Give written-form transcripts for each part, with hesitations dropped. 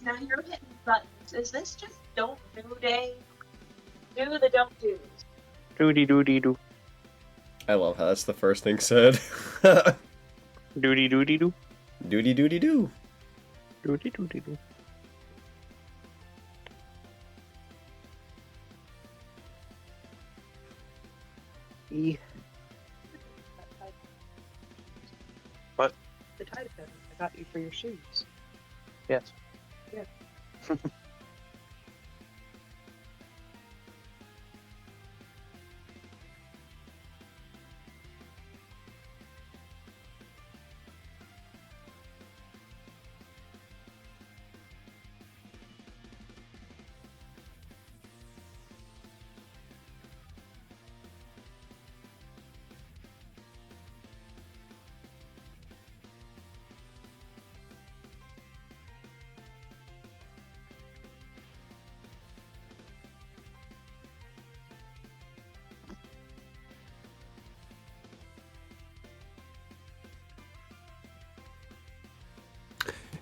now you're hitting buttons. Is this just don't do day? Do the don't do's. Doody doody doo. I love how that's the first thing said. Doody doody doo. Doody doody doo. Doody doody doo. E. What? The tie pin I got you for your shoes. Yes. Yeah.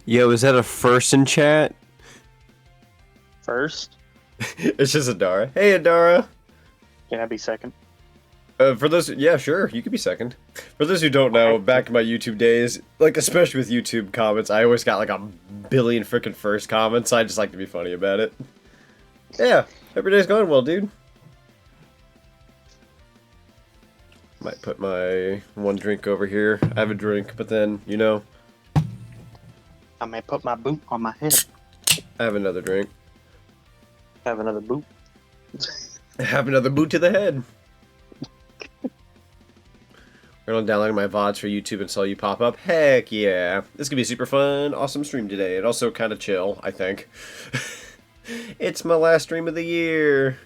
Yo, is that a first in chat? First? It's just Adara. Hey, Adara. Can I be second? For those, yeah, sure, you could be second. For those who don't know, back in my YouTube days, like especially with YouTube comments, I always got like a billion freaking first comments. So I just like to be funny about it. Yeah, every day's going well, dude. Might put my one drink over here. I have a drink, but then, you know, I may put my boot on my head. I have another drink. Have another boot. I have another boot to the head. We're gonna download my VODs for YouTube and saw you pop up. Heck yeah. This could be a super fun, awesome stream today. And also kind of chill, I think. It's my last stream of the year.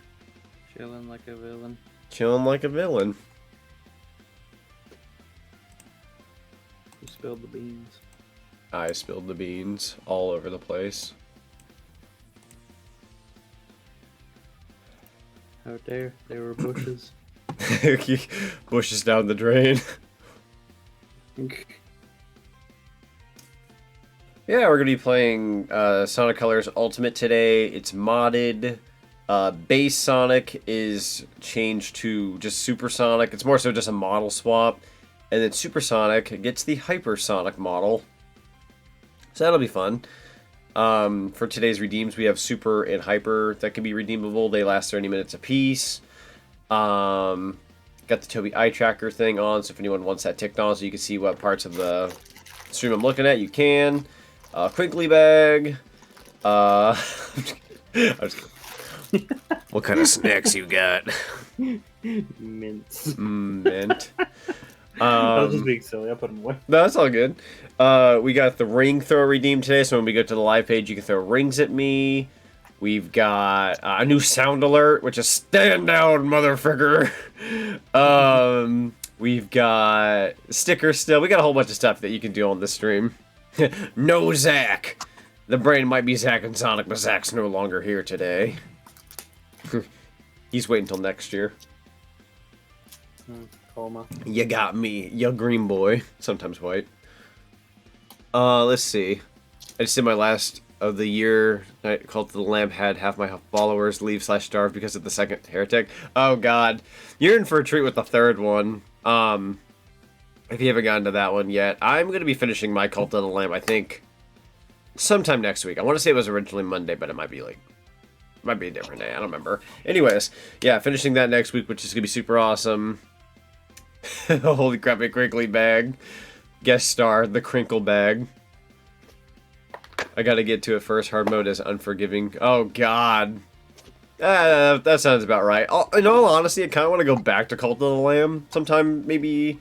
Chilling like a villain. Chilling like a villain. Who spilled the beans? I spilled the beans all over the place. Out there, there were bushes. Bushes down the drain. Yeah, we're going to be playing Sonic Colors Ultimate today. It's modded. Base Sonic is changed to just Super Sonic. It's more so just a model swap. And then Super Sonic gets the Hypersonic model. So that'll be fun. For today's redeems, we have Super and Hyper that can be redeemable. They last 30 minutes apiece. Got the Toby eye tracker thing on, so if anyone wants that ticked on so you can see what parts of the stream I'm looking at, you can. Crinkly bag. I'm just kidding. What kind of snacks you got? Mints. Mint. I was just being silly. I put them away. No, that's all good. We got the ring throw redeemed today, so when we go to the live page, you can throw rings at me. We've got a new sound alert, which is stand down, motherfucker. We've got stickers still. We got a whole bunch of stuff that you can do on this stream. No Zach. The brain might be Zach and Sonic, but Zach's no longer here today. He's waiting until next year. Coma. You got me, you green boy. Sometimes white. Let's see. I just did my last of the year. Cult of the Lamb had half my followers leave/starve because of the second heretic. Oh god. You're in for a treat with the third one. If you haven't gotten to that one yet. I'm going to be finishing my Cult of the Lamb, I think, sometime next week. I want to say it was originally Monday, but it might be like... might be a different day. I don't remember. Anyways, yeah, finishing that next week, which is going to be super awesome. Holy crap, a crinkly bag. Guest star, the crinkle bag. I gotta get to it first. Hard mode is unforgiving. Oh, God. That sounds about right. In all honesty, I kind of want to go back to Cult of the Lamb sometime, maybe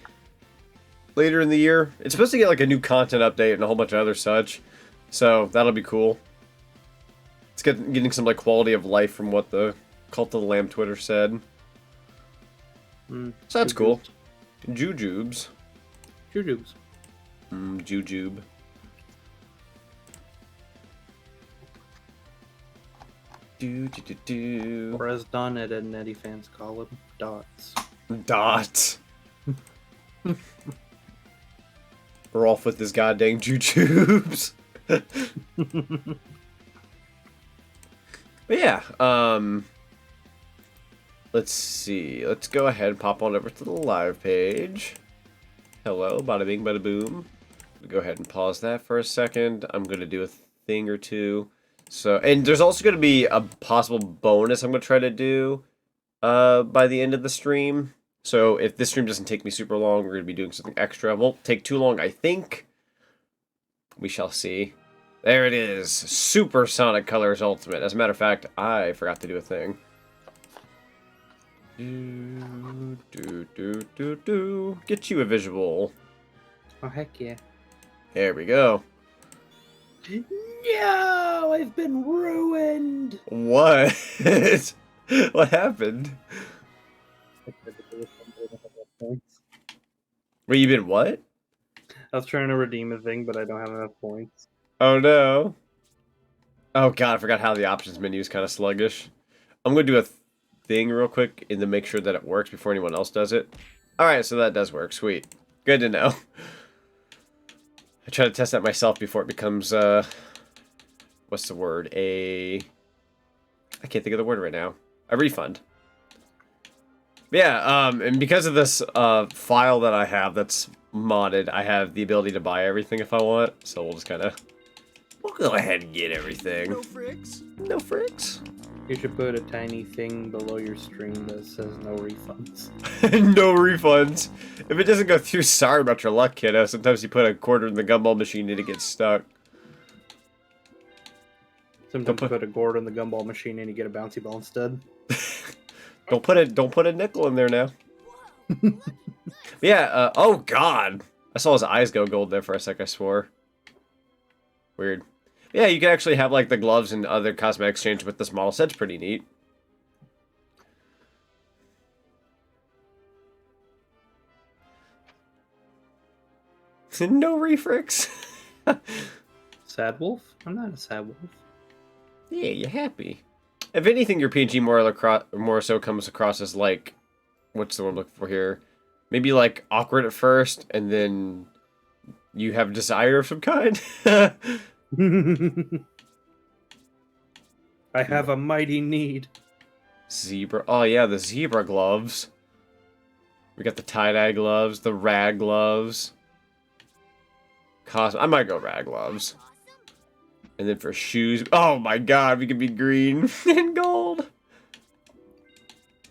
later in the year. It's supposed to get like a new content update and a whole bunch of other such. So, that'll be cool. It's getting some like quality of life from what the Cult of the Lamb Twitter said. So that's cool. Jujubes. Jujubes. Jujube. Or as Don Ed and Eddie fans call them, dots. Dots. We're off with this goddamn jujubes. But yeah, let's see. Let's go ahead and pop on over to the live page. Hello, bada bing, bada boom. Go ahead and pause that for a second. I'm going to do a thing or two. So, and there's also going to be a possible bonus I'm going to try to do by the end of the stream. So if this stream doesn't take me super long, we're going to be doing something extra. It won't take too long, I think. We shall see. There it is. Super Sonic Colors Ultimate. As a matter of fact, I forgot to do a thing. Get you a visual. Oh, heck yeah. There we go. No! I've been ruined! What? What happened? Wait, you been what? I was trying to redeem a thing, but I don't have enough points. Oh no. Oh god, I forgot how the options menu is kind of sluggish. I'm going to do a thing real quick and to make sure that it works before anyone else does it. Alright, so that does work. Sweet. Good to know. I try to test that myself before it becomes, what's the word? I can't think of the word right now. A refund. Yeah, and because of this file that I have that's modded, I have the ability to buy everything if I want. So we'll just kind of... We'll go ahead and get everything. No fricks. No fricks. You should put a tiny thing below your stream that says no refunds. No refunds. If it doesn't go through, sorry about your luck, kiddo. Sometimes you put a quarter in the gumball machine and it gets stuck. Sometimes you put a gourd in the gumball machine and you get a bouncy ball instead. Don't put a nickel in there now. Yeah, oh god. I saw his eyes go gold there for a sec, I swore. Weird. Yeah, you can actually have like the gloves and other cosmetics change with this model set's pretty neat. No refricks. Sad wolf? I'm not a sad wolf. Yeah, you're happy. If anything, your PNG more so comes across as like, what's the word I'm looking for here? Maybe like awkward at first, and then you have desire of some kind. I have a mighty need. Zebra. Oh yeah, the zebra gloves. We got the tie-dye gloves, the rag gloves. I might go rag gloves. And then for shoes, oh my god, we could be green and gold.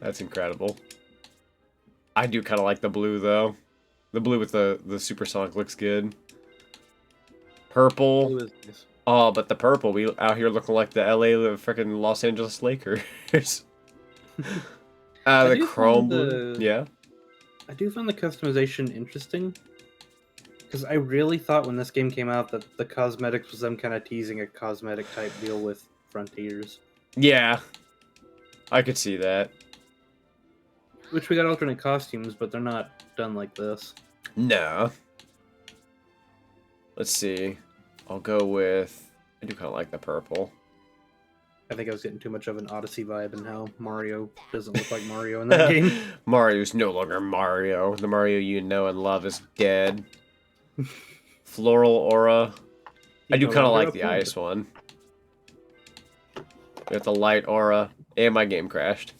That's incredible. I do kind of like the blue though. The blue with the supersonic looks good. Purple. Blue is nice. Oh, but the purple, we out here looking like the LA, freaking Los Angeles Lakers. The chrome blue. Yeah. I do find the customization interesting. Because I really thought when this game came out that the cosmetics was them kind of teasing a cosmetic type deal with Frontiers. Yeah. I could see that. Which we got alternate costumes, but they're not done like this. No. Let's see. I'll go with... I do kind of like the purple. I think I was getting too much of an Odyssey vibe and how Mario doesn't look like Mario in that game. Mario's no longer Mario. The Mario you know and love is dead. Floral aura. I do kind of like the ice one. We got the light aura. And my game crashed.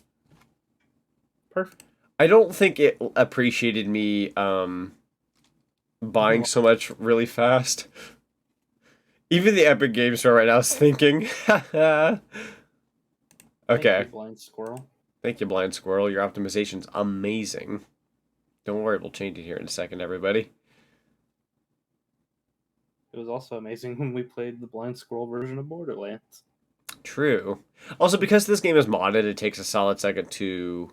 Perfect. I don't think it appreciated me buying so much really fast. Even the Epic Game Store right now is thinking. Okay. Thank you, Blind Squirrel. Thank you, Blind Squirrel. Your optimization's amazing. Don't worry, we'll change it here in a second, everybody. It was also amazing when we played the Blind Squirrel version of Borderlands. True. Also, because this game is modded, it takes a solid second to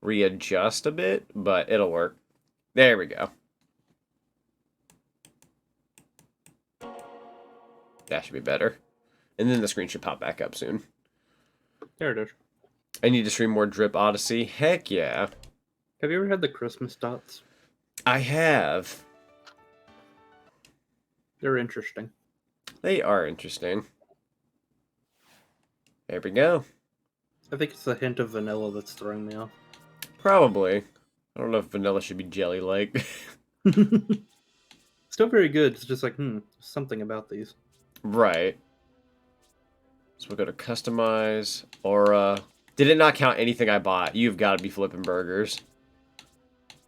readjust a bit, but it'll work. There we go. That should be better. And then the screen should pop back up soon. There it is. I need to stream more Drip Odyssey. Heck yeah. Have you ever had the Christmas dots? I have. They're interesting. They are interesting. There we go. I think it's the hint of vanilla that's throwing me off. Probably. I don't know if vanilla should be jelly-like. Still very good. It's just like, something about these. Right. So we'll go to customize, aura. Did it not count anything I bought? You've got to be flipping burgers.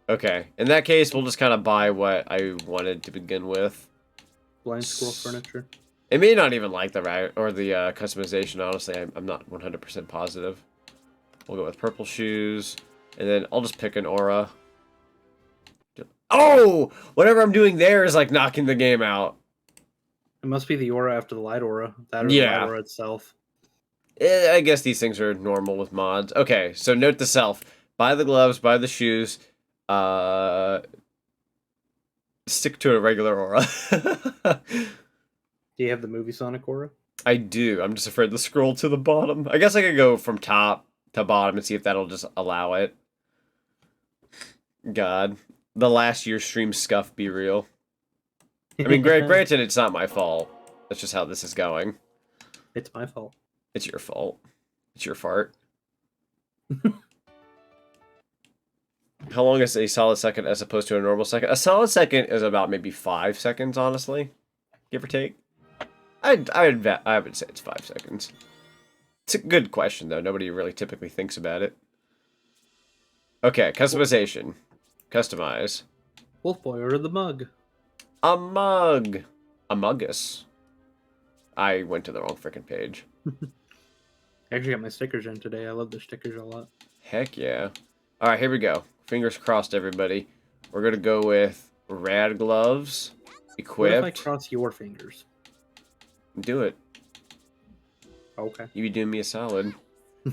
Okay, in that case, we'll just kind of buy what I wanted to begin with. Blind squirrel furniture. It may not even like the right or the customization. Honestly, I'm not 100% positive. We'll go with purple shoes, and then I'll just pick an aura. Oh, whatever I'm doing there is like knocking the game out. It must be the aura after the light aura. That or Yeah. the light aura itself. I guess these things are normal with mods. Okay, so note to self: buy the gloves, buy the shoes. Stick to a regular aura. Do you have the movie Sonic aura? I do. I'm just afraid to scroll to the bottom. I guess I could go from top to bottom and see if that'll just allow it. God. The last year's stream scuff be real. I mean, granted, it's not my fault. That's just how this is going. It's my fault. It's your fault. It's your fart. How long is a solid second as opposed to a normal second? A solid second is about maybe 5 seconds, honestly. Give or take. I would say it's 5 seconds. It's a good question, though. Nobody really typically thinks about it. Okay, customization. Customize. Wolf Boy ordered the mug. A mug. A muggus. I went to the wrong freaking page. I actually got my stickers in today. I love the stickers a lot. Heck yeah. Alright, here we go. Fingers crossed, everybody. We're gonna go with rad gloves. Equipped. What if I cross your fingers? Do it. Okay. You be doing me a solid.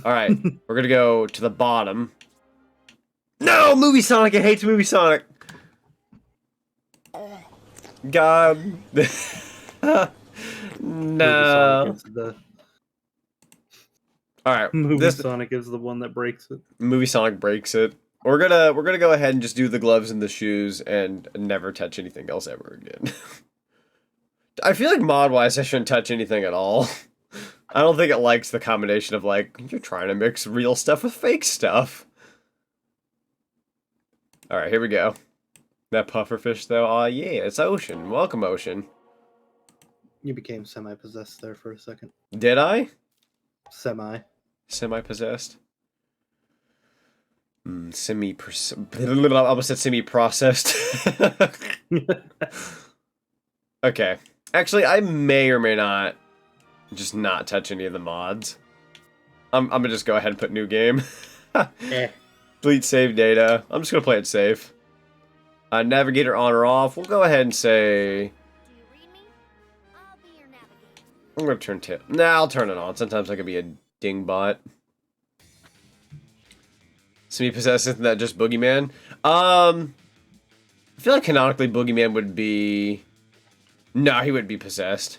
Alright, we're gonna go to the bottom. No! Movie Sonic! It hates Movie Sonic! God. No. Alright. Movie Sonic is the one that breaks it. Movie Sonic breaks it. We're gonna go ahead and just do the gloves and the shoes and never touch anything else ever again. I feel like mod-wise I shouldn't touch anything at all. I don't think it likes the combination of like, you're trying to mix real stuff with fake stuff. Alright, here we go. That pufferfish though, aw yeah, it's Ocean. Welcome, Ocean. You became semi-possessed there for a second. Did I? Semi. Semi-possessed? I almost said semi-processed. Okay. Actually, I may or may not just not touch any of the mods. I'm gonna just go ahead and put new game. Delete save data. I'm just gonna play it safe. Navigator on or off. We'll go ahead and say... I'm gonna turn tip. Nah, I'll turn it on. Sometimes I can be a dingbot. Semi-possessed, isn't that just Boogeyman? I feel like canonically Boogeyman would be... No, he wouldn't be possessed.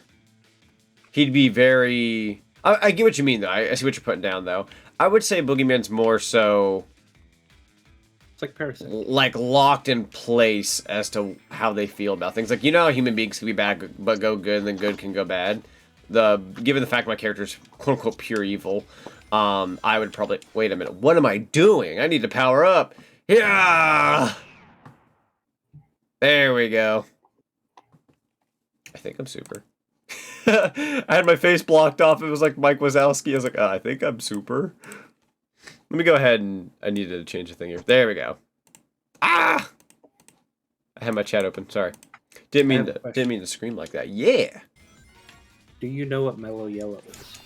He'd be very... I get what you mean, though. I see what you're putting down, though. I would say Boogeyman's more so... It's like Parasite. Like, locked in place as to how they feel about things. Like, you know how human beings can be bad but go good, and then good can go bad? Given the fact my character's quote-unquote pure evil, I would probably... Wait a minute. What am I doing? I need to power up. Yeah! There we go. I think I'm super. I had my face blocked off. It was like Mike Wazowski. I was like, I think I'm super. Let me go ahead and... I needed to change the thing here. There we go. Ah! I had my chat open. Sorry. Didn't mean to scream like that. Yeah! Do you know what Mellow Yellow is?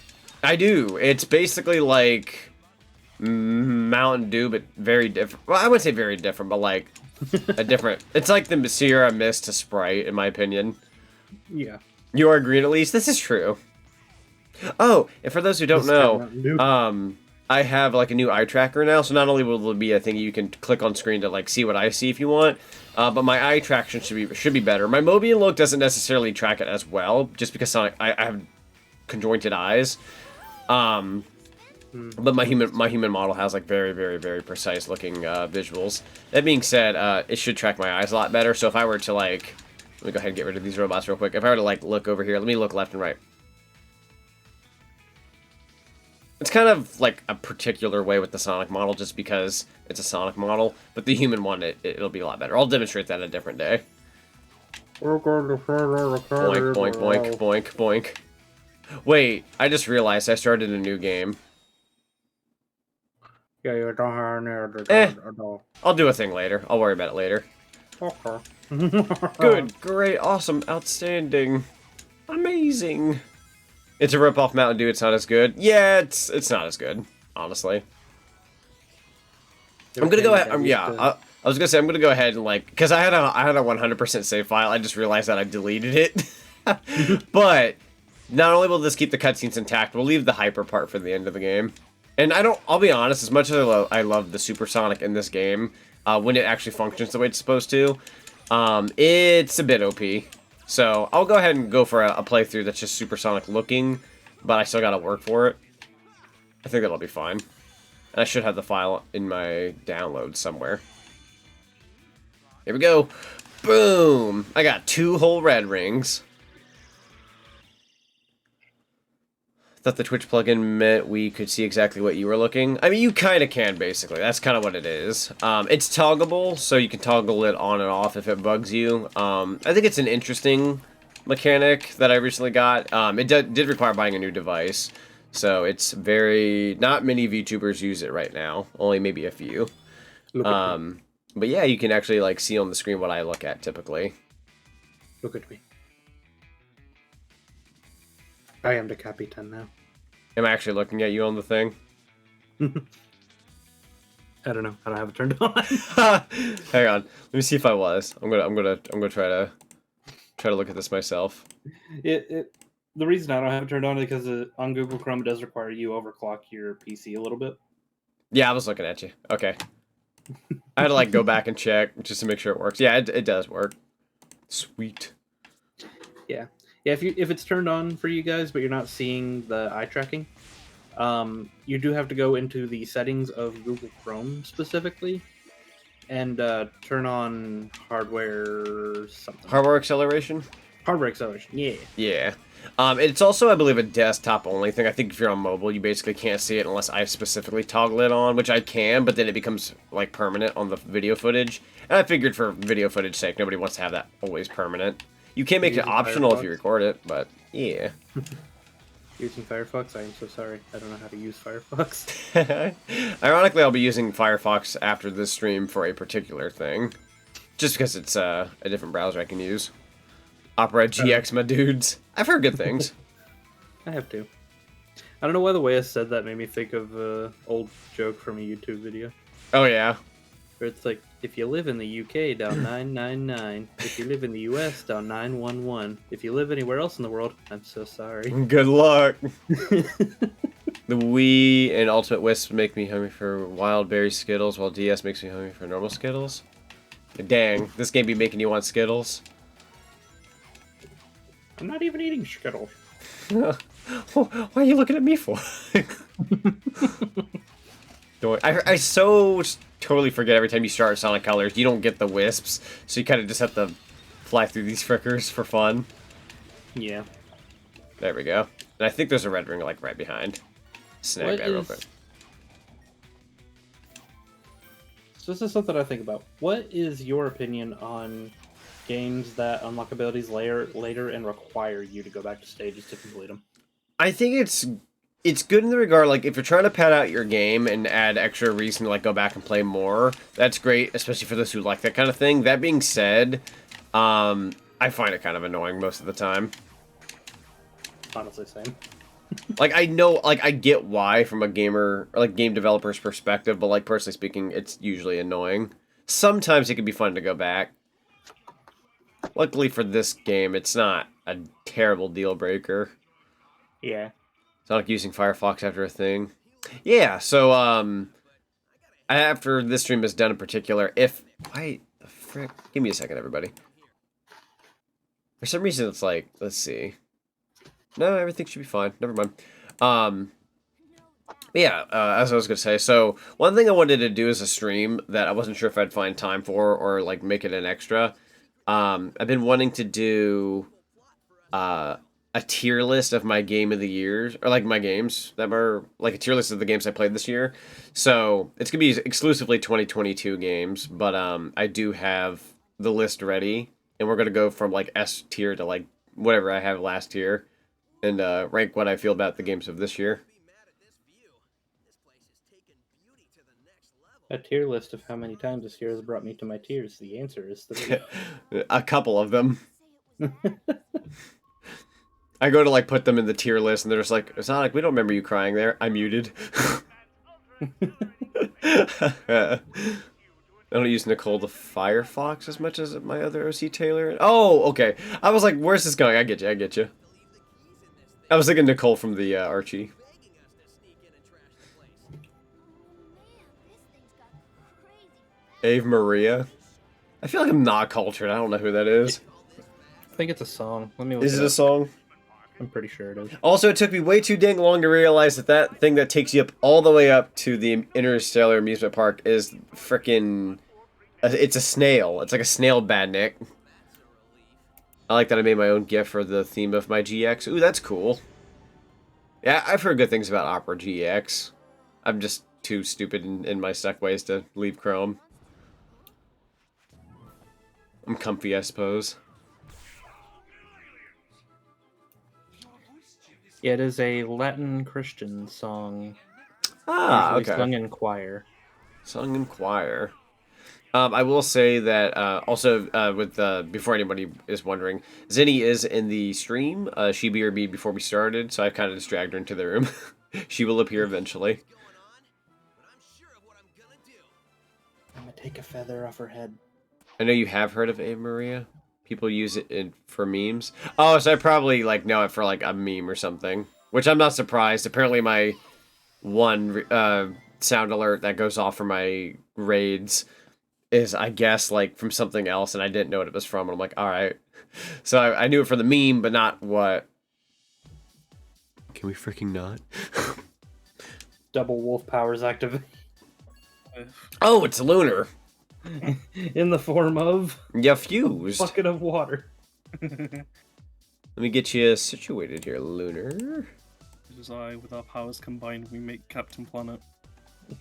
I do. It's basically like Mountain Dew, but very different. Well, I wouldn't say very different, but like a different... It's like the Sierra Mist to Sprite, in my opinion. Yeah. You are green, at least. This is true. Oh, and for those who don't know, I have like a new eye tracker now. So not only will it be a thing you can click on screen to like see what I see if you want, but my eye traction should be better. My Mobian look doesn't necessarily track it as well, just because I have conjointed eyes. But my human model has like very, very, very precise looking visuals. That being said, it should track my eyes a lot better. So if I were to like... Let me go ahead and get rid of these robots real quick. If I were to, like, look over here, let me look left and right. It's kind of, like, a particular way with the Sonic model, just because it's a Sonic model. But the human one, it'll be a lot better. I'll demonstrate that a different day. Boink, boink, boink, boink, boink. Wait, I just realized I started a new game. Yeah, you don't have Eh. any other. I'll do a thing later. I'll worry about it later. Okay. Good, great, awesome, outstanding, amazing. It's a rip-off Mountain Dew. It's not as good. Yeah, it's not as good, honestly. I'm gonna go ahead. Yeah, I was gonna say I'm gonna go ahead and like, because I had a 100% save file. I just realized that I deleted it. But not only will this keep the cutscenes intact, we'll leave the hyper part for the end of the game. And I'll be honest, as much as I love the supersonic in this game, when it actually functions the way it's supposed to, it's a bit OP. So I'll go ahead and go for a playthrough that's just supersonic looking, but I still gotta work for it. I think that'll be fine. And I should have the file in my download somewhere. Here we go. Boom! I got 2 whole red rings. Thought the Twitch plugin meant we could see exactly what you were looking. I mean, you kind of can, basically. That's kind of what it is. It's toggleable, so you can toggle it on and off if it bugs you. I think it's an interesting mechanic that I recently got. It did require buying a new device, so it's very... Not many VTubers use it right now. Only maybe a few. But yeah, you can actually like see on the screen what I look at typically. Look at me. I am the Capitan now. Am I actually looking at you on the thing? I don't know. I don't have it turned on. Hang on. Let me see if I was. I'm gonna try to look at this myself. The reason I don't have it turned on is because on Google Chrome it does require you overclock your PC a little bit. Yeah, I was looking at you. Okay. I had to like go back and check just to make sure it works. Yeah, it does work. Sweet. Yeah. Yeah, if it's turned on for you guys, but you're not seeing the eye tracking, you do have to go into the settings of Google Chrome specifically, and turn on hardware something. Hardware acceleration? Hardware acceleration, yeah. Yeah. It's also, I believe, a desktop-only thing. I think if you're on mobile, you basically can't see it unless I specifically toggle it on, which I can, but then it becomes, like, permanent on the video footage. And I figured for video footage sake, nobody wants to have that always permanent. You can make it optional if you record it, but yeah. Using Firefox? I am so sorry. I don't know how to use Firefox. Ironically, I'll be using Firefox after this stream for a particular thing. Just because it's a different browser I can use. Opera GX, my dudes. I've heard good things. I have too. I don't know why the way I said that made me think of an old joke from a YouTube video. Oh, yeah? Where it's like, if you live in the UK, dial 999. If you live in the US, dial 911. If you live anywhere else in the world, I'm so sorry. Good luck. The Wii and Ultimate Wisp make me hungry for wild berry Skittles, while DS makes me hungry for normal Skittles. Dang, this game be making you want Skittles. I'm not even eating Skittles. Why are you looking at me for? I so totally forget every time you start Sonic Colors. You don't get the wisps, so you kind of just have to fly through these frickers for fun. Yeah. There we go. And I think there's a red ring like right behind. Snag that real quick. So this is something I think about. What is your opinion on games that unlock abilities later and require you to go back to stages to complete them? I think it's good in the regard, like, if you're trying to pad out your game and add extra reason to, like, go back and play more, that's great, especially for those who like that kind of thing. That being said, I find it kind of annoying most of the time. Honestly, same. Like, I know, like, I get why from a gamer, or, like, game developer's perspective, but, like, personally speaking, it's usually annoying. Sometimes it can be fun to go back. Luckily for this game, it's not a terrible deal breaker. Yeah. Sonic using Firefox after a thing. Yeah, so, after this stream is done in particular, if... Why the frick? Give me a second, everybody. For some reason, it's like... Let's see. No, everything should be fine. Never mind. Yeah, as I was going to say, so one thing I wanted to do is a stream that I wasn't sure if I'd find time for or, like, make it an extra. I've been wanting to do a tier list of my game of the year, or like my games that were like a tier list of the games I played this year. So it's gonna be exclusively 2022 games, but I do have the list ready, and we're gonna go from like S tier to like whatever I have last year. and rank what I feel about the games of this year. A tier list of how many times this year has brought me to my tears. The answer is 3. A couple of them. I go to like put them in the tier list, and they're just like, Zonic, we don't remember you crying there. I muted. I don't use Nicole the Firefox as much as my other OC Taylor. Oh, okay. I was like, where's this going? I get you. I get you. I was thinking Nicole from the Archie. Ave Maria. I feel like I'm not cultured. I don't know who that is. I think it's a song. Let me look Is it up. a song? I'm pretty sure it is. Also, it took me way too dang long to realize that that thing that takes you up all the way up to the Interstellar Amusement Park is frickin'... It's a snail. It's like a snail badnik. I like that I made my own GIF for the theme of my GX. Ooh, that's cool. Yeah, I've heard good things about Opera GX. I'm just too stupid in my stuck ways to leave Chrome. I'm comfy, I suppose. Yeah, it is a Latin Christian song. Ah, Usually okay. sung in choir. Sung in choir. I will say that also with before anybody is wondering, Zinni is in the stream. She BRB'd before we started, so I kind of just dragged her into the room. She will appear eventually. I'm gonna take a feather off her head. I know you have heard of Ave Maria. People use it for memes. Oh, so I probably like know it for like a meme or something, which I'm not surprised. Apparently, my one sound alert that goes off for my raids is, I guess, like from something else, and I didn't know what it was from. And I'm like, all right. So I knew it for the meme, but not what. Can we freaking not? Double wolf powers activate. Oh, it's Lunar. In the form of You a fused. bucket of water. Let me get you situated here, Lunar. It is I, with our powers combined, we make Captain Planet.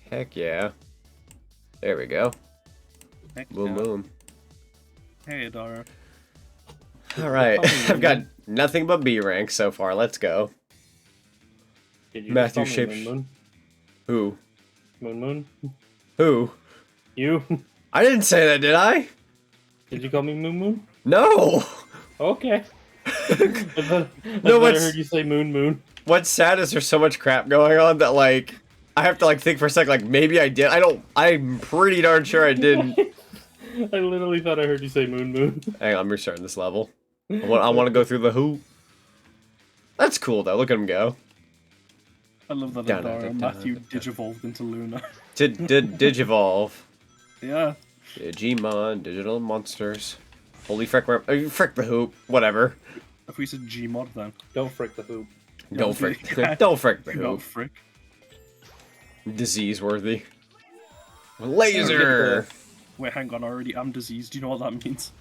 Heck yeah. There we go. Heck Boom, yeah. boom. Hey, Adara. All right. I've got nothing but B rank so far. Let's go. Did you Matthew just call me Shapes- Moon Who? Moon? Moon Moon? Who? You? I didn't say that, did I? Did you call me Moon Moon? No. Okay. I thought I what's- heard you say Moon Moon. What's sad is there's so much crap going on that, like, I have to, like, think for a second, like, maybe I did. I'm pretty darn sure I didn't. I literally thought I heard you say Moon Moon. Hang on, I'm restarting this level. I want to go through the hoop. That's cool, though. Look at him go. I love that Adara and Matthew digivolved into Luna. Digivolve. Yeah. Digimon, digital monsters. Holy frick, frick the hoop. Whatever. If we said Gmod then. Don't frick the hoop. Don't frick. Don't frick the No, hoop. frick. Disease worthy. Laser. Wait, hang on, I already am diseased. Do you know what that means?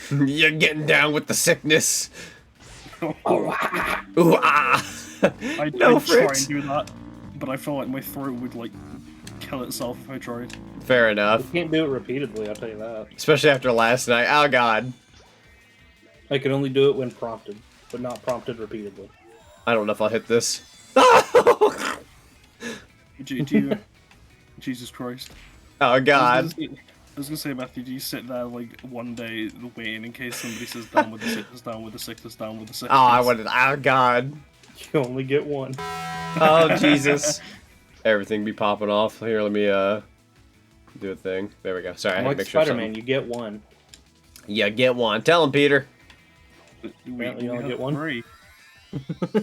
You're getting down with the sickness. Ooh, ah. I'd No try and fricks. do that, but I feel like my throat would, like, kill itself if I tried. Fair You enough. can't do it repeatedly, I'll tell you that. Especially after last night. Oh, God. I can only do it when prompted, but not prompted repeatedly. I don't know if I'll hit this. Do you... Jesus Christ. Oh, God. I was gonna say, Matthew, do you sit there, like, one day waiting in case somebody says down with the sickness, down with the sickness, down with the sickness? Oh, I wanted. Oh, God. You only get one. Oh, Jesus. Everything be popping off. Here, let me, do a thing. There we go. Sorry, I had to Like make sure Spider-Man, something. you get one. Yeah, get one. Tell him, Peter. Apparently you only get one. 3.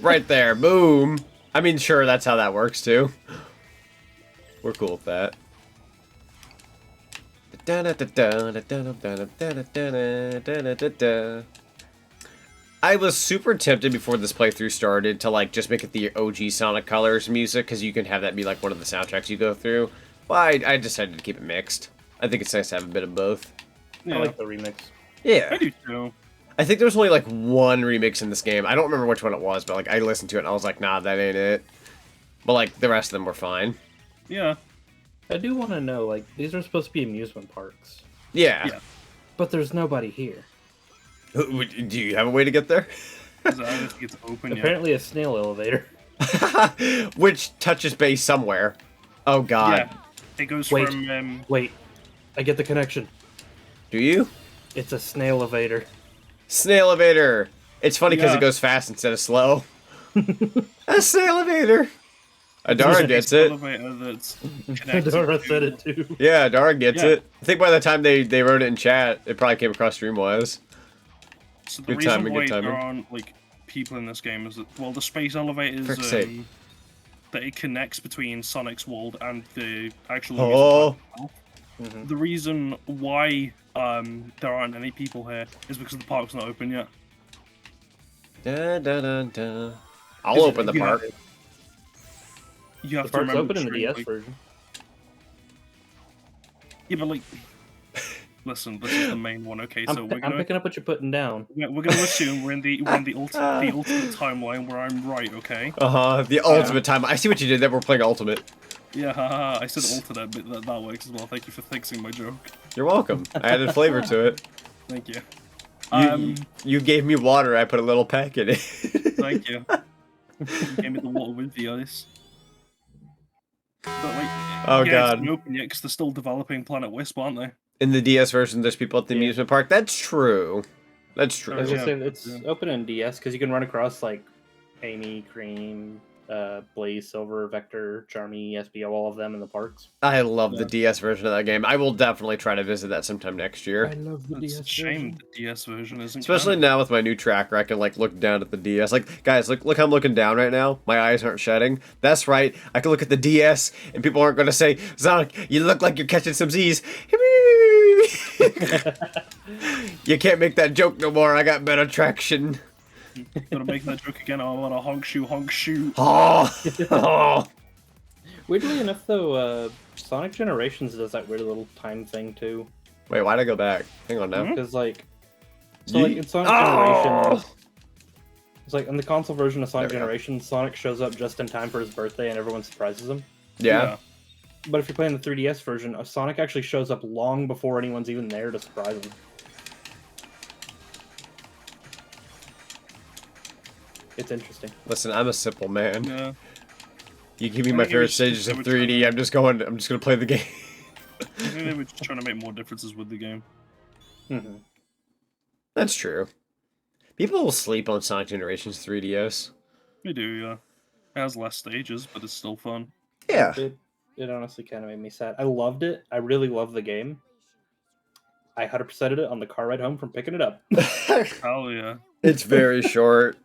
Right there. Boom. I mean, sure, that's how that works, too. We're cool with that. I was super tempted before this playthrough started to, like, just make it the OG Sonic Colors music, because you can have that be, like, one of the soundtracks you go through. But I decided to keep it mixed. I think it's nice to have a bit of both. Yeah, I like the remix. Yeah. I do too. I think there was only, like, one remix in this game. I don't remember which one it was, but, like, I listened to it and I was like, nah, that ain't it. But, like, the rest of them were fine. Yeah. I do want to know, like, these are supposed to be amusement parks, Yeah. Yeah. but there's nobody here. Do you have a way to get there? 'Cause I don't think it's open yet. Apparently a snail elevator. Which touches base somewhere. Oh god. Yeah, it goes Wait. from Wait, I get the connection. Do you? It's a snail elevator. Snail elevator. It's funny because Yeah. it goes fast instead of slow. A snail elevator. Adara gets it. elevator that's connected Dora to- said it too. Yeah, Adara gets Yeah. it. I think by the time they wrote it in chat, it probably came across Streamwise. So the Good reason timing, why good timing. there aren't like people in this game is that the space elevator Frick's is sake. that it connects between Sonic's world and the actual Oh. amusement park. The reason why there aren't any people here is because the park's not open yet. Da, da, da, da. I'll open the Yeah. park. You have The to park's remember open in the during, DS like- version. Yeah, but like, listen, this is the main one. Okay, so we're I'm gonna picking up what you're putting down. we're gonna assume we're in the ultimate timeline where I'm right. Okay. The ultimate time. I see what you did there. We're playing ultimate. Yeah, haha, I said alternate, but that works as well. Thank you for fixing my joke. You're welcome. I added flavor to it. Thank you. You gave me water. I put a little peck in it. Thank you. Gave me the water with the ice. But like, Oh, yeah, God. it's not open yet because they're still developing Planet Wisp, aren't they? In the DS version, there's people at the Yeah. amusement park. That's true. That's I true. was gonna Yeah. say it's open in DS because you can run across like Amy, Cream, Blaze, Silver, Vector, Charmy, SBO, all of them in the parks. I love the Yeah. DS version of that game. I will definitely try to visit that sometime next year. love It's a shame the DS version isn't. Especially now with my new tracker, I can like look down at the DS. Like, guys, look, I'm looking down right now. My eyes aren't shedding. That's right. I can look at the DS, and people aren't going to say, "Zonic, you look like you're catching some Z's." You can't make that joke no more. I got better traction. Gonna make that joke again. I want to honk shoe. Oh. Weirdly enough, though, Sonic Generations does that weird little time thing too. Wait, why'd I go back? Hang on now. Because like, so like in Sonic Generations, it's like in the console version of Sonic There we go. Generations, Sonic shows up just in time for his birthday, and everyone surprises him. Yeah. But if you're playing the 3DS version, Sonic actually shows up long before anyone's even there to surprise him. It's interesting. Listen, I'm a simple man. Yeah. You give me I my think it favorite was just stages in they were 3D. I'm just gonna play the game. I think they were just trying to make more differences with the game. Mm-hmm. That's true. People will sleep on Sonic Generations 3DS. They do, yeah. It has less stages, but it's still fun. Yeah. It honestly kind of made me sad. I loved it. I really loved the game. I 100%ed it on the car ride home from picking it up. Hell yeah. It's very short.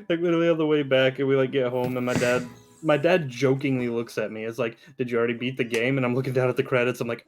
Like literally on the way back, and we like get home, and my dad jokingly looks at me. It's like, "Did you already beat the game?" And I'm looking down at the credits. I'm like,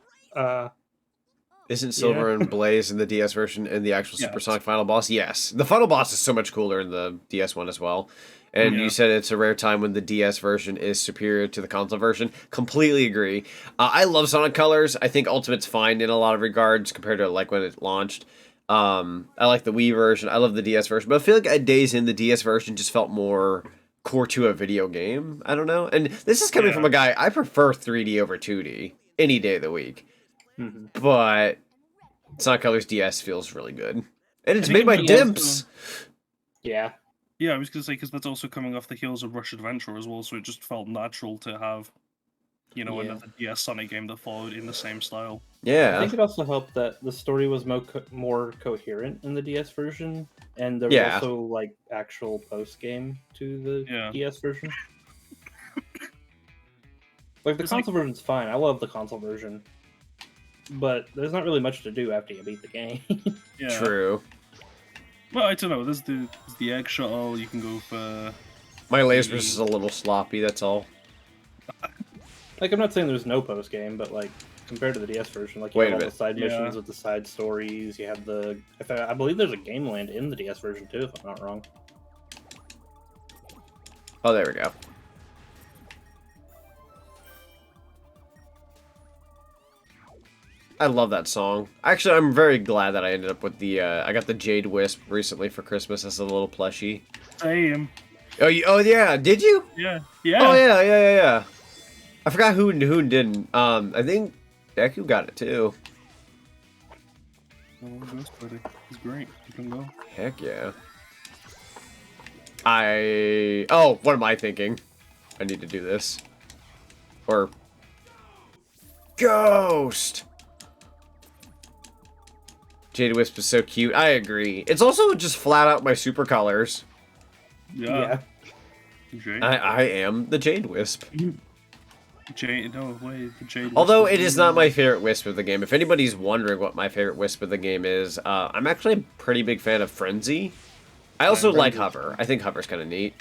Isn't Silver and Blaze in the DS version and the actual Yes. Supersonic final boss? Yes. The final boss is so much cooler in the DS one as well. And Yeah. you said it's a rare time when the DS version is superior to the console version. Completely agree. I love Sonic Colors. I think Ultimate's fine in a lot of regards compared to like when it launched. I like the Wii version. I love the DS version. But I feel like at days in the DS version just felt more core to a video game. I don't know. And this is coming Yeah. from a guy, I prefer 3D over 2D any day of the week. But Sonic Colors DS feels really good. And it's I made think by it Dimps. "Yeah, Yeah, I was gonna say because that's also coming off the heels of Rush Adventure as well, so it just felt natural to have, Yeah. another DS Sonic game that followed in the same style. I Yeah. think it also helped that the story was more coherent in the DS version, and there was Yeah. also like actual post game to the Yeah. DS version. Like the It's like- console version's fine. I love the console version, but there's not really much to do after you beat the game. Yeah. True. Well, I don't know. There's the egg shuttle. You can go for. My lasers is a little sloppy, that's all. Like I'm not saying there's no post game, but like compared to the DS version, like you Wait have a all the side Yeah. missions with the side stories. You have I believe there's a game land in the DS version too, if I'm not wrong. Oh, there we go. I love that song. Actually, I'm very glad that I ended up with the, I got the Jade Wisp recently for Christmas as a little plushie. Same. Oh yeah, did you? Yeah. Yeah. Oh yeah. I forgot who didn't. I think Deku got it too. Oh, Ghost Buddy. He's great. He's can go. Heck yeah. Oh, what am I thinking? I need to do this. Or... Ghost! Jade Wisp is so cute. I agree. It's also just flat out my super colors. Yeah. Jade. I am the Jade Wisp. Jade, no way, the Jade. Although Wisp it is not my favorite Wisp of the game. If anybody's wondering what my favorite Wisp of the game is, I'm actually a pretty big fan of Frenzy. I also like Hover. I think Hover's kind of neat.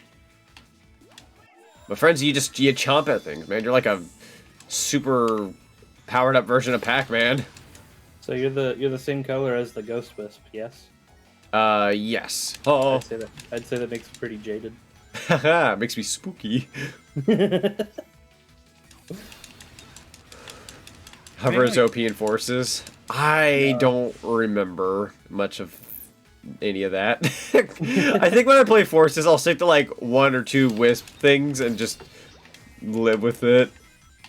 But Frenzy, you chomp at things, man. You're like a super powered up version of Pac-Man. So you're the same color as the Ghost Wisp, yes? Yes. Oh. I'd say that makes it pretty jaded. Haha, makes me spooky. Hover is OP in Forces. I don't remember much of any of that. I think when I play Forces, I'll stick to like 1 or 2 Wisp things and just live with it.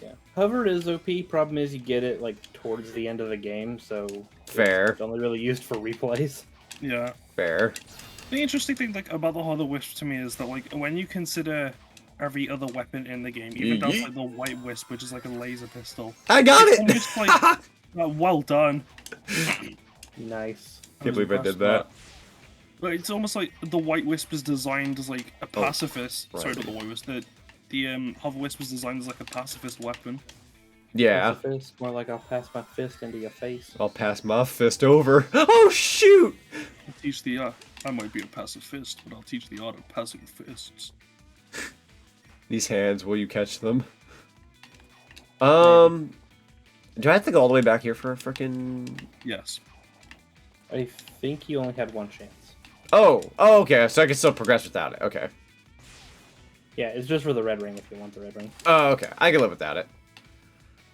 Yeah, Hover is OP. Problem is you get it like towards the end of the game, so Fair. It's only really used for replays. Yeah. Fair. The interesting thing, like, about the Hover Wisp to me is that, like, when you consider every other weapon in the game, even down to, like, the White Wisp, which is like a laser pistol. I got it! Almost, like, well done. Nice. Can't believe I did that. But it's almost like the White Wisp is designed as, like, a pacifist. right. Sorry, not the White Wisp. The Hover Wisp was designed as, like, a pacifist weapon. Yeah. Fist, more like I'll pass my fist into your face. I'll pass my fist over. Oh, shoot! I'll teach the, I might be a pacifist, but I'll teach the art of passing fists. These hands, will you catch them? Do I have to go all the way back here for a frickin'... Yes. I think you only had one chance. Oh, okay, so I can still progress without it, okay. Yeah, it's just for the red ring if you want the red ring. Oh, okay, I can live without it.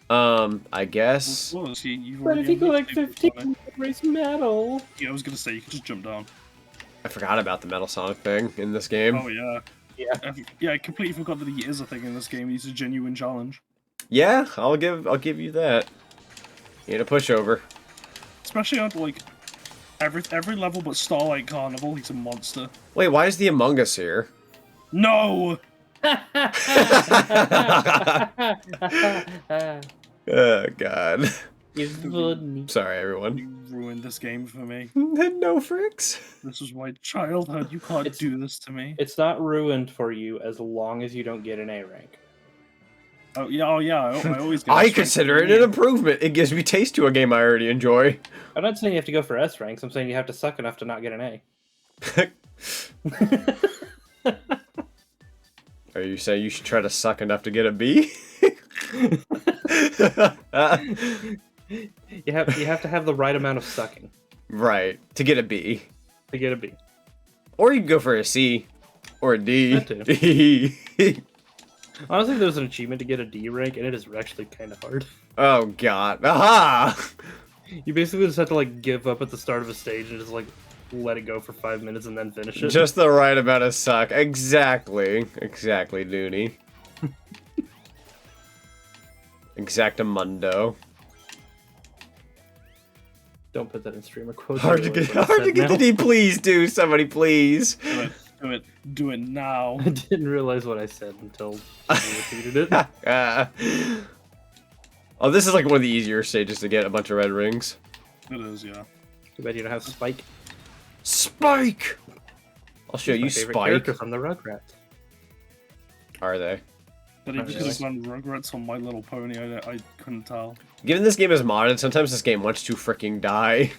I guess... Well, see, you've But if you already collect 15, raise metal. Yeah, I was gonna say, you could just jump down. I forgot about the Metal Sonic thing in this game. Oh, yeah. Yeah. Yeah, I completely forgot that he is a thing in this game. He's a genuine challenge. Yeah, I'll give you that. You need a pushover. Especially on, like, every level but Starlight Carnival, he's a monster. Wait, why is the Among Us here? No! Oh, God. It's funny. Sorry, everyone. You ruined this game for me. No fricks. This was my childhood. You can't It's- do this to me. It's not ruined for you as long as you don't get an A rank. Oh, yeah, I always get I strength consider from it an you. improvement. It gives me taste to a game I already enjoy. I'm not saying you have to go for S ranks. I'm saying you have to suck enough to not get an A. Are you saying you should try to suck enough to get a B? You have to have the right amount of sucking Right, to get a B. to get a B. Or you can go for a C. Or a D. That Honestly, there's an achievement to get a D rank, and it is actually kind of hard. Oh, God. Aha! You basically just have to like give up at the start of a stage and just like let it go for 5 minutes and then finish it. Just the right amount of suck. Exactly. Exactly, Dooney. Exactamundo. Don't put that in streamer quotes. Hard to get the D. Please do, somebody, please. Do it now. I didn't realize what I said until you repeated it. Oh, this is like one of the easier stages to get a bunch of red rings. It is, yeah. Too bad you don't have Spike. Spike! I'll show He's you my favorite Spike. character from the Rugrats. Are they? But if you could have gone Rugrats on My Little Pony, I couldn't tell. Given this game is modded, sometimes this game wants to freaking die.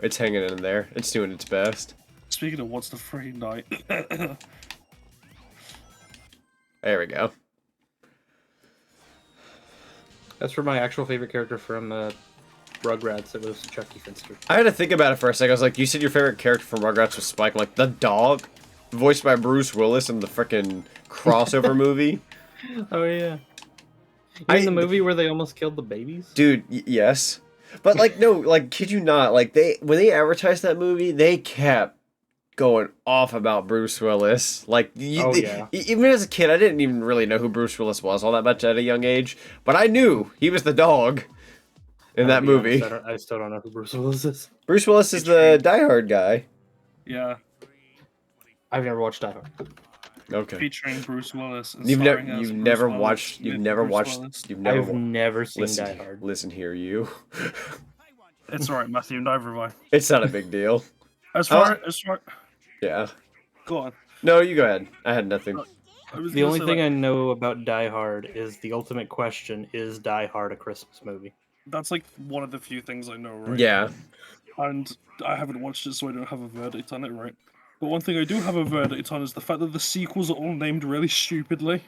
It's hanging in there. It's doing its best. Speaking of what's the freaking night. There we go. That's for my actual favorite character from Rugrats. It was Chucky Finster. I had to think about it for a second. I was like, you said your favorite character from Rugrats was Spike. I'm like, the dog? Voiced by Bruce Willis in the freaking crossover movie? Oh yeah. In the movie where they almost killed the babies? Dude, yes. But like, no, like, kid you not, like, when they advertised that movie, they kept going off about Bruce Willis. Like, even as a kid, I didn't even really know who Bruce Willis was all that much at a young age. But I knew he was the dog. in that To be honest, movie. I still don't know who Bruce Willis is. Bruce Willis is the Die Hard guy. Yeah, I've never watched Die Hard. Okay. featuring Bruce Willis. And You've starring as you've Bruce never Willis watched you've with never Bruce watched Willis. you've never I've never seen listen Die Hard. listen here, you. It's alright, Matthew. Neither have I. It's not a big deal. As far, Yeah. go on. No, you go ahead. I had nothing. I was The gonna only say, thing like, I know about Die Hard is the ultimate question: is Die Hard a Christmas movie? that's like one of the few things I know, right? Yeah. And I haven't watched it, so I don't have a verdict on it, right? But one thing I do have a verdict on is the fact that the sequels are all named really stupidly.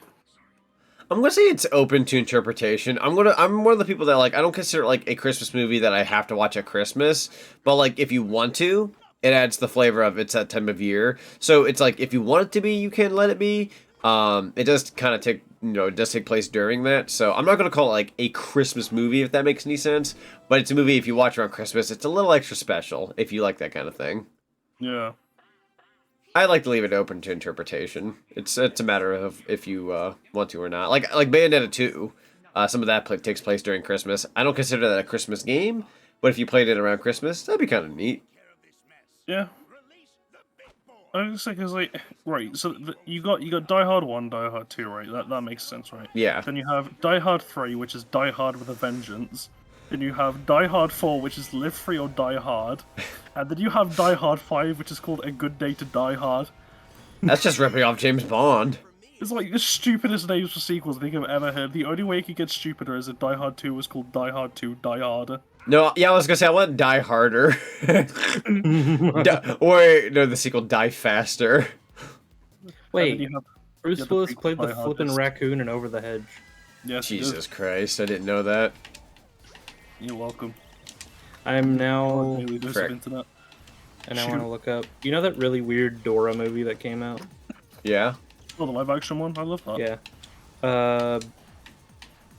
I'm gonna say it's open to interpretation. I'm one of the people that like I don't consider it like a Christmas movie that I have to watch at Christmas, but like if you want to, it adds the flavor of it's that time of year. So it's like if you want it to be, you can let it be. It does kind of take it does take place during that. So I'm not gonna call it like a Christmas movie if that makes any sense. But it's a movie if you watch around Christmas, it's a little extra special if you like that kind of thing. Yeah. I like to leave it open to interpretation. It's a matter of if you want to or not. Like Bayonetta 2, some of that takes place during Christmas. I don't consider that a Christmas game, but if you played it around Christmas, that'd be kind of neat. Yeah. I was like, cause like, right, so you got Die Hard 1, Die Hard 2, right? That makes sense, right? Yeah. Then you have Die Hard 3, which is Die Hard with a Vengeance. Then you have Die Hard 4, which is Live Free or Die Hard. And then you have Die Hard 5, which is called A Good Day to Die Hard. That's just ripping off James Bond. It's like the stupidest names for sequels I think I've ever heard. The only way it could get stupider is if Die Hard 2 was called Die Hard 2 Die Harder. No, yeah, I was gonna say I want Die Harder. Wait, no, the sequel Die Faster. Wait, You have, Bruce the Willis prequel played the Die Hard flippin' is- raccoon in Over the Hedge. yes, he Jesus did. Christ, I didn't know that. You're welcome. I'm now, Daily dose of frick. internet. and I want to look up. You know that really weird Dora movie that came out? Yeah. Oh, the live action one? I love that. Yeah.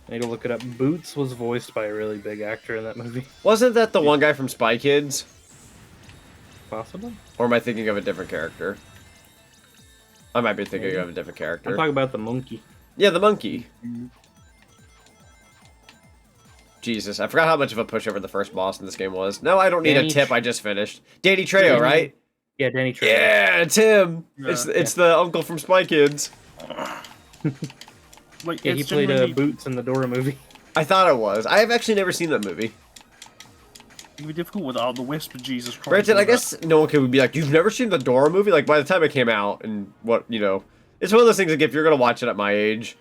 I need to look it up. Boots was voiced by a really big actor in that movie. Wasn't that the one guy from Spy Kids? Possibly. Or am I thinking of a different character? I might be thinking Maybe. of a different character. I'm talking about the monkey. Yeah, the monkey. Jesus, I forgot how much of a pushover the first boss in this game was. No, I don't need Danny a tip. Tre- I just finished. Danny Trejo, right? Yeah, Danny Trejo. Yeah, it's him. Yeah. It's the uncle from Spy Kids. Like, Yeah, he it's played genuinely- Boots in the Dora movie. I thought it was. I have actually never seen that movie. It'd be difficult without the Wisp, but Jesus Christ. Granted, I with that. guess no one could be like, you've never seen the Dora movie? Like, by the time it came out, and what, it's one of those things, like, if you're going to watch it at my age,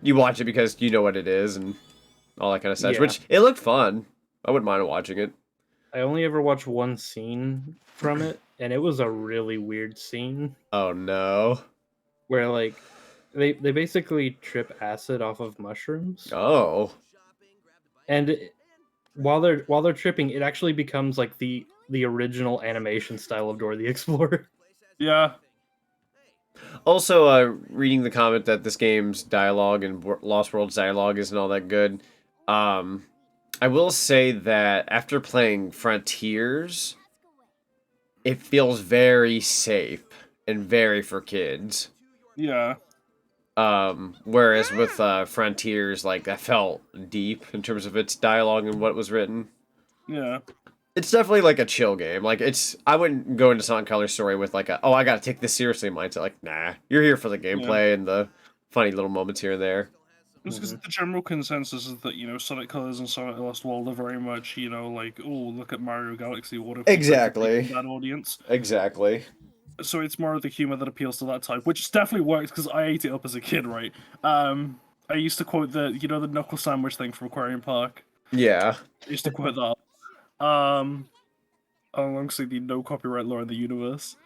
you watch it because you know what it is, and all that kind of stuff. Yeah. Which, it looked fun. I wouldn't mind watching it. I only ever watched one scene from it, and it was a really weird scene Oh, no. where, like, they basically trip acid off of mushrooms, Oh. and while they're tripping, it actually becomes like the original animation style of Dora the Explorer. Yeah. Also, reading the comment that this game's dialogue and Lost World's dialogue isn't all that good. I will say that after playing Frontiers, it feels very safe and very for kids. Yeah. Whereas with Frontiers, like, that felt deep in terms of its dialogue and what was written. Yeah. It's definitely like a chill game. Like, I wouldn't go into Sonic Color's story with like oh, I gotta take this seriously mindset. Like, nah, you're here for the gameplay and the funny little moments here and there. It's because the general consensus is that, Sonic Colors and Sonic the Lost World are very much, like, oh, look at Mario Galaxy. What if we Exactly. created that audience? Exactly. So it's more of the humor that appeals to that type, which definitely works because I ate it up as a kid, right? I used to quote the knuckle sandwich thing from Aquarium Park. Yeah. I used to quote that. Alongside the no copyright law in the universe.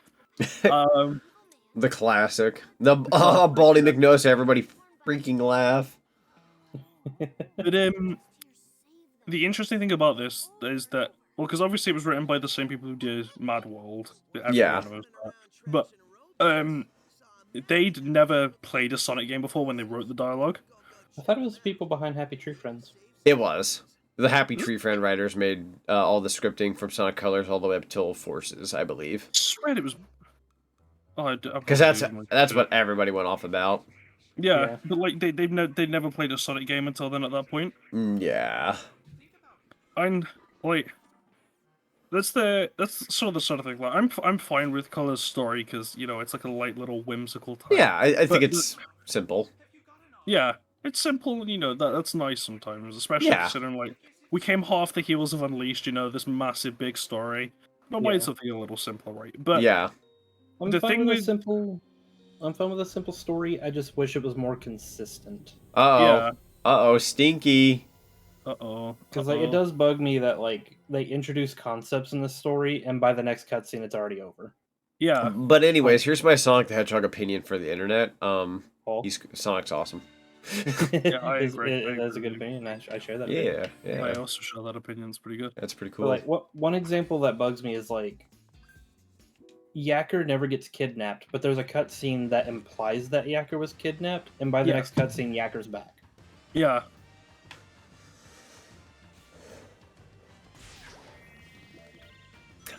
The classic. The Baldy McNose, everybody freaking laugh. But the interesting thing about this is that, well, because obviously it was written by the same people who did Mad World. Everyone Yeah. knows that. But they'd never played a Sonic game before when they wrote the dialogue. I thought it was the people behind Happy Tree Friends. It was. The Happy Tree Friend writers made all the scripting from Sonic Colors all the way up till Forces, I believe. I swear it was. Oh, Because that's what everybody went off about. Yeah, Yeah. but like they'd never played a Sonic game until then. At that point, Yeah. And like that's sort of thing. Like I'm fine with Color's story because it's like a light little whimsical type. Yeah, I think But it's simple. yeah, it's simple and that's nice sometimes, especially Yeah. considering like we came half the heels of Unleashed. This massive big story. No, why Yeah. something a little simpler, right? But Yeah. I'm the fine thing with a with- simple. I'm fine with a simple story. I just wish it was more consistent. yeah. Stinky. Uh-oh. Because like it does bug me that like they introduce concepts in the story, and by the next cutscene, it's already over. Yeah. But anyways, here's my Sonic the Hedgehog opinion for the internet. Paul? Sonic's awesome. Yeah, I agree. That's a good opinion. I share that. opinion. Yeah. I also share that opinion. It's pretty good. That's pretty But, cool. like one example that bugs me is like Yacker never gets kidnapped, but there's a cutscene that implies that Yacker was kidnapped, and by the next cutscene, Yakker's back. Yeah.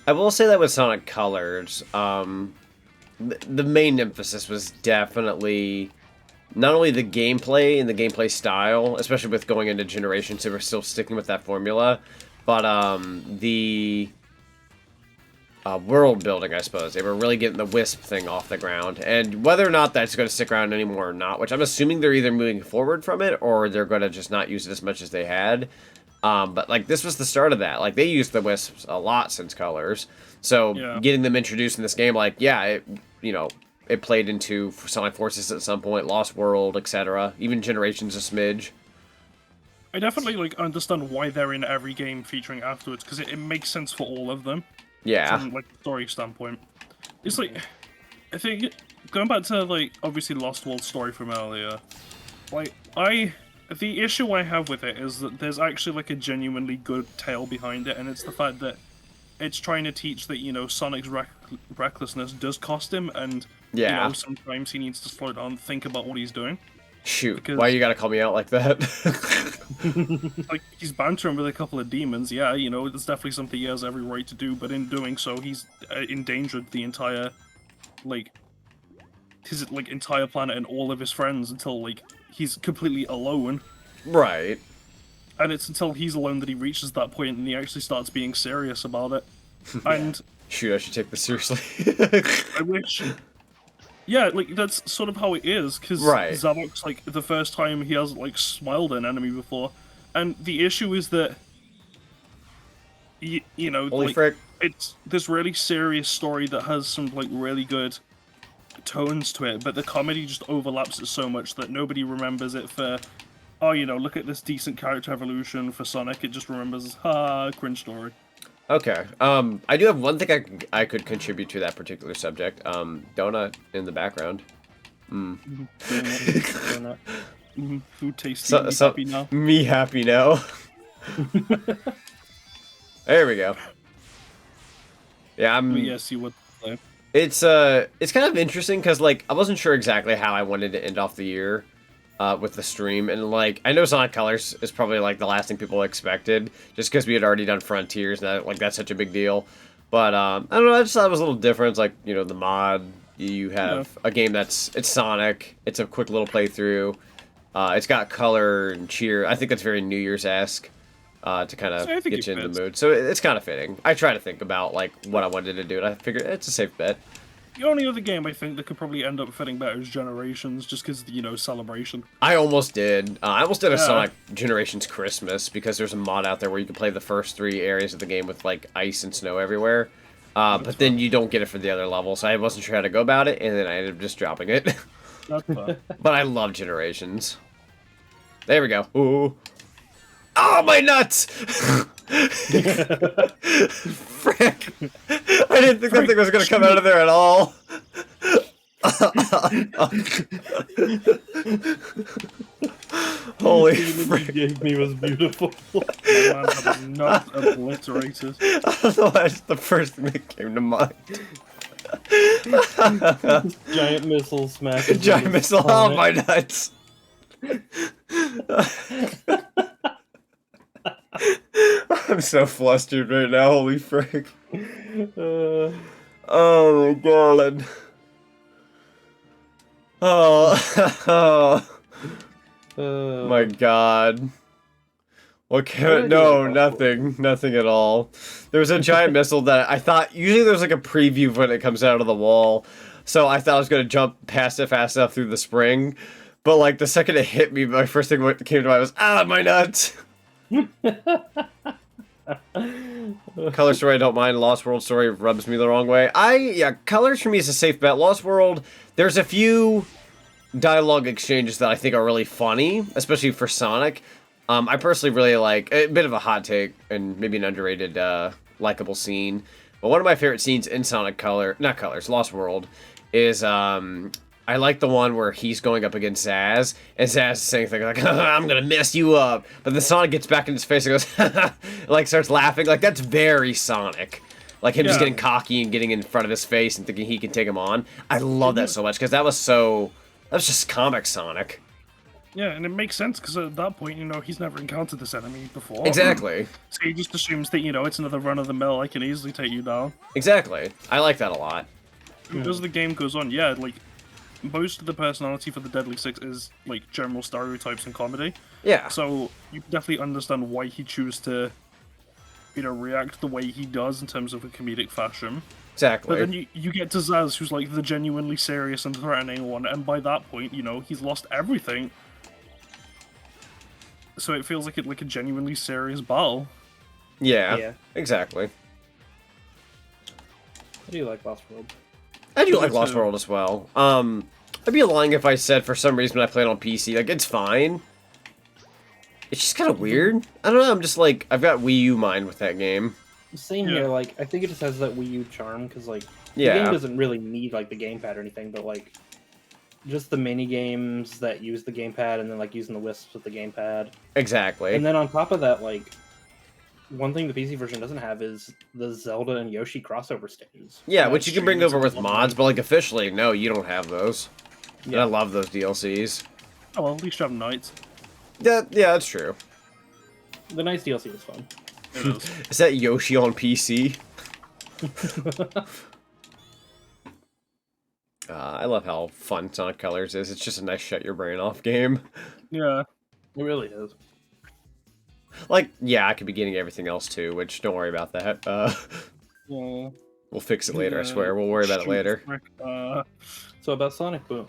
I will say that with Sonic Colors, the main emphasis was definitely not only the gameplay and the gameplay style, especially with going into Generations, they were still sticking with that formula, but the world building, I suppose. They were really getting the Wisp thing off the ground, and whether or not that's going to stick around anymore or not, which I'm assuming they're either moving forward from it or they're going to just not use it as much as they had. But like this was the start of that. Like they used the Wisps a lot since Colors, so getting them introduced in this game, like it played into Sonic Forces at some point, Lost World, etc. Even Generations a smidge. I definitely like understand why they're in every game featuring afterwards because it makes sense for all of them. Yeah. From like a story standpoint, it's like I think going back to like obviously Lost World story from earlier, like the issue I have with it is that there's actually like a genuinely good tale behind it, and it's the fact that it's trying to teach that Sonic's recklessness does cost him, and sometimes he needs to slow down, think about what he's doing. Shoot, because, why you gotta call me out like that? like he's bantering with a couple of demons, it's definitely something he has every right to do, but in doing so, he's endangered the entire his entire planet and all of his friends until he's completely alone. Right. And it's until he's alone that he reaches that point and he actually starts being serious about it. And shoot, I should take this seriously. I wish. Yeah, that's sort of how it is, because Zanic's the first time he has smiled at an enemy before, and the issue is that Holy frick. It's this really serious story that has some really good tones to it, but the comedy just overlaps it so much that nobody remembers it for look at this decent character evolution for Sonic. It just remembers cringe story. Okay. I do have one thing I could contribute to that particular subject. Donut in the background. Food tasty. Happy now. Me happy now. There we go. Yeah, Yes, you would play. It's kind of interesting because I wasn't sure exactly how I wanted to end off the year. With the stream, and I know Sonic Colors is probably the last thing people expected, just because we had already done Frontiers, and that's such a big deal. But I don't know, I just thought it was a little different. It's the mod, you have a game it's Sonic, it's a quick little playthrough, it's got color and cheer. I think that's very New Year's-esque to kind of get you in the mood. So it's kind of fitting. I try to think about what I wanted to do, and I figured it's a safe bet. The only other game I think that could probably end up fitting better is Generations, just because, Celebration. I almost did. I almost did a Sonic Generations Christmas, because there's a mod out there where you can play the first 3 areas of the game with, ice and snow everywhere. But then you don't get it for the other levels, so I wasn't sure how to go about it, and then I ended up just dropping it. That's fun. But I love Generations. There we go. Ooh. Oh, my nuts! Frick! I didn't think that thing was going to come out of there at all. Holy frick. You gave me was beautiful. My man had a nut obliterated. I don't know, that's the first thing that came to mind. Giant missile smack. Giant missile, oh my nuts! I'm so flustered right now, holy frick. Oh my god. Oh my god. Okay, no, nothing at all. There was a giant missile that I thought, usually there's like a preview when it comes out of the wall, so I thought I was going to jump past it fast enough through the spring, but like the second it hit me, my first thing that came to mind was, my nuts! Color Story I don't mind, Lost World Story rubs me the wrong way. Yeah, Colors for me is a safe bet. Lost World, there's a few dialogue exchanges that I think are really funny, especially for Sonic. I personally really like, a bit of a hot take, and maybe an underrated, likable scene, but one of my favorite scenes in Sonic Lost World, is, I like the one where he's going up against Zaz, and Zaz is saying things like, I'm gonna mess you up, but then Sonic gets back in his face and goes, like, starts laughing, like, that's very Sonic. Like, him just getting cocky and getting in front of his face and thinking he can take him on. I love that so much, because that was just comic Sonic. Yeah, and it makes sense, because at that point, he's never encountered this enemy before. Exactly. So he just assumes that, it's another run-of-the-mill, I can easily take you down. Exactly. I like that a lot. And as the game goes on, yeah, like, most of the personality for the Deadly Six is, like, general stereotypes and comedy. Yeah. So, you definitely understand why he chooses to, react the way he does in terms of a comedic fashion. Exactly. But then you get to Zaz, who's, like, the genuinely serious and threatening one, and by that point, he's lost everything. So it feels like a genuinely serious battle. Yeah. Exactly. I do like Lost World. I do like Lost World as well. I'd be lying if I said for some reason when I played on PC, like, it's fine. It's just kind of weird. I don't know, I'm just like, I've got Wii U mind with that game. Same here, like, I think it just has that Wii U charm, because, like, the game doesn't really need, like, the gamepad or anything, but, like, just the mini games that use the gamepad and then, like, using the wisps with the gamepad. Exactly. And then on top of that, like, one thing the PC version doesn't have is the Zelda and Yoshi crossover stages. Yeah, which you can bring over with mods, but, like, officially, no, you don't have those. Yeah. And I love those DLCs. Oh, well, at least you have Knights. Yeah, that's true. The Knights DLC was fun. It is. Is that Yoshi on PC? I love how fun Sonic Colors is. It's just a nice shut your brain off game. Yeah. It really is. Like, yeah, I could be getting everything else too, which don't worry about that. Yeah. We'll fix it later, I swear. We'll worry about it later. So about Sonic Boom.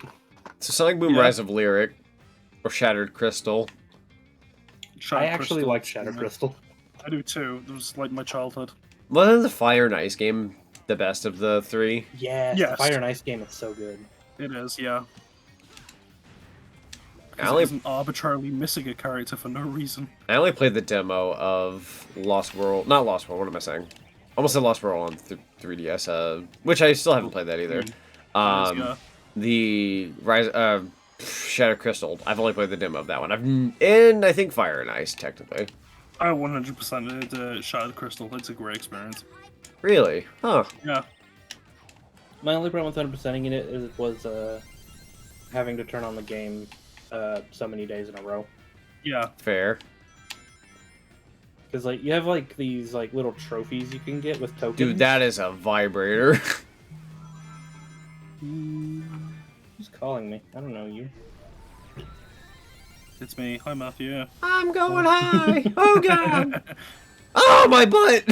So Sonic Boom Rise of Lyric, or Shattered Crystal. I actually like Shattered Crystal. I do too. It was like my childhood. Wasn't the Fire and Ice game the best of the three? Yeah, yes. The Fire and Ice game is so good. It is, yeah. I wasn't arbitrarily missing a character for no reason. I only played the demo of Lost World. Not Lost World, what am I saying? Almost said Lost World on 3DS, which I still haven't played that either. The Rise, Shattered Crystal. I've only played the demo of that one. And I think Fire and Ice, technically. I 100% did Shattered Crystal. It's a great experience. Really? Huh. Yeah. My only problem with 100%ing it was having to turn on the game so many days in a row. Yeah. Fair. Because, like, you have, like, these, like, little trophies you can get with tokens. Dude, that is a vibrator. Who's calling me? I don't know you. It's me. Hi, Matthew. I'm going high. Oh, God. Oh, my butt.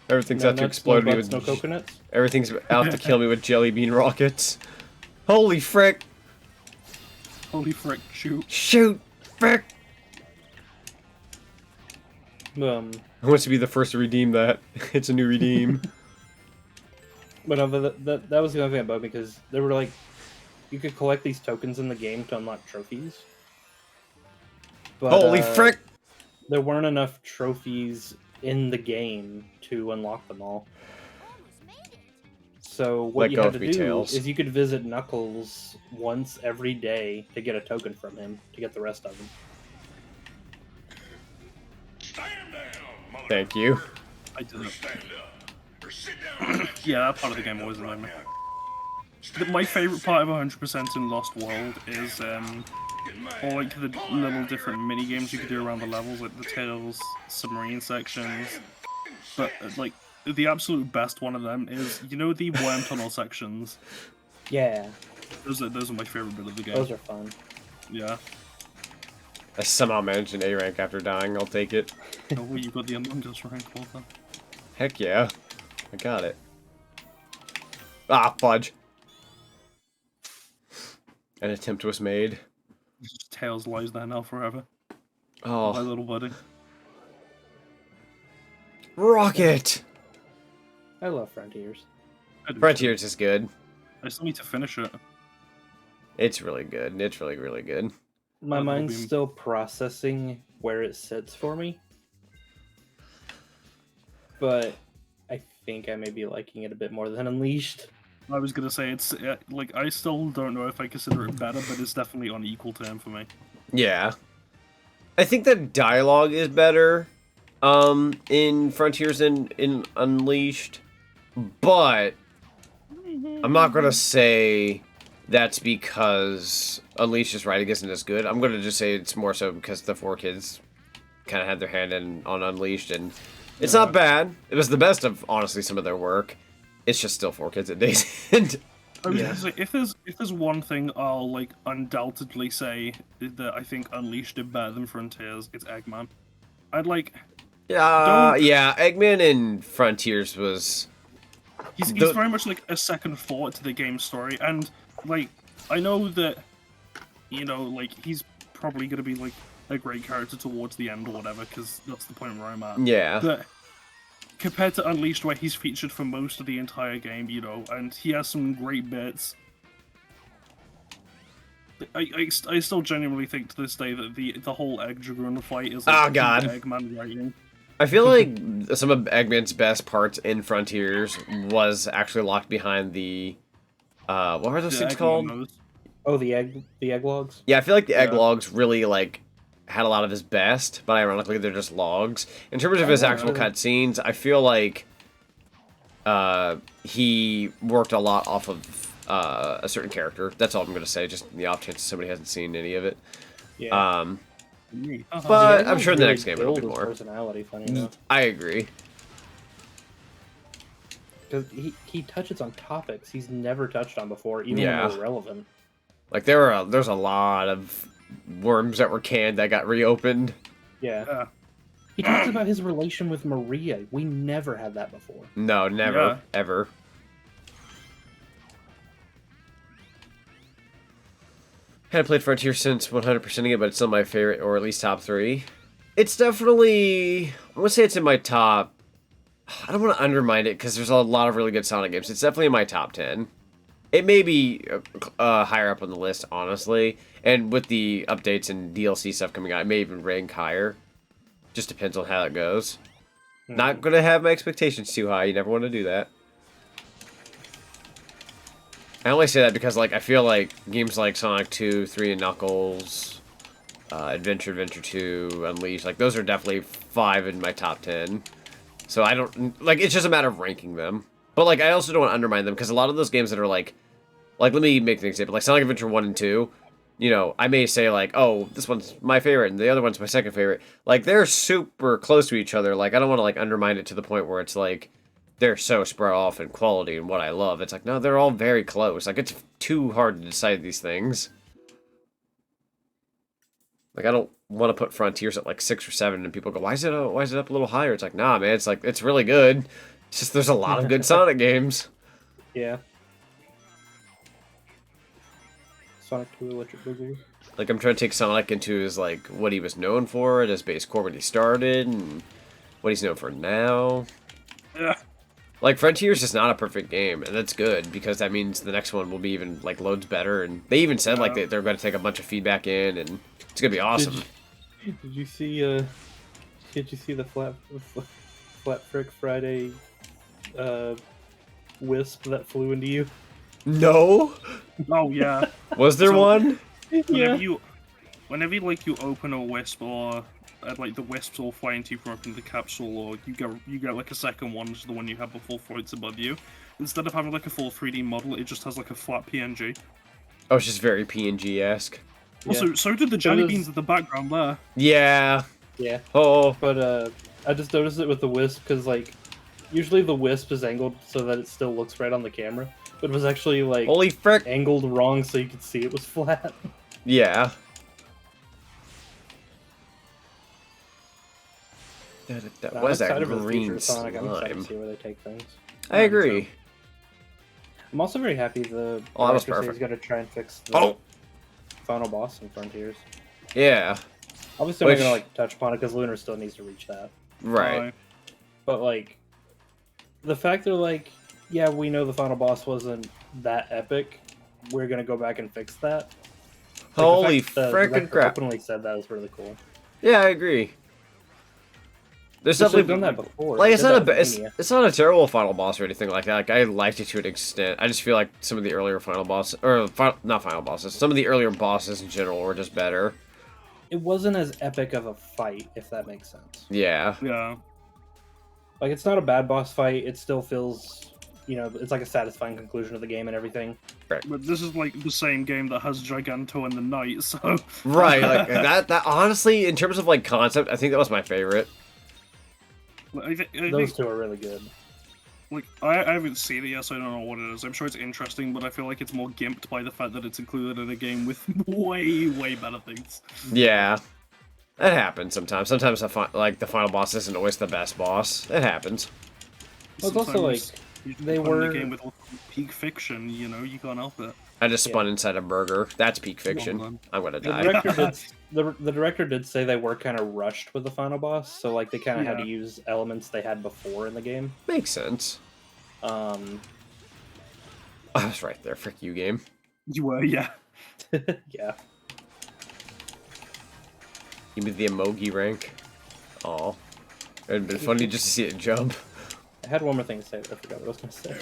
Everything's out to explode me with... No coconuts? Everything's out to kill me with jelly bean rockets. Holy frick. Holy frick, shoot. Shoot, frick. I want to be the first to redeem that. It's a new redeem. But that was the only thing about me, because they were like, you could collect these tokens in the game to unlock trophies. But, holy frick. There weren't enough trophies in the game to unlock them all. So what you had to do is you could visit Knuckles once every day to get a token from him to get the rest of them. Thank you. I did it. Yeah, that part of the game always annoyed me. My favourite part of 100% in Lost World is all like the little different mini games you could do around the levels, like the Tails submarine sections. But like the absolute best one of them is, you know, the worm tunnel sections. Yeah, Those are my favorite bit of the game. those are fun. Yeah. I somehow managed an A rank after dying. I'll take it. Oh wait, you got the Among Us rank, well done. Heck yeah. I got it. Ah, fudge. An attempt was made. Just Tails lies there now forever. My Oh, little buddy. Rocket! I love Frontiers. I do too. Frontiers is good. I still need to finish it. It's really good. It's really, really good. My That will mind's be- still processing where it sits for me, but I think I may be liking it a bit more than Unleashed. I was gonna say it's like I still don't know if I consider it better, but it's definitely on equal term for me. Yeah. I think the dialogue is better in Frontiers and in Unleashed, but I'm not gonna say that's because Unleashed's writing isn't as good. I'm gonna just say it's more so because the 4Kids kind of had their hand in on Unleashed, and it's not bad. It was the best of honestly some of their work. It's just still 4Kids at days end. I was gonna say if there's one thing I'll like undoubtedly say that I think Unleashed did better than Frontiers, it's Eggman. I'd like Yeah, Eggman in Frontiers was. he's The- very much like a second thought to the game's story, and like I know that like he's probably gonna be like a great character towards the end or whatever, because that's the point where I'm at. Yeah. But compared to Unleashed, where he's featured for most of the entire game, and he has some great bits. I still genuinely think to this day that the whole Egg Dragoon fight is like Oh, God. Eggman writing. I feel like some of Eggman's best parts in Frontiers was actually locked behind the what were those The things Eggman called? knows. Oh, the egg logs. Yeah, I feel like the egg Yeah. logs really like had a lot of his best, but ironically they're just logs. In terms of his actual cutscenes, I feel like he worked a lot off of a certain character. That's all I'm gonna say, just in the off chance somebody hasn't seen any of it. Yeah. Me. But The I'm sure in the really next game it'll be build his more. personality, funny enough. I agree. Because he touches on topics he's never touched on before, even Yeah. when they're relevant. Like there's a lot of worms that were canned that got reopened. Yeah. Yeah. He talks about his relation with Maria. We never had that before. No, never, Yeah. ever. Hadn't played Frontier since 100%ing it, but it's still my favorite, or at least top 3. It's definitely, I'm gonna say it's in my top. I don't want to undermine it because there's a lot of really good Sonic games. It's definitely in my top 10. It may be higher up on the list, honestly. And with the updates and DLC stuff coming out, it may even rank higher. Just depends on how it goes. Not gonna have my expectations too high. You never want to do that. I only say that because, like, I feel like games like Sonic 2, 3 and Knuckles, Adventure 2, Unleashed, like, those are definitely 5 in my top 10. So I don't, like, it's just a matter of ranking them. But, like, I also don't want to undermine them, because a lot of those games that are, like, let me make an example. Like, Sonic Adventure 1 and 2, you know, I may say, like, oh, this one's my favorite, and the other one's my second favorite. Like, they're super close to each other. Like, I don't want to, like, undermine it to the point where it's, like, they're so spread off in quality and what I love. It's like, no, they're all very close. Like, it's too hard to decide these things. Like, I don't want to put Frontiers at, like, 6 or 7, and people go, why is it up a little higher? It's like, nah, man, it's like, it's really good. It's just there's a lot of good Sonic games. Yeah. Sonic 2 Electric Boogaloo. Like, I'm trying to take Sonic into his, like, what he was known for at his base core when he started, and what he's known for now. Yeah. Like, Frontier's just not a perfect game, and that's good, because that means the next one will be even, like, loads better, and they even said, like, they're going to take a bunch of feedback in, and it's going to be awesome. Did you see the Flat Frick Friday wisp that flew into you? No? Oh yeah. Was there So- one? Whenever you open a wisp, or like the wisps all fly into you from opening the capsule, or you get like a second one, which is the one you had before floats above you. Instead of having like a full 3D model, it just has like a flat PNG. Oh, it's just very PNG-esque. Also, so did the jelly was- beans in the background there. Yeah. Yeah. Oh. But I just noticed it with the wisp because like Usually the wisp is angled so that it still looks right on the camera, but it was actually like Holy frick! angled wrong so you could see it was flat. Yeah. That I'm was that excited for the future green of Sonic. I'm excited slime. to see where they take things. I agree. I'm also very happy the Oh, that was director says he's perfect. going to try and fix the Oh! final boss in Frontiers. Yeah. Obviously, I'm Which- not going to like touch upon it because Lunar still needs to reach that. Right. But like, the fact they're like, yeah, we know the final boss wasn't that epic. We're going to go back and fix that. Like, the Holy fact the frickin' director crap. Openly said that was really cool. Yeah, I agree. There's They've something done that before. like They it's did not that a with it's, Mania. it's not a terrible final boss or anything like that. Like I liked it to an extent. I just feel like some of the earlier final bosses not final bosses. Some of the earlier bosses in general were just better. It wasn't as epic of a fight, if that makes sense. Yeah. Yeah. Like, it's not a bad boss fight. It still feels, you know, it's like a satisfying conclusion of the game and everything. But this is like the same game that has Giganto and the Knight, so... Right. Like that honestly, in terms of like concept, I think that was my favorite. I Those think, two are really good. like, I haven't seen it yet, so I don't know what it is. I'm sure it's interesting, but I feel like it's more gimped by the fact that it's included in a game with way, way better things. Yeah. That happens sometimes. Sometimes the final boss isn't always the best boss. It happens. Well, it's also like, Sometimes you they put in were- a game with peak fiction, you know, you can't help it. I just spun inside a burger. That's peak fiction. Well done. I'm gonna the die. director did the director did say they were kind of rushed with the final boss, so like they kind of had Yeah. to use elements they had before in the game. Makes sense. Um, I was right there. Frick you, game. You were, yeah. yeah. Give me the emoji rank. Aw. It'd been funny just to see it jump. I had one more thing to say, but I forgot what I was going to say.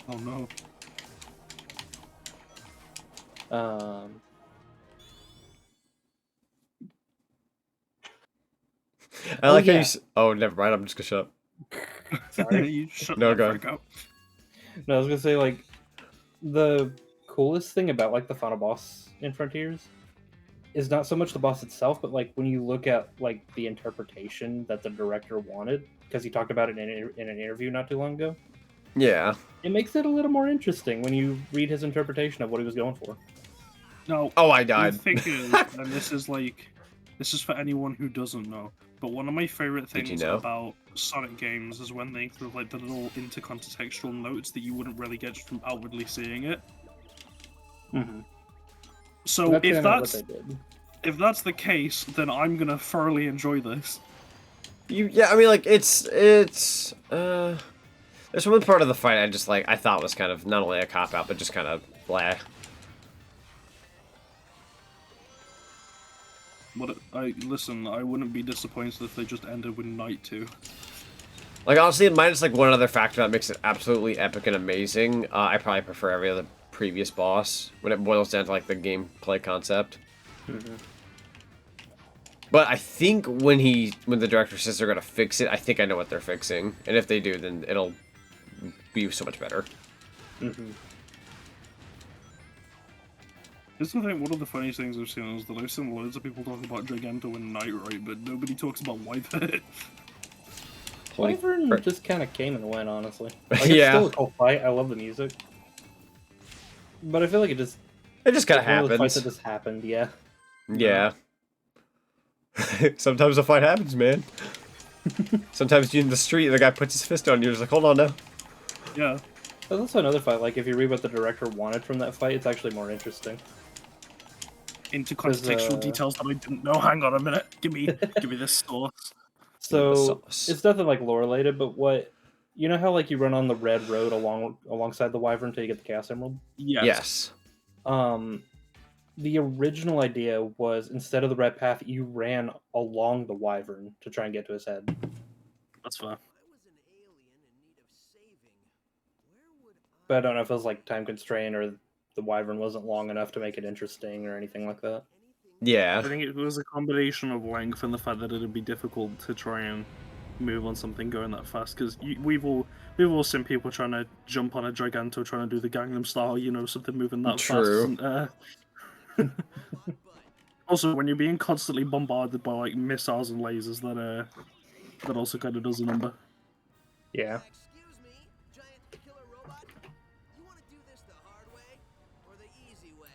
Oh no. I like how yeah. you. Oh, never mind. I'm just gonna shut up. Sorry. You shut No, the go frick up. No, I was gonna say like the coolest thing about like the final boss in Frontiers is not so much the boss itself, but like when you look at like the interpretation that the director wanted, because he talked about it in an interview not too long ago. Yeah. It makes it a little more interesting when you read his interpretation of what he was going for. No, Oh, I the died. thing is, and this is for anyone who doesn't know, but one of my favorite Did you things know? about Sonic games is when they include like the little intercontextual notes that you wouldn't really get just from outwardly seeing it. Mm-hmm. So That's if kinda what that's they did. if that's the case, then I'm gonna thoroughly enjoy this. Yeah, I mean, like, there's one part of the fight I thought was kind of not only a cop-out, but just kind of blah. But listen, I wouldn't be disappointed if they just ended with Night 2. Like, honestly, minus, like, one other factor that makes it absolutely epic and amazing, I probably prefer every other previous boss when it boils down to, like, the gameplay concept. Mm-hmm. But I think when the director says they're gonna fix it, I think I know what they're fixing. And if they do, then it'll be so much better. Mm-hmm. Isn't that one of the funniest things I've seen is that I've seen loads of people talk about Giganto and Night, right? But nobody talks about Wyvern. Wyvern Right. just kind of came and went, honestly. Like, it's Yeah. still a cool fight. I love the music. But I feel like it just It just kind of one of those fights happens. that just happened, yeah. Yeah. Sometimes a fight happens, man. Sometimes you're in the street and the guy puts his fist on you. You're just like, hold on now. Yeah. There's also another fight, like, if you read what the director wanted from that fight, it's actually more interesting. Intercontextual details that I didn't know. Hang on a minute. Give me this source. So, sauce. it's nothing, like, lore-related, but what... You know how, like, you run on the red road alongside the Wyvern until you get the Chaos Emerald? Yes. Yes. The original idea was, instead of the red path, you ran along the Wyvern to try and get to his head. That's fair. But I don't know if it was, like, time constrained or the Wyvern wasn't long enough to make it interesting or anything like that. Yeah. I think it was a combination of length and the fact that it'd be difficult to try and move on something going that fast. Because we've all seen people trying to jump on a Giganto, trying to do the Gangnam Style, you know, something moving that True. fast. Also, when you're being constantly bombarded by like missiles and lasers, that also kind of does a number. Yeah. Excuse me, giant killer robot. You want to do this the hard way or the easy way?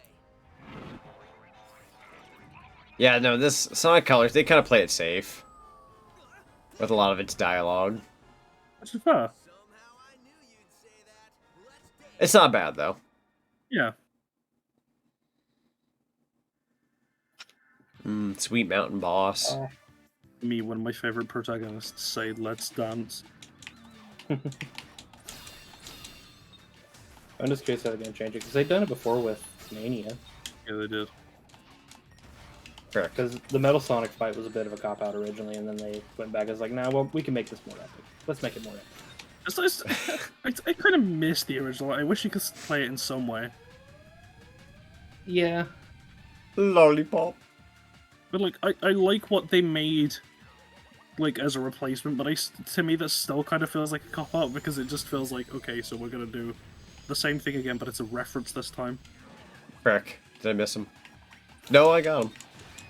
Yeah, no, this Sonic Colors, they kind of play it safe. With a lot of its dialogue. Which is fair. Somehow I knew you'd say that. Let's dance. It's not bad, though. Yeah. Sweet Mountain Boss. Me, one of my favorite protagonists, say, "Let's dance." I'm just curious how they're gonna change it because they've done it before with Mania. Yeah, they did. Fair. Because the Metal Sonic fight was a bit of a cop out originally, and then they went back and was like, "Nah, well, we can make this more epic. Let's make it more epic." I kind of miss the original. I wish you could play it in some way. Yeah. Lollipop. But like, I like what they made, like as a replacement. But to me, that still kind of feels like a cop out because it just feels like, okay, so we're gonna do the same thing again, but it's a reference this time. Frick. Did I miss him? No, I got him.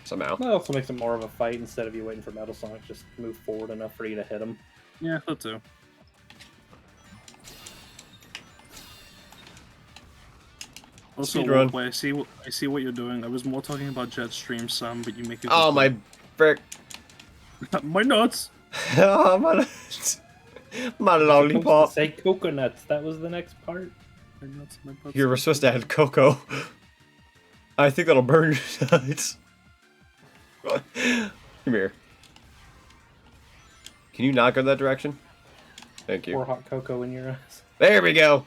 Somehow. That also makes it more of a fight instead of you waiting for Metal Sonic just move forward enough for you to hit him. Yeah, that too. Also, Speedrun. Roleplay, I see what you're doing. I was more talking about Jetstream, Sam, but you make it. Oh, my frick. My nuts. Oh, my my lollipop. Say coconuts. That was the next part. My nuts. My butts. You were supposed to add cocoa. I think that'll burn your nuts. Come here. Can you not go that direction? Thank you. Pour hot cocoa in your eyes. There we go.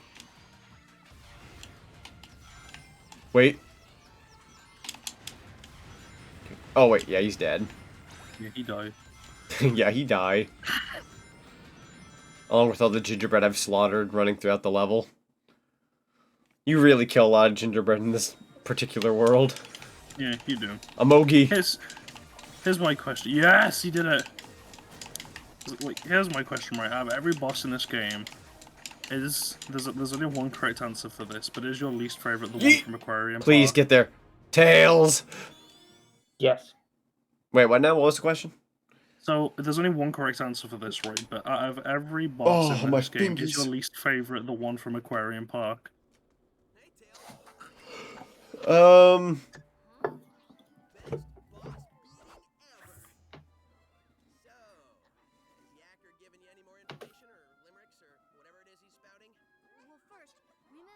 Wait. Oh, wait. Yeah, he's dead. Yeah, he died. Yeah, he died. Along with all the gingerbread I've slaughtered running throughout the level. You really kill a lot of gingerbread in this particular world. Yeah, you do. Amogi. Here's my question. Yes, he did it. Like, here's my question right now. Every boss in this game is there's only one correct answer for this, but is your least favorite the one from Aquarium? Please Park? get there. Tails. Yes. Wait, what now? What was the question? So there's only one correct answer for this, right? But out of every boss in my this game, fingers. is your least favorite the one from Aquarium Park?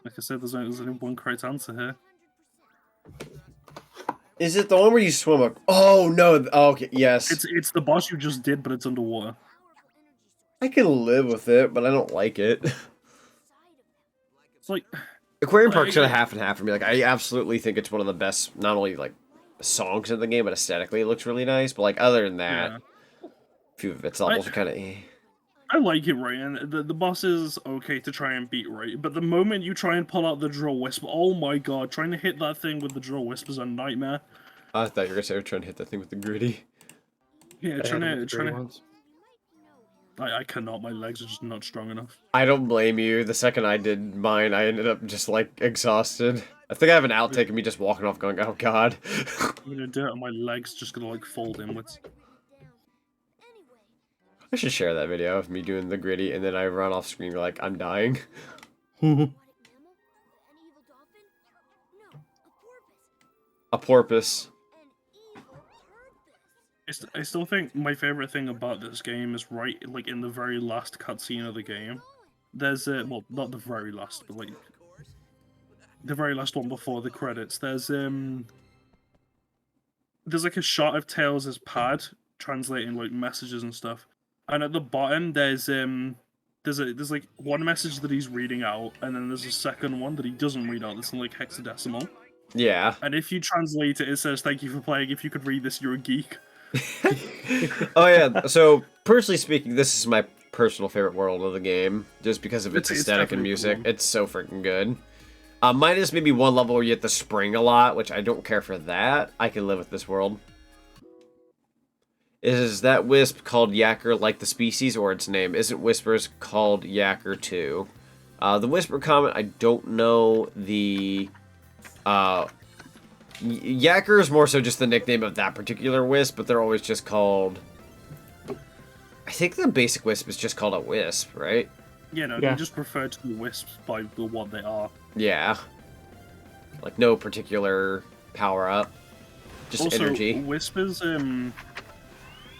Like I said, there's only one correct answer here. Is it the one where you swim up? Oh, no. Oh, okay, yes. It's the boss you just did, but it's underwater. I can live with it, but I don't like it. It's like Aquarium Park's kind of half and half for me. Like, I absolutely think it's one of the best, not only, like, songs in the game, but aesthetically it looks really nice. But, like, other than that, a few of its levels are kind of eh. I like it, right? And the boss is okay to try and beat, right? But the moment you try and pull out the drill wisp, oh my god, trying to hit that thing with the drill wisp is a nightmare. I thought you were going to say trying to hit that thing with the gritty. Yeah, trying to. I cannot. My legs are just not strong enough. I don't blame you. The second I did mine, I ended up just, like, exhausted. I think I have an outtake of me just walking off going, oh god. I'm gonna do it and my legs just gonna, like, fold inwards. I should share that video of me doing the gritty, and then I run off screen like I'm dying. A porpoise. I still think my favorite thing about this game is right, like, in the very last cutscene of the game. There's well, not the very last, but like the very last one before the credits. There's like a shot of Tails' pad translating like messages and stuff, and at the bottom there's like one message that he's reading out, and then there's a second one that he doesn't read out. That's in like hexadecimal. Yeah. And if you translate it, it says, "Thank you for playing. If you could read this, you're a geek." Oh yeah, so personally speaking, this is my personal favorite world of the game, just because of its aesthetic and music. Cool. It's so freaking good. Minus maybe one level where you get the spring a lot, which I don't care for that. I can live with this world. Is that wisp called Yacker like the species or its name? Isn't Whispers called Yacker too? The Whisper comment, I don't know. The Yacker is more so just the nickname of that particular wisp, but they're always just called... I think the basic wisp is just called a wisp, right? You know, Yeah. you just refer to the wisps by what they are. Yeah. Like no particular power up, just Also, energy. Whisper's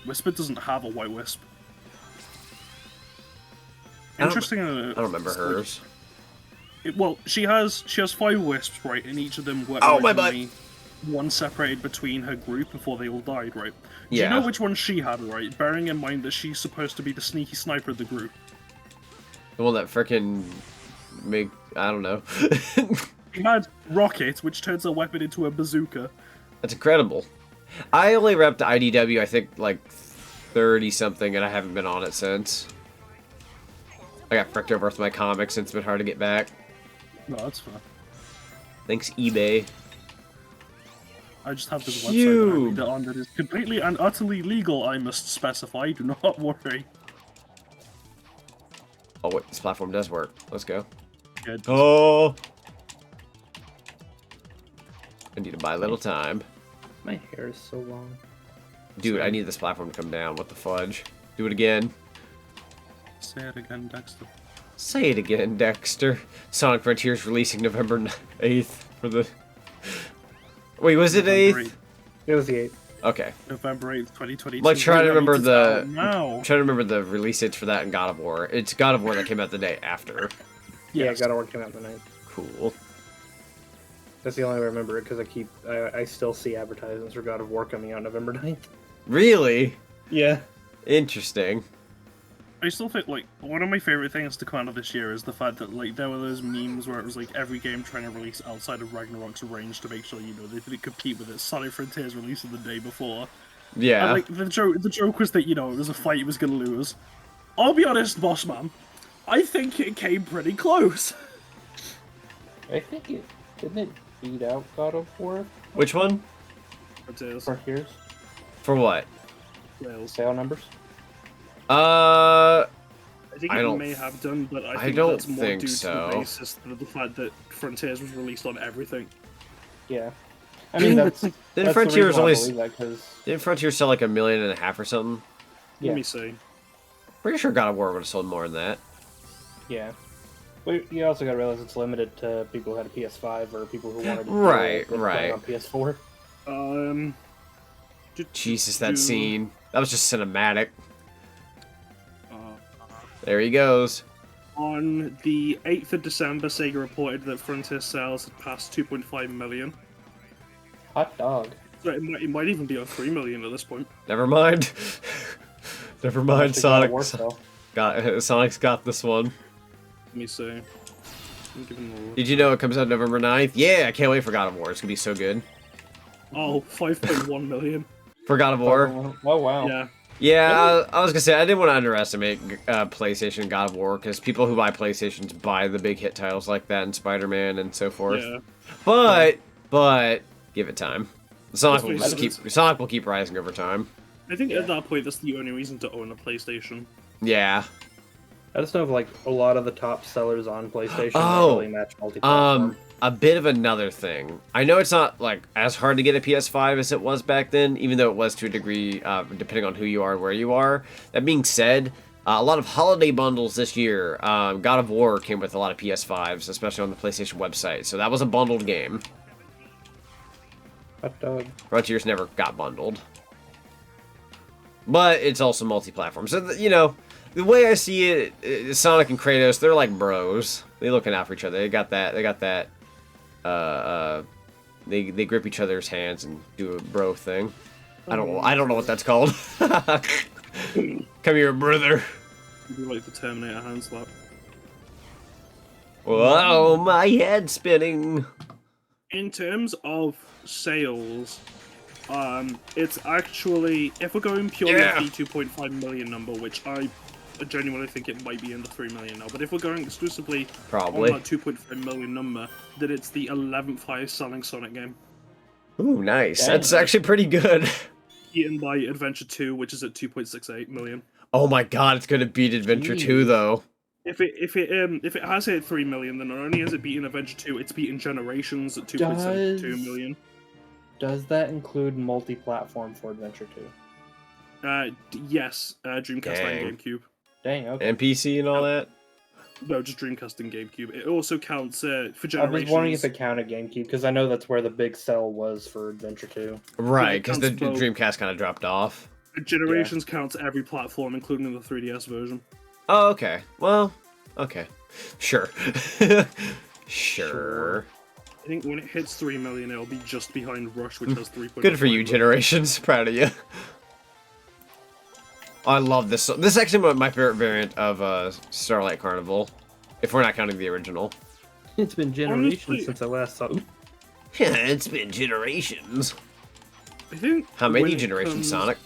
Whisper doesn't have a white wisp. I don't- Interesting. I don't remember hers. Well, she has 5 wisps, right? And each of them were Oh, my butt. originally one separated between her group before they all died, right? Do Yeah. you know which one she had, right? Bearing in mind that she's supposed to be the sneaky sniper of the group. The one that frickin' I don't know. She had Rocket, which turns a weapon into a bazooka. That's incredible. I only repped IDW, I think, like 30 something, and I haven't been on it since. I got fricked over with my comics, and it's been hard to get back. No, that's fine. Thanks, eBay. I just have this website that I Phew. read it on that is completely and utterly legal, I must specify. Do not worry. Oh, wait, this platform does work. Let's go. Good. Oh! I need to buy a little time. My hair is so long. Dude, I need this platform to come down. What the fudge? Do it again. Say it again, Dexter. Say it again, Dexter. Sonic Frontiers releasing November 8th for the... Wait, was it November 8th? It was the 8th. Okay. November 8th, 2022. Like, trying to remember the... Now. I'm trying to remember the release dates for that in God of War. It's God of War that came out the day after. Yeah, Yes. God of War came out the 9th. Cool. That's the only way I remember it, because I still see advertisements for God of War coming out November 9th. Really? Yeah. Interesting. I still think, like, one of my favorite things to come out of this year is the fact that, like, there were those memes where it was, like, every game trying to release outside of Ragnarok's range to make sure, you know, they didn't compete with it. Sonic Frontiers releasing the day before. Yeah. And, like, the joke was that, you know, it was a fight he was gonna lose. I'll be honest, boss man. I think it came pretty close. I think it... Didn't it beat out God of War Which one? Frontiers. for years? For what? Rails. Sale numbers? I think I it don't may have done, but I I think don't that's more think due so. to the basis of the fact that Frontiers was released on everything. Yeah. I mean, that's... Didn't that's Frontiers the only... reason why I believe that, 'cause- Didn't Frontiers sell like 1.5 million or something? Yeah. Let me see. Pretty sure God of War would have sold more than that. Yeah. But you also gotta realize it's limited to people who had a PS5 or people who wanted to Right, play right. on PS4. Jesus, that scene. That was just cinematic. Uh, There he goes. On the 8th of December, Sega reported that Frontier sales had passed 2.5 million. Hot dog. So it might even be on 3 million at this point. Never mind. Never mind, Actually, God of War Sonic. still. Sonic's got this one. Let me see. I'm giving a look. Did you know it comes out November 9th? Yeah, I can't wait for God of War. It's gonna be so good. Oh, 5.1 million. For God of War? Oh, wow. Yeah. Yeah, I was gonna say, I didn't want to underestimate PlayStation and God of War, because people who buy PlayStations buy the big hit titles like that and Spider-Man and so forth. Yeah. But, give it time. Sonic will Let's just face keep, Sonic will keep rising over time. I think at that point, that's the only reason to own a PlayStation. Yeah. I just know of, like, a lot of the top sellers on PlayStation Oh, don't really match multi-platform. A bit of another thing. I know it's not like as hard to get a PS5 as it was back then, even though it was to a degree, depending on who you are and where you are. That being said, a lot of holiday bundles this year. God of War came with a lot of PS5s, especially on the PlayStation website. So that was a bundled game. Hot dog. Frontiers never got bundled. But it's also multi-platform. So, you know, the way I see it, Sonic and Kratos, they're like bros. They're looking out for each other. They got that, they grip each other's hands and do a bro thing. I don't know what that's called. Come here, brother. You like the Terminator hand slap. Whoa, my head's spinning. In terms of sales, it's actually, if we're going purely Yeah. at the 2.5 million number, which I genuinely think it might be in the 3 million now, but if we're going exclusively Probably. on that 2.5 million number, then it's the 11th highest selling Sonic game, Ooh, nice. Dang. That's actually pretty good. beaten by Adventure 2, which is at 2.68 million. Oh my god, it's gonna beat Adventure 2 Jeez. though. If it has hit 3 million, then not only has it beaten Adventure 2, it's beaten Generations at 2.72 million. Does that include multi-platform for Adventure 2? Yes, Dreamcast Dang. and GameCube. Dang, okay. And PC and all that. No, just Dreamcast and GameCube. It also counts for I generations. was wondering if it counted GameCube because I know that's where the big sell was for Adventure 2. Right, because the counts both. Dreamcast kind of dropped off. Generations counts every platform, including the 3DS version. Oh, okay. Well, okay. Sure. Sure. I think when it hits 3 million, it'll be just behind Rush, which has 3.5 Good for you, million. Generations. Proud of you. I love this. This is actually my favorite variant of Starlight Carnival, if we're not counting the original. It's been generations Honestly- since I last saw. Oop. Yeah, it's been generations. I think How many when it generations, comes- Sonic?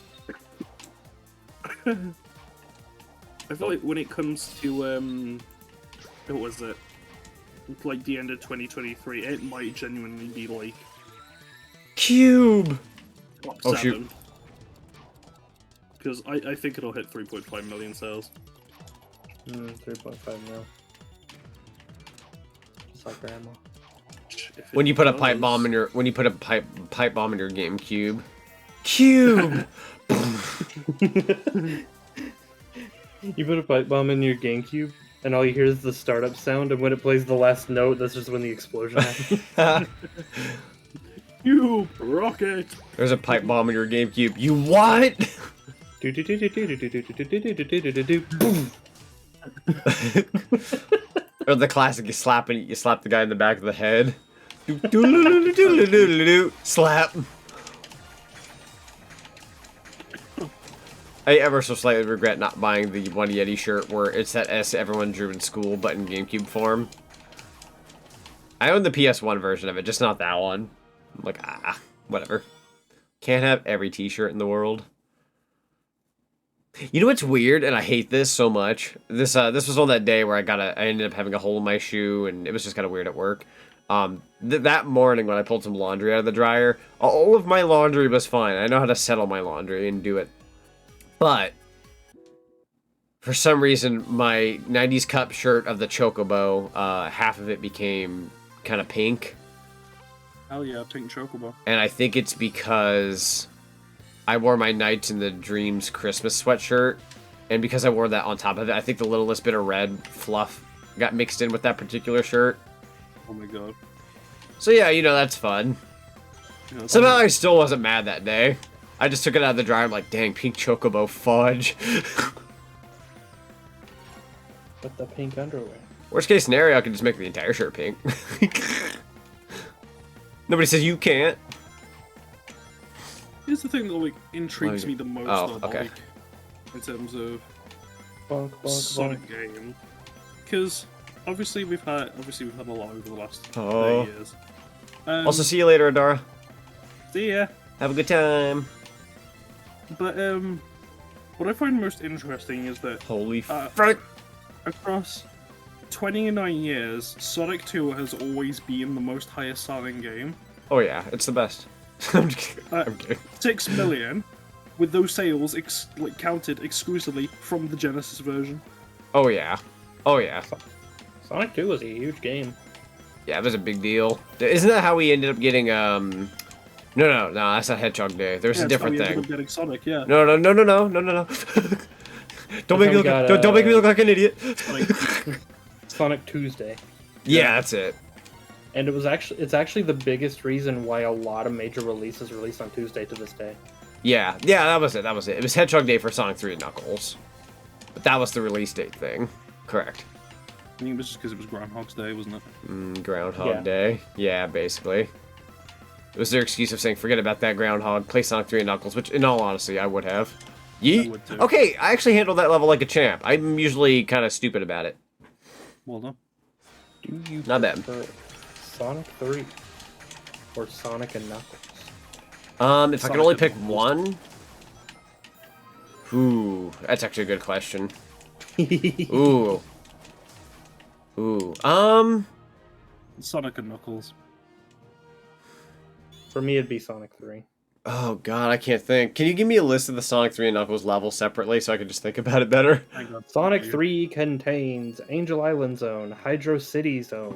I feel like when it comes to what was it? Like the end of 2023, it might genuinely be like Cube! top Oh, shoot. 7. Because I think it'll hit 3.5 million sales. 3.5 mil. Just like grandma. If it When you put a does- pipe bomb in your pipe bomb in your GameCube. Cube! You put a pipe bomb in your GameCube, and all you hear is the startup sound, and when it plays the last note, that's just when the explosion happens. You rocket! There's a pipe bomb in your GameCube. You what? Or the classic, you slap the guy in the back of the head. Slap. I ever so slightly regret not buying the One Yeti shirt where it's that S everyone drew in school, but in GameCube form. I own the PS1 version of it, just not that one. I'm like, whatever. Can't have every t-shirt in the world. You know what's weird, and I hate this so much? This was on that day where I ended up having a hole in my shoe, and it was just kind of weird at work. That morning when I pulled some laundry out of the dryer, all of my laundry was fine. I know how to settle my laundry and do it. But for some reason, my 90s Cup shirt of the Chocobo, half of it became kind of pink. Hell yeah, pink chocobo. And I think it's because I wore my Nights in the Dreams Christmas sweatshirt. And because I wore that on top of it, I think the littlest bit of red fluff got mixed in with that particular shirt. Oh my god. So yeah, that's fun. Yeah, Somehow I still wasn't mad that day. I just took it out of the dryer. I'm like, dang, pink Chocobo fudge. With the pink underwear. Worst case scenario, I could just make the entire shirt pink. Nobody says you can't. Here's the thing that like intrigues me the most though, okay. like, in terms of Bonk, bonk, Sonic bonk. game. Because obviously we've had a lot over the last 30 Oh. years. Also, see you later, Adara. See ya. Have a good time. But what I find most interesting is that Holy frick. across 29 years, Sonic 2 has always been the most highest selling game. Oh yeah, it's the best. I'm just kidding. I'm kidding. 6 million, with those sales counted exclusively from the Genesis version. Oh yeah. Oh yeah. Sonic 2 was a huge game. Yeah, it was a big deal. Isn't that how we ended up getting No, that's not Hedgehog Day. There's a That's how different we ended thing. up getting Sonic, yeah. No. Don't make me we look got, don't make me look like an idiot. Sonic Tuesday. Yeah, that's it. And it's actually the biggest reason why a lot of major releases released on Tuesday to this day. Yeah, that was it. It was Hedgehog Day for Sonic 3 and Knuckles. But that was the release date thing. Correct. I think it was just because it was Groundhog's Day, wasn't it? Groundhog Yeah. Day. Yeah, basically. It was their excuse of saying, forget about that Groundhog, play Sonic 3 and Knuckles, which, in all honesty, I would have. Yeet. I would too. Okay, I actually handled that level like a champ. I'm usually kind of stupid about it. Well done. Do you Not bad. prefer Sonic 3 or Sonic and Knuckles? If I Sonic can only and pick Knuckles. one... Ooh, that's actually a good question. Ooh. Sonic and Knuckles. For me, it'd be Sonic 3. Oh god, I can't think. Can you give me a list of the Sonic 3 and Knuckles levels separately so I can just think about it better? Hang on. Sonic 3 contains Angel Island Zone, Hydro City Zone,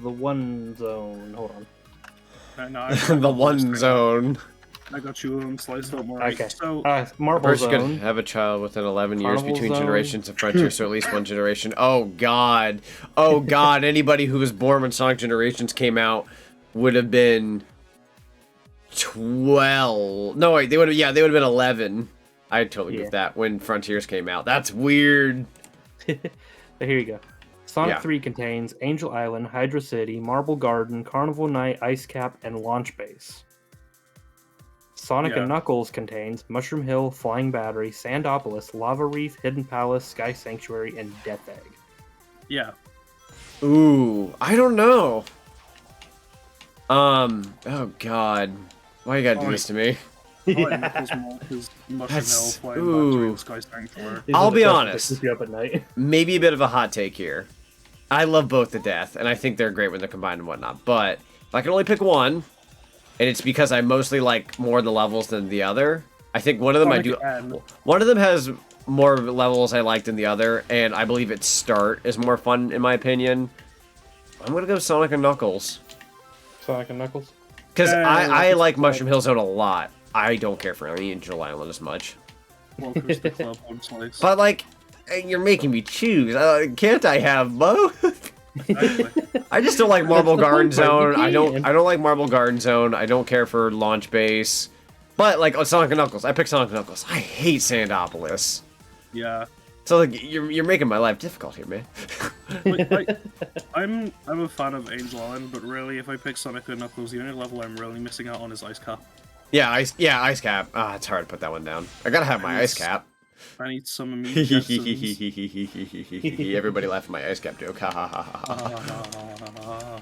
the One Zone. Hold on. No, The one zone. I got you on Slice, don't worry. Okay. So, Marble First, could Zone. have a child within 11 years Carnival between Zone. generations of Frontier, so at least one generation. Oh God, oh God! Anybody who was born when Sonic Generations came out would have been 12. No, wait, they would have. Yeah, they would have been 11. I totally get that when Frontiers came out. That's weird. Here you go. Sonic Yeah. 3 contains Angel Island, Hydra City, Marble Garden, Carnival Night, Ice Cap, and Launch Base. Sonic Yeah. and Knuckles contains Mushroom Hill, Flying Battery, Sandopolis, Lava Reef, Hidden Palace, Sky Sanctuary, and Death Egg. yeah. Ooh, I don't know. Oh God, why you gotta do this to me? I like Knuckles more because Mushroom Hill, That's- Flying ooh. Battery, and Sky Sanctuary. These I'll are the be questions honest. that keep you up at night. Maybe a bit of a hot take here. I love both to death, and I think they're great when they're combined and whatnot. But if I can only pick one, and it's because I mostly like more of the levels than the other. I think one of them I do. One of them has more levels I like than the other, and I believe its start is more fun in my opinion. I'm gonna go Sonic and Knuckles Sonic and Knuckles? because I like Knuckles. Mushroom Hill Zone a lot. I don't care for Angel Island as much. Welcome to the club, on Slice. But like, you're making me choose. Can't I have both? Exactly. I just don't like Marble the Garden fun part, you Zone. I can. don't like Marble Garden Zone. I don't care for Launch Base. But like on Sonic and Knuckles, I pick Sonic and Knuckles. I hate Sandopolis. Yeah. So like you're making my life difficult here, man. Like, I'm a fan of Angel Island, but really, if I pick Sonic and Knuckles, the only level I'm really missing out on is Ice Cap. Ice cap. Ah, it's hard to put that one down. I gotta have my ice cap. I need some immediate Jetsons. Everybody laugh at my ice cap joke. Ha ha ha ha ha.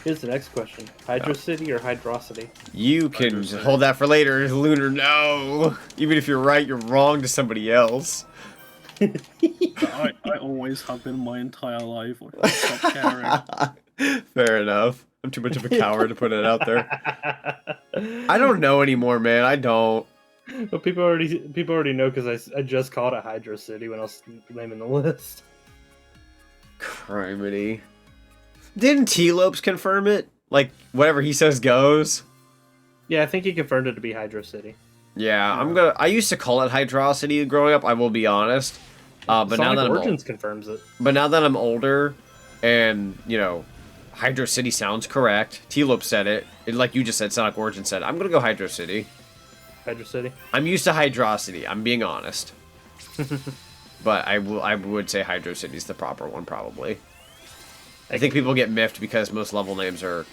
Here's the next question. Hydro City or Hydrocity? You can hold that for later, Lunar. No, even if you're right, you're wrong to somebody else. I always have been my entire life. Like, stop caring. Fair enough. I'm too much of a coward to put it out there. I don't know anymore, man. I don't. But people already know because I just called it Hydro City when I was naming the list. Criminy. Didn't T-Lopes confirm it? Like, whatever he says goes? Yeah, I think he confirmed it to be Hydro City. Yeah, I used to call it Hydrocity growing up, I will be honest. But Sonic now that Origins confirms it. But now that I'm older, and, you know, Hydro City sounds correct. T-Lope said it. Like you just said, Sonic Origins said, I'm gonna go Hydro City. Hydro City? I'm used to Hydrocity, I'm being honest. But I would say Hydro City's the proper one, probably. I think people get miffed because most level names are...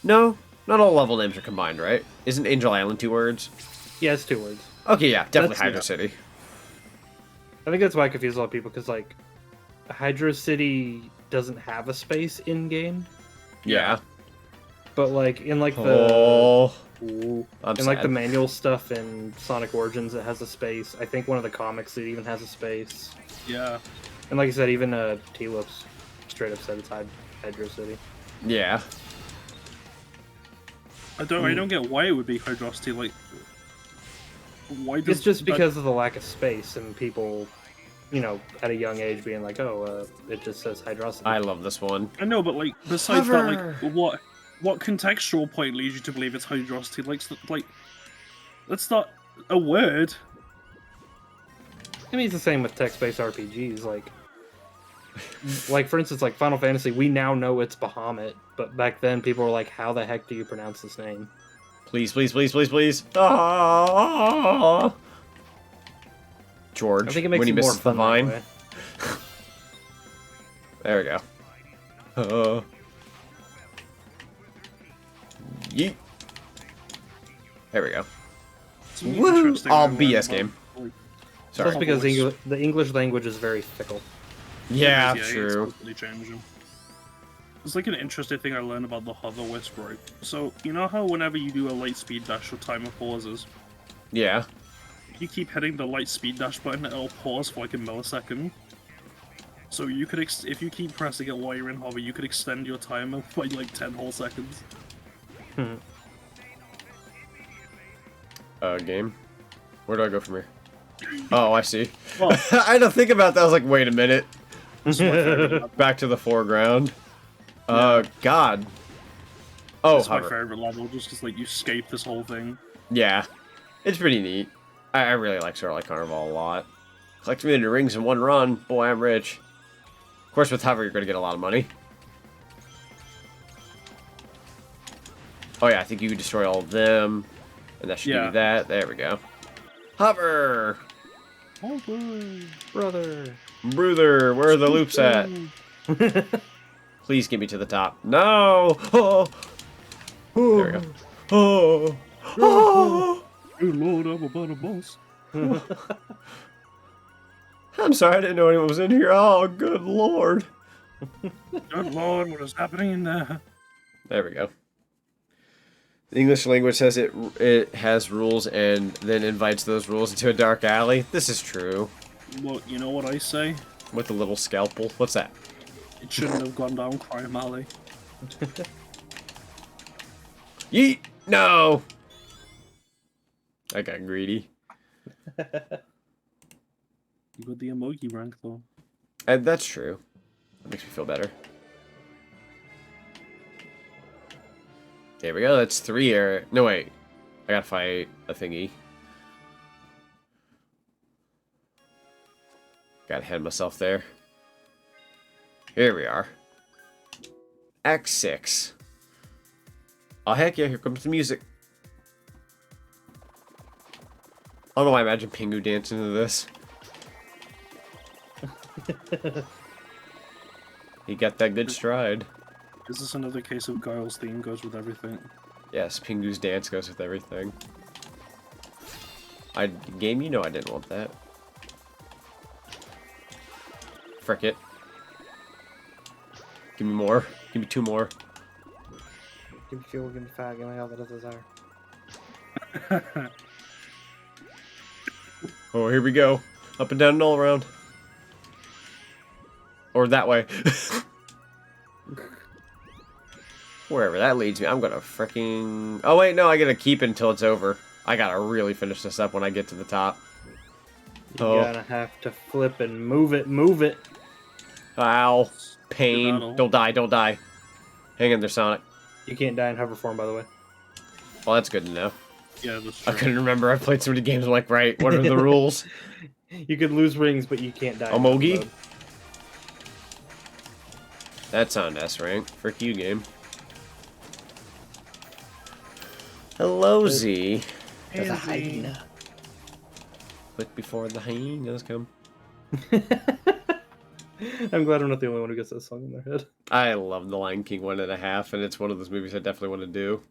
No, not all level names are combined, right? Isn't Angel Island 2 words? Yeah, it's 2 words. Okay, yeah, definitely That's- Hydro yeah. City. I think that's why I confuse a lot of people, because, like, Hydro City doesn't have a space in-game, Yeah. but, like, in, like, the... Oh, Ooh. I'm And like the sad. manual stuff in Sonic Origins, it has a space. I think one of the comics it even has a space. Yeah. And like I said, even T-Lopes straight up said it's Hydro City. Yeah. I don't get why it would be Hydrocity. Like, why does It's just because of the lack of space and people, you know, at a young age being like, oh, it just says Hydrocity. I love this one. I know, but like besides Hover. that, like what contextual point leads you to believe it's Hydrocity? Like that's not a word. I mean, it's the same with text-based RPGs. Like for instance, like Final Fantasy, we now know it's Bahamut, but back then people were like, how the heck do you pronounce this name? Please, please, please, please, please. Ah! George, I think it makes when he it more misses the fun that vine. way. There we go. Yeet. There we go. It's an Woo! interesting All one, BS but, game. like, Sorry. That's because Voice. the English language is very fickle. Yeah, it's true. constantly changing. It's like an interesting thing I learned about the hover wisp, right? So, you know how whenever you do a light speed dash, your timer pauses? Yeah. If you keep hitting the light speed dash button, it'll pause for like a millisecond. So you could, if you keep pressing it while you're in hover, you could extend your timer by like 10 whole seconds. Game. Where do I go from here? Oh, I see. Well, I had to think about that. I was like, wait a minute. this is my favorite level. Back to the foreground. God. Oh, It's my hover. favorite level, just because like you escape this whole thing. Yeah, it's pretty neat. I really like Starlight Carnival a lot. Collect 300 rings in one run. Boy, I'm rich. Of course, with Hover, you're going to get a lot of money. Oh yeah, I think you can destroy all of them. And that should give you that. There we go. Hover! Brother. Brother, where are the loops at? Please get me to the top. No! Oh! There we go. Oh! Oh! Good lord, I'm about a boss. I'm sorry, I didn't know anyone was in here. Oh, good lord. Good lord, what is happening in there? There we go. The English language says it has rules and then invites those rules into a dark alley. This is true. Well, you know what I say? With a little scalpel. What's that? It shouldn't have gone down Crime Alley. Yeet! No! I got greedy. You got the emoji rank though. And that's true. That makes me feel better. There we go, that's 3 air. No, wait. I gotta fight a thingy. Gotta hand myself there. Here we are. Act 6. Oh, heck yeah, here comes the music. I don't know why I imagine Pingu dancing to this. He got that good stride. Is this another case of Guile's theme goes with everything? Yes, Pingu's dance goes with everything. Game, you know I didn't want that. Frick it. Give me more. Give me 2 more. Give me fuel, give me fire, give me all that I desire. Oh, here we go. Up and down and all around. Or that way. Wherever that leads me, I'm gonna freaking... Oh wait, no, I gotta keep it until it's over. I gotta really finish this up when I get to the top. You're gonna have to flip and move it, move it. Ow. Pain. Don't die, don't die. Hang in there, Sonic. You can't die in hover form, by the way. Well, that's good to know. Yeah, that's true. I couldn't remember. I played so many games. I'm like, right, what are the rules? You could lose rings, but you can't die. Omogi? That's on S rank. Frick you, game. Hello, Z. There's a hyena. Click before the hyenas come. I'm glad I'm not the only one who gets that song in their head. I love The Lion King 1.5, and it's one of those movies I definitely want to do.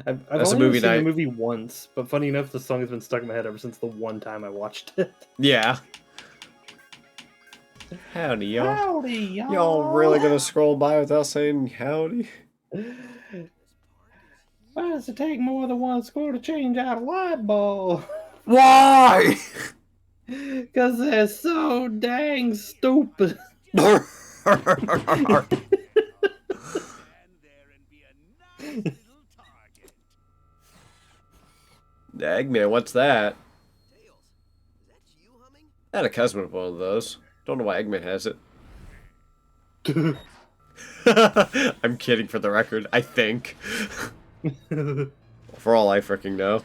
I've That's only a movie seen night. the movie once, but funny enough, the song has been stuck in my head ever since the one time I watched it. Yeah. Howdy, y'all. Howdy, y'all. Y'all really gonna scroll by without saying howdy? Why does it take more than one score to change out a light bulb? Why? Because they're so dang stupid. Eggman, what's that? Tails, is that you humming? I had a cousin with one of those. Don't know why Eggman has it. I'm kidding for the record, I think. For all I freaking know.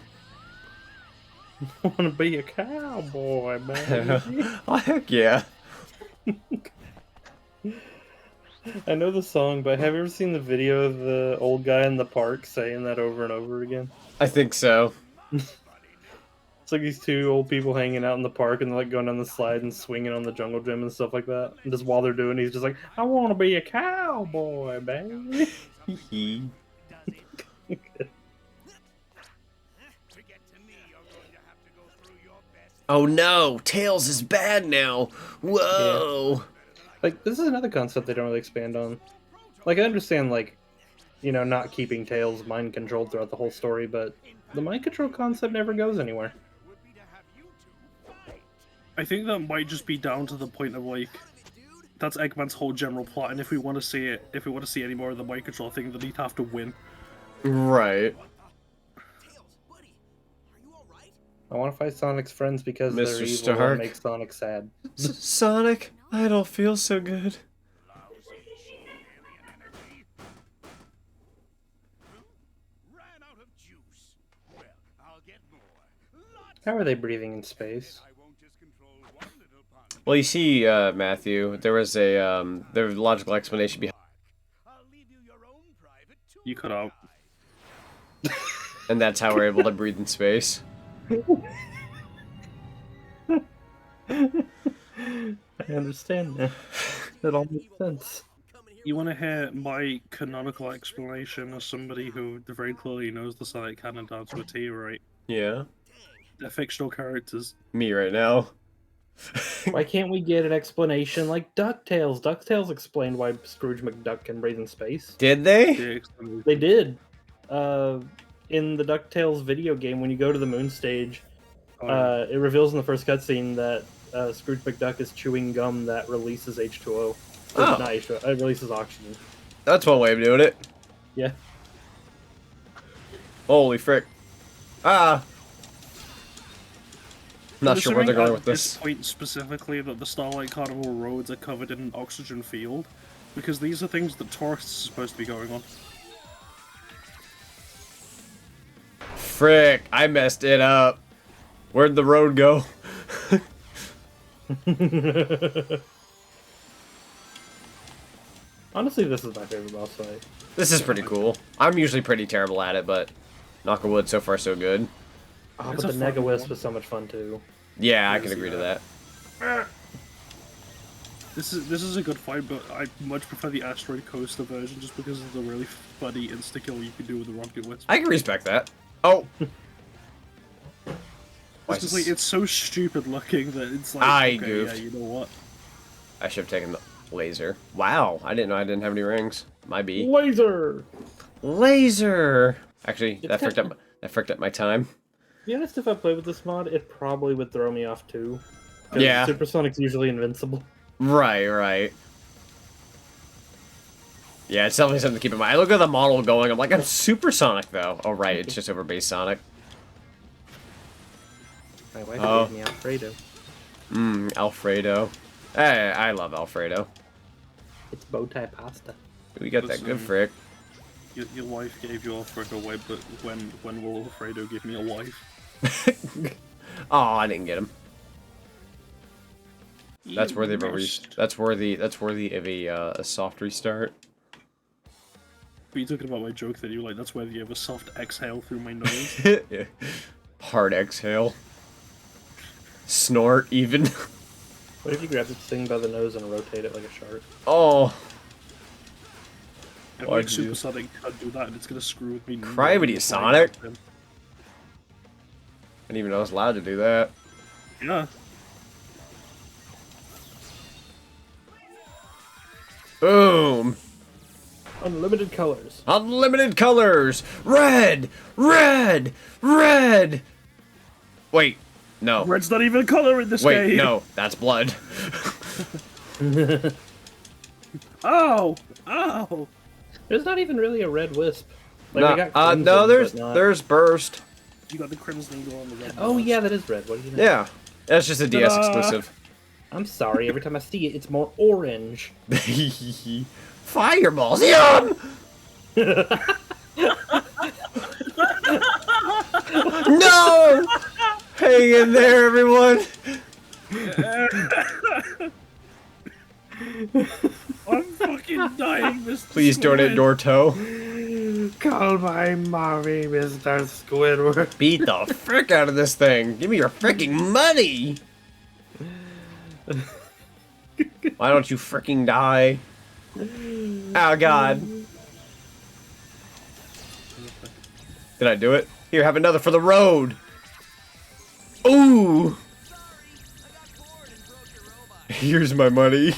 I want to be a cowboy, man. Oh, heck yeah. I know the song, but have you ever seen the video of the old guy in the park saying that over and over again? I think so. It's like these two old people hanging out in the park and they're like going down the slide and swinging on the jungle gym and stuff like that. And just while they're doing it, he's just like, I want to be a cowboy, baby. Oh no, Tails is bad now. Whoa. Yeah. Like, this is another concept they don't really expand on. Like, I understand, like, you know, not keeping Tails mind controlled throughout the whole story, but the mind control concept never goes anywhere. I think that might just be down to the point of like, that's Eggman's whole general plot, and if we want to see it, if we want to see any more of the mind control thing, then he'd have to win. Right. Tails, buddy, are you alright? I want to fight Sonic's friends because Mr. they're evil Stark. and make Sonic sad. Sonic, I don't feel so good. Ran out of juice. Well, I'll How are they breathing in space? Well, you see, Matthew, there was a logical explanation behind, You cut out. and that's how we're able to breathe in space. I understand now. That all makes sense. You want to hear my canonical explanation as somebody who very clearly knows the Sonic canon down to a T, right? Yeah. They're fictional characters. Me right now. Why can't we get an explanation like DuckTales? DuckTales explained why Scrooge McDuck can breathe in space. Did they? They did. In the DuckTales video game, when you go to the moon stage, it reveals in the first cutscene that Scrooge McDuck is chewing gum that releases H2O. Or Oh. not H2O, it releases oxygen. That's one way of doing it. Yeah. Holy frick. Ah! Not I'm sure where they're assuming going at with this. point specifically that the Starlight Carnival roads are covered in an oxygen field, because these are things that tourists are supposed to be going on. Frick, I messed it up. Where'd the road go? Honestly, this is my favorite boss fight. This is pretty cool. I'm usually pretty terrible at it, but knock on wood, so far so good. Oh, It's but a the fun Nega Wisp one. was so much fun too. Yeah, I Yes, can agree to yeah. that. This is a good fight, but I much prefer the Asteroid Coaster version just because of the really funny insta-kill you can do with the Rocket Wisp. I can respect that. Oh! Why It's is just like, this- it's so stupid looking that it's like, I okay, goofed. yeah, you know what? I should have taken the laser. Wow, I didn't know I didn't have any rings. My B. Laser! Laser! Actually, It's that fricked up my time. To be honest, if I played with this mod, it probably would throw me off too. 'Cause Yeah. Supersonic's usually invincible. Right. Yeah, it's definitely something to keep in mind. I look at the model going, I'm like, I'm supersonic though. Oh right, it's just over base Sonic. My wife Oh. gave me Alfredo. Alfredo. Hey, I love Alfredo. It's bowtie pasta. We got that good frick. Your wife gave you Alfredo away, but when will Alfredo give me a wife? Oh, I didn't get him. That's You worthy of a missed. that's worthy of a soft restart. But you're talking about my joke that you like, that's where you have a soft exhale through my nose. Yeah. Hard exhale. Snort even. What if you grab this thing by the nose and rotate it like a shark? Oh. If Why'd like you do- Supersonic can't do that, and it's gonna screw with me. Crivety, Sonic. I didn't even know I was allowed to do that. Yeah. Boom. Unlimited colors. Unlimited colors. Red. Red. Red. Wait. No. Red's not even a color in this Wait. game. No. That's blood. Oh! Oh! There's not even really a red wisp. Like, No. we got crimson, No. but not- There's burst. You got the Crimson Eagle on the red. Oh mask. yeah, that is red. What do you know? Yeah. That's just a DS Ta-da! exclusive. I'm sorry. Every time I see it, it's more orange. Fireballs. Yum. No! Hang in there, everyone. I'm fucking dying, Mr. Please donate Squid. Dorto. Call my mommy, Mr. Squidward. Beat the frick out of this thing. Give me your freaking money. Why don't you freaking die? Oh god. Did I do it? Here, have another for the road. Ooh. Here's my money.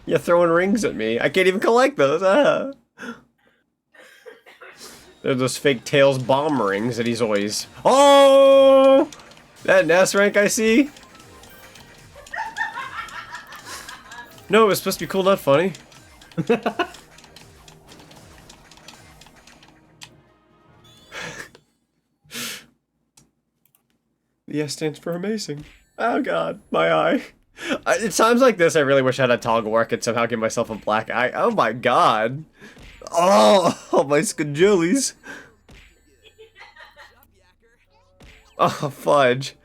You're throwing rings at me. I can't even collect those. Ah. They're those fake Tails bomb rings that he's always... Oh! That Nest rank I see? No, it was supposed to be cool, not funny. The S stands for amazing. Oh god, my eye. At times like this, I really wish I had a toggle where I could somehow give myself a black eye. Oh my god. Oh, my skajillies. Oh, fudge.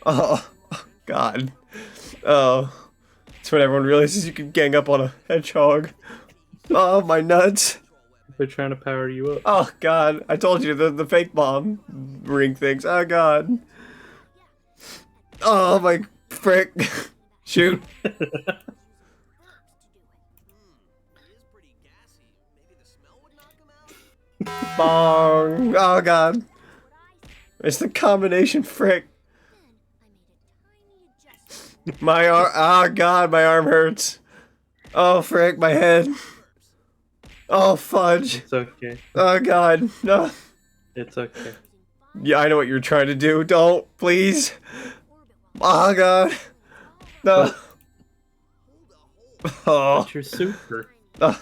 Oh, God. Oh. It's when everyone realizes you can gang up on a hedgehog. Oh, my nuts. They're trying to power you up. Oh, God. I told you, the fake bomb ring things. Oh, God. Oh, my frick. Shoot. It is pretty gassy. Maybe the smell would knock him out? Bong. Oh, God. It's the combination, frick. My arm. Oh, God, my arm hurts. Oh, frick, my head. Oh, fudge. It's okay. Oh, God. No. It's okay. Yeah, I know what you're trying to do. Don't, please. Oh, God. No. Oh. But you're super. I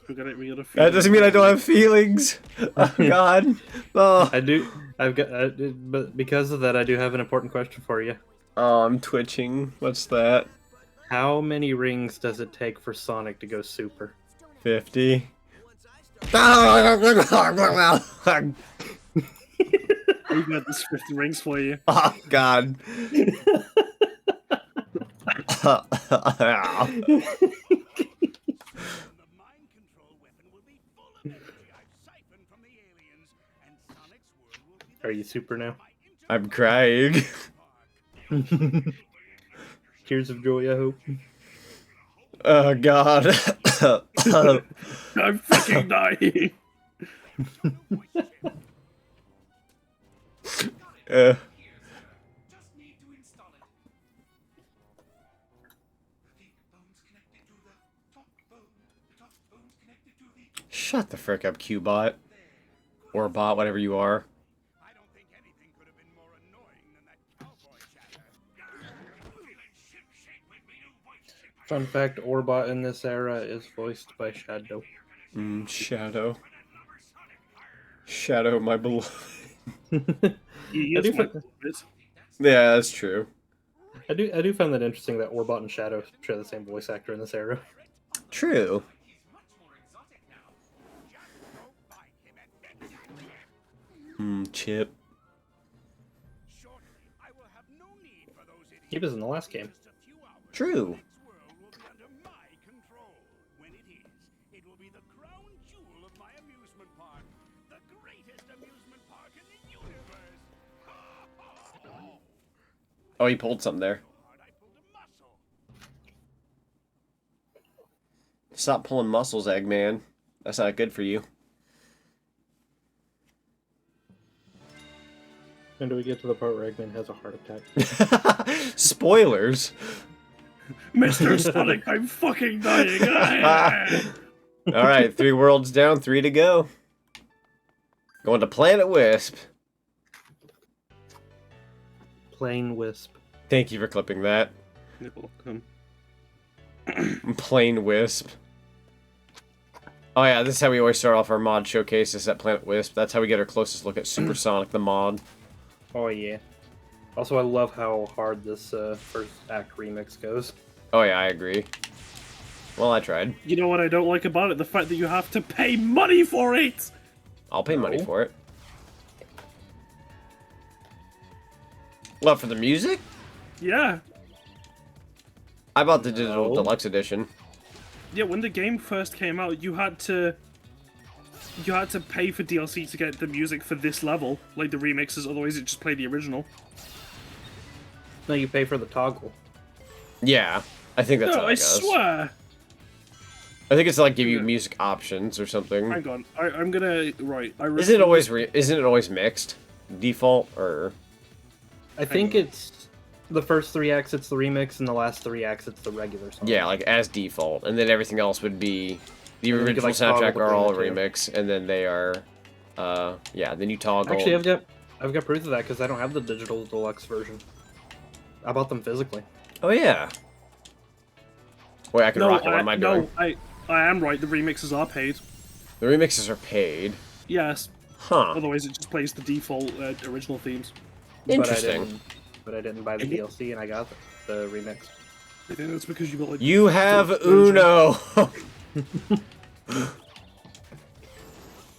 forgot it. We got a That doesn't mean I don't have feelings. Oh, God. Oh. I do. But because of that, I do have an important question for you. Oh, I'm twitching. What's that? How many rings does it take for Sonic to go super? 50. We got this 50 rings for you. Oh, God. Are you super now? I'm crying. Tears of joy, I hope. Oh, God. I'm fucking dying. uh. Shut the frick up, Q-bot. Or bot, whatever you are. Fun fact, Orbot in this era is voiced by Shadow. Shadow. Shadow, my beloved. He I is do my fi- favorite. Yeah, that's true. I do find that interesting that Orbot and Shadow share the same voice actor in this era. True. Chip. He was in the last game. True. Oh, he pulled something there. Stop pulling muscles, Eggman. That's not good for you. And do we get to the part where Eggman has a heart attack? Spoilers. Mr. Sonic, I'm fucking dying. Alright, 3 worlds down, 3 to go. Going to Planet Wisp. Plain Wisp. Thank you for clipping that. You're welcome. Plain Wisp. Oh yeah, this is how we always start off our mod showcases at Planet Wisp. That's how we get our closest look at Supersonic the mod. Oh yeah. Also, I love how hard this first act remix goes. Oh yeah, I agree. Well, I tried. You know what I don't like about it? The fact that you have to pay money for it! I'll pay money for it. What, for the music? Yeah. I bought the digital deluxe edition. Yeah, when the game first came out, you had to pay for DLC to get the music for this level, like the remixes, otherwise it just played the original. No, you pay for the toggle. Yeah, I think that's No, how I it goes. swear! I think it's to, like, give you music options or something. Hang on, I'm gonna... Right, Isn't it always mixed? Default, or... I think it's the first 3 acts it's the remix, and the last 3 acts it's the regular song. Yeah, like, as default. And then everything else would be... The And then you original could, like, toggle soundtrack are all a between the two. remix, and then they are... yeah, then you toggle... Actually, I've got proof of that because I don't have the digital deluxe version. I bought them physically. Oh, yeah. Wait, I can rock it. What am I doing? No, I am right, the remixes are paid. The remixes are paid. Yes, Huh. otherwise it just plays the default original themes. Interesting. But I didn't buy the DLC and I got the remix. I think that's because you got like... You have the version. Uno!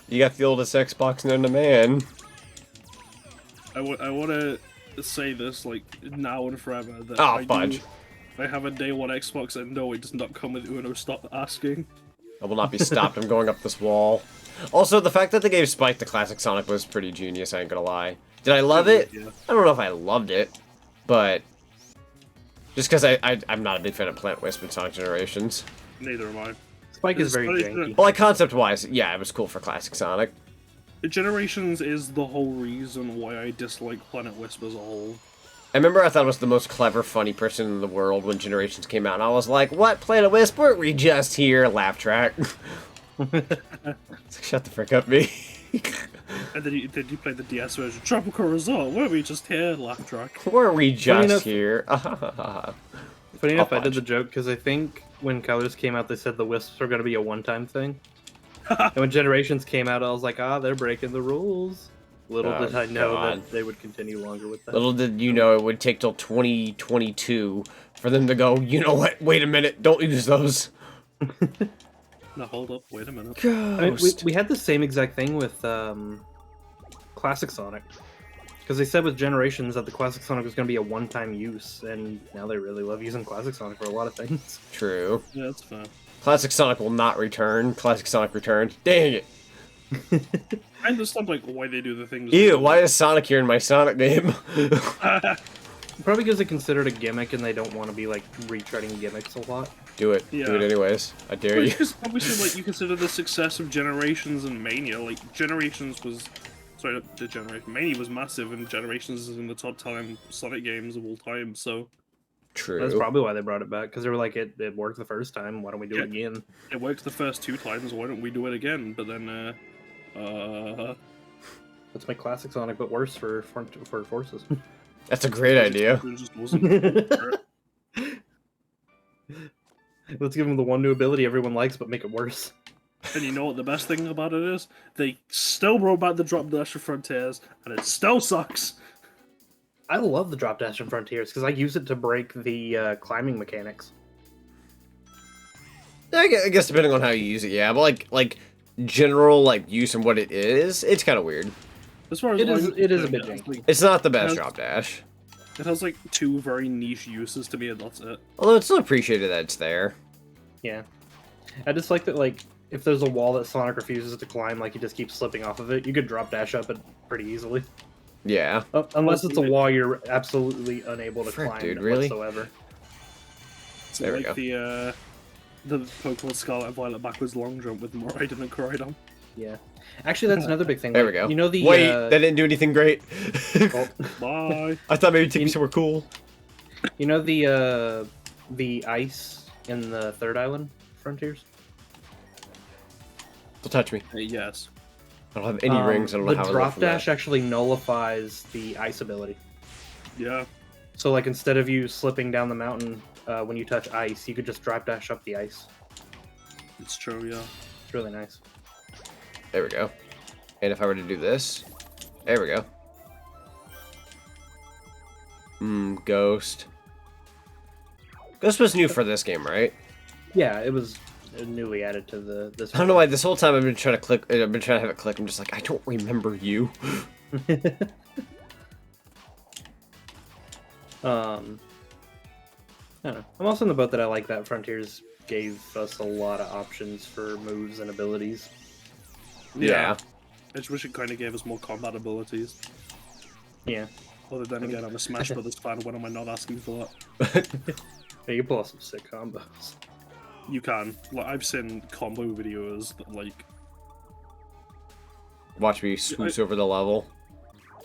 You got the oldest Xbox known to man. I want to say this like now and forever that Oh, fudge. I have a day one Xbox and no, it does not come with Uno. Stop asking. I will not be stopped. I'm going up this wall. Also, the fact that they gave Spike the classic Sonic was pretty genius, I ain't gonna lie. Did I love it? Yeah. I don't know if I loved it, but just because I'm not a big fan of Plant Wisp in Sonic Generations. Neither am I. Spike is It's very funny janky. Well, like concept-wise, yeah, it was cool for classic Sonic. Generations is the whole reason why I dislike Planet Wisp as a whole. I remember I thought I was the most clever, funny person in the world when Generations came out, and I was like, what, Planet Wisp, weren't we just here? Laugh track. It's like, shut the frick up, me. And then you played the DS version. Tropical Resort, weren't we just here? Laugh track. Were we just enough- here? Funny enough, I did fudge. the joke because I think when Colors came out, they said the Wisps are going to be a one-time thing. And when Generations came out, I was like, they're breaking the rules. Little Oh, did I know God. that they would continue longer with that. Little did you know it would take till 2022 for them to go, you know what, wait a minute, don't use those. No, hold up, wait a minute. I mean, we had the same exact thing with Classic Sonic. Because they said with Generations that the Classic Sonic was going to be a one-time use, and now they really love using Classic Sonic for a lot of things. True. Yeah, that's fair. Classic Sonic will not return. Classic Sonic returned. Dang it. I understand like why they do the things. Ew, why is Sonic here in my Sonic game? Probably because they consider it a gimmick and they don't want to be, like, retreading gimmicks a lot. Do it. Yeah. Do it anyways. I dare Well, you. because obviously, like, you consider the success of Generations and Mania. Like, Generations was... Sorry, not the Generation. Mania was massive, and Generations is in the top 10 Sonic games of all time, so... True. That's probably why they brought it back, because they were like, it worked the first time, why don't we do it again? It worked the first 2 times, why don't we do it again? But then, Let's make Classic Sonic, but worse for Forces. That's a great idea. It just wasn't. Let's give them the one new ability everyone likes, but make it worse. And you know what the best thing about it is? They still brought back the drop dash for Frontiers, and it still sucks. I love the drop dash in Frontiers, because I use it to break the climbing mechanics. I guess depending on how you use it, yeah. But like general like use and what it is, it's kind of weird. As far as It is I'm a bit concerned, janky. It's not the best Has- drop dash. it has like 2 very niche uses to me, and that's it. Although it's still appreciated that it's there. Yeah. I just like that, like, if there's a wall that Sonic refuses to climb, like, he just keeps slipping off of it, you could drop dash up it pretty easily. Yeah. Unless it's a wall you're absolutely unable to Frick, climb dude, really? whatsoever. It's There we like go. the Pokemon Scarlet and Violet backwards long jump with Moraiden and Koraidon. Yeah. Actually, that's another big thing. There like, we go. You know the... Wait, that didn't do anything great. oh, Bye. I thought maybe TPs were cool. you know the ice in the third island Frontiers? Don't touch me. Yes. I don't have any rings. I don't know the how to drop dash actually nullifies the ice ability. Yeah. So, like, instead of you slipping down the mountain when you touch ice, you could just drop dash up the ice. It's true, yeah. It's really nice. There we go. And if I were to do this, there we go. Ghost. Ghost was new for this game, right? Yeah, it was newly added to this. I don't know why this whole time I've been trying to click. I've been trying to have it click. I'm just like, I don't remember you. I don't know. I'm also in the boat that I like that Frontiers gave us a lot of options for moves and abilities. Yeah. I just wish it kind of gave us more combat abilities. Yeah. Although then again, I'm a Smash Brothers fan. When am I not asking for that? Yeah, you can pull off some sick combos. You can. Like, I've seen combo videos that, like, Watch me swoosh over the level.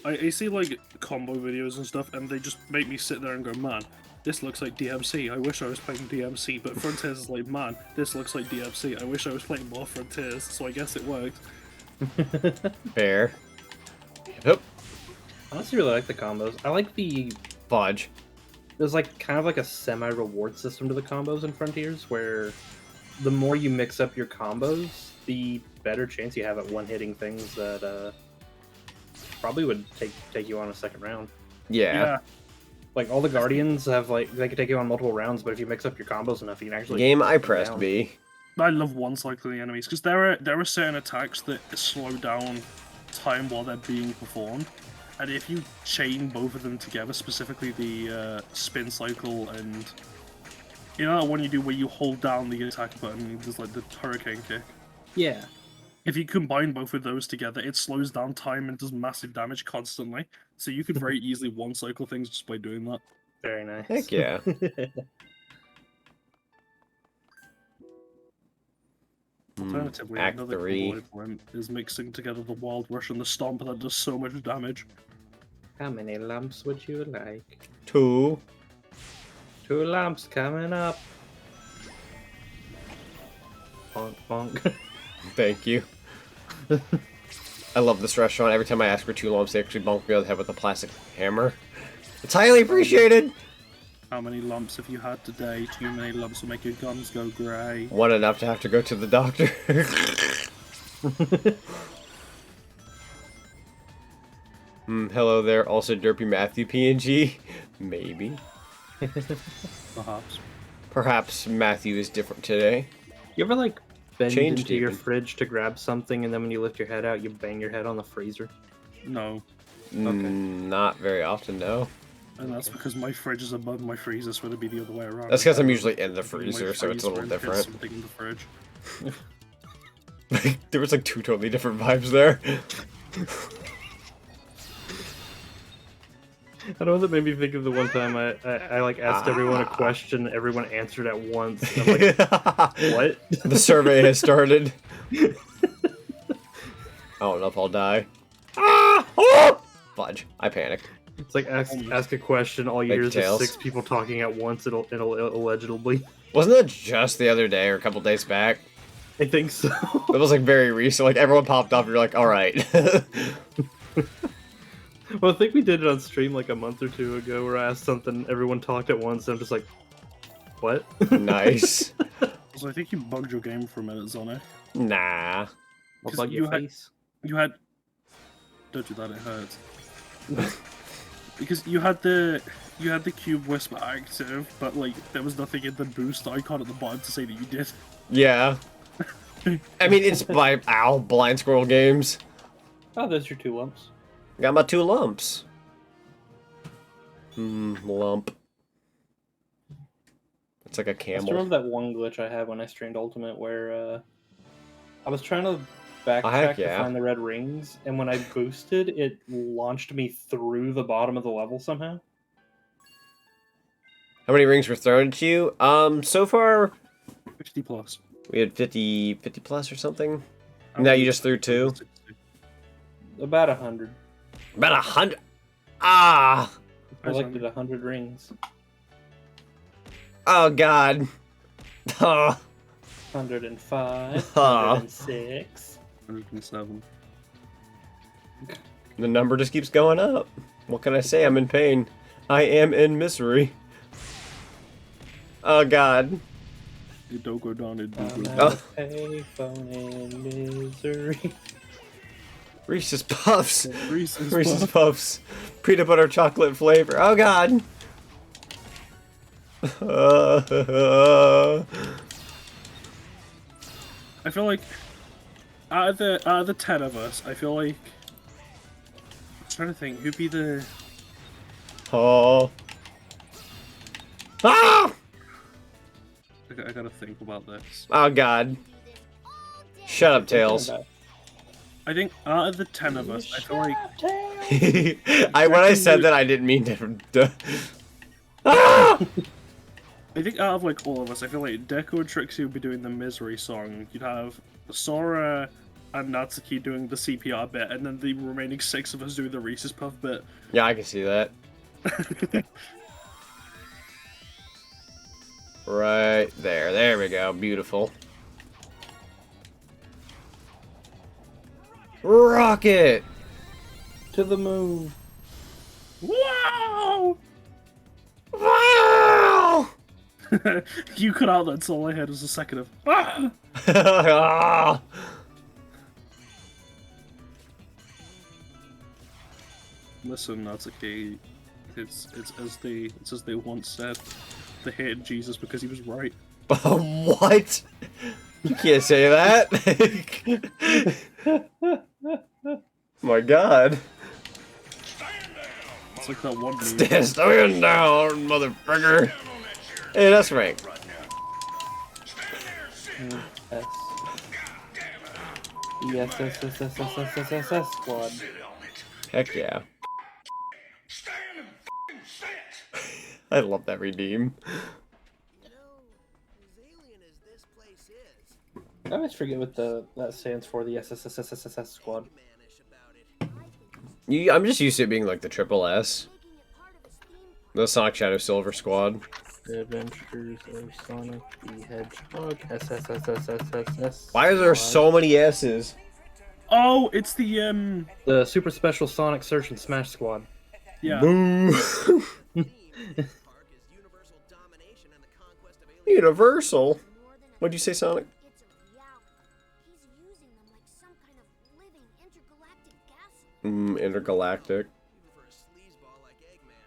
I see like combo videos and stuff, and they just make me sit there and go, man, this looks like DMC. I wish I was playing DMC. But Frontiers is like, man, this looks like DMC. I wish I was playing more Frontiers. So I guess it worked. Fair. Yep. I honestly really like the combos. I like the... Fudge. There's like kind of like a semi-reward system to the combos in Frontiers, where the more you mix up your combos, the better chance you have at one-hitting things that probably would take you on a second round. Yeah. Like, all the Guardians have, like, they can take you on multiple rounds, but if you mix up your combos enough, you can actually... Game I take them pressed down. B. I love one-cycling the enemies, because there are certain attacks that slow down time while they're being performed. And if you chain both of them together, specifically the spin cycle and you know that one you do where you hold down the attack button and there's like the hurricane kick. Yeah. If you combine both of those together, it slows down time and does massive damage constantly. So you could very easily one cycle things just by doing that. Very nice. Heck yeah. Alternatively, Act another 3. cool implement is mixing together the Wild Rush and the Stomp that does so much damage. How many lumps would you like? 2. 2 lumps coming up. Bonk, bonk. Thank you. I love this restaurant. Every time I ask for 2 lumps, they actually bonk me on the head with a plastic hammer. It's highly appreciated! How many lumps have you had today? Too many lumps will make your gums go grey. One enough to have to go to the doctor. Hello there, also Derpy Matthew PNG. Maybe. Perhaps. Perhaps Matthew is different today. You ever like bend Changed into your even. fridge to grab something and then when you lift your head out, you bang your head on the freezer? No. Not very often, no. And that's because my fridge is above my freezer, so it'd be the other way around. That's because I'm usually in the My freezer, so it's a little freezer and different. something in the fridge. There was like 2 totally different vibes there. I know that made me think of the one time I like asked everyone a question, everyone answered at once. And I'm like, what? The survey has started. I don't know if I'll die. Oh! Fudge. I panicked. It's like ask a question, all you Big hear is tails. 6 people talking at once, it'll allegedly. Wasn't that just the other day or a couple days back? I think so. It was like very recent. Like everyone popped up and you're like, alright. Well, I think we did it on stream like a month or 2 ago where I asked something, everyone talked at once, and I'm just like, what? Nice. So I think you bugged your game for a minute, Zonic. Nah. I'll 'Cause bug your face. You had... Don't do that, it hurts. Because you had the cube whisper active, but like there was nothing in the boost icon at the bottom to say that you did. Yeah. I mean, it's by Blind Squirrel Games. Oh, there's your 2 lumps. Got my 2 lumps. Lump. It's like a I still camel. remember that one glitch I had when I streamed Ultimate where I was trying to heck backtrack yeah. to find the red rings, and when I boosted, it launched me through the bottom of the level somehow. How many rings were thrown at you? So far, 50 plus. we had 50 plus or something. Now you just threw 2? About 100. About 100. Ah! I collected 100 rings. Oh god. Oh. 105, Aw. 106. 107. The number just keeps going up. What can I say? I'm in pain. I am in misery. Oh god. It don't go down, it do I'm go at down. Oh. a payphone in misery. Reese's Puffs. Reese's Reese's Puffs. Peanut butter chocolate flavor. Oh god. I feel like out of the 10 of us, I feel like I'm trying to think who'd be the Oh. Ah! I gotta think about this. Oh god. Shut up, Tails. I think out of the 10 of us, I feel like When I said that, I didn't mean to. Ah! I think out of like all of us, I feel like Deku and Trixie would be doing the Misery song. You'd have Sora and Natsuki doing the CPR bit, and then the remaining 6 of us doing the Reese's Puff bit. Yeah, I can see that. Right there. There we go. Beautiful. Rocket! To the moon. Wow! Wow! You cut out that, so all I heard was a second of ah! Ah! Listen, Natsuki, it's as they once said, they hated Jesus because he was right. What? You can't say that. My god. like that one meme. Stand down, motherfucker. Hey, that's right. S. Yes, squad. Heck yeah. I love that redeem. You know, as alien as this place is, I always forget what that stands for. The SSSSSS squad. mannish about it. I'm just used to it being like the triple S. The Sonic Shadow Silver Squad. The Adventures of Sonic the Hedgehog. SSSSSS. Why are there so many S's? Oh, it's the The Super Special Sonic Search and Smash Squad. yeah. Boo. Park is universal domination and the conquest of alien. Universal? What'd you say, Sonic? It's a reality. He's using them like some kind of living intergalactic gas. Intergalactic. Even for a sleazeball like Eggman.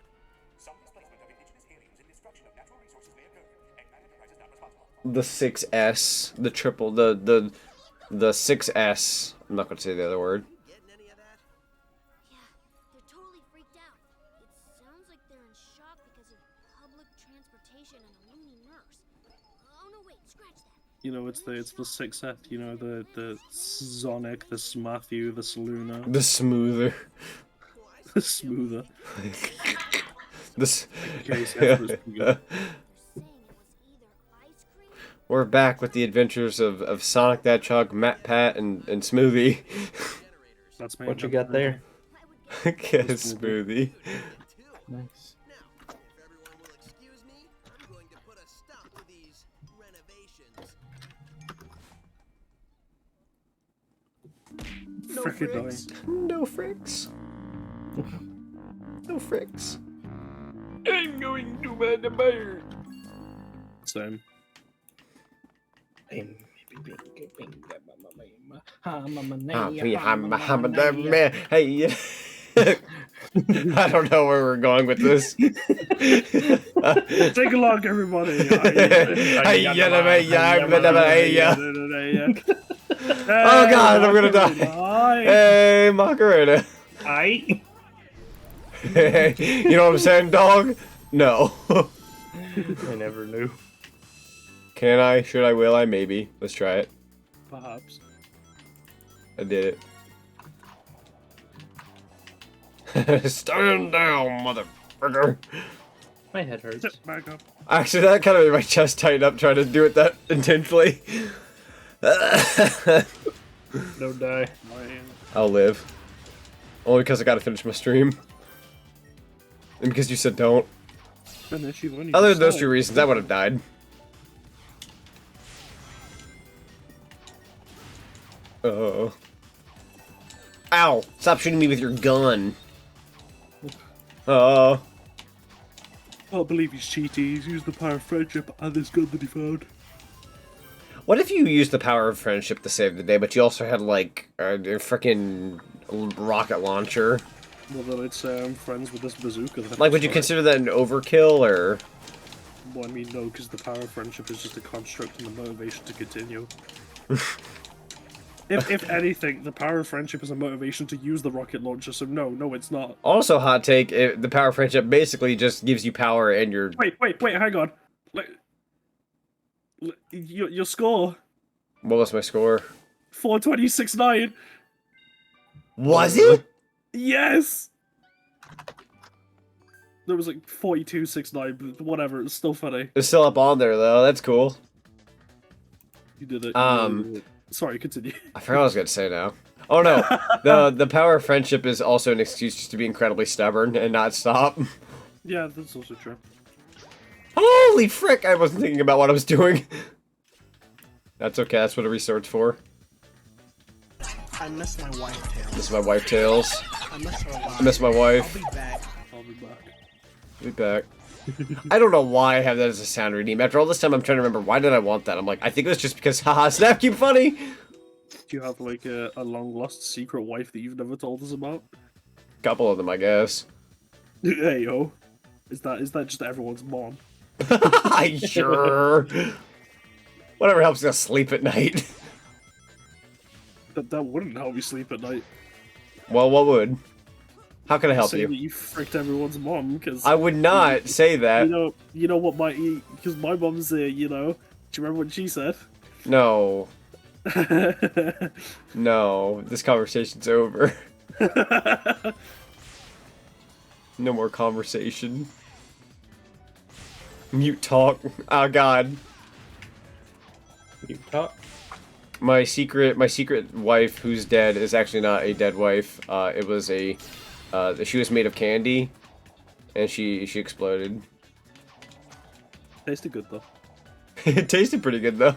Some displacement of indigenous aliens and destruction of natural resources may occur. Eggman Enterprises not responsible. The 6S. The triple. The 6S. I'm not gonna say the other word. Getting any of that? Yeah, they're totally freaked out. It sounds like they're in shock because of public transportation and a loony nurse. Oh no, wait, scratch that. You know, it's the 6th. You know, the Zonic, the Smatthew, the Saluna, The smoother. the Smoother. This. Okay, so that's pretty good. They're saying it was either ice cream. We're back with the adventures of Sonic the Hedgehog, Matt Pat, and Smoothie. That's me. What you got there? Get a smoothie. Nice. Now, if everyone will excuse me, I'm going to put a stop to these renovations. Frickin' annoying. No fricks. No fricks. I'm going to the bear. Same. Hey, I don't know where we're going with this. Take a look, everybody. Oh god, I'm gonna die. Hey, Macarena. Aye. Hey, you know what I'm saying, dog? No. I never knew. Can I? Should I? Will I? Maybe. Let's try it. Perhaps. I did it. Stand down, motherfucker. My head hurts. Sit back up. Actually, that kind of made my chest tighten up trying to do it that intentionally. No die. I'll live. Only because I gotta finish my stream. And because you said don't. Finish, you've only Other than just those started. two reasons, I would have died. Uh-oh. Ow! Stop shooting me with your gun. Can't believe he's cheating. He's used the power of friendship and this gun that he found. What if you used the power of friendship to save the day, but you also had, like, a freaking rocket launcher? Well, then I'd say I'm friends with this bazooka. Like, would you consider that an overkill, or...? Well, I mean, no, because the power of friendship is just a construct and the motivation to continue. If anything, the power of friendship is a motivation to use the rocket launcher, so no, it's not. Also, hot take, the power of friendship basically just gives you power and your... Wait, hang on. Your score, What was my score? 426.9. Was it? Yes! There was like 42.69, but whatever, it's still funny. It's still up on there, though. That's cool. You did it. Um, Sorry, continue. I forgot what I was going to say now. Oh, no. the power of friendship is also an excuse just to be incredibly stubborn and not stop. Yeah, that's also true. Holy frick! I wasn't thinking about what I was doing. That's okay. That's what a resort's for. I miss my wife, Tails. Miss my wife, Tails. I miss her a lot. I miss my wife. I'll be back. I'll be back. Be back. I don't know why I have that as a sound redeem. After all this time, I'm trying to remember, why did I want that? I'm like, I think it was just because, haha, Snap Cube funny! Do you have like a long-lost secret wife that you've never told us about? Couple of them, I guess. Hey, yo. Is that just everyone's mom? Sure. Whatever helps us sleep at night. That wouldn't help you sleep at night. Well, what would? How can I help Say you? that you fricked everyone's mom, because I would not say that. you know what because my mom's here. You know, do you remember what she said? No. No. This conversation's over. No more conversation. Mute talk. Oh god. You talk. My secret wife who's dead is actually not a dead wife. It was a she was made of candy and she exploded. Tasted good though. It tasted pretty good though.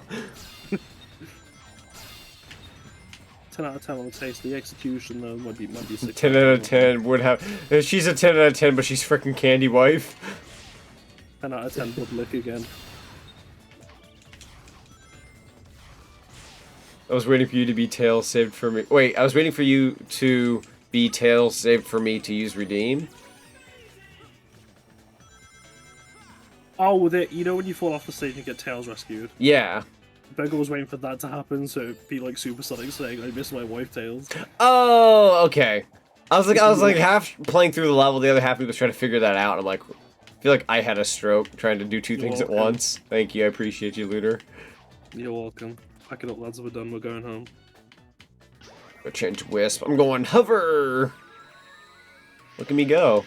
10 out of 10 on the taste. The execution though might be 6. 10 out of 10 would have. She's a 10 out of 10, but she's freaking candy wife. 10 out of 10 would lick again. I was waiting for you to be tail saved for me. Wait, I was waiting for you to be tail saved for me to use redeem. Oh, with it, you know when you fall off the stage and get tails rescued? Yeah. Beggar was waiting for that to happen, so it'd be like Supersonic saying, "I miss my wife tails." Oh, okay. I was like half playing through the level, the other half was trying to figure that out. I'm like, I feel like I had a stroke trying to do two things at once. Thank you, I appreciate you, Looter. You're welcome. Pack it up, lads. We're done. We're going home. Go change Wisp. I'm going hover. Look at me go.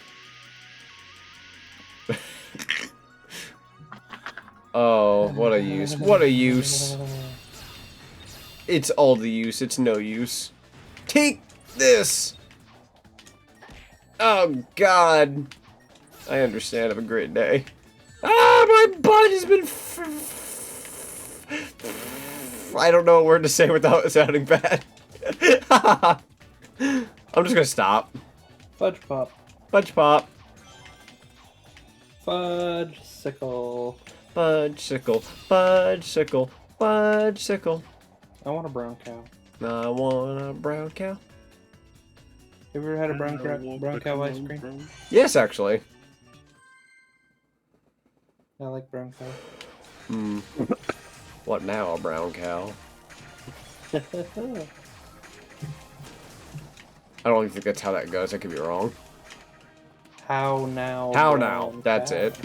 Oh, what a use. What a use. It's all the use. It's no use. Take this! Oh, God. I understand. Have a great day. Ah, my butt has been... I don't know a word to say without sounding bad. I'm just gonna stop. Fudge pop. Fudge pop. Fudge sickle. Fudge sickle. Fudge sickle. Fudge sickle. I want a brown cow. I want a brown cow. You ever had a brown cow ice cream? Yes, actually. I like brown cow. Hmm. What now, a brown cow? I don't even think that's how that goes. I could be wrong. How now? How now? That's it.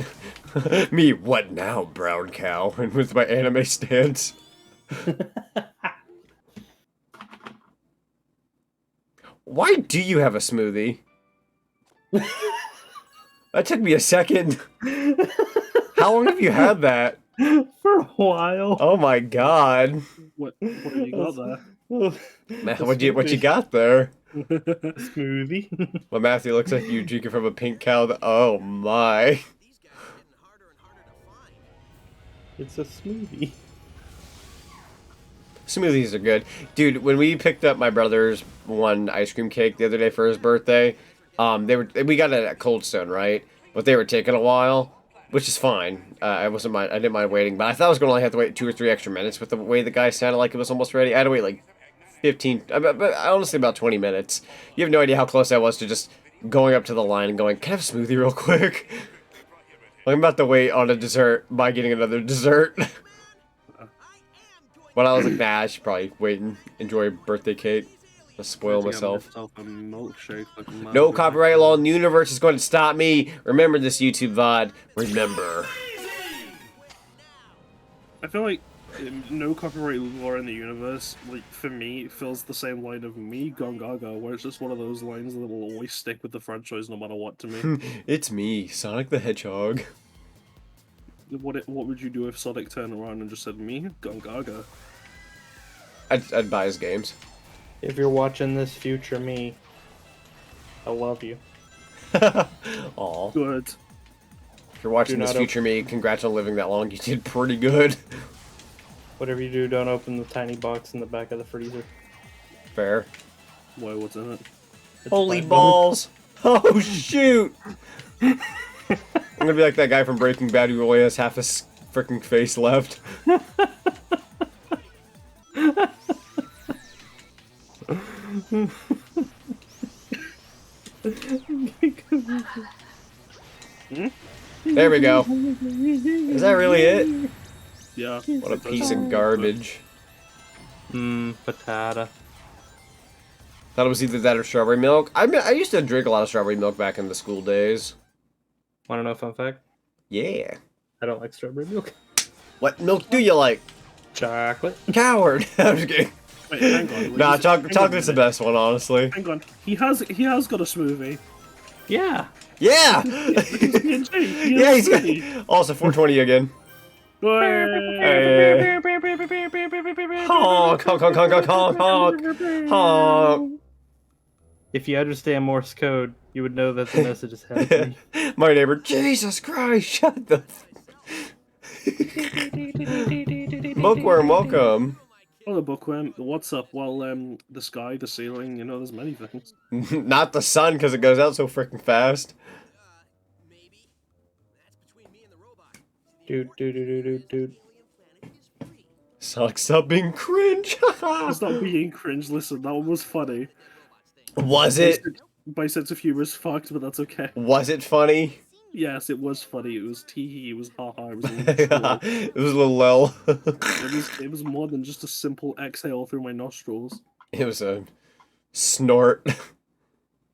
Me, what now, brown cow? And with my anime stance. Why do you have a smoothie? That took me a second. How long have you had that? For a while. Oh my god. What have you got there? Man, what you got there? Smoothie. Well, Matthew looks like you drinking from a pink cow. Oh my. These guys are getting harder and harder to find. It's a smoothie. Smoothies are good. Dude, when we picked up my brother's one ice cream cake the other day for his birthday, we got it at Cold Stone, right? But they were taking a while, which is fine. I didn't mind waiting, but I thought I was going to only have to wait 2 or 3 extra minutes with the way the guy sounded like it was almost ready. I had to wait like 15, but honestly about 20 minutes. You have no idea how close I was to just going up to the line and going, "Can I have a smoothie real quick?" I'm about to wait on a dessert by getting another dessert. But I was like, nah, I should probably wait and enjoy a birthday cake. I'll spoil myself. No copyright law in the universe is going to stop me. Remember this, YouTube VOD. Remember. I feel like no copyright law in the universe, like, for me, feels the same line of me, Gongaga, where it's just one of those lines that will always stick with the franchise no matter what to me. It's me, Sonic the Hedgehog. What would you do if Sonic turned around and just said, "Me, Gongaga"? I'd buy his games. If you're watching this, future me, I love you. Aw. Good. If you're watching this future me, congrats on living that long. You did pretty good. Whatever you do, don't open the tiny box in the back of the freezer. Fair. Why, what's in it? Holy balls! Oh, shoot! I'm gonna be like that guy from Breaking Bad who only has half his freaking face left. There we go. Is that really it? Yeah. What a piece of garbage. Patata. Thought it was either that or strawberry milk. I used to drink a lot of strawberry milk back in the school days. Want to know a fun fact? Yeah. I don't like strawberry milk. What milk do you like? Chocolate. Coward. I'm just kidding. Wait, hang on. Nah, chocolate's the best one, honestly. Hang on. He has got a smoothie. Yeah. Yeah! Yeah, he's got... Also, 420 again. Hey. Honk, honk, honk, honk, honk, honk, honk, honk. If you understand Morse code, you would know that the message is happening. My neighbor, Jesus Christ, shut the... Bookworm, welcome. Hello, Bookworm. What's up? Well, the sky, the ceiling, you know, there's many things. Not the sun, because it goes out so freaking fast. Maybe. That's between me and the robot. Dude. Sonic, stop being cringe. It's not being cringe. Listen, that one was funny. Was it? My sense of humor is fucked, but that's okay. Was it funny? Yes, it was funny. It was tee-hee, it was ha-ha, it was a little It was a little lull. it was more than just a simple exhale through my nostrils. It was a snort.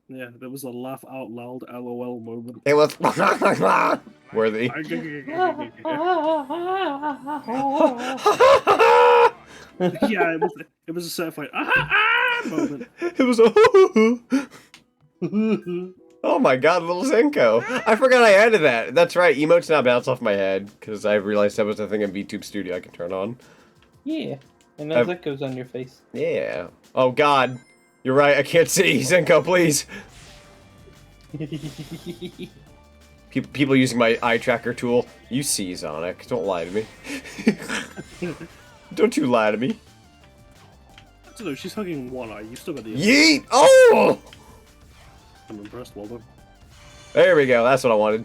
Yeah, there was a laugh out loud LOL moment. It was worthy. Yeah, it was a certified moment. It was a oh my god, little Zenko. I forgot I added that. That's right, emotes now bounce off my head, because I realized that was a thing in VTube Studio I could turn on. Yeah, and then that goes on your face. Yeah. Oh god. You're right, I can't see. Zenko, please. People using my eye tracker tool. You see, Zonic. Don't lie to me. Don't you lie to me. I don't know, she's hugging one eye. You still got the other. Yeet! Oh! I'm impressed, well done. There we go, that's what I wanted.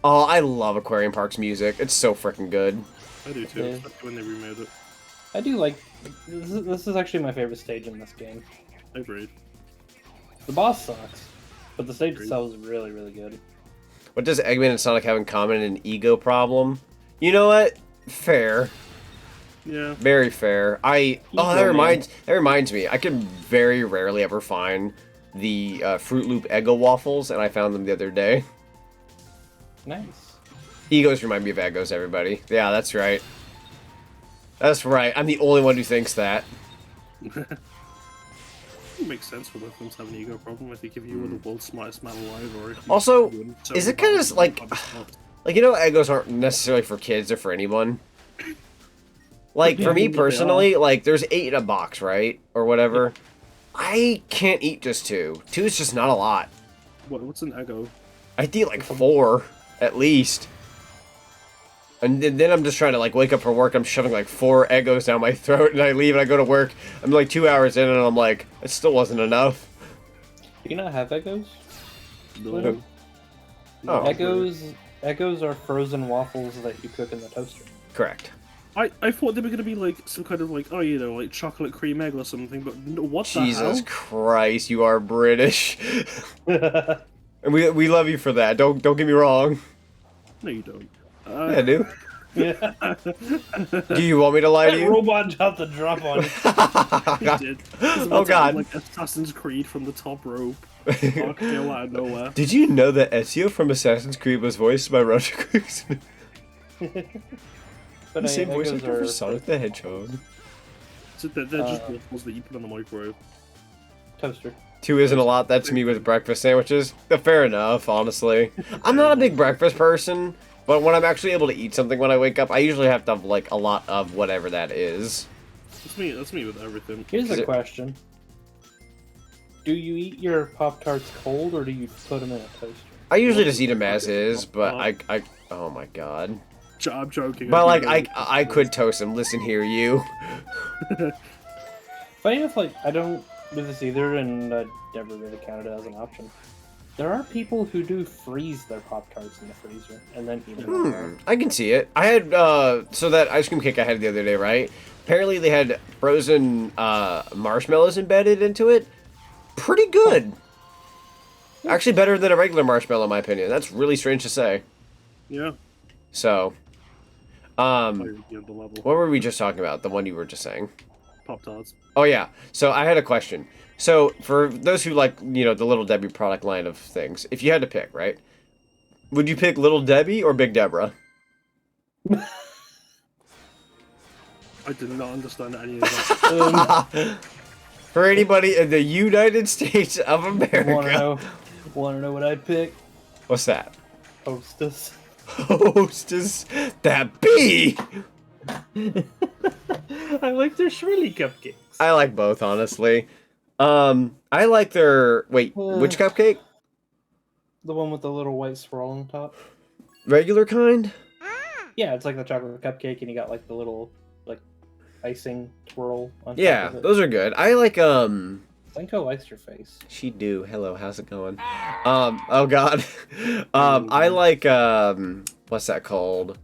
Oh, I love Aquarium Park's music. It's so freaking good. I do too, Yeah. especially when they remade it. I do like... This is actually my favorite stage in this game. Agreed. The boss sucks, but the stage itself is really, really good. What does Eggman and Sonic have in common? An ego problem? You know what? Fair. Yeah. Very fair. That reminds me. I can very rarely ever find the Fruit Loop Eggo waffles, and I found them the other day. Nice. Egos remind me of Eggos, everybody. Yeah, that's right. That's right. I'm the only one who thinks that. It makes sense for both of them to have an ego problem. I think if you were the world's smartest man alive, or if you Also, wouldn't, so is it kind of like, you know, Eggos aren't necessarily for kids or for anyone. Like, for me personally, like, there's 8 in a box, right? Or whatever. I can't eat just 2. 2 is just not a lot. What's an ego? I'd eat like 4, at least. And then I'm just trying to, like, wake up for work, I'm shoving, like, 4 Eggos down my throat, and I leave, and I go to work. I'm, like, 2 hours in, and I'm like, it still wasn't enough. Do you not have Eggos? No. Oh. Eggos are frozen waffles that you cook in the toaster. Correct. I thought they were gonna be like some kind of like, oh, you know, like chocolate cream egg or something, but what the hell? Jesus Christ, you are British. And we love you for that. Don't get me wrong. No, you don't. Yeah, I do. Yeah. Do you want me to lie to That you? robot dropped the drop on you. It did. Oh god. Like Assassin's Creed from the top rope. Kill out of nowhere. Did you know that Ezio from Assassin's Creed was voiced by Roger Cruiksman? But The same voice Eggos actor for are Sonic the Hedgehog. So they're just waffles that you put on the microwave. toaster. 2 isn't a lot, that's me with breakfast sandwiches. Fair enough, honestly. I'm not a big breakfast person, but when I'm actually able to eat something when I wake up, I usually have to have, like, a lot of whatever that is. That's me with everything. Here's a question. Do you eat your Pop-Tarts cold, or do you put them in a toaster? I usually just eat them as is, but I oh my god. I'm joking. But, like, I could toast them. Listen here, you. Funny enough, like, I don't do this either, and I never really counted it as an option. There are people who do freeze their Pop-Tarts in the freezer, and then eat them. I can see it. I had, so that ice cream cake I had the other day, right? Apparently they had frozen, marshmallows embedded into it. Pretty good. Actually better than a regular marshmallow, in my opinion. That's really strange to say. Yeah. So, The level. what were we just talking about? The one you were just saying. Pop-Tarts. Oh yeah. So I had a question. So for those who like, you know, the Little Debbie product line of things, if you had to pick, right? Would you pick Little Debbie or Big Deborah? I did not understand any of that. For anybody in the United States of America. Wanna know what I'd pick? What's that? Hostess. Hostess. That bee! I like their Shrilly cupcakes. I like both, honestly. I like their... Wait, which cupcake? The one with the little white swirl on top. Regular kind? Yeah, it's like the chocolate cupcake, and you got like the little like icing twirl on top Yeah, of it. those are good. I like, Senko likes your face. She do. Hello, how's it going? Oh god. I like, what's that called?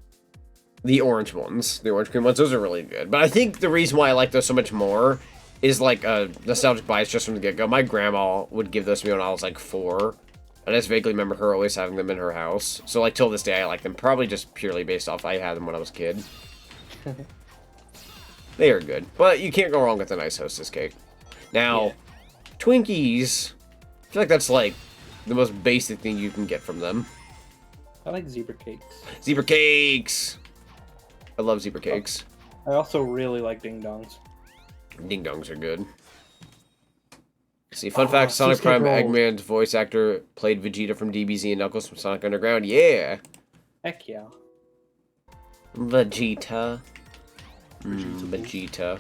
The orange ones. The orange cream ones. Those are really good. But I think the reason why I like those so much more is like a nostalgic bias just from the get-go. My grandma would give those to me when I was like 4. I just vaguely remember her always having them in her house. So like till this day I like them. Probably just purely based off I had them when I was a kid. They are good. But you can't go wrong with a nice Hostess cake. Now, Twinkies, I feel like that's like the most basic thing you can get from them. I like zebra cakes. Zebra cakes! I love zebra cakes. I also really like ding dongs. Ding dongs are good. See, fun fact, Sonic Prime Eggman's voice actor played Vegeta from DBZ and Knuckles from Sonic Underground. Yeah! Heck yeah. Vegeta. Vegeta.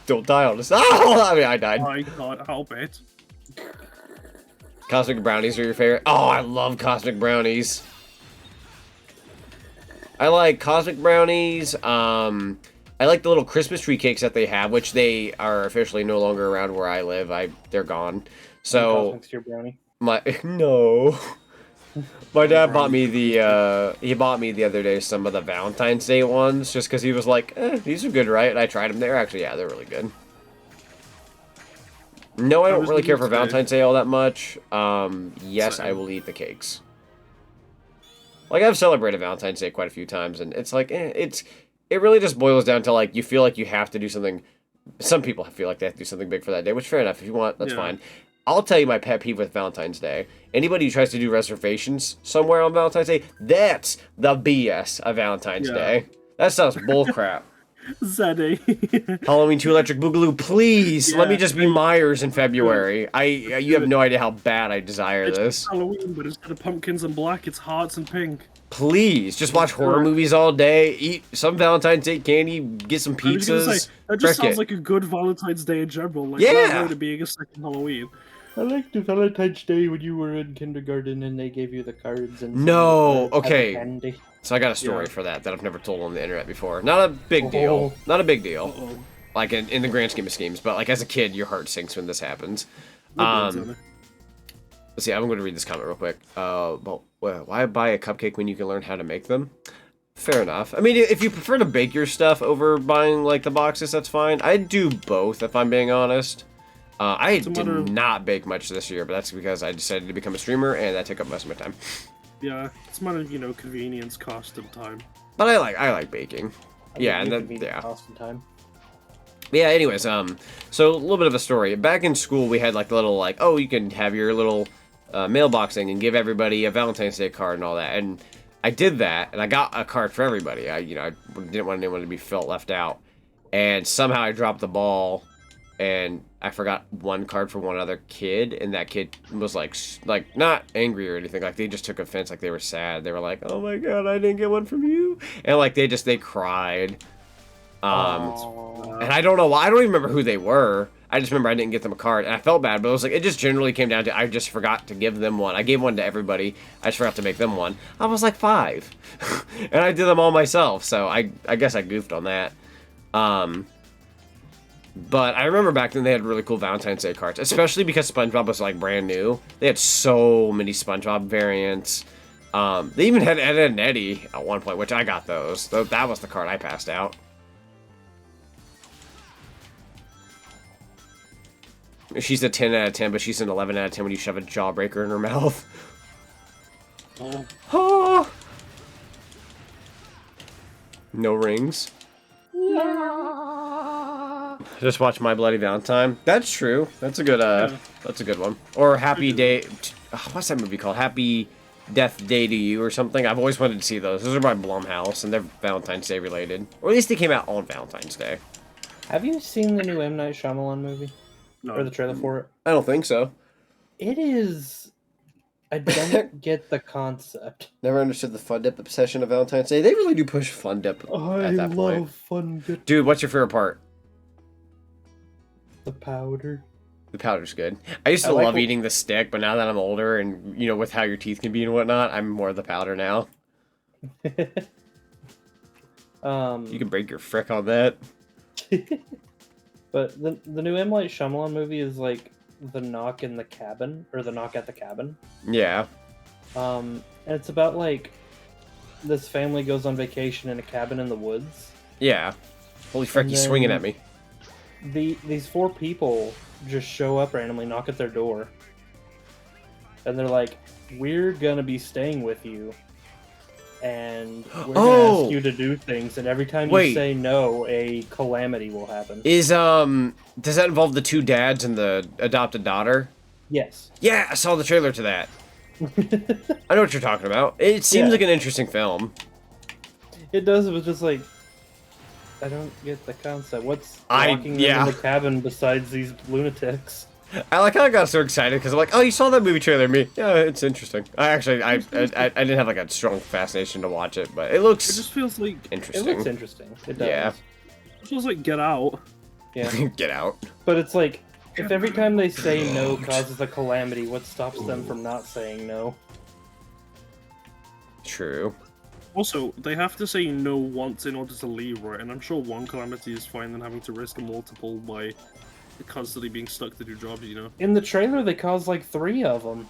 Don't die on us. Oh, I mean, I died. I can't help it. Cosmic Brownies are your favorite? Oh, I love Cosmic Brownies. I like Cosmic Brownies. I like the little Christmas tree cakes that they have, which they are officially no longer around where I live. They're gone. So Cosmic's your brownie. No. My dad bought me he bought me the other day some of the Valentine's Day ones, just because he was like, these are good, right? And I tried them. They're actually, yeah, they're really good. No, I don't really care for Valentine's Day all that much. Yes, I will eat the cakes. Like, I've celebrated Valentine's Day quite a few times, and it's like, it really just boils down to, like, you feel like you have to do something. Some people feel like they have to do something big for that day, which, fair enough. If you want, that's fine. I'll tell you my pet peeve with Valentine's Day. Anybody who tries to do reservations somewhere on Valentine's Day, that's the BS of Valentine's Day. That sounds bullcrap. Zaddy. Halloween 2 Electric Boogaloo, please let me just be Myers in February. You have no idea how bad I desire this. Halloween, but instead of pumpkins and black, it's hearts and pink. Please, just watch horror movies all day, eat some Valentine's Day candy, get some pizzas. I was gonna say, that just sounds like a good Valentine's Day in general. Like, yeah! It being a second Halloween. I like the Valentine's Day when you were in kindergarten and they gave you the cards and okay. candy. So I got a story for that I've never told on the internet before. Not a big deal. Not a big deal. Like in the grand scheme of schemes, but like as a kid, your heart sinks when this happens. Let's see. I'm going to read this comment real quick. Well, why buy a cupcake when you can learn how to make them? Fair enough. I mean, if you prefer to bake your stuff over buying like the boxes, that's fine. I do both, if I'm being honest. I did not bake much this year, but that's because I decided to become a streamer, and that took up most of my time. Yeah, it's a matter of, convenience, cost, and time. But I like baking. Yeah, and then cost and time. Yeah, anyways, so a little bit of a story. Back in school, we had like little oh, you can have your little mailbox thing and give everybody a Valentine's Day card and all that. And I did that, and I got a card for everybody. I didn't want anyone to be felt left out. And somehow I dropped the ball, and I forgot one card for one other kid, and that kid was like not angry or anything. Like, they just took offense, like they were sad. They were like, "Oh my god, I didn't get one from you," and like they cried. And I don't know why. I don't even remember who they were. I just remember I didn't get them a card, and I felt bad. But it was like, it just generally came down to I just forgot to give them one. I gave one to everybody. I just forgot to make them one. I was like 5, and I did them all myself. So I guess I goofed on that. But I remember back then they had really cool Valentine's Day cards, especially because SpongeBob was like brand new. They had so many SpongeBob variants. They even had Ed, Edd and Eddy at one point, which I got those. That was the card I passed out. She's a 10 out of 10, but she's an 11 out of 10 when you shove a jawbreaker in her mouth. Oh. Oh. No rings. Just watch My Bloody Valentine. That's true. That's a good. That's a good one. Or Happy Day. What's that movie called? Happy Death Day to You or something. I've always wanted to see those. Those are by Blumhouse, and they're Valentine's Day related. Or at least they came out on Valentine's Day. Have you seen the new M. Night Shyamalan movie? No. Or the trailer for it? I don't think so. It is... I don't get the concept. Never understood the Fun Dip obsession of Valentine's Day. They really do push Fun Dip at that point. Fun Dip. Dude, what's your favorite part? The powder. The powder's good. I used to love eating the stick, but now that I'm older and, you know, with how your teeth can be and whatnot, I'm more of the powder now. You can break your frick on that. But the new M. Night Shyamalan movie is like The Knock in the Cabin, or The Knock at the Cabin. Yeah. And it's about like this family goes on vacation in a cabin in the woods. Yeah. Holy frick, he's swinging at me. These 4 people just show up randomly, knock at their door, and they're like, "We're gonna be staying with you, and we're gonna ask you to do things, and every time you say no, a calamity will happen." Does that involve the 2 dads and the adopted daughter? Yes. Yeah, I saw the trailer to that. I know what you're talking about. It seems like an interesting film. It does. It was just like, I don't get the concept. What's locking them in the cabin besides these lunatics? I like how I got so excited because I'm like, oh, you saw that movie trailer, me? Yeah, it's interesting. I didn't have like a strong fascination to watch it, but it looks. It just feels like interesting. It looks interesting. It does. Yeah. It feels like Get Out. Yeah. Get Out. But it's like, if every time they say no causes a calamity, what stops them from not saying no? True. Also, they have to say no once in order to leave, right? And I'm sure one calamity is fine than having to risk multiple by constantly being stuck to do jobs, you know? In the trailer, they caused like 3 of them.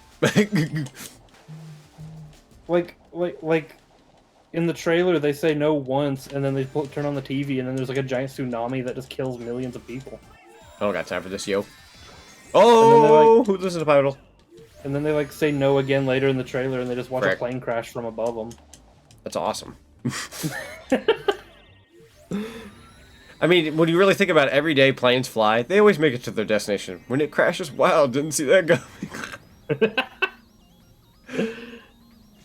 like, in the trailer, they say no once, and then they turn on the TV, and then there's like a giant tsunami that just kills millions of people. I don't got time for this, yo. Oh, who listens to Pyro? And then they like say no again later in the trailer, and they just watch a plane crash from above them. That's awesome. I mean, when you really think about it, every day planes fly, they always make it to their destination. When it crashes, wow, didn't see that coming.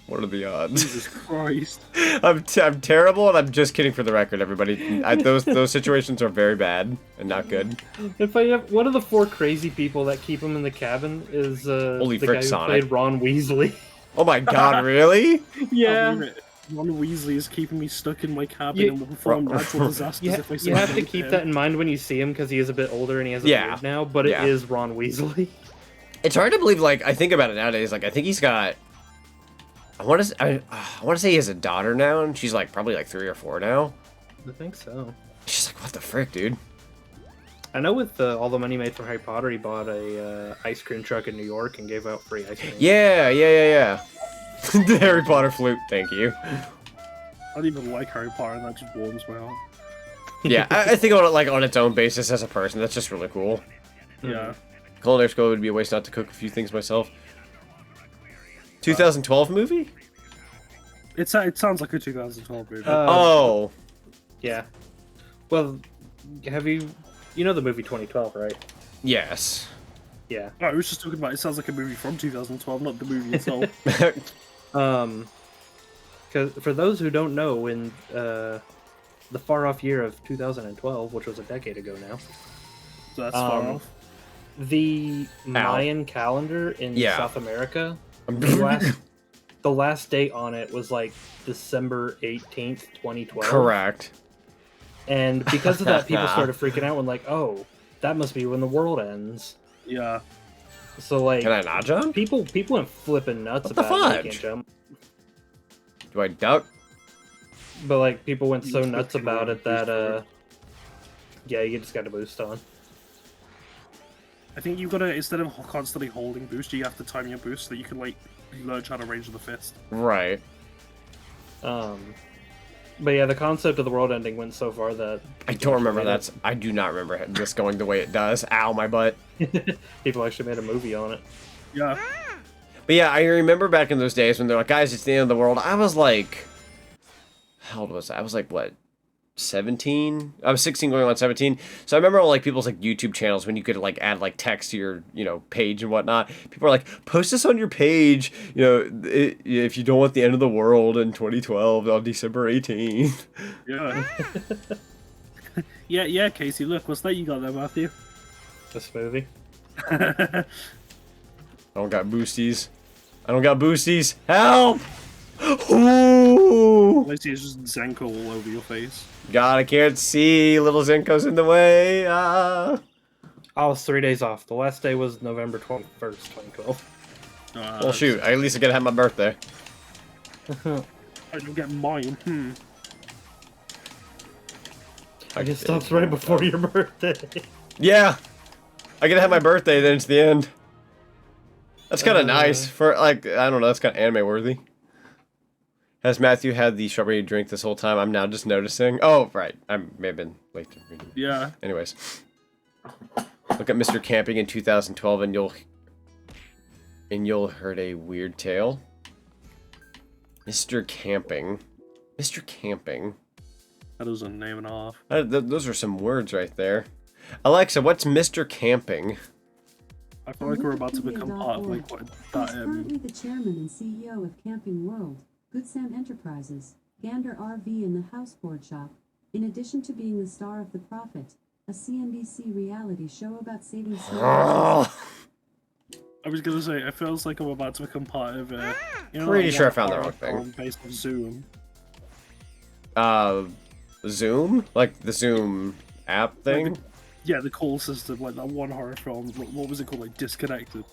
What are the odds? Jesus Christ. I'm terrible, and I'm just kidding for the record, everybody. Those situations are very bad and not good. If I have one of the 4 crazy people that keep him in the cabin is the guy who Sonic. played Ron Weasley. Oh my god, really? Yeah. Ron Weasley is keeping me stuck in my cabin and will perform natural disasters if I say You have to keep that in mind when you see him, because he is a bit older and he has a beard now, but it is Ron Weasley. It's hard to believe, like, I think about it nowadays, like, I think he's got... I want to say he has a daughter now, and she's, like, probably, like, 3 or 4 now. I think so. She's like, what the frick, dude? I know with all the money made from Harry Potter, he bought a ice cream truck in New York and gave out free ice cream. Yeah. The Harry Potter flute, thank you. I don't even like Harry Potter, and that just warms my heart. Yeah, I think on it, like, on its own basis as a person, that's just really cool. Yeah. Culinary school would be a waste not to cook a few things myself. 2012 movie? It sounds like a 2012 movie. Oh. Yeah. Well, have you know the movie 2012, right? Yes. Yeah. I was just talking about it sounds like a movie from 2012, not the movie itself. Because for those who don't know, in the far-off year of 2012, which was a decade ago now, so that's far off. The Mayan calendar in South America, the last date on it was like December 18th, 2012. Correct. And because of that, people started freaking out when, like, oh, that must be when the world ends. Yeah. So, like, can I not jump? People went flipping nuts about it. Can't jump. Do I duck? But, like, people went so nuts about it that, yeah, you just got to boost on. I think you've got to, instead of constantly holding boost, you have to time your boost so that you can, like, learn how to range the fist. Right. But yeah, the concept of the world ending went so far that... I don't remember that. I do not remember this going the way it does. Ow, my butt. People actually made a movie on it. Yeah. But yeah, I remember back in those days when they're like, guys, it's the end of the world. I was like... How old was I? I was like, what? 17. I was 16 going on 17. So I remember on like people's like YouTube channels when you could like add like text to your, you know, page and whatnot. People are like, post this on your page, you know, if you don't want the end of the world in 2012 on December 18th. Yeah. yeah, Casey, look, what's that you got there, Matthew? The smoothie. I don't got boosties. I don't got boosties. Help! Ooh! Lacey is just Zenko all over your face. God, I can't see. Little Zenko's in the way. I was 3 days off. The last day was November 21st, 2012. Well, shoot. At least I get to have my birthday. I don't get mine. I guess stops right before your birthday. Yeah. I get to have my birthday, then it's the end. That's kind of nice. For, like, I don't know. That's kind of anime worthy. Has Matthew had the strawberry drink this whole time? I'm now just noticing. Oh, right. I may have been late to read it. Yeah. Anyways. Look at Mr. Camping in 2012 and you'll heard a weird tale. Mr. Camping. Mr. Camping. That was a name and a half. Those are some words right there. Alexa, what's Mr. Camping? I feel like we're about to become part of like what that currently the chairman and CEO of Camping World, Good Sam Enterprises, Gander RV in the Houseboard Shop, in addition to being the star of The Prophet, a CNBC reality show about saving Oh. I was gonna say, it feels like I'm about to become part of you know, Pretty like sure I one found the horror wrong thing. film based on Zoom. Zoom? Like the Zoom app thing? Like yeah, the call system, like that one horror film. What was it called? Like Disconnected.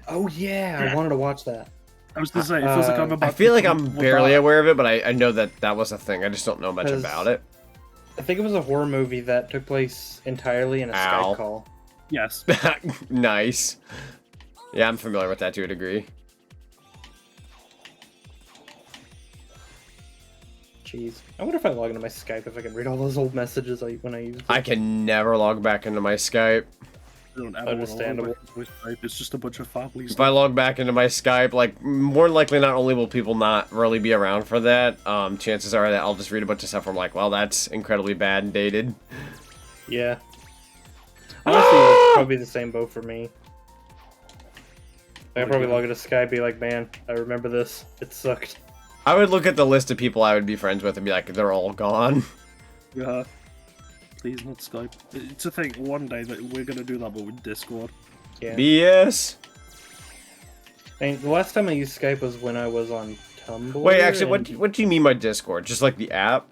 Oh yeah, I wanted to watch that. I was gonna say, it feels like I'm about I feel like to I'm barely aware of it, but I know that was a thing. I just don't know much about it. I think it was a horror movie that took place entirely in a Skype call. Yes. Nice. Yeah, I'm familiar with that to a degree. Jeez. I wonder if I log into my Skype if I can read all those old messages when I use it. I can never log back into my Skype. Understandable. It's just a bunch of families. If I log back into my Skype, like, more than likely not only will people not really be around for that, chances are that I'll just read a bunch of stuff where I'm like, well, that's incredibly bad and dated. Yeah. Honestly, it's probably the same boat for me. I'd probably log into Skype and be like, man, I remember this. It sucked. I would look at the list of people I would be friends with and be like, they're all gone. Yeah. Please not Skype. It's a thing one day that we're gonna do that, but with Discord. Yeah. BS. I mean, the last time I used Skype was when I was on Tumblr. Wait, actually, what do you mean by Discord? Just like the app?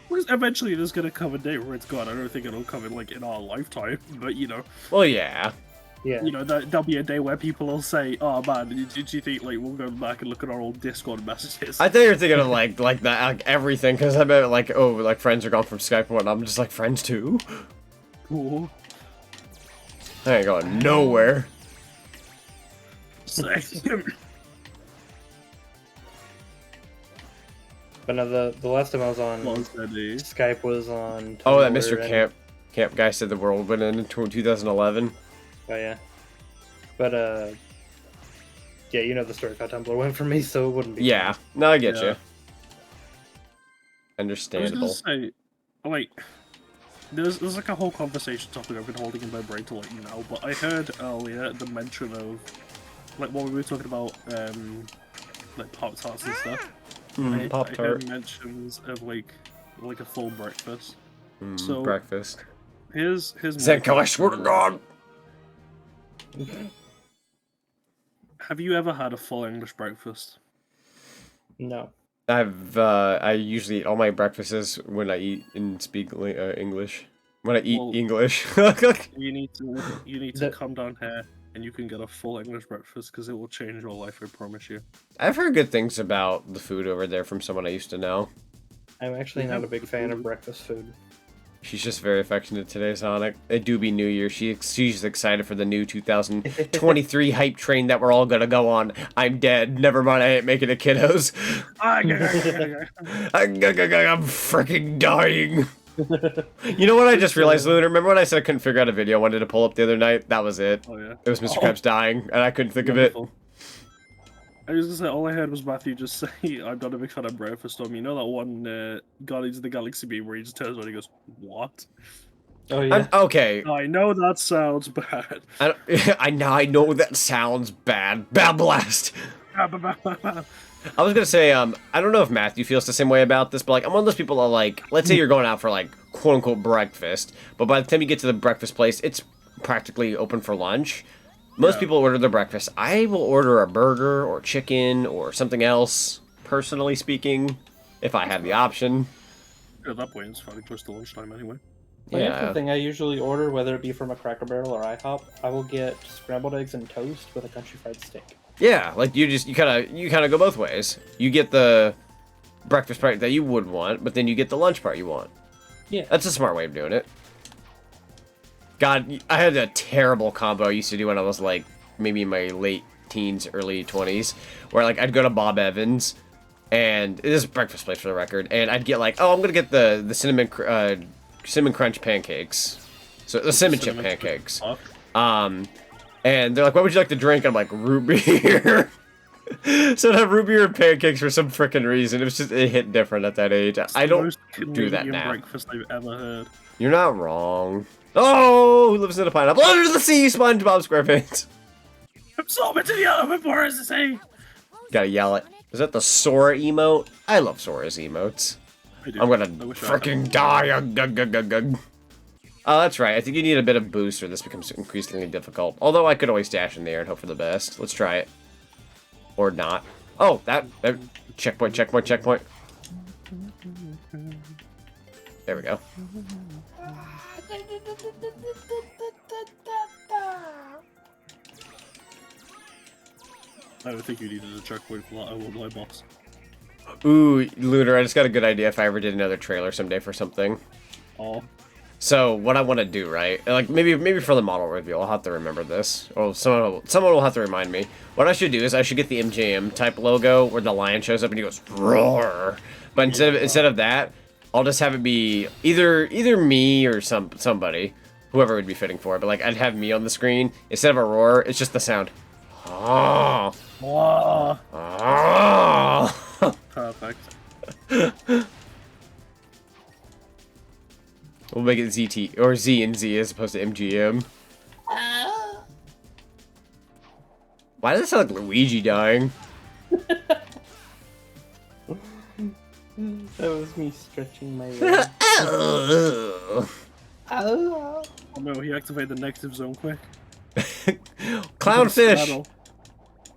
Because eventually there's gonna come a day where it's gone. I don't think it'll come in like in our lifetime, but you know. Well, yeah. Yeah. You know, there'll be a day where people will say, "Oh man, did you think like we'll go back and look at our old Discord messages?" I thought you were thinking of like that, like everything, because I bet like, oh, like friends are gone from Skype and whatnot. I'm just like, friends too? Cool. I ain't going nowhere. But no, the last time I was on Skype was on Tumblr. Oh, that Mr. Camp guy said the world went in 2011. Oh yeah. But yeah, you know the story of how Tumblr went for me, so it wouldn't be. Yeah, fun. no, I get you. Understandable. I was gonna say, like, there's like a whole conversation topic I've been holding in my brain to let you know, but I heard earlier the mention of, like, what we were talking about, like Pop-Tarts and stuff. I heard mentions of like a full breakfast. So breakfast. Here's Zenko, I swear to God. Have you ever had a full English breakfast? No. I usually eat all my breakfasts when I eat and speak English. When I eat English. you need to come down here and you can get a full English breakfast because it will change your life, I promise you. I've heard good things about the food over there from someone I used to know. I'm actually not a big fan of breakfast food. She's just very affectionate today, Zonic. It do be New Year. She's excited for the new 2023 hype train that we're all gonna go on. I'm dead. Never mind, I ain't making it, kiddos. I'm freaking dying. You know what I just realized, Lunar? Remember when I said I couldn't figure out a video I wanted to pull up the other night? That was it. Oh, yeah. It was Mr. Krabs dying, and I couldn't think of it. I was gonna say, all I heard was Matthew just say, "I'm not a big fan of breakfast." You know that one Guardians of the Galaxy meme where he just turns around and he goes, "What?" Oh yeah. Okay. I know that sounds bad. I know that sounds bad. Bad blast. I was gonna say, I don't know if Matthew feels the same way about this, but like, I'm one of those people that like, let's say you're going out for like quote unquote breakfast, but by the time you get to the breakfast place, it's practically open for lunch. Most people order their breakfast. I will order a burger or chicken or something else, personally speaking, if I have the option. At that point, it's fairly close to lunchtime anyway. That's the thing I usually order, whether it be from a Cracker Barrel or IHOP. I will get scrambled eggs and toast with a country fried steak. Yeah, like you kind of go both ways. You get the breakfast part that you would want, but then you get the lunch part you want. Yeah, that's a smart way of doing it. God, I had a terrible combo I used to do when I was like maybe in my late teens, early 20s, where like I'd go to Bob Evans, and this is a breakfast place for the record, and I'd get like, oh, I'm gonna get the cinnamon crunch pancakes, so the cinnamon chip pancakes. And they're like, what would you like to drink? I'm like, root beer. So I'd have root beer and pancakes for some freaking reason. It hit different at that age. I don't do that now. Breakfast I've ever heard. You're not wrong. Oh, who lives in a pineapple under the sea? SpongeBob SquarePants. Absorb it to the element for us to say. Gotta yell it. Is that the Sora emote? I love Sora's emotes. I'm gonna freaking die. Oh, that's right. I think you need a bit of boost or this becomes increasingly difficult. Although I could always dash in the air and hope for the best. Let's try it. Or not. Oh, that checkpoint. There we go. I don't think you needed a checkpoint for that. I won't lie, boss. Ooh, Lunar, I just got a good idea if I ever did another trailer someday for something. Oh. So, what I want to do, right? Like, maybe for the model reveal, I'll have to remember this. Or someone will have to remind me. What I should do is I should get the MJM type logo where the lion shows up and he goes, roar! But instead of that, I'll just have it be either me or somebody. Whoever would be fitting for it. But, like, I'd have me on the screen. Instead of a roar, it's just the sound. Oh. Oh. Oh. Perfect. We'll make it ZT or Z and Z as opposed to MGM. Why does it sound like Luigi dying? That was me stretching my leg. Oh no, he activated the negative zone quick. Clownfish!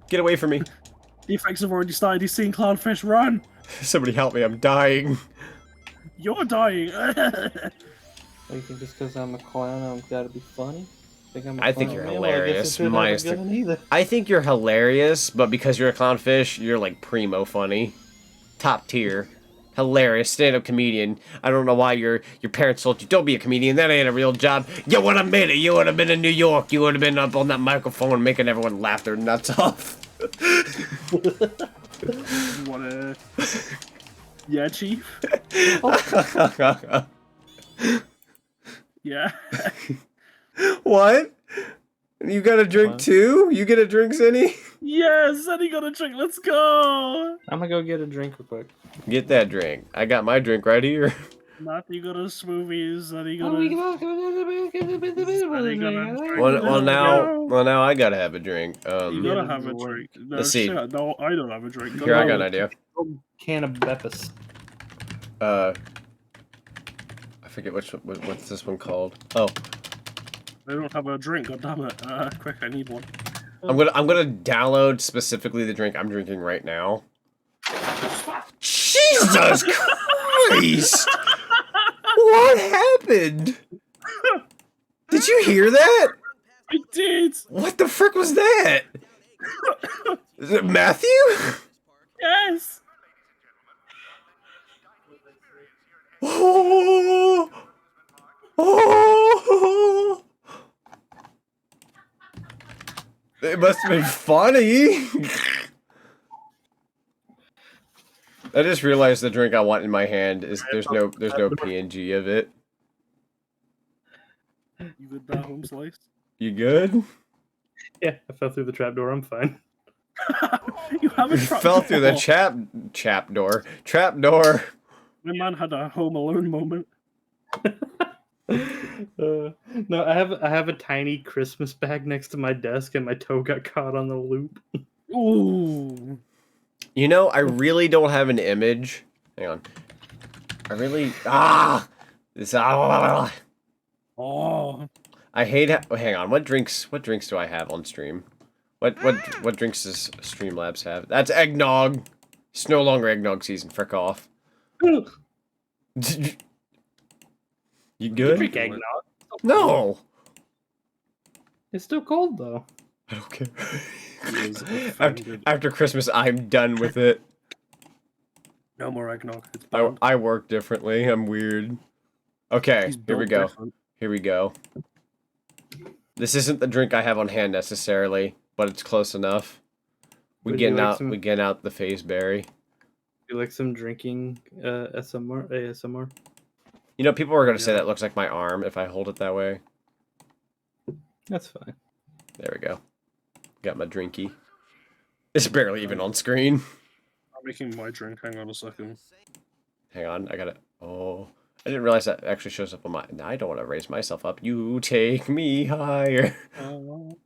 Get away from me. The effects have already started. He's seeing clownfish run. Somebody help me, I'm dying. You're dying. You think just because I'm a clown, I've got to be funny? I think you're hilarious. Well, I think you're hilarious, but because you're a clownfish, you're like primo funny. Top tier. Hilarious stand-up comedian. I don't know why your parents told you, don't be a comedian, that ain't a real job. You would have made it. You would have been in New York. You would have been up on that microphone making everyone laugh their nuts off. You wanna... Yeah, Chief? Yeah. What? You got a drink too? You get a drink, Zinny? Yes, Zinny got a drink. Let's go. I'm gonna go get a drink real quick. Get that drink. I got my drink right here. Matthew got a smoothie. Zinny got Well, now I gotta have a drink. You gotta have a drink. No, let's see. No, I don't have a drink. Here, I got an idea. Can of Beppis. I forget what's this one called. Oh. I don't have a drink. God damn it! Quick, I need one. I'm gonna download specifically the drink I'm drinking right now. Jesus Christ! What happened? Did you hear that? I did. What the frick was that? Is it Matthew? Yes. Oh. Oh. It must have been funny. I just realized the drink I want in my hand is there's no PNG of it. You good, that home slice? You good? Yeah, I fell through the trapdoor. I'm fine. You have a You trap fell through the door. trap door. My man had a Home Alone moment. No, I have a tiny Christmas bag next to my desk, and my toe got caught on the loop. Ooh. You know, I really don't have an image. Hang on. I really Oh. I hate. Hang on. What drinks do I have on stream? What drinks does Streamlabs have? That's eggnog. It's no longer eggnog season. Frick off. You You good? drink eggnog. No. It's still cold though. I don't care. He is offended. After Christmas, I'm done with it. No more eggnog. It's banned. I work differently. I'm weird. Okay, He's here we built go. different. Here we go. This isn't the drink I have on hand necessarily, but it's close enough. We Would you getting like out. some- We getting out the phase berry. You like some drinking ASMR? You know, people are gonna say Yeah. that looks like my arm if I hold it that way. That's fine. There we go. Got my drinky. It's barely even on screen. I'm making my drink. Hang on a second. Hang on, I gotta. Oh, I didn't realize that actually shows up on my. I don't want to raise myself up. You take me higher. You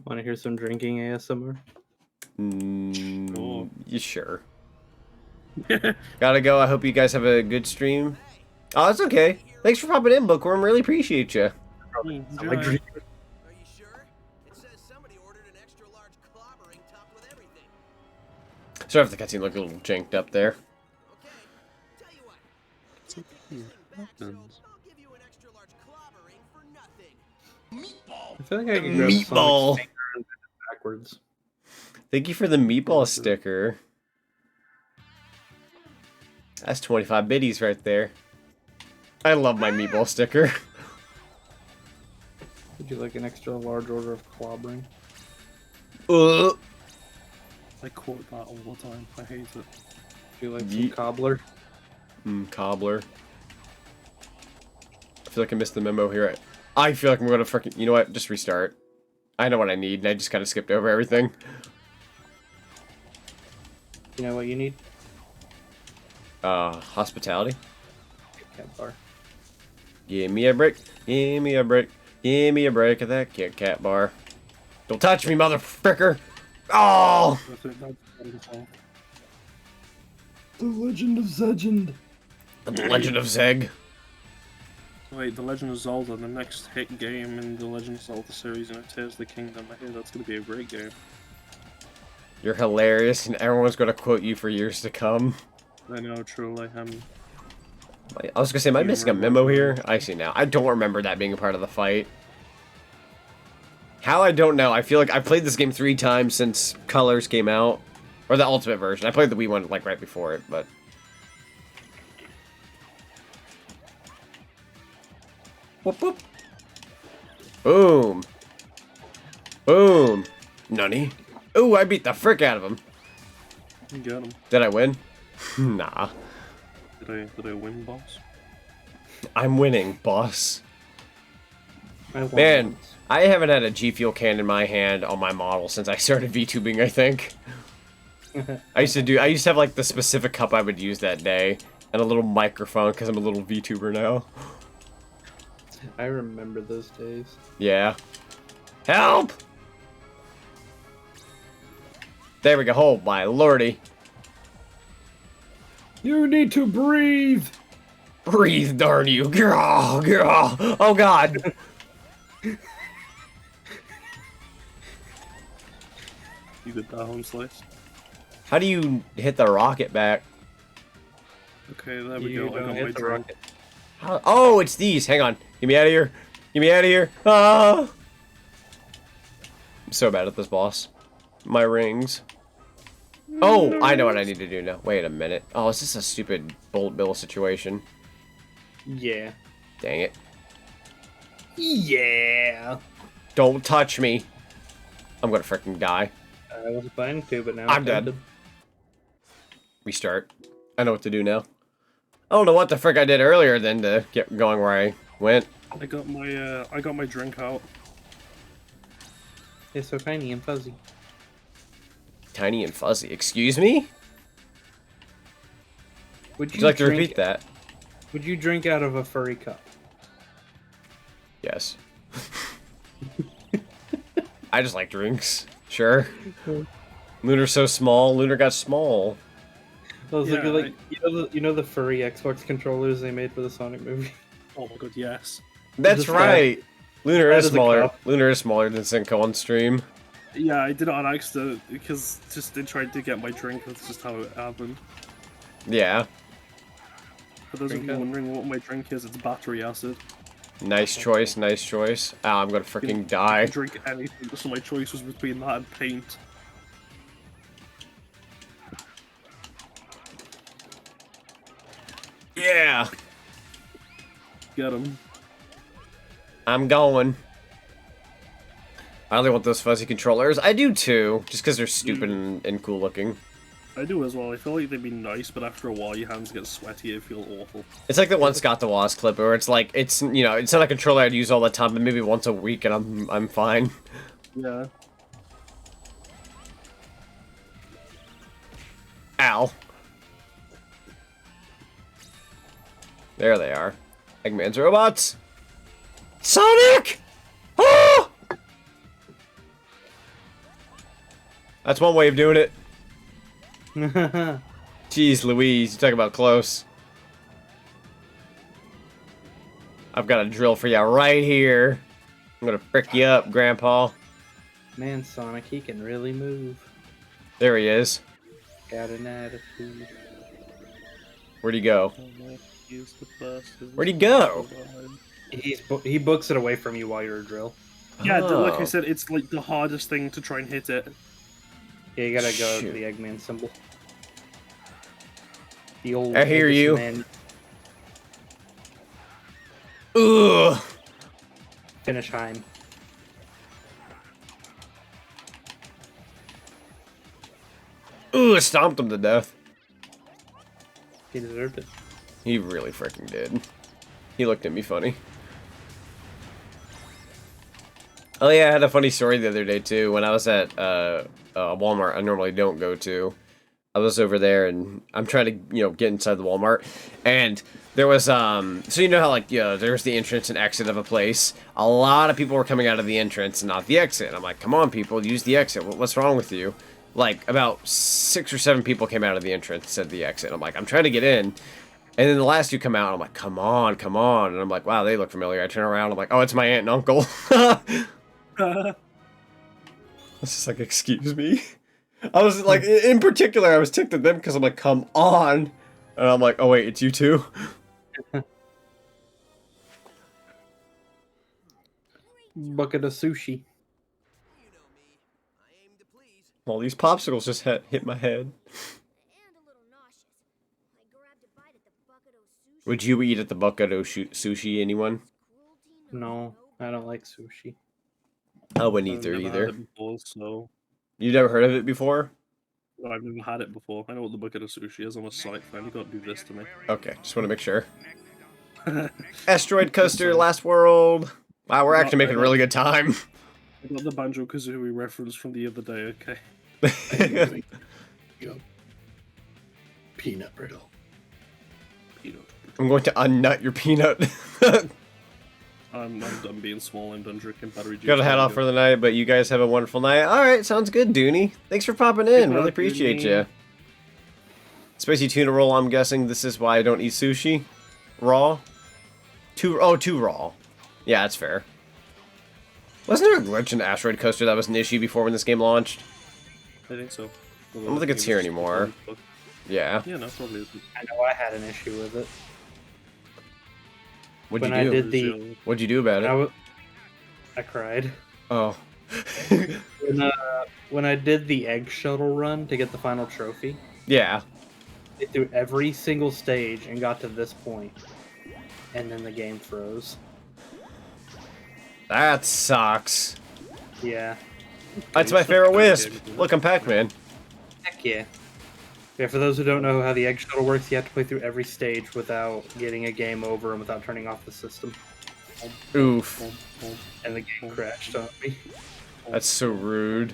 want to hear some drinking ASMR? Cool. You sure? Gotta go. I hope you guys have a good stream. Oh, it's okay. Thanks for popping in, Bookworm. Really appreciate you. Enjoy. Like drink- Are you sure? It says somebody ordered an extra large clobbering topped with everything. Sorry if the cutscene looked a little janked up there. Okay, tell you what. I'll give you an extra large clobbering for nothing. I feel like I could grab Meatball. Sonic's finger and bend it backwards. Thank you for the meatball sticker. That's 25 biddies right there. I love my meatball sticker. Would you like an extra large order of clobbering? I quote that all the time. I hate it. Would you like some Yeet. cobbler? Cobbler. I feel like I missed the memo here. I feel like I'm gonna freaking. You know what? Just restart. I know what I need, and I just kind of skipped over everything. You know what you need? Hospitality. Cat bar. Give me a break. Give me a break. Give me a break of that Kit Kat bar. Don't touch me, motherfucker! Oh! I think that's wonderful. The Legend of Zegend. The Legend of Zeg. Wait, The Legend of Zelda, the next hit game in the Legend of Zelda series, and it Tears the Kingdom. I hear that's going to be a great game. You're hilarious, and everyone's gonna quote you for years to come. I know, truly. I was gonna say, am I missing a memo here? I see now. I don't remember that being a part of the fight. How, I don't know. I feel like I've played this game 3 times since Colors came out. Or the Ultimate version. I played the Wii one, like, right before it, but... Whoop whoop. Boom. Boom. Nunny. Ooh, I beat the frick out of him. You got him. Did I win? Nah. Did I win, boss? I'm winning, boss. I won Man, once. I haven't had a G Fuel can in my hand on my model since I started VTubing, I think. I used to have like the specific cup I would use that day, and a little microphone because I'm a little VTuber now. I remember those days. Yeah. Help! There we go. Oh my lordy. You need to breathe! Breathe, darn you. Grah, grah. Oh god. You did that home slice. How do you hit the rocket back? Okay, there we You go. I don't got hit my the drink. rocket. How, oh, it's these. Hang on. Get me out of here. Get me out of here. Ah! I'm so bad at this, boss. My rings. Oh, I know what I need to do now. Wait a minute. Oh, is this a stupid bullet bill situation? Yeah. Dang it. Yeah. Don't touch me. I'm gonna freaking die. I wasn't planning to, but now I'm dead. Restart. I know what to do now. I don't know what the frick I did earlier then to get going where I went. I got my drink out. It's so tiny and fuzzy. Tiny and fuzzy. Excuse me? Would Would you like to drink- repeat that? Would you drink out of a furry cup? Yes. I just like drinks. Sure. Lunar's so small. Lunar got small. I was Yeah, like you know the furry Xbox controllers they made for the Sonic movie? Oh my god, yes. That's Just right. Lunar that is is a smaller. cup. Lunar is smaller than Cinco on stream. Yeah, I did it on accident because just they tried to get my drink. That's just how it happened. Yeah. For those of Drink you up. wondering what my drink is, it's battery acid. Nice choice. Nice choice. Ah, I'm gonna freaking I die. can drink anything, so my choice was between that and paint. Yeah. Get him. I'm going. I really want those fuzzy controllers. I do too, just because they're stupid and cool looking. I do as well. I feel like they'd be nice, but after a while your hands get sweaty. It feel awful. It's like the one Scott the Wasp clip where it's like it's it's not a controller I'd use all the time, but maybe once a week and I'm fine. Yeah. Ow. There they are. Eggman's robots. Sonic! Oh! That's one way of doing it. Jeez Louise, you talk about close. I've got a drill for you right here. I'm gonna frick you up, Grandpa. Man, Sonic, he can really move. There he is. Got an attitude. Where'd he go? Use the fastest Where'd he go? He books it away from you while you're a drill. Yeah, like I Oh. said, it's like the hardest thing to try and hit it. Yeah, you gotta go to Shoot. the Eggman symbol. The old I hear Eggman you. Man Ugh. finish Heim. Ooh, stomped him to death. He deserved it. He really freaking did. He looked at me funny. Oh yeah, I had a funny story the other day too. When I was at Walmart, I normally don't go to. I was over there and I'm trying to, get inside the Walmart, and there was so you know how like there's the entrance and exit of a place. A lot of people were coming out of the entrance and not the exit. I'm like, come on, people, use the exit. What's wrong with you? Like about 6 or 7 people came out of the entrance, said the exit. I'm like, I'm trying to get in. And then the last two come out, I'm like, come on, come on. And I'm like, wow, they look familiar. I turn around, I'm like, oh, it's my aunt and uncle. It's just like, excuse me? I was like, in particular, I was ticked at them because I'm like, come on. And I'm like, oh, wait, it's you too? Bucket of sushi. You know me. I aim to please. All these popsicles just hit my head. And a little nauseous. I grabbed a bite at the bucket of sushi. Would you eat at the bucket of sushi, anyone? Cruelty, No, I don't like sushi. I wouldn't I've either, never either. had it before, so You never heard of it before? no, I've never had it before. I know what the bucket of sushi is. I'm a Sonic fan. You can't do this to me. Okay, just want to make sure. Asteroid Coaster, Last World. Wow, we're actually making a really good time. I got the Banjo-Kazooie reference from the other day. Okay. Peanut brittle. Peanut. I'm going to unnut your peanut. I'm done being small. I'm done drinking battery juice. Gotta head off for the night, but you guys have a wonderful night. Alright, sounds good, Dooney. Thanks for popping in. Good Really night, appreciate Dooney. you. Spicy tuna roll, I'm guessing this is why I don't eat sushi. Raw? Too raw. Yeah, that's fair. Wasn't there a glitch in the Asteroid Coaster that was an issue before when this game launched? I think so. I don't think it's here anymore. Yeah. Yeah, no, probably isn't. I know I had an issue with it. What'd When you I do? did What'd you do about it? I cried. Oh. When I did the egg shuttle run to get the final trophy, Yeah. I through every single stage and got to this point, and then the game froze. That sucks. Yeah. That's my favorite wisp. Look, I'm Pac-Man. Heck yeah. Yeah, for those who don't know how the egg shuttle works, you have to play through every stage without getting a game over and without turning off the system. Oof. And the game crashed on me. That's so rude.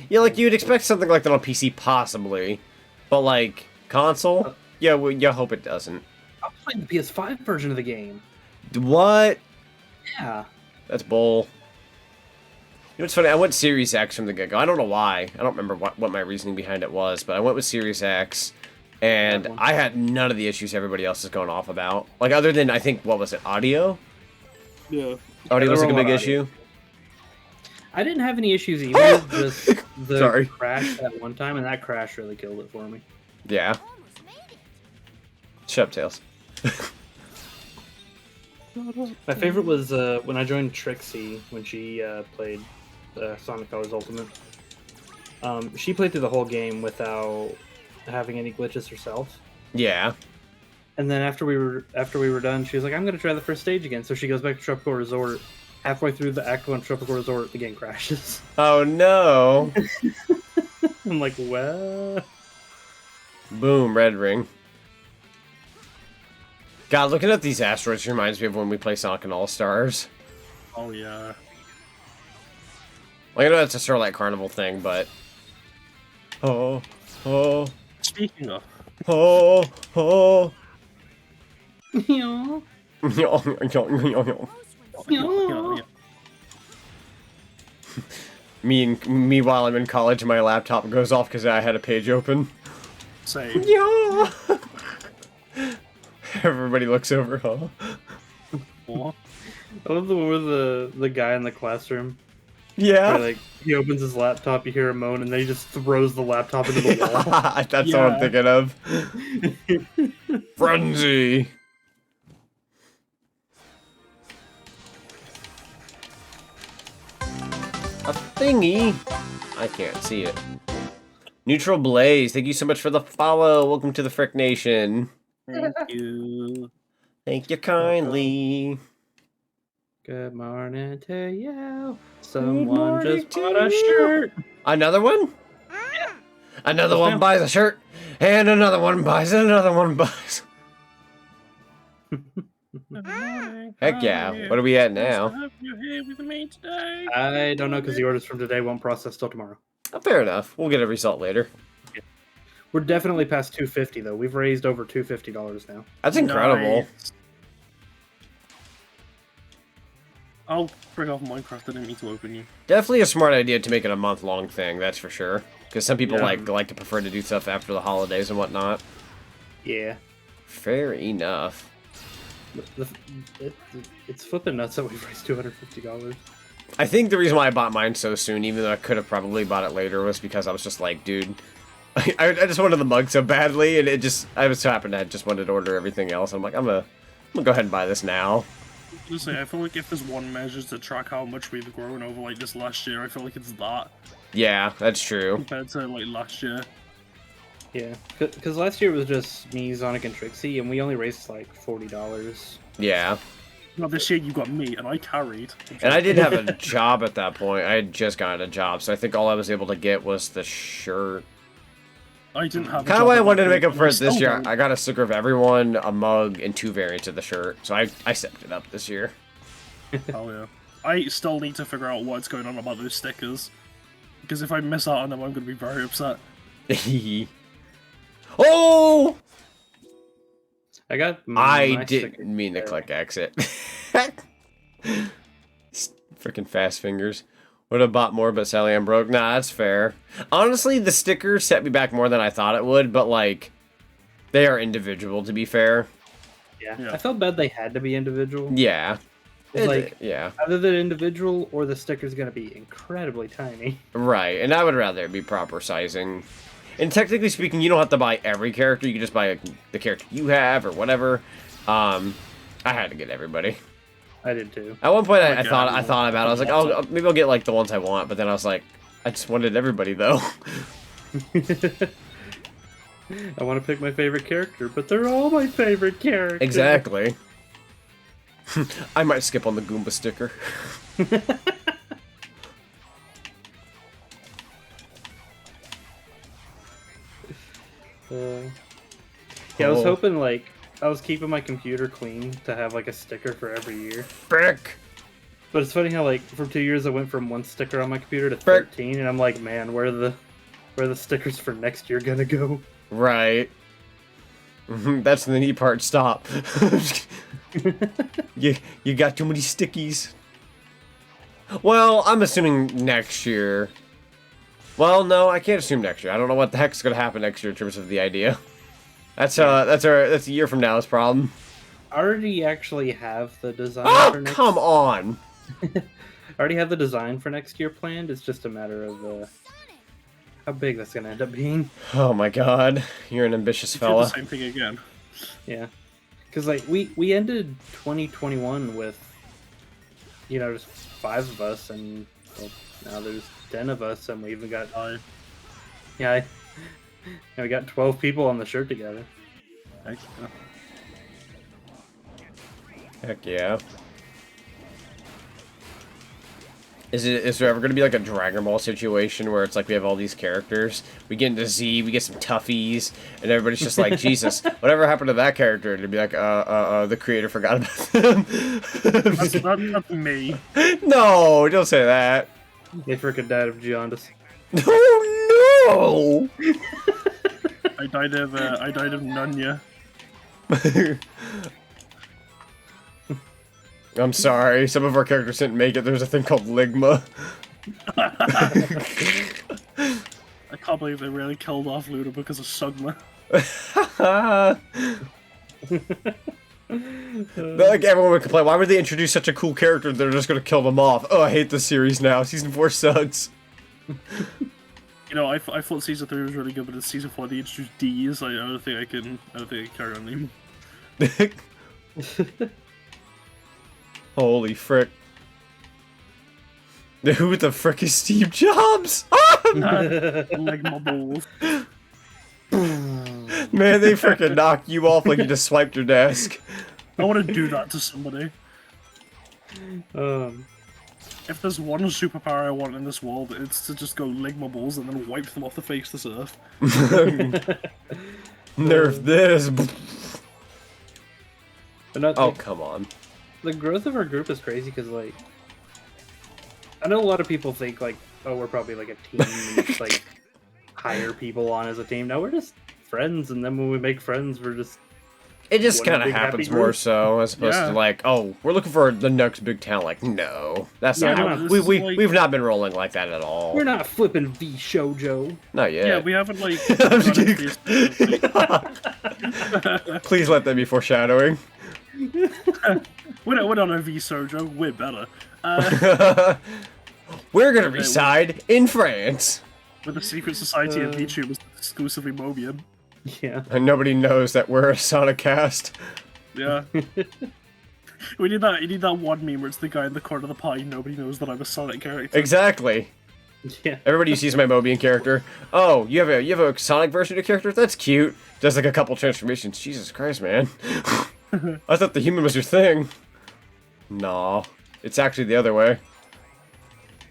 Yeah, like you'd expect something like that on PC, possibly, but like console, yeah, well, you hope it doesn't. I'm playing the PS5 version of the game. What? Yeah. That's bull. You know what's funny? I went Series X from the get-go. I don't know why. I don't remember what my reasoning behind it was, but I went with Series X, and I had none of the issues everybody else is going off about. Like, other than, I think, what was it, audio? Yeah. Audio was like a big audio. issue? I didn't have any issues either, just the Sorry. crash at one time, and that crash really killed it for me. Yeah. Shut up, Tails. My favorite was when I joined Trixie when she played Sonic Colors Ultimate. She played through the whole game without having any glitches herself. Yeah. And then after we were done, she was like, "I'm gonna try the first stage again." So she goes back to Tropical Resort. Halfway through the Act 1 Tropical Resort, the game crashes. Oh, no. I'm like, well... Boom, red ring. God, looking at these asteroids reminds me of when we play Sonic and All-Stars. Oh, yeah. Like, I know that's a Starlight Carnival thing, but... Oh, oh... Speaking of... Oh, oh... Yeah. Me while I'm in college, my laptop goes off because I had a page open. Same. Yeah. Everybody looks over, huh? What? I love the one with the guy in the classroom. Yeah. Where, like, he opens his laptop, you hear him moan, and then he just throws the laptop into the wall. That's what I'm thinking of. Frenzy. A thingy. I can't see it. Neutral Blaze, thank you so much for the follow. Welcome to the Frick Nation. Thank you. Thank you kindly. Good morning to you. Someone just bought a shirt. Another one? Yeah. Another one buys a shirt, and another one buys another one buys. Heck yeah. What are we at now? I don't know because the orders from today won't process till tomorrow. Oh, fair enough. We'll get a result later. We're definitely past $250 though. We've raised over $250 now. That's incredible. Nice. I'll bring off Minecraft. I didn't need to open you. Definitely a smart idea to make it a month-long thing. That's for sure. Because some people like to prefer to do stuff after the holidays and whatnot. Yeah. Fair enough. It's flipping nuts that we've raised $250. I think the reason why I bought mine so soon, even though I could have probably bought it later, was because I was just like, dude, I just wanted the mug so badly, and I was so happened I just wanted to order everything else. I'm like, I'm gonna go ahead and buy this now. Honestly, I feel like if there's one measure to track how much we've grown over like this last year, I feel like it's that Yeah, that's true. compared to like last year. Yeah, because last year was just me, Zonic, and Trixie, and we only raised like $40. Yeah. Now this year you got me, and I carried. And I didn't have a job at that point. I had just gotten a job, so I think all I was able to get was the shirt. I didn't have. Kind of why I wanted to make up for it still this year. don't. I got a sticker of everyone, a mug, and 2 variants of the shirt. So I stepped it up this year. Oh yeah. I still need to figure out what's going on about those stickers. Because if I miss out on them, I'm going to be very upset. Oh! I got. I didn't mean to click exit. Freaking fast fingers. Would have bought more, but Sally, I'm broke. Nah, that's fair. Honestly, the stickers set me back more than I thought it would, but like, they are individual, to be fair. Yeah. I felt bad they had to be individual. Yeah. It's like, yeah. either the individual or the sticker's gonna be incredibly tiny. Right, and I would rather it be proper sizing. And technically speaking, you don't have to buy every character. You can just buy the character you have or whatever. I had to get everybody. I did too. At one point, I thought about it. I was like, oh, maybe I'll get like the ones I want. But then I was like, I just wanted everybody though. I want to pick my favorite character, but they're all my favorite characters. Exactly. I might skip on the Goomba sticker. Yeah, I was hoping like I was keeping my computer clean to have like a sticker for every year. Frick. But it's funny how like for 2 years I went from 1 sticker on my computer to 13, and I'm like, man, where are the stickers for next year gonna go? Right. That's the neat part. Stop. you got too many stickies. Well, I'm assuming next year. Well, no, I can't assume next year. I don't know what the heck's gonna happen next year in terms of the idea. That's a year from now's problem. I already actually have the design. Oh, come on! I already have the design for next year planned. It's just a matter of how big that's gonna end up being. Oh my god, you're an ambitious fella. The same thing again. Yeah, because like we ended 2021 with, you know, just 5 of us, and well, now there's 10 of us, and we even got and we got 12 people on the shirt together. Heck yeah. Is there ever going to be like a Dragon Ball situation where it's like we have all these characters, we get into Z, we get some toughies, and everybody's just like, Jesus, whatever happened to that character? And it'd be like, the creator forgot about them. That's not me. No, don't say that. They freaking died of jaundice. Oh no! I died of Nunya. I'm sorry, some of our characters didn't make it. There's a thing called Ligma. I can't believe they really killed off Luna because of Sugma. Like everyone would complain, why would they introduce such a cool character? They're just gonna kill them off. Oh, I hate this series now. Season 4 sucks. You know, I thought season 3 was really good, but in season 4 they introduced D's. I don't think I can carry on anymore. Holy frick. Who the frick is Steve Jobs? Like my balls. Man, they freaking knock you off like you just swiped your desk. I want to do that to somebody. If there's one superpower I want in this world, it's to just go lick my balls and then wipe them off the face of this earth. Nerf this. Oh, come on. The growth of our group is crazy because, like, I know a lot of people think, like, oh, we're probably like a team and just, like, hire people on as a team. No, we're just friends, and then when we make friends, we're just... It just kind of happens more so, as opposed to like, oh, we're looking for the next big talent. Like, no, that's not how we've not been rolling like that at all. We're not flipping V Shoujo. Not yet. Yeah, we haven't like. Please let that be foreshadowing. We're not a V Shoujo. We're better. We're gonna reside in France. With a secret society of VTubers exclusively Mobian. Yeah. And nobody knows that we're a Sonic cast. Yeah. We need that. You need that one meme where it's the guy in the corner of the pie. Nobody knows that I'm a Sonic character. Exactly. Yeah. Everybody sees my Mobian character. Oh, you have a Sonic version of your character? That's cute. Does like a couple transformations. Jesus Christ, man. I thought the human was your thing. Nah, it's actually the other way.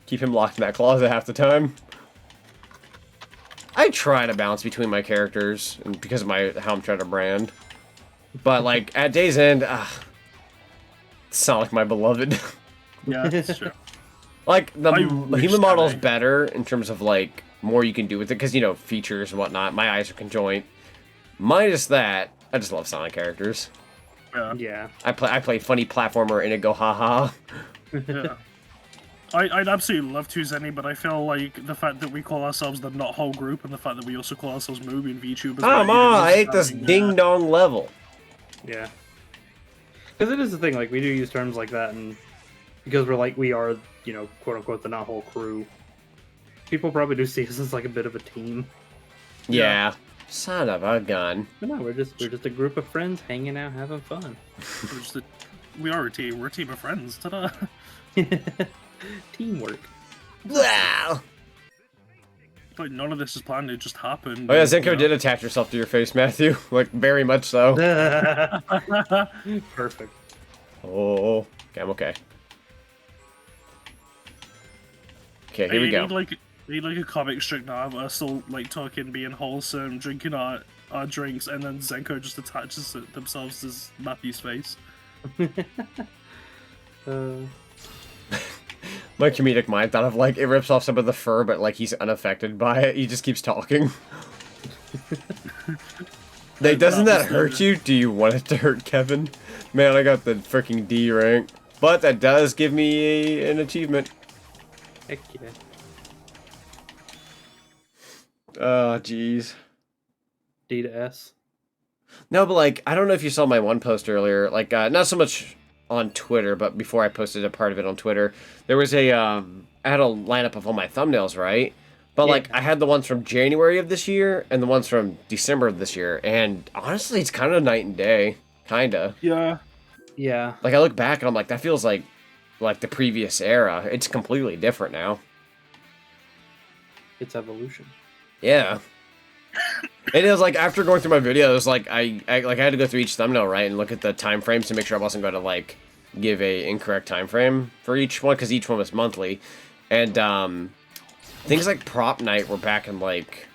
Keep him locked in that closet half the time. I try to bounce between my characters and because of how I'm trying to brand. But like at day's end, Sonic my beloved. Yeah, that's true. Like the human model is better in terms of like more you can do with it because you know features and whatnot. My eyes are conjoint. Minus that, I just love Sonic characters. Yeah. I play funny platformer Inigo haha. Yeah. I'd absolutely love to, Zenny, but I feel like the fact that we call ourselves the Not Whole Group and the fact that we also call ourselves Movie and VTubers... Come on, I hate this ding-dong level. Yeah. Because it is the thing, like, we do use terms like that, and because we are, you know, quote-unquote, the Not Whole Crew, people probably do see us as, like, a bit of a team. Yeah. Son of a gun. But no, we're just a group of friends hanging out, having fun. We are a team. We're a team of friends. Ta-da! Teamwork. Wow. Like none of this is planned; it just happened. Oh yeah, Zenko did attach herself to your face, Matthew. Like very much so. Perfect. Oh, okay, I'm okay. Okay, here we go. We need like a comic strip now. We're still like talking, being wholesome, drinking our drinks, and then Zenko just attaches My comedic mind thought of, like, it rips off some of the fur, but, like, he's unaffected by it. He just keeps talking. Like, doesn't that hurt you? Do you want it to hurt, Kevin? Man, I got the freaking D rank. But that does give me an achievement. Heck yeah. Oh, jeez. D to S. No, but, like, I don't know if you saw my one post earlier. Like, not so much on Twitter, but before I posted a part of it on Twitter, there was a, I had a lineup of all my thumbnails, right? But, like, I had the ones from January of this year and the ones from December of this year. And, honestly, it's kind of night and day. Kinda. Yeah. Yeah. Like, I look back and I'm like, that feels like the previous era. It's completely different now. It's evolution. Yeah. And it was like, after going through my videos, like, I had to go through each thumbnail, right, and look at the time frames to make sure I wasn't going to, like, give a incorrect time frame for each one, because each one was monthly. And, things like Prop Night were back in, like,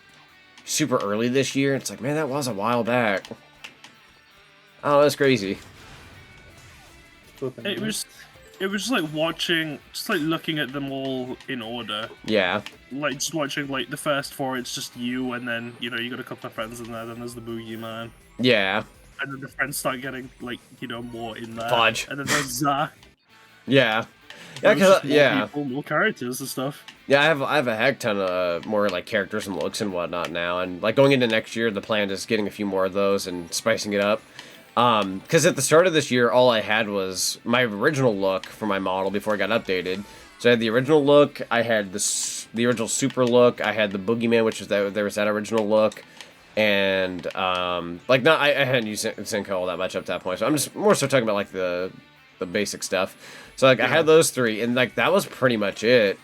super early this year. It's like, man, that was a while back. Oh, that's crazy. It was just like watching, just like looking at them all in order. Yeah. Like just watching like the first four, it's just you, and then you know you got a couple of friends in there. Then there's the boogeyman. Yeah. And then the friends start getting like more in there. Fudge. And then there's Zach. Yeah. Yeah, cause, yeah. People, more characters and stuff. Yeah, I have a heck ton of more like characters and looks and whatnot now, and like going into next year, the plan is getting a few more of those and spicing it up. Because at the start of this year, all I had was my original look for my model before I got updated. So I had the original look, I had the original super look, I had the boogeyman, which was there was that original look, and like I hadn't used Synco all that much up to that point. So I'm just more so talking about like the basic stuff. So like I had those three, and like that was pretty much it.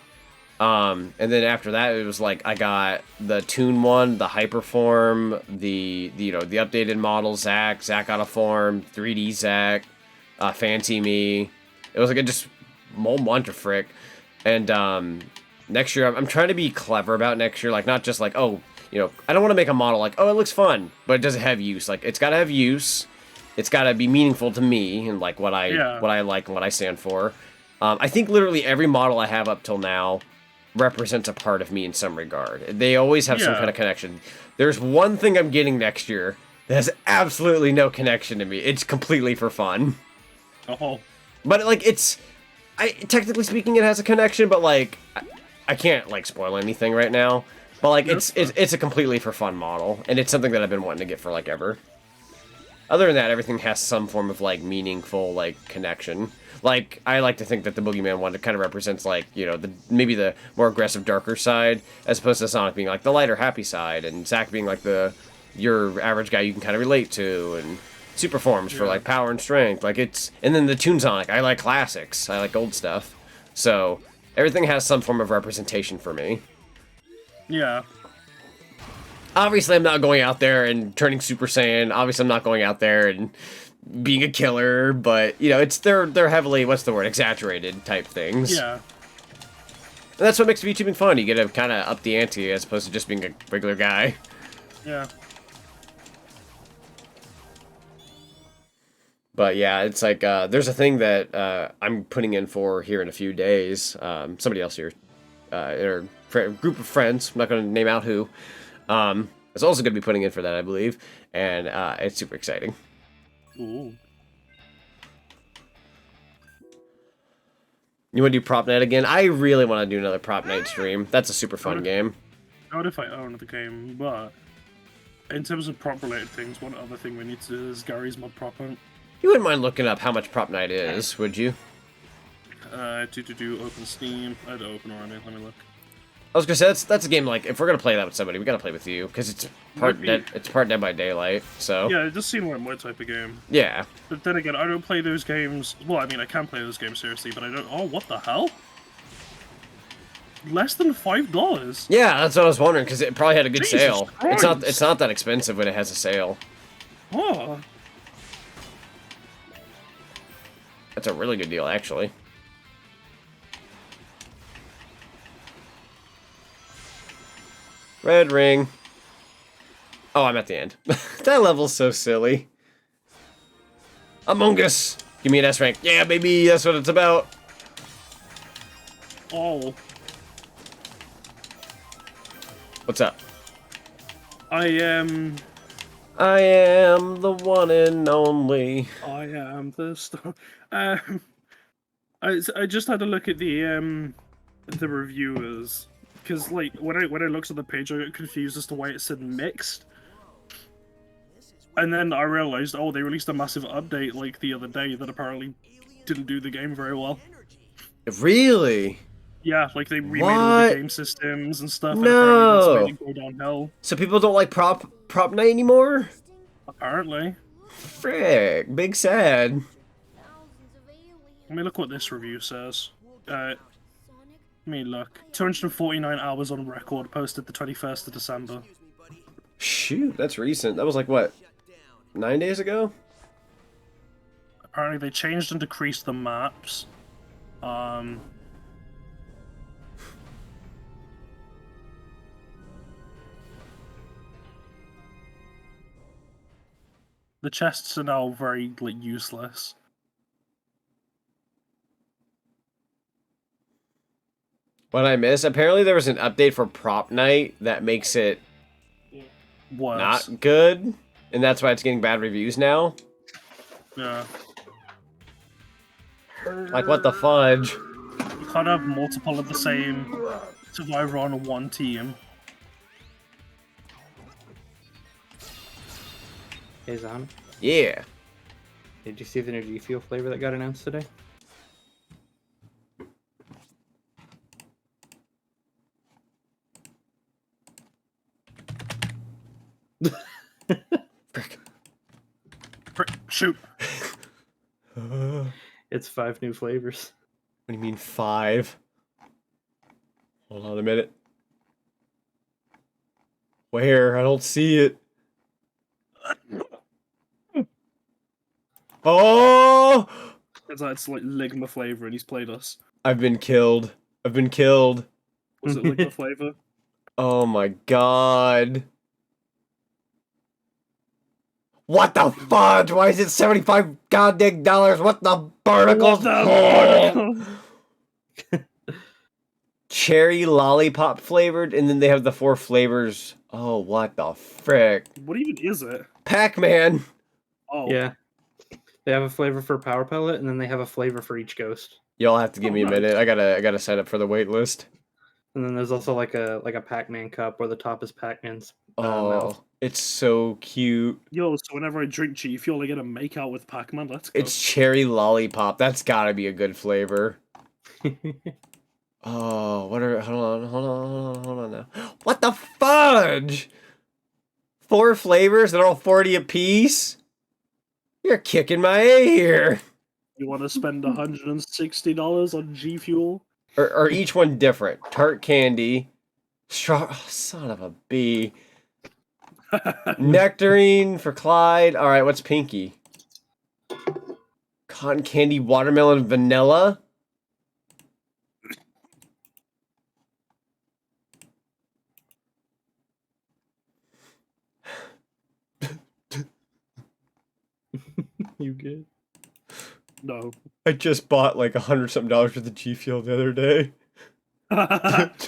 And then after that, it was like I got the Toon one, the Hyperform, the updated model Zach out of form, 3D Zach, Fancy Me. It was like just a whole bunch of frick. And next year, I'm trying to be clever about next year, like not just like, oh, I don't want to make a model like, oh, it looks fun, but it doesn't have use. Like it's got to have use. It's got to be meaningful to me and like what I like and what I stand for. I think literally every model I have up till now represents a part of me in some regard. They always have some kind of connection. There's one thing I'm getting next year that has absolutely no connection to me. It's completely for fun. Oh. But like technically speaking, it has a connection, but like I can't like spoil anything right now. But like it's a completely for fun model, and it's something that I've been wanting to get for like ever. Other than that, everything has some form of like meaningful like connection. Like I like to think that the Boogeyman one kind of represents like maybe the more aggressive, darker side, as opposed to Sonic being like the lighter, happy side, and Zack being like your average guy you can kind of relate to, and super forms for like power and strength. Like and then the Toon Sonic, I like classics, I like old stuff. So everything has some form of representation for me. Yeah. Obviously, I'm not going out there and turning Super Saiyan. Obviously, I'm not going out there and being a killer, but they're heavily, what's the word, exaggerated type things. Yeah. And that's what makes VTubing fun. You get to kind of up the ante as opposed to just being a regular guy. Yeah. But yeah, it's like there's a thing that I'm putting in for here in a few days. Somebody else here, or a group of friends. I'm not going to name out who. It's also going to be putting in for that, I believe, and it's super exciting. Ooh. You want to do Prop Night again? I really want to do another Prop Night stream. That's a super fun game. Not if I own the game, but in terms of prop-related things, one other thing we need to do is Gary's mod prop hunt. You wouldn't mind looking up how much Prop Night is, would you? Open Steam. I had to open already. Let me look. I was gonna say that's a game like if we're gonna play that with somebody, we gotta play with you because it's part Dead by Daylight. So yeah, it does seem like my type of game. Yeah. But then again, I don't play those games. Well, I mean, I can play those games seriously, but I don't. Oh, what the hell? Less than $5. Yeah, that's what I was wondering because it probably had a good Jesus sale. Christ. It's not that expensive when it has a sale. Oh. That's a really good deal, actually. Red ring. Oh, I'm at the end. That level's so silly. Among Us. Give me an S rank. Yeah, baby, that's what it's about. Oh, What's up? I am the one and only. the star. I just had to look at the reviewers because like when I looked at the page, I got confused as to why it said mixed, and then I realized, oh, they released a massive update like the other day that apparently didn't do the game very well. Really? Yeah, like they remade all What? the game systems and stuff, and apparently that's made it go downhill. So people don't like prop night anymore? Apparently. Frick, big sad. Let me look what this review says. Let me look. 249 hours on record, posted the 21st of December. Shoot, that's recent. That was like, what, 9 days ago? Apparently they changed and decreased the maps. The chests are now very, like, useless. What I miss? Apparently there was an update for prop night that makes it Worse. not good, and that's why it's getting bad reviews now. Yeah. Like, what the fudge? You can't have multiple of the same survivor on one team. Hey, Zonic. Yeah. Did you see the new G Fuel flavor that got announced today? Shoot. It's 5 new flavors. What do you mean 5? Hold on a minute. Where? I don't see it. Oh! It's like Ligma flavor, and he's played us. I've been killed. I've been killed. Was it Ligma flavor? Oh my god. What the fudge? Why is it 75 goddamn dollars? What the barnacles? Cherry lollipop flavored, and then they have the 4 flavors. Oh, what the frick? What even is it? Pac-Man. Oh. Yeah. They have a flavor for Power Pellet, and then they have a flavor for each ghost. Y'all have to give me a minute. I gotta sign up for the wait list. And then there's also like a Pac-Man cup where the top is Pac-Man's mouth. It's so cute. Yo, so whenever I drink G Fuel, I get a make out with Pac-Man. Let's go. It's cherry lollipop. That's gotta be a good flavor. Oh, what are... Hold on now. What the fudge? 4 flavors that are all 40 apiece? You're kicking my A here. You want to spend $160 on G Fuel? Or each one different. Tart candy. Straw... Oh, son of a bee. Nectarine for Clyde. Alright, what's pinky? Cotton candy, watermelon, vanilla? You good? No. I just bought like $100-something worth of G Fuel the other day. What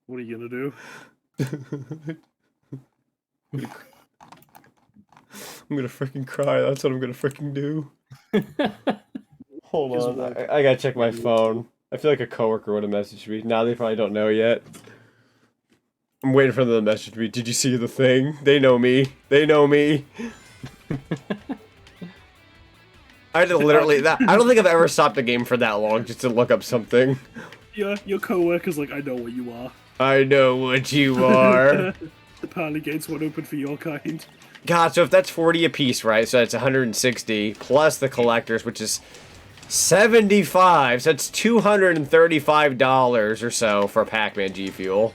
are you gonna do? I'm gonna freaking cry. That's what I'm gonna freaking do. Hold on. I gotta check my phone. I feel like a coworker would have messaged me. Now they probably don't know yet. I'm waiting for them to message me. Did you see the thing? They know me. They know me. I had to literally... I don't think I've ever stopped a game for that long just to look up something. Yeah, your coworker's like, I know what you are. I know what you are. The pearly gates won't open for your kind. God, so if that's 40 a piece, right? So that's 160 plus the collectors, which is 75. So that's $235 or so for Pac-Man G Fuel.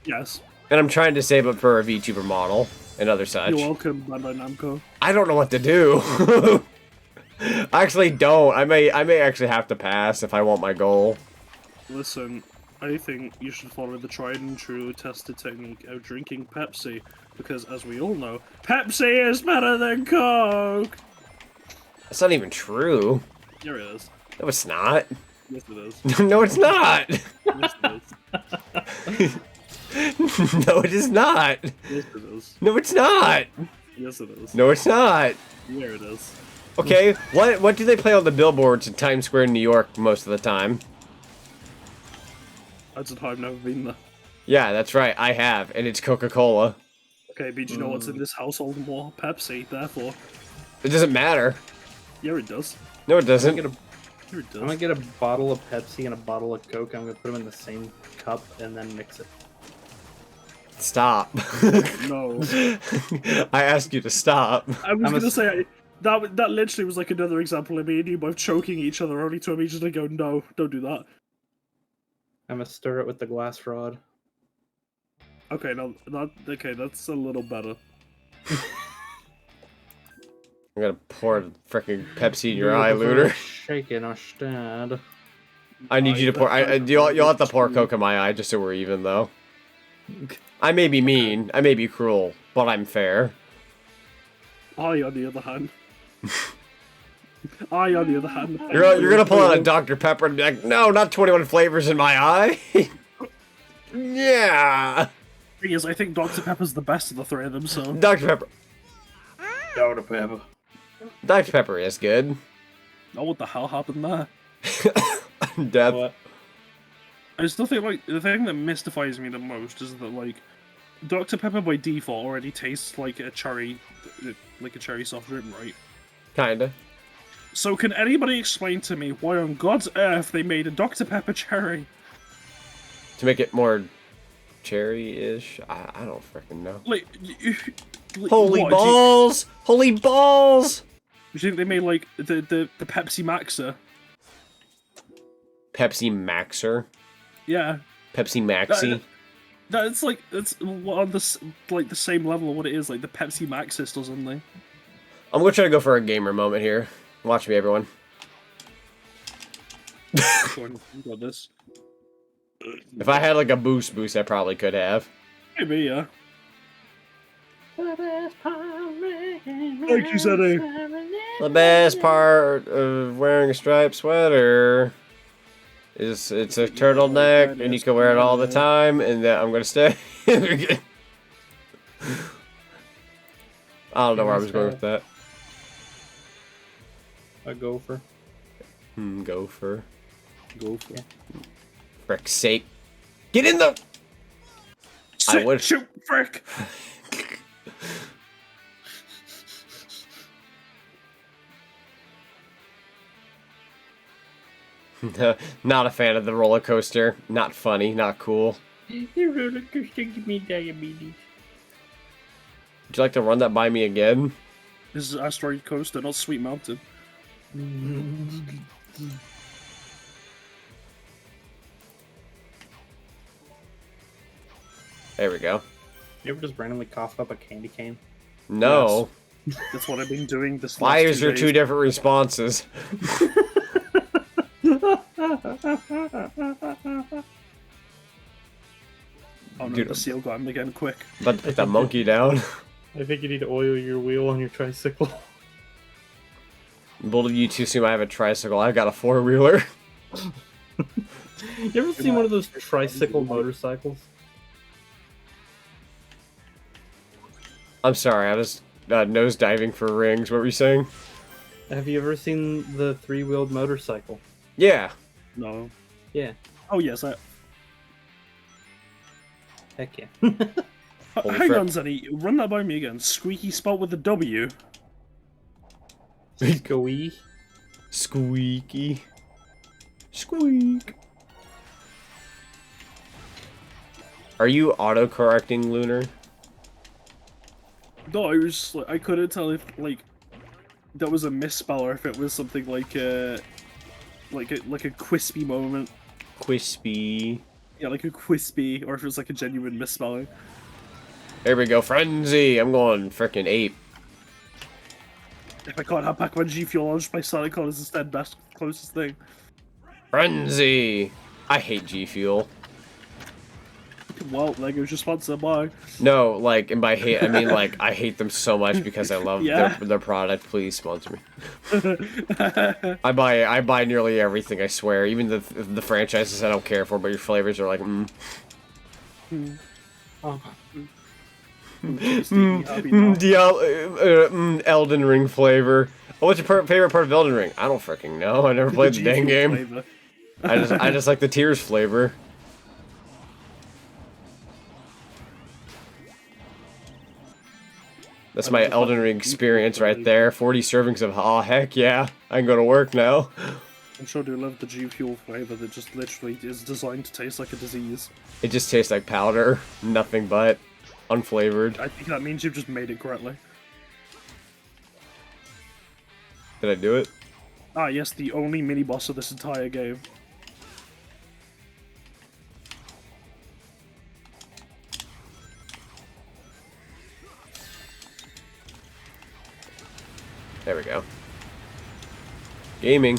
Yes. And I'm trying to save up for a VTuber model and other such. You're welcome, Bandai Namco. I don't know what to do. I actually don't. I may actually have to pass if I want my goal. Listen, I think you should follow the tried and true tested technique of drinking Pepsi, because as we all know, Pepsi is better than Coke! That's not even true. Here it is. No, it's not. Yes, it is. No, it's not. Yes, it is. No, it is not. Yes, it is. No, it's not. Yes, it is. No, it's not. Yeah, it is. Okay, what do they play on the billboards in Times Square in New York most of the time? I just have never been there. Yeah, that's right, I have, and it's Coca-Cola. Okay, but do you know what's in this household more? Pepsi, therefore. It doesn't matter. Yeah, it does. No, it doesn't. It I'm does. gonna get a bottle of Pepsi and a bottle of Coke. I'm gonna put them in the same cup and then mix it. Stop. No. I asked you to stop. I was gonna say, that literally was like another example of me and you both choking each other, only to immediately go, no, don't do that. I'm gonna stir it with the glass rod. Okay, no, okay, that's a little better. I'm gonna pour freaking Pepsi in your eye, Looter. Shake it instead. I need you to pour. You'll have to pour Coke in my eye just so we're even, though. I may be mean, I may be cruel, but I'm fair. I, on the other hand. I, on the other hand. You're gonna pull out a Dr. Pepper and be like, no, not 21 flavors in my eye. Yeah. Thing is, I think Dr. Pepper's the best of the three of them, so. Dr. Pepper. Dr. Pepper. Dr. Pepper is good. Oh, what the hell happened there? Death. What? I still think, like, the thing that mystifies me the most is that, like, Dr. Pepper by default already tastes like a cherry soft drink, right? Kinda. So can anybody explain to me why on God's earth they made a Dr. Pepper cherry? To make it more cherry-ish? I don't freaking know. Like, Holy what, balls! Holy balls! You think they made, like, the Pepsi Maxer? Pepsi Maxer? Yeah. Pepsi Maxi? That's like, that's on the, like, the same level of what it is, like the Pepsi Maxis or something. I'm gonna try to go for a gamer moment here. Watch me, everyone. Got this. If I had like a boost, I probably could have. Maybe, yeah. Thank you, Zeddy. The best part of wearing a striped sweater is it's a turtleneck and you can wear it all the time, and I'm gonna stay. I don't know where I was going with that. A gopher. Gopher. Gopher. Frick's sake. Get in the... I would... Shoot, frick! Not a fan of the roller coaster. Not funny, not cool. The roller coaster give me diabetes. Would you like to run that by me again? This is Asteroid Coaster, not Sweet Mountain. There we go. You ever just randomly cough up a candy cane? No. Yes. That's what I've been doing this Why last is there 2 two days. different responses? Oh no, Dude. the seal got him again, quick. About to put that monkey down. I think you need to oil your wheel on your tricycle. Both of you two assume I have a tricycle. I've got a four-wheeler. You ever seen one of those tricycle motorcycles? I'm sorry, I was nose diving for rings. What were you saying? Have you ever seen the three-wheeled motorcycle? Yeah. No. Yeah. Oh yes, Heck yeah. Holy hang frick. on, Zeddy, run that by me again. Squeaky spelled with a W. Squeak. Squeaky. Squeak. Are you auto-correcting, Lunar? No, I was like, I couldn't tell if like that was a misspell or if it was something like a quispy moment. Quispy. Yeah, like a quispy, or if it was like a genuine misspelling. There we go, frenzy. I'm going frickin' ape. If I can't have Pac-Man G Fuel, I'll just play Sonic Colors instead. Best closest thing. Frenzy. I hate G Fuel. Well, Lego just sponsor buy. No, like, and by hate, I mean, like, I hate them so much because I love Yeah. their product. Please sponsor me. I buy nearly everything, I swear. Even the franchises I don't care for, but your flavors are like, Elden Ring flavor. Oh, what's your favorite part of Elden Ring? I don't freaking know. I never played the dang game. Flavor. I just like the tears flavor. That's my Elden Ring experience right there. 40 servings of, oh heck yeah, I can go to work now. I'm sure you love the G Fuel flavor that just literally is designed to taste like a disease. It just tastes like powder, nothing but unflavored. I think that means you've just made it correctly. Did I do it? Ah, yes, the only mini boss of this entire game. There we go. Gaming.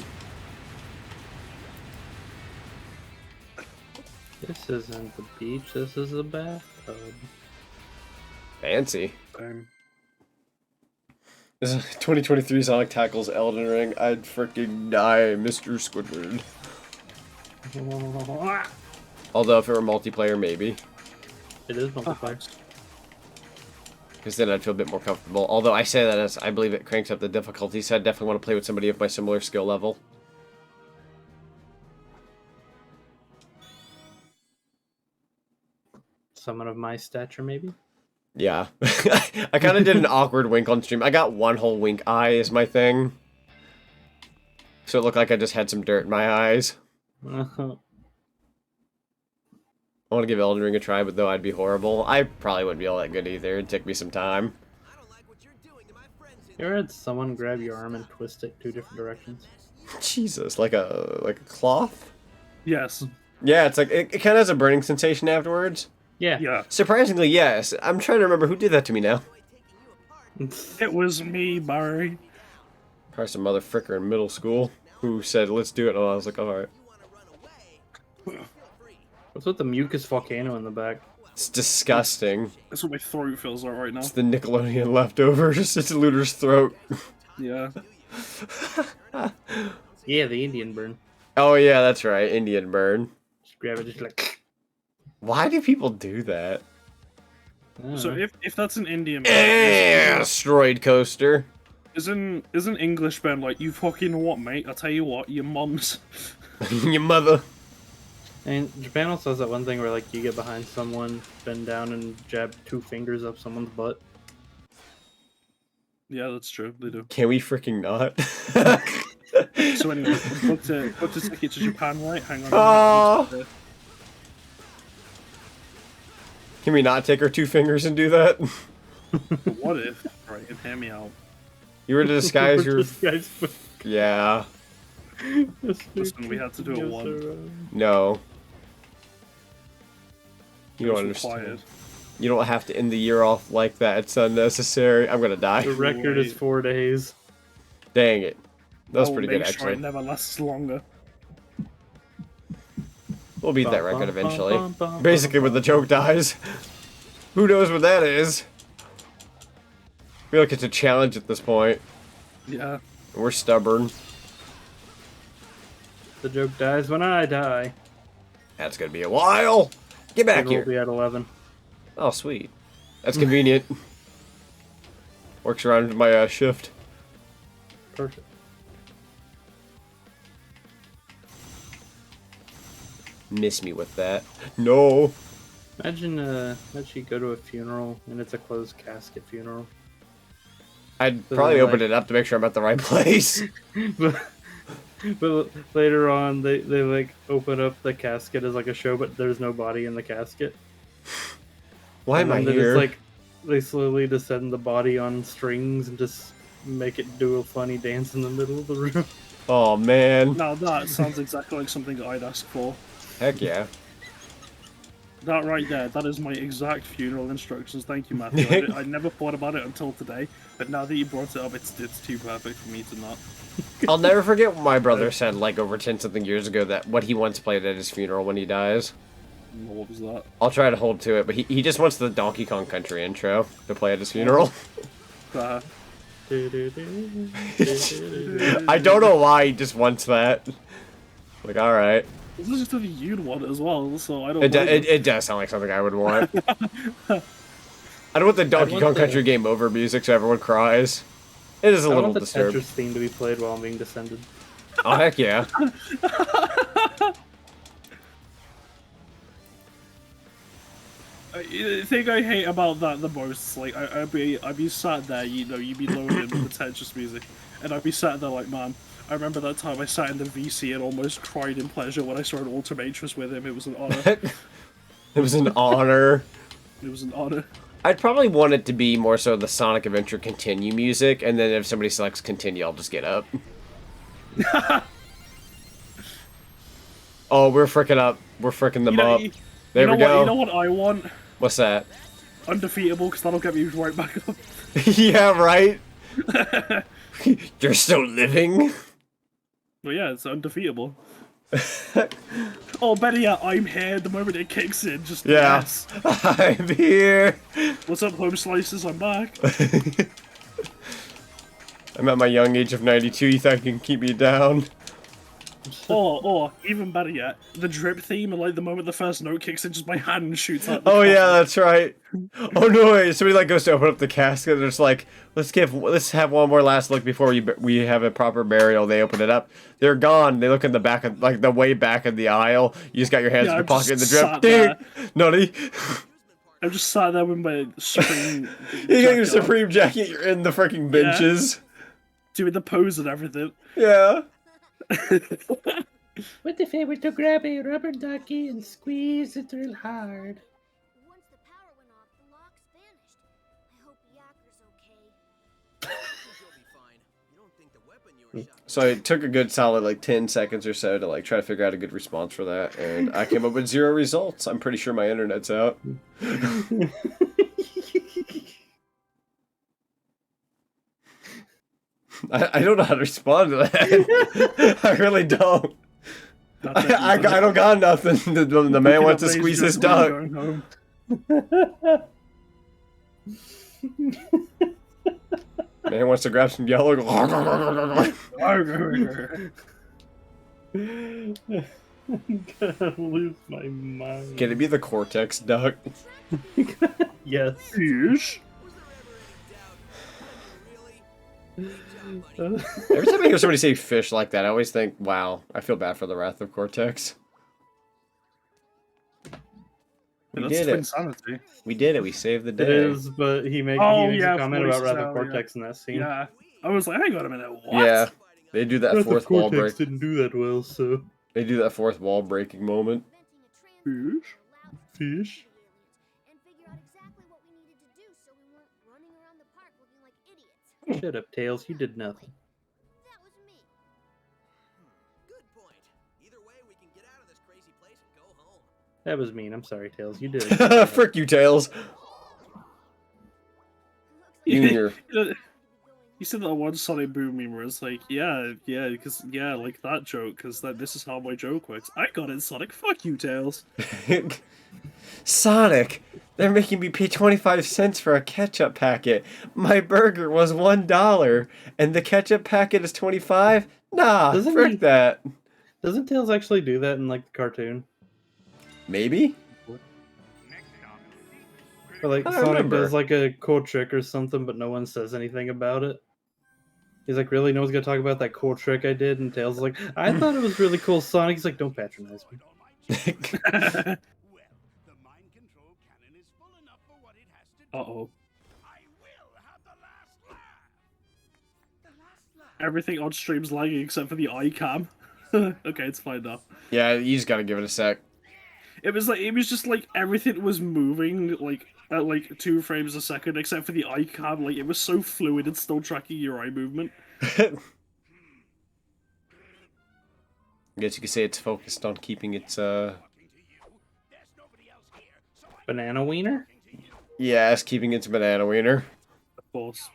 This isn't the beach, this is a bathtub. Fancy. Um, This is 2023 Sonic tackles Elden Ring. I'd freaking die, Mr. Squidward. Although if it were multiplayer, maybe. It is multiplayer. Because then I'd feel a bit more comfortable. Although I say that as I believe it cranks up the difficulty, so I definitely want to play with somebody of my similar skill level. Someone of my stature, maybe? Yeah. I kind of did an awkward wink on stream. I got one whole wink eye as my thing. So it looked like I just had some dirt in my eyes. I want to give Elden Ring a try, but though I'd be horrible. I probably wouldn't be all that good either. It'd take me some time. You ever had someone grab your arm and twist it 2 different directions? Jesus, like a cloth? yes. Yeah, it's like it kind of has a burning sensation afterwards. Yeah. Yeah. Surprisingly, yes. I'm trying to remember who did that to me now. It was me, Barry. Probably some motherfricker in middle school who said, let's do it, and I was like, alright. What's with the mucus volcano in the back? It's disgusting. That's what my throat feels like right now. It's the Nickelodeon leftovers. It's Looter's throat. Yeah. Yeah, the Indian burn. Oh yeah, that's right. Indian burn. Just grab it, just like... Why do people do that? So if that's an Indian Asteroid coaster. isn't English been like, you fucking what, mate? I tell you what, your mum's. Your mother. And Japan also has that one thing where like you get behind someone, bend down and jab 2 fingers up someone's butt. Yeah, that's true. They do. Can we freaking not? So anyway, booked a ticket to Japan, right? Hang on. Oh. Can we not take our 2 fingers and do that? What if? Right, hear me out. You were to disguise your... Disguise- Yeah. Listen, we had to do it once. No. You don't It was understand. required. You don't have to end the year off like that. It's unnecessary. I'm gonna die. The record is 4 days. Dang it. That was I'll pretty good, make sure actually. it never lasts longer. We'll beat that record eventually. Basically, when the joke dies. Who knows what that is? I feel like it's a challenge at this point. Yeah. We're stubborn. The joke dies when I die. That's gonna be a while. Get back It will here. be at 11. Oh, sweet. That's convenient. Works around my shift. Perfect. Miss me with that. No. Imagine you go to a funeral and it's a closed casket funeral. I'd So probably then, open like- it up to make sure I'm at the right place. But later on, they like open up the casket as like a show, but there's no body in the casket. Why am I And then here? It's like they slowly descend the body on strings and just make it do a funny dance in the middle of the room. Oh, man. Now that sounds exactly like something I'd ask for. Heck yeah. That right there, that is my exact funeral instructions. Thank you, Matthew. I never thought about it until today, but now that you brought it up, it's too perfect for me to not. I'll never forget what my brother said, like, over 10-something years ago, that what he once played at his funeral when he dies. What was that? I'll try to hold to it, but he just wants the Donkey Kong Country intro to play at his funeral. Uh, I don't know why he just wants that. Like, alright. this is just something you'd want as well, so I don't. It does sound like something I would want. I don't want the Donkey Kong Country game over music so everyone cries. It is a little disturbing. I want the Tetris theme to be played while I'm being descended. Oh, heck yeah. The thing I hate about that the most, like, I'd be sat there, you know, you'd be loading the Tetris music, and I'd be sat there like, man, I remember that time I sat in the VC and almost cried in pleasure when I saw an Ultimatrix with him. It was an honor. It was an honor. It was an honor. I'd probably want it to be more so the Sonic Adventure Continue music, and then if somebody selects Continue, I'll just get up. Oh, we're fricking up. We're fricking them up. There we go. You know what I want? What's that? Undefeatable, because that'll get me right back up. Yeah, right? You're still living? Well, yeah, it's undefeatable. Oh, better yet, I'm here the moment it kicks in. Just yes. I'm here. What's up, home slices? I'm back. I'm at my young age of 92. You think you can keep me down? Or even better yet, the drip theme, and like the moment the first note kicks in, just my hand shoots out. Oh yeah, that's right. Oh no, wait, somebody like goes to open up the casket. And it's like, let's have one more last look before we have a proper burial. They open it up. They're gone. They look in the back of like the way back of the aisle. You just got your hands in your pocket in the drip. Ding, nutty. I'm just sat there with my Supreme. You got your Supreme jacket. You're in the freaking benches. Yeah. Doing the pose and everything. Yeah. What if I were to grab a rubber ducky and squeeze it real hard? Once the power went off, the locks vanished. I hope Yakker's okay. You'll be fine. You don't think the weapon you were shot So it took a good solid like 10 seconds or so to like try to figure out a good response for that, and I came up with 0 results. I'm pretty sure my internet's out. I don't know how to respond to that. I really don't. I don't got nothing. The man wants to squeeze his duck. Man wants to grab some yellow. I'm gonna lose my mind. Can it be the Cortex duck? Yes. Every time I hear somebody say fish like that, I always think, wow, I feel bad for the Wrath of Cortex. We did it. Insanity. We did it. We saved the day. It is, but he makes a comment about Wrath of Cortex in that scene. Yeah. I was like, hang on a minute, what? Yeah. They do that fourth wall break. Didn't do that well, so... They do that fourth wall breaking moment. Fish? Fish? Shut up, Tails. You did nothing. That was me. Good point. Either way, we can get out of this crazy place and go home. That was mean. I'm sorry, Tails. You did it. Frick you, Tails. Junior. You said that one Sonic Boom meme where it's like, yeah, because, yeah, like that joke, because this is how my joke works. I got it, Sonic. Fuck you, Tails. Sonic, they're making me pay 25 cents for a ketchup packet. My burger was $1, and the ketchup packet is 25? Nah, frick that. Doesn't Tails actually do that in, like, the cartoon? Maybe? Or, like, Sonic does, like, a cool trick or something, but no one says anything about it. He's like, really? No one's gonna talk about that cool trick I did? And Tails is like, I thought it was really cool, Sonic. He's like, don't patronize me. Uh-oh. Everything on stream's lagging except for the iCam. Okay, it's fine now. Yeah, you just gotta give it a sec. It was just like everything was moving like at like 2 frames a second except for the iCam. Like it was so fluid and still tracking your eye movement. I guess you could say it's focused on keeping its banana wiener? Yeah, it's keeping its banana wiener. Of course.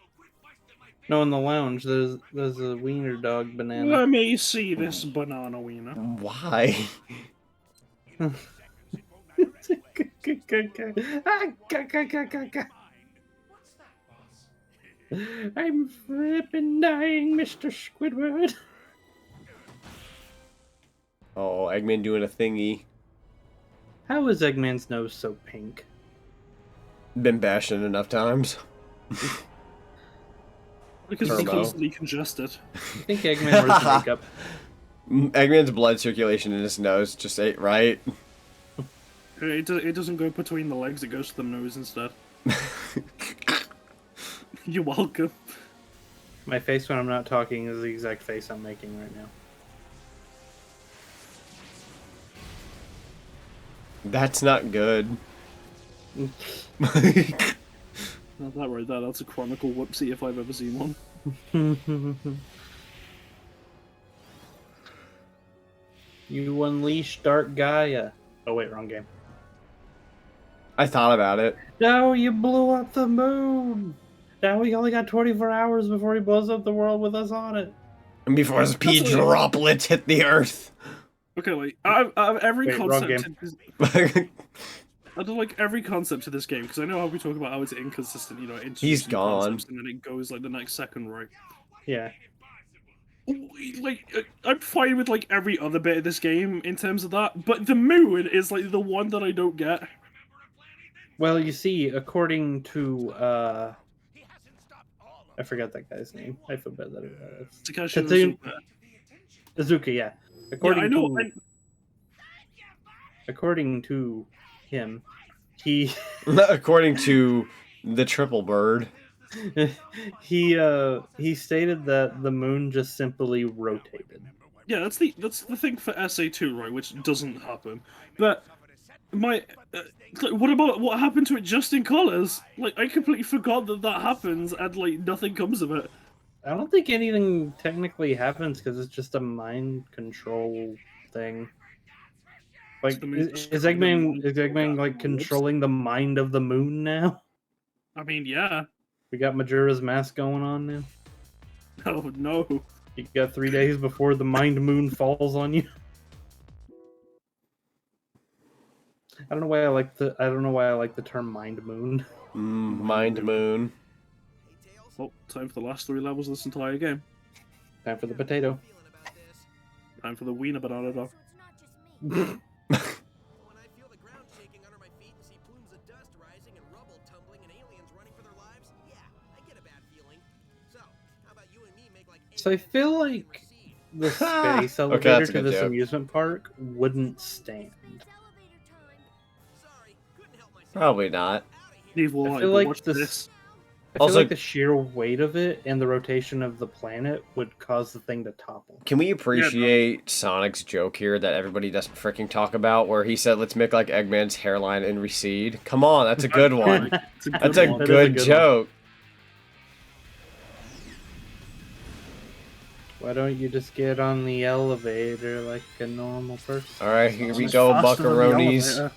No, in the lounge, there's a wiener dog banana. Let me see this banana wiener. Why? I'm flippin' dying, Mr. Squidward. Oh, Eggman doing a thingy. How is Eggman's nose so pink? Been bashing it enough times. Because Turbo. it's constantly congested. I think Eggman wears makeup. Eggman's blood circulation in his nose just ain't right. It doesn't go between the legs, it goes to the nose instead. You're welcome. My face when I'm not talking is the exact face I'm making right now. That's not good. Not that right there, that's a chronicle whoopsie if I've ever seen one. You unleash Dark Gaia. Oh wait, wrong game. I thought about it. No, you blew up the moon! Now we only got 24 hours before he blows up the world with us on it. And before his pea droplets hit the earth. Okay, like, I have every Wait, wrong concept game. I do like every concept to this game, because I know how we talk about how it's inconsistent, you know, He's gone. concepts, and then it goes like the next second, right? Yeah. Like, I'm fine with like every other bit of this game in terms of that, but the moon is like the one that I don't get. Well, you see, according to I forgot that guy's name. I feel bad that Takeshi Tetsuya Izuka, yeah. According to him, he According to the triple bird. he stated that the moon just simply rotated. Yeah, that's the thing for SA2, right? Which doesn't happen. But what happened to it just in colors? Like, I completely forgot that happens, and like nothing comes of it. I don't think anything technically happens because it's just a mind control thing. Like, is Eggman like controlling the mind of the moon now? I mean, yeah. We got Majura's mask going on now. Oh no! You got 3 days before the mind moon falls on you. I don't know why I like the term mind moon. Mind moon. Oh, time for the last 3 levels of this entire game. Time for the potato. Time for the wiener banana dog. So I feel like the space elevator to this amusement park wouldn't stand. Probably not. I feel like the sheer weight of it and the rotation of the planet would cause the thing to topple. Can we appreciate Sonic's joke here that everybody doesn't freaking talk about, where he said, "Let's make like Eggman's hairline and recede"? Come on, that's a good one. That's a good joke. Why don't you just get on the elevator like a normal person? All right, here we go, buckaroonies.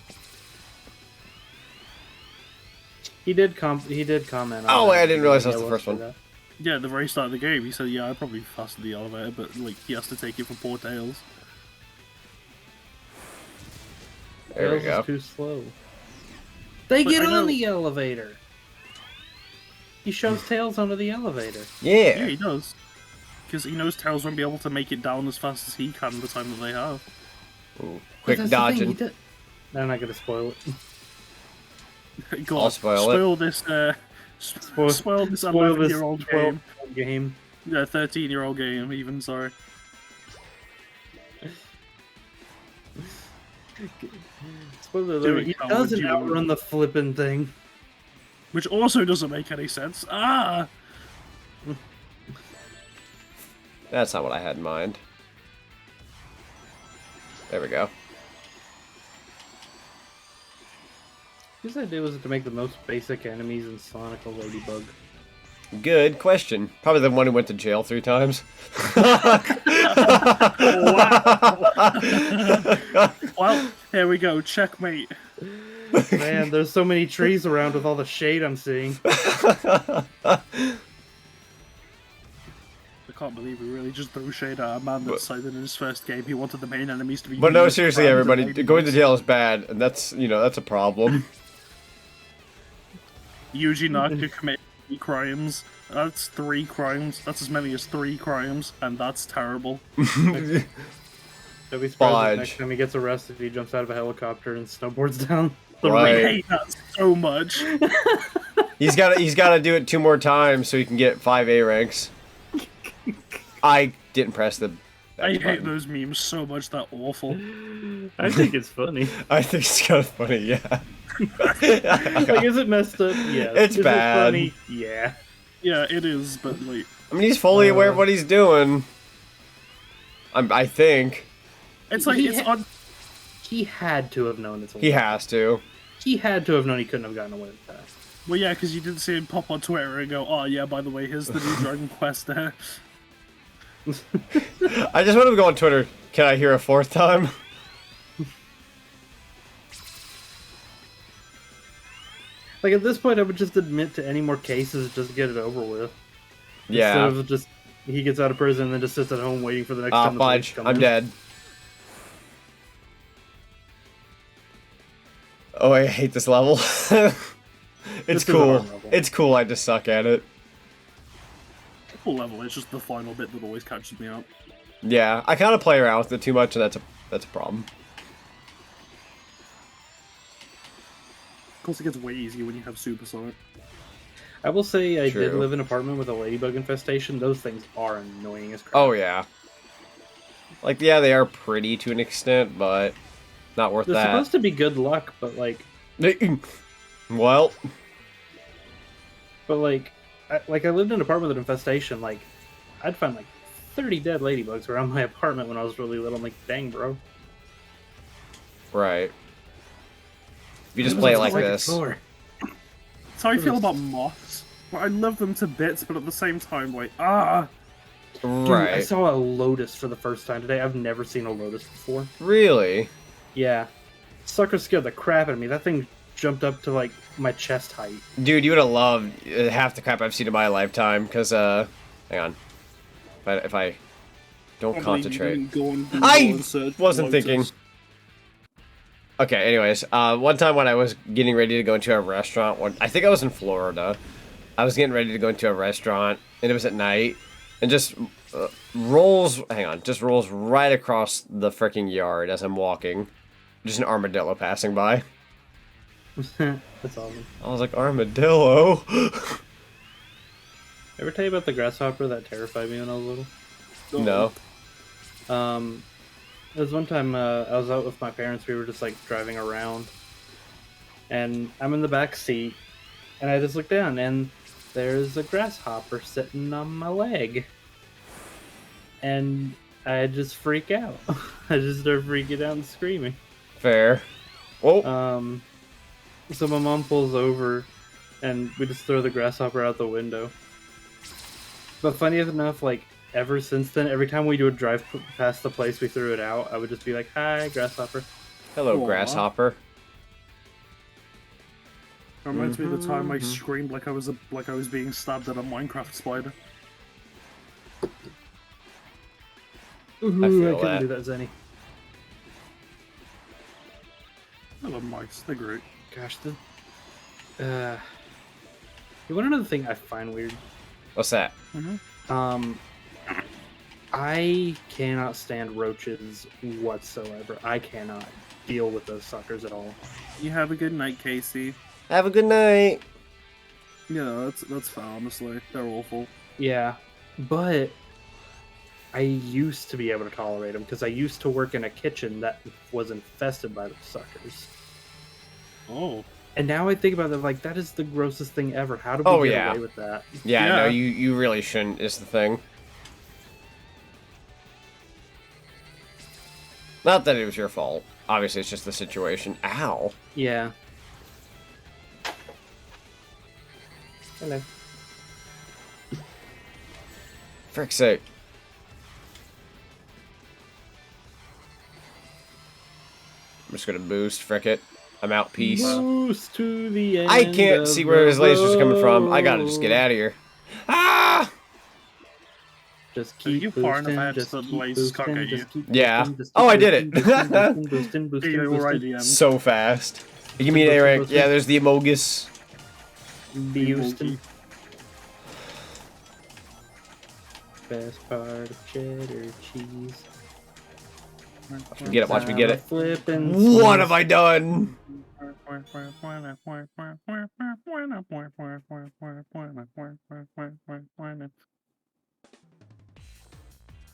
He did comment on Oh, I didn't realize that was the first one. Yeah, at the very start of the game, he said, "Yeah, I probably faster the elevator, but like he has to take it for poor Tails." There we go. Is too slow. They get on the elevator. He shoves Tails onto the elevator. Yeah, he does. Because he knows Tails won't be able to make it down as fast as he can the time that they have. Ooh, quick dodging. I'm not gonna spoil it. Go on, spoil this 11-year-old game. Yeah, 13-year-old game, even, sorry. Spoiler alert, he doesn't outrun the flippin' thing. Which also doesn't make any sense. Ah! That's not what I had in mind. There we go. Whose idea was it to make the most basic enemies in Sonic a ladybug? Good question. Probably the one who went to jail 3 times. Well, here we go. Checkmate. Man, there's so many trees around with all the shade I'm seeing. The can't believe he really just threw shade at a man that decided in his first game he wanted the main enemies to be. But no, humans, seriously, fans, and everybody, going to ladybugs. jail is bad, and that's, you know, that's a problem. Yuji Naka committed 3 crimes. That's 3 crimes. That's as many as 3 crimes, and that's terrible. Don't be surprised if Fudge. next time he gets arrested, he jumps out of a helicopter and snowboards down the Right. I ramp. hate that so much. He's got to do it 2 more times so he can get 5 A ranks. I didn't press the. I X hate button. those memes so much. They're awful. I think it's funny. I think it's kind of funny, yeah. Like, is it messed up? Yeah. It's is bad. It funny? Yeah. Yeah, it is, but like, I mean, he's fully aware of what he's doing. I think it's like He it's ha- on. He had to have known it's a he lie. has to. He had to have known he couldn't have gotten away with that. Well, yeah, because you didn't see him pop on Twitter and go, "Oh yeah, by the way, here's the new Dragon Quest." There. I just want him to go on Twitter. Can I hear a 4th time? Like, at this point, I would just admit to any more cases just to get it over with. Yeah. Instead of just, he gets out of prison and then just sits at home waiting for the next Ah, time the police fudge. come I'm in. dead. Oh, I hate this level. It's This is a cool. hard level. It's cool. I just suck at it. Full level. It's just the final bit that always catches me up. Yeah, I kind of play around with it too much, and that's a problem. Of course, it gets way easier when you have Super Sonic. I will say I did True. live in an apartment with a ladybug infestation. Those things are annoying as crap. Oh yeah. Like yeah, they are pretty to an extent, but not worth They're that. supposed to be good luck, but like, Well, I lived in an apartment with an infestation. Like, I'd find like 30 dead ladybugs around my apartment when I was really little. I'm like, dang, bro. right. If you just play it like this. Before. That's how I feel about moths. Well, I love them to bits, but at the same time, like, Dude, Right. I saw a lotus for the first time today. I've never seen a lotus before. Really? Yeah. Sucker scared the crap out of me. That thing jumped up to like my chest height. Dude, you would have loved half the crap I've seen in my lifetime, because, hang on. If I don't concentrate. I wasn't thinking. Okay, anyways, one time when I was getting ready to go into a restaurant, I think I was in Florida. I was getting ready to go into a restaurant, and it was at night, and just rolls right across the freaking yard as I'm walking. Just an armadillo passing by. That's awesome. I was like, armadillo? Ever tell you about the grasshopper that terrified me when I was little? No. There was one time I was out with my parents. We were just like driving around, and I'm in the back seat, and I just look down, and there's a grasshopper sitting on my leg, and I just freak out. I just start freaking out and screaming. Fair. Whoa. So my mom pulls over, and we just throw the grasshopper out the window. But funny enough, like, ever since then, every time we do a drive past the place we threw it out, I would just be like, "Hi, grasshopper." Hello, Aw. grasshopper. It reminds me of the time I screamed like I was being stabbed at a Minecraft spider. Ooh, I feel couldn't that. do that, Zenny. I love mice. They're great. Gosh, you want another thing I find weird? What's that? I cannot stand roaches whatsoever. I cannot deal with those suckers at all. You have a good night, Casey. Have a good night. Yeah, that's fair, honestly. They're awful. Yeah, but I used to be able to tolerate them because I used to work in a kitchen that was infested by the suckers. Oh. And now I think about it, like, that is the grossest thing ever. How did we Oh, get yeah. away with that? Yeah, Yeah. no, you really shouldn't, is the thing. Not that it was your fault. Obviously, it's just the situation. Ow. Yeah. Hello. Frick's sake. I'm just gonna boost, frick it. I'm out, peace. Boost to the end I can't see where his laser's coming from. I gotta just get out of here. Ah! Just Are keep you far enough boosting, ahead just so keep the lasers can't boosting, get you? just keep Yeah. boosting, just Oh, keep I did it. boosting, boosting, Yeah, you're right, boosting. DM. So fast. You mean Boosting, Eric? boosting. Yeah, there's the Amogus. Boosting. Best part of cheddar cheese. Watch me get it. Watch me get it. Flipping What have I done?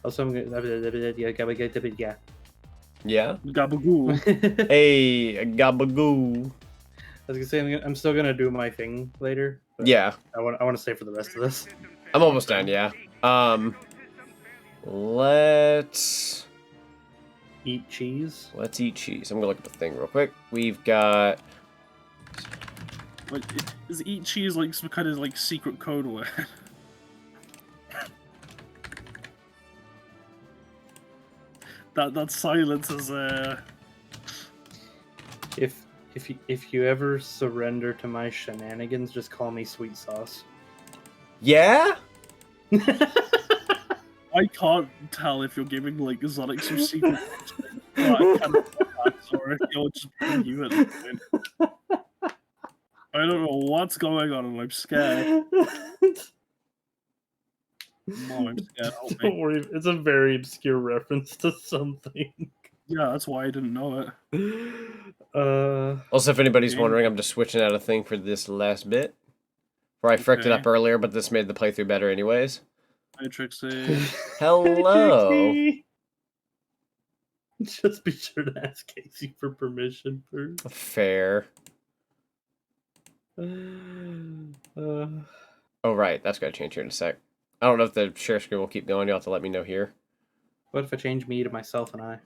Also, I'm gonna. Yeah. Yeah. Gabagoo. Hey, a gabagoo. I was gonna say I'm still gonna do my thing later. But Yeah. I want to stay for the rest of this. I'm almost done. Yeah. Let's Eat cheese. eat cheese. I'm gonna look at the thing real quick. We've got. Like, is eat cheese like some kind of like secret code word? that silence is If you ever surrender to my shenanigans, just call me sweet sauce. Yeah. I can't tell if you're giving like Zonic some secret. I can't or if you're just being you at this point. I don't know what's going on and I'm scared. Mom, I'm scared. Help me. Don't worry, it's a very obscure reference to something. Yeah, that's why I didn't know it. Also, if anybody's Okay. wondering, I'm just switching out a thing for this last bit. Where I fricked it up Okay. earlier, but this made the playthrough better anyways. Hi, Trixie. Hello. Trixie. Just be sure to ask Casey for permission first. Fair. Uh, Oh, right. That's got to change here in a sec. I don't know if the share screen will keep going. You'll have to let me know here. what if I change me to myself and I?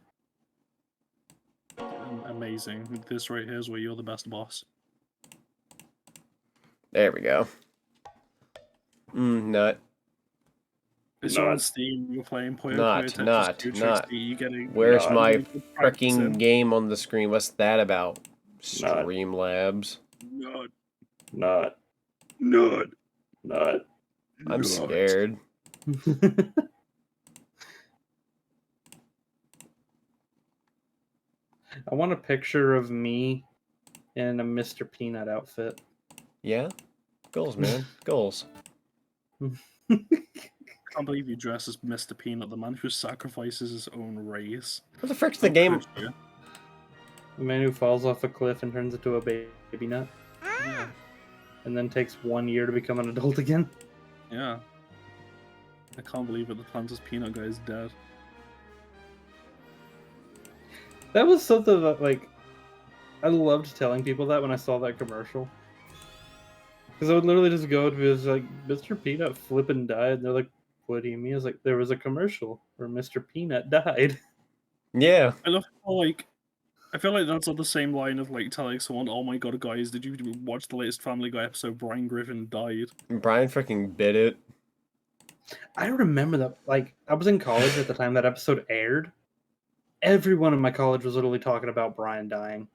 Amazing. This right here is where you're the best boss. There we go. Nut. It's on Steam. You're playing Puyo Not. Trixie. You getting? Where's Not. my Good practice freaking in. game on the screen? What's that about? Not. Streamlabs. Not. I'm scared. I want a picture of me in a Mr. Peanut outfit. Yeah? Goals, man. Goals. I can't believe you dress as Mr. Peanut, the man who sacrifices his own race. What the frick's the game? The man who falls off a cliff and turns into a baby nut. Yeah. And then takes 1 year to become an adult again. Yeah. I can't believe it. The Planters Peanut guy is dead. That was something that, like, I loved telling people that when I saw that commercial. Because I would literally just go to his, like, Mr. Peanut flipping died. And they're like, what do you mean? I was like, there was a commercial where Mr. Peanut died. Yeah. I love how, like, I feel like that's on the same line of, like, telling someone, oh my god, guys, did you watch the latest Family Guy episode? Brian Griffin died. Brian freaking bit it. I remember that. Like, I was in college at the time that episode aired. Everyone in my college was literally talking about Brian dying.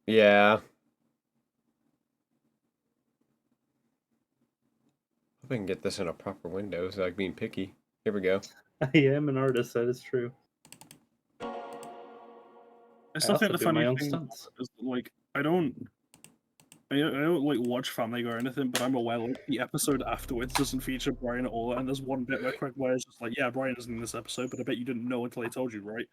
Yeah. Hope I can get this in a proper window, so like being picky. Here we go. I am an artist, that is true. I still think the also do my funny own thing stunts. is, like, I don't like watch Family Guy or anything, but I'm aware like the episode afterwards doesn't feature Brian at all. And there's one bit where Craig Wire is just like, "Yeah, Brian isn't in this episode, but I bet you didn't know until I told you, right?"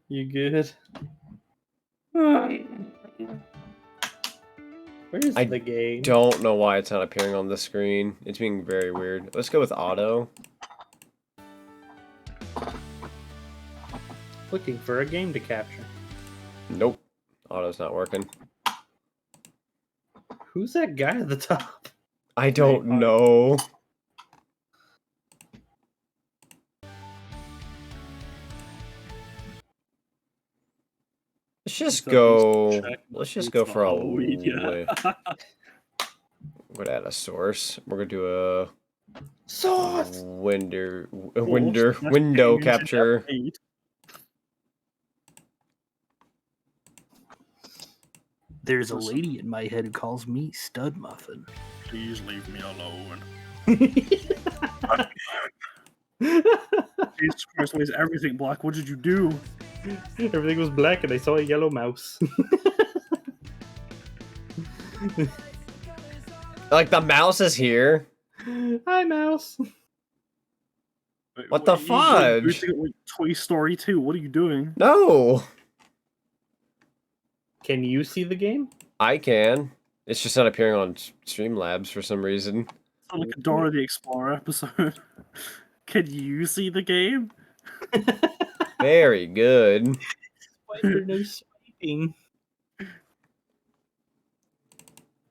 You good? Where's I the game? Don't know why it's not appearing on the screen. It's being very weird. Let's go with auto. Looking for a game to capture. Nope. Auto's not working. Who's that guy at the top? I don't know. Let's just go. Let's just go for a. Halloween, yeah. We're gonna add a source. We're gonna do a Sauce. Window capture. There's a lady in my head who calls me Stud Muffin. Please leave me alone. Jesus Christ, why is everything black? What did you do? Everything was black and I saw a yellow mouse. Like the mouse is here. Hi, mouse. What the fudge? Boosting it like Toy Story 2. What are you doing? No. Can you see the game? I can. It's just not appearing on Streamlabs for some reason. It's like a Dora the Explorer episode. Can you see the game? Very good. Spider, no swiping.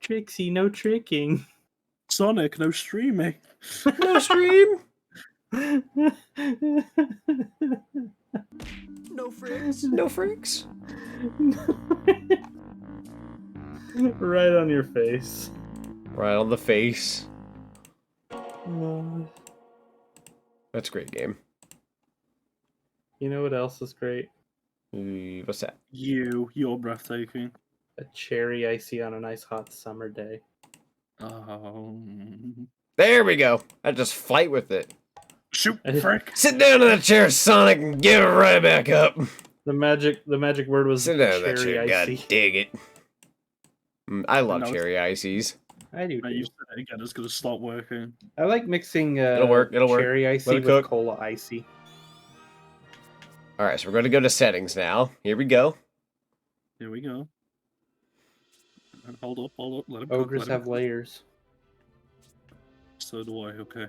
Trixie, no tricking. Sonic, no streaming. No stream. No freaks. No freaks. Right on your face. Right on the face. That's a great game. You know what else is great? What's that? You're breathtaking. A cherry icy on a nice hot summer day. There we go. I just fight with it. Shoot, frick. Sit down in that chair, Sonic, and get right back up. The magic word was Sit down in that cherry chair. icy. God dig it. I love No. cherry ices. I do. I used it again. It's gonna stop working. I like mixing It'll work. cherry icy Let it with cook. cola icy. All right, so we're going to go to settings now. Here we go. Here we go. Hold up. Let him cook, Ogres let him have cook. layers. So do I, okay.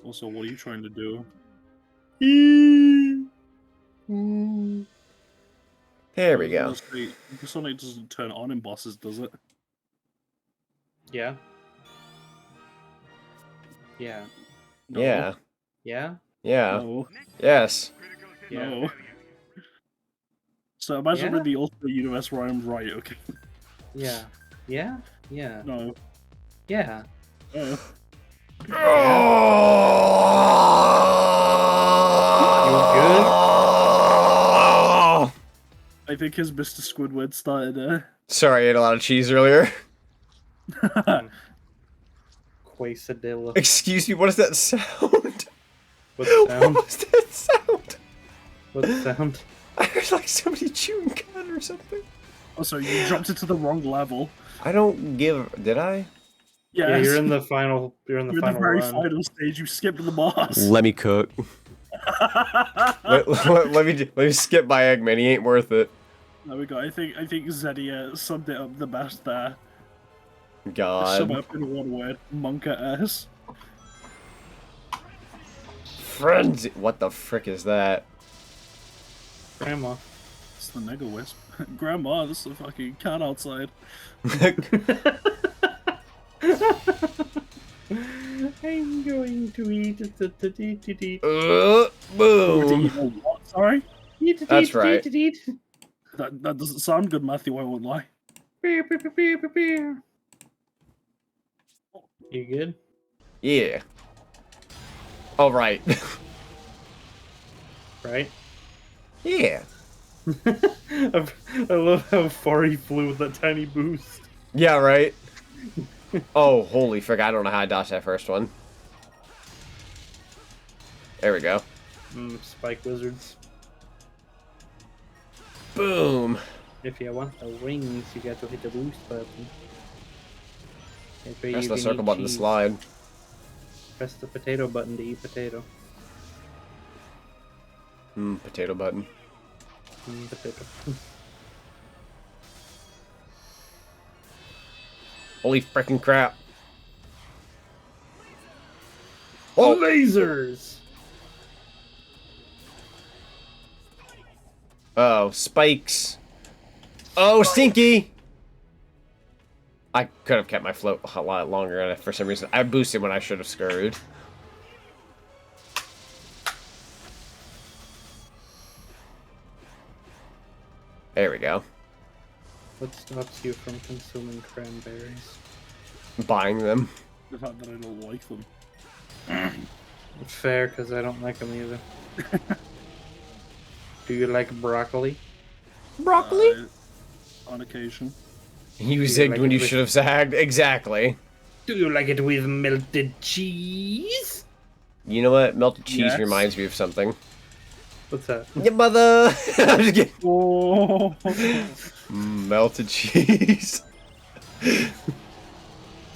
Also, what are you trying to do? There we go. Honestly, Sonic doesn't turn on in bosses, does it? Yeah. Yeah. No. Yeah. Yeah. Yeah. No. Yes. Yeah. No. So imagine Yeah? we're in the Ultimate Universe where I'm right, okay? Yeah. Yeah. Yeah. No. Yeah. No. I think his Mr. Squidward started there. Sorry, I ate a lot of cheese earlier. Quesadilla. Excuse me, what is that sound? What sound? What was that sound? What sound? I heard like somebody chewing gum or something. Also, you jumped into the wrong level. I don't give. Did I? Yes. Yeah, you're in the final. You're in the You're final in the very run. final stage. You skipped the boss. Let me cook. let me skip by Eggman. He ain't worth it. There we go. I think Zedia summed it up the best there. Sum God. up in one word. Monka-ass. Frenzy. What the frick is that? Grandma. It's the Nega Wisp. Grandma, this is a fucking cat outside. I'm going to eat. Boom. What? Sorry? That's right. That doesn't sound good, Matthew, I won't lie. You good? Yeah. All right. Right? Yeah. I love how far he flew with that tiny boost. Yeah, right. Oh, holy frick. I don't know how I dodged that first one. There we go. Spike wizards. Boom. If you want the wings, you got to hit the boost button. Press the circle button to slide. Press the potato button to eat potato. Potato button. Potato. Holy frickin' crap. Oh, lasers! Oh, spikes. Oh, stinky! I could have kept my float a lot longer, and for some reason, I boosted when I should have scurried. There we go. What stops you from consuming cranberries? Buying them. The fact that I don't like them. Fair, because I don't like them either. Do you like broccoli? Broccoli? On occasion. You you zigged like when it you with- should have zagged. Exactly. Do you like it with melted cheese? You know what? Melted cheese Yes. reminds me of something. What's that? Your mother! I'm just kidding. Oh. Melted cheese.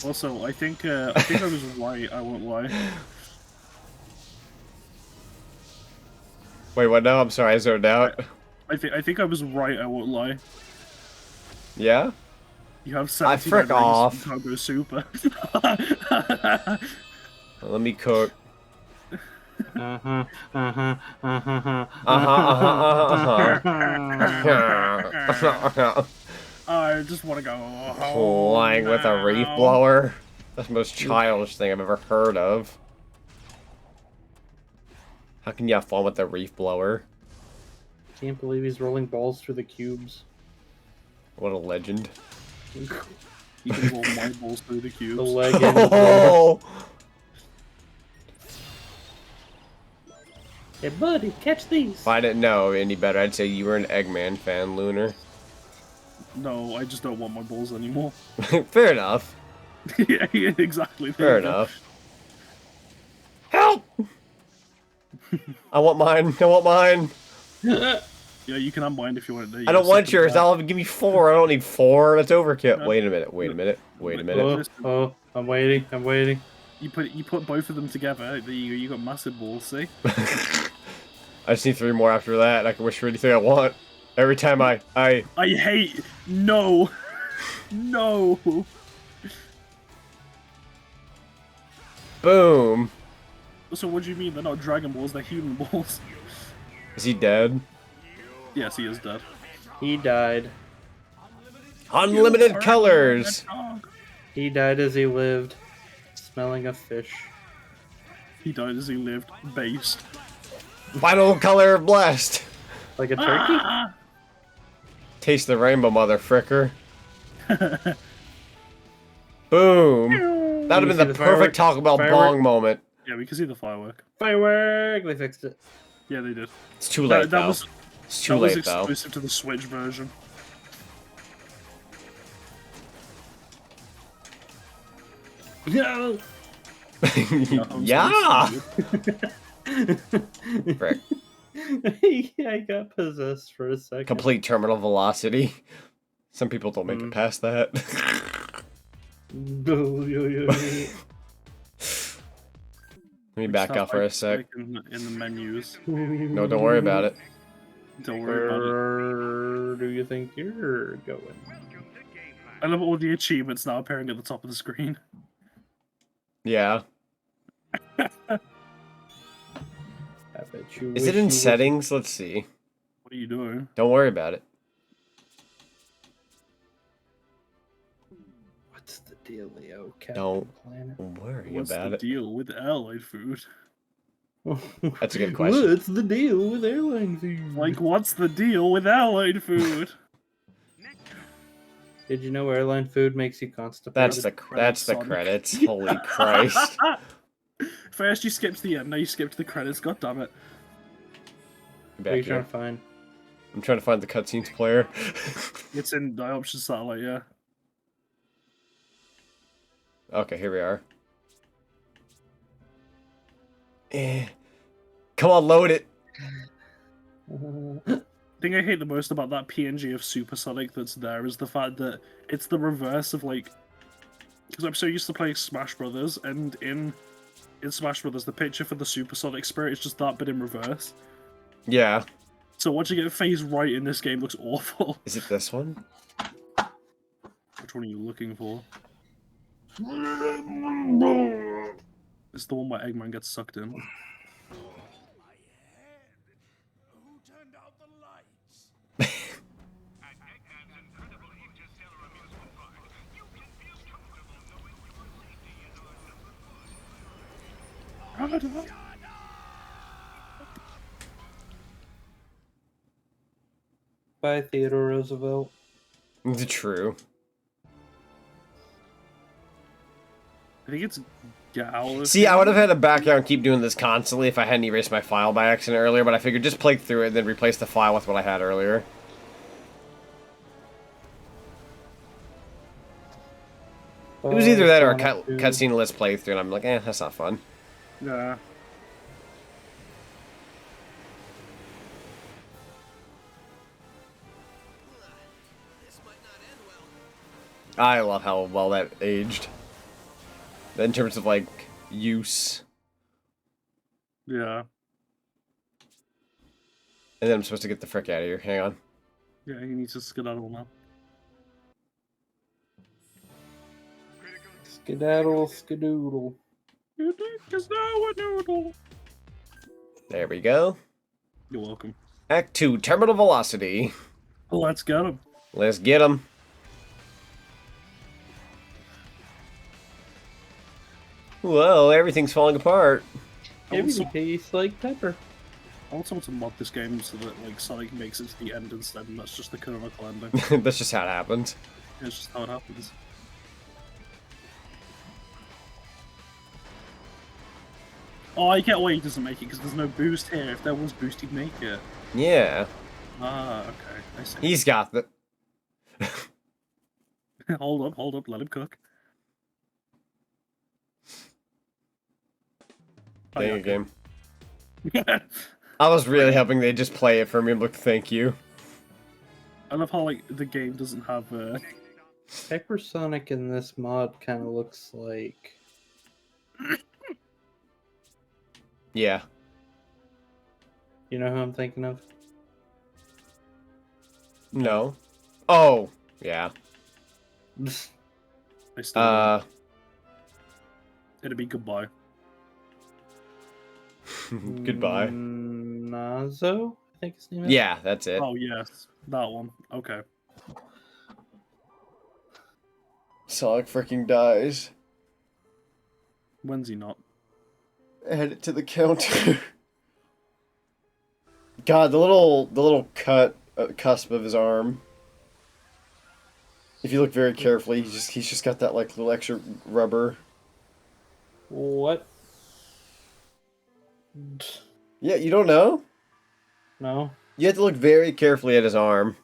Also, I think I was right. I won't lie. Wait, what now? I'm sorry, I zoned out. I think I was right. I won't lie. Yeah? You have I 79 frick rings, off. You can't go super. Let me cook. Uh-huh, uh-huh, uh-huh, Uh-huh. I just want to go home Flying with a reef now. blower? That's the most childish thing I've ever heard of. How can you have fun with a reef blower? Can't believe he's rolling balls through the cubes. What a legend. You can roll my balls through the The cubes. legend. Oh! Hey, buddy, catch these. If I didn't know any better, I'd say you were an Eggman fan, Lunar. No, I just don't want my balls anymore. Fair enough. Yeah, exactly. Fair enough. Help! I want mine. I want mine. Yeah, you can unbind if you want it. I don't want yours. I'll give me 4. I don't need 4. That's overkill. Wait a minute. Wait a minute. Wait a minute. Oh, I'm waiting. I'm waiting. You put both of them together. You got massive balls. See? I just need 3 more after that. I can wish for anything I want. Every time I hate no. boom. So what do you mean they're not Dragon Balls? They're human balls. Is he dead? Yes, he is dead. He died. Unlimited colors. He died as he lived, smelling a fish. He died as he lived, based. Final color blessed. Like a turkey? Taste the rainbow, mother fricker. Boom. That would have been the perfect Taco Bell bong moment. Yeah, we can see the firework. Firework! They fixed it. Yeah, they did. It's too late, That though. was, It's too that was late, though. exclusive to the Switch version. No! Yeah! Frick. I got possessed for a second. Complete terminal velocity. Some people don't make it past that. Let me back out for a sec. In the menus. No, don't worry about it. Don't worry about it. Where do you think you're going? I love all the achievements now appearing at the top of the screen. Yeah. I bet you Is wish it in you settings? Let's see. What are you doing? Don't worry about it. What's the deal, Leo? Captain Don't Planet? worry What's about the it. deal with allied food? That's a good question. What's the deal with airline food? Like, what's the deal with allied food? Did you know airline food makes you constipated? That's the credits. Holy Christ. First you skipped the end, now you skipped the credits. God damn it! What are you Back trying here. to find? I'm trying to find the cutscenes player. It's in the options satellite, yeah. Okay, here we are. Come on, load it. The thing I hate the most about that PNG of Super Sonic that's there is the fact that it's the reverse of, like... Because I'm so used to playing Smash Brothers, and in Smash Brothers, the picture for the Super Sonic Spirit is just that, but in reverse. Yeah. So watching it phase right in this game looks awful. Is it this one? Which one are you looking for? It's the one where Eggman gets sucked in. By Theodore Roosevelt. True. I think it's Gal. See, I would have had to back out and keep doing this constantly if I hadn't erased my file by accident earlier, but I figured just play through it and then replace the file with what I had earlier. It was either that or a cutscene list playthrough, and I'm like, that's not fun. Yeah. I love how well that aged. In terms of, like, use. Yeah. And then I'm supposed to get the frick out of here. Hang on. Yeah, he needs to skedaddle now. Skedaddle, skedoodle. You think it's now a noodle. There we go. You're welcome. Act 2, Terminal Velocity. Let's get him. Let's get him. Whoa, everything's falling apart. Everything tastes like pepper. I want someone to mod this game so that like Sonic makes it to the end instead, and that's just the canonical ending. That's just how it happens. It's just how it happens. Oh, I get why he doesn't make it, because there's no boost here. If there was boost, he'd make it. Yeah. Ah, okay. I see. He's got the... Hold up, let him cook. Dang it, game. I was really hoping they'd just play it for me and look, thank you. I love how, like, the game doesn't have, Hypersonic in this mod kind of looks like... Yeah. You know who I'm thinking of? No. Oh, yeah. I still it'd be goodbye. Goodbye. Nazo, I think his name is. Yeah, that's it. Oh, yes. That one. Okay. Sonic freaking dies. When's he not? Add it to the counter. God, the little cut cusp of his arm. If you look very carefully, he's just got that like little extra rubber. What? Yeah, you don't know? No. You have to look very carefully at his arm.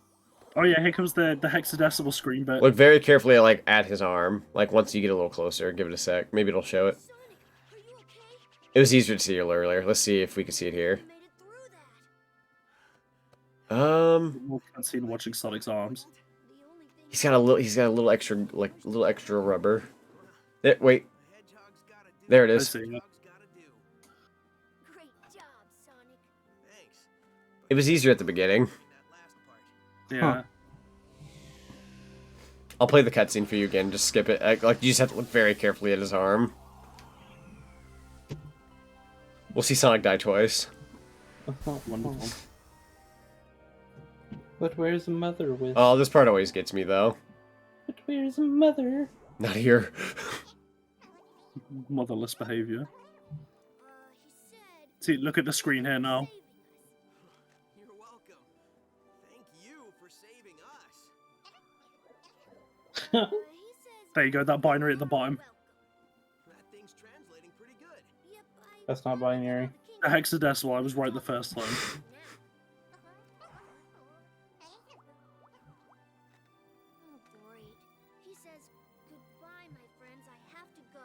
Oh yeah, here comes the hexadecimal screen bit. Look very carefully like at his arm. Like once you get a little closer, give it a sec. Maybe it'll show it. It was easier to see earlier. Let's see if we can see it here. More cutscene watching Sonic's arms. He's got a little extra rubber. There, wait. There it I is. see it. It was easier at the beginning. Yeah. Huh. I'll play the cutscene for you again. Just skip it. Like you just have to look very carefully at his arm. We'll see Sonic die twice. Wonderful. But where's the mother with? Oh, this part always gets me though. But where's the mother? Not here. Motherless behavior. See, look at the screen here now. You're welcome. Thank you for saving us. There you go, that binary at the bottom. That thing's translating pretty good. That's not binary. The hexadecimal, I was right the first time. Oh, great. He says, goodbye, my friends, I have to go.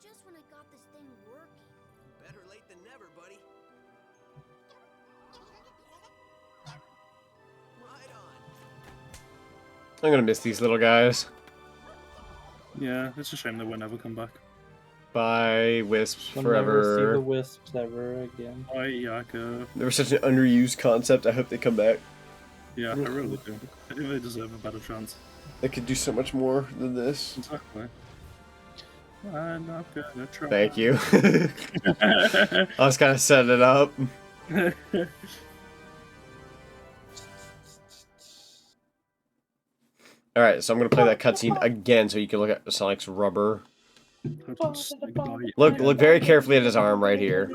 Just when I got this thing working. Better late than never, buddy. Right on. I'm gonna miss these little guys. Yeah, it's a shame they won't ever come back. Bye, Wisps, We'll never see the forever. wisps ever again. Bye, Yaka. They were such an underused concept. I hope they come back. Yeah, I really do. I think they deserve a better chance. They could do so much more than this. Exactly. I'm not gonna try. Thank you. I was kind of setting it up. Alright, so I'm going to play that cutscene again so you can look at Sonic's rubber. Look very carefully at his arm right here.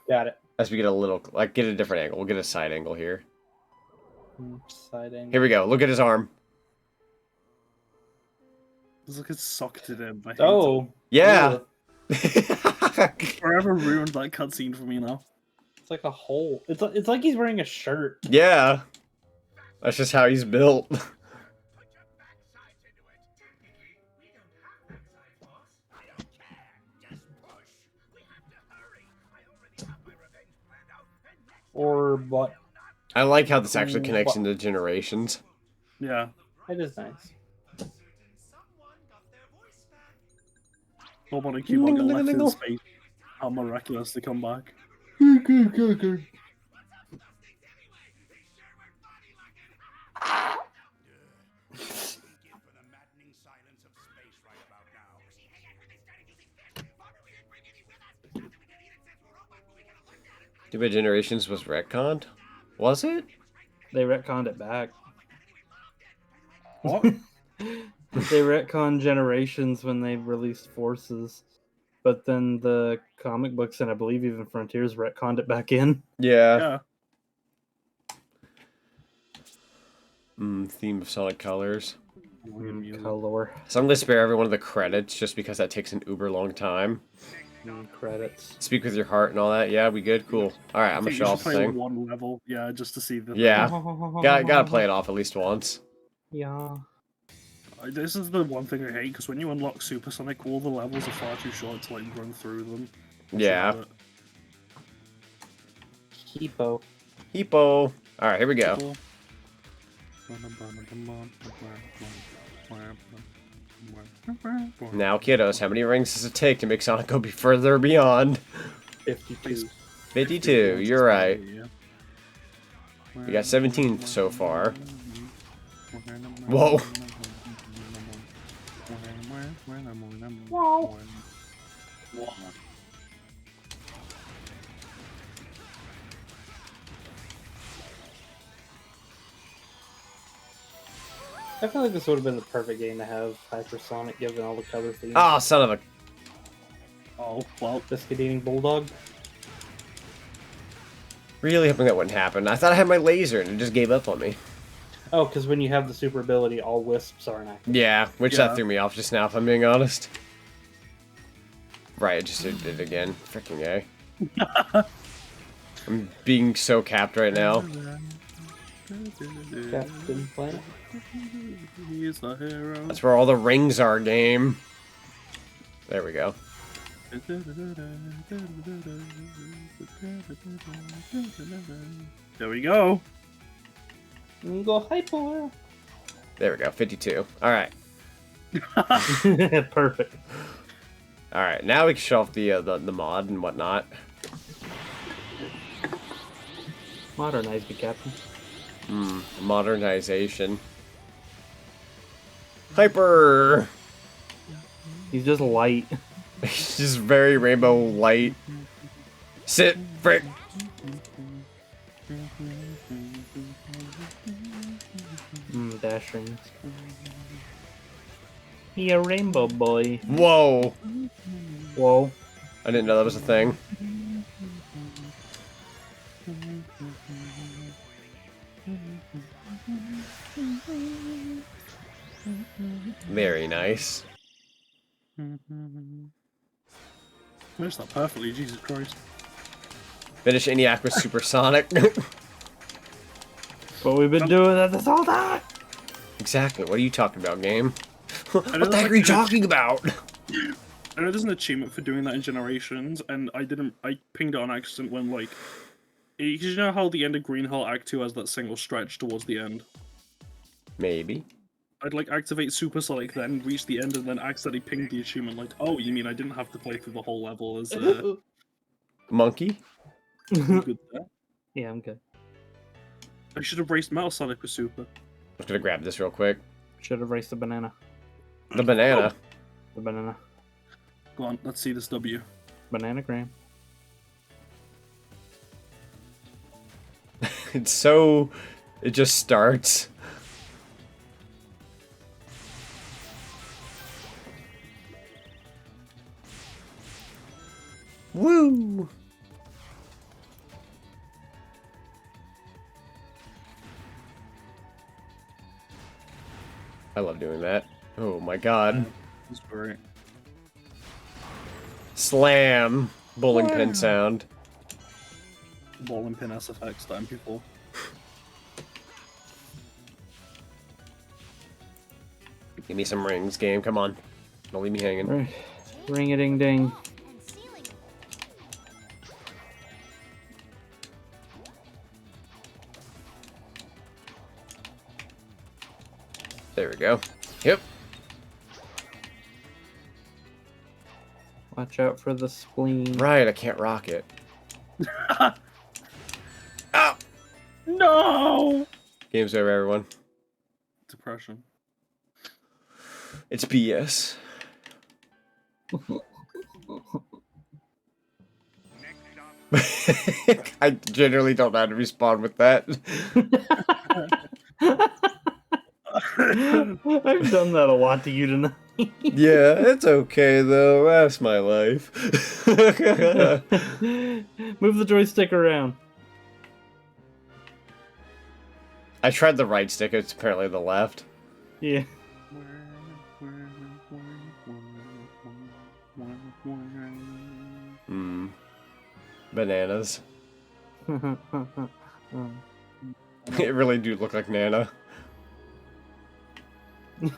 Got it. As we get a little, like, get a different angle. We'll get a side angle here. Side angle. Here we go. Look at his arm. It's like it's sucked it in. I hate Oh. Yeah. it. Forever ruined that cutscene for me now. It's like a hole. It's like he's wearing a shirt. Yeah. That's just how he's built. Or what? I like how this actually connects into generations. Yeah. It is nice. Nobody keep on getting left in space. How miraculous they come back. Too bad Generations was retconned? Was it? They retconned it back. What? They retconned Generations when they released Forces. But then the comic books and I believe even Frontiers retconned it back in. Yeah. Yeah. Theme of Sonic Colors. Color. So I'm gonna spare every one of the credits just because that takes an uber long time. Credits. Speak with your heart and all that. Yeah, we good? Cool. Alright, I'm gonna show off the play thing. one level, yeah, just to see the Yeah. Gotta play it off at least once. Yeah. This is the one thing I hate, because when you unlock Supersonic, all the levels are far too short to like run through them. Yeah. Hippo. Hippo. Alright, here we go. Now, kiddos, how many rings does it take to make Sonic go be further beyond? 52. 52, you're right. We got 17 so far. Whoa. Whoa. I feel like this would have been the perfect game to have Hypersonic given all the color themes. Oh, son of a... Oh, well. Biscuit eating bulldog. Really hoping that wouldn't happen. I thought I had my laser and it just gave up on me. Oh, because when you have the super ability, all wisps are inactive. Yeah, which that threw me off just now, if I'm being honest. Right, it just did it again. Freaking A. I'm being so capped right now. Captain Planet. He's the hero. That's where all the rings are, game. There we go. There we go. Go hyper. There we go, 52. Alright. Perfect. Alright, now we can show off the mod and whatnot. Modernize me, Captain. Modernization. Hyper! He's just light. He's just very rainbow light. Sit, frick! Dash rings. He a rainbow boy. Whoa! Whoa. I didn't know that was a thing. Very nice. Finished that perfectly, Jesus Christ. Finish ENIAC with Supersonic. But we've been doing that this whole time. Exactly. What are you talking about, game? What the heck are you talking about? I know there's an achievement for doing that in Generations, and I pinged it on accident when, like... Because you know how the end of Green Hill Act 2 has that single stretch towards the end? Maybe. I'd, like, activate Supersonic, then reach the end, and then accidentally pinged the achievement, like, oh, you mean I didn't have to play through the whole level as, Monkey? good there? Yeah, I'm good. I should have raced Metal Sonic with Super. I'm just gonna grab this real quick. Should have raced the banana. The banana. The banana. Go on, let's see this W. Bananagram. It's so... It just starts. Woo! I love doing that. Oh my god. It's great. Slam. Bowling pin sound. Bowling pin SFX time people. Give me some rings, game. Come on. Don't leave me hanging. Right. Ring a ding ding. There we go. Yep. Watch out for the spleen. Right, I can't rock it. Ow! No! Game's over, everyone. Depression. It's BS. I generally don't know how to respond with that. I've done that a lot to you tonight. Yeah, it's okay though. That's my life. Move the joystick around. I tried the right stick, it's apparently the left. Yeah. Bananas. It really do look like Nana.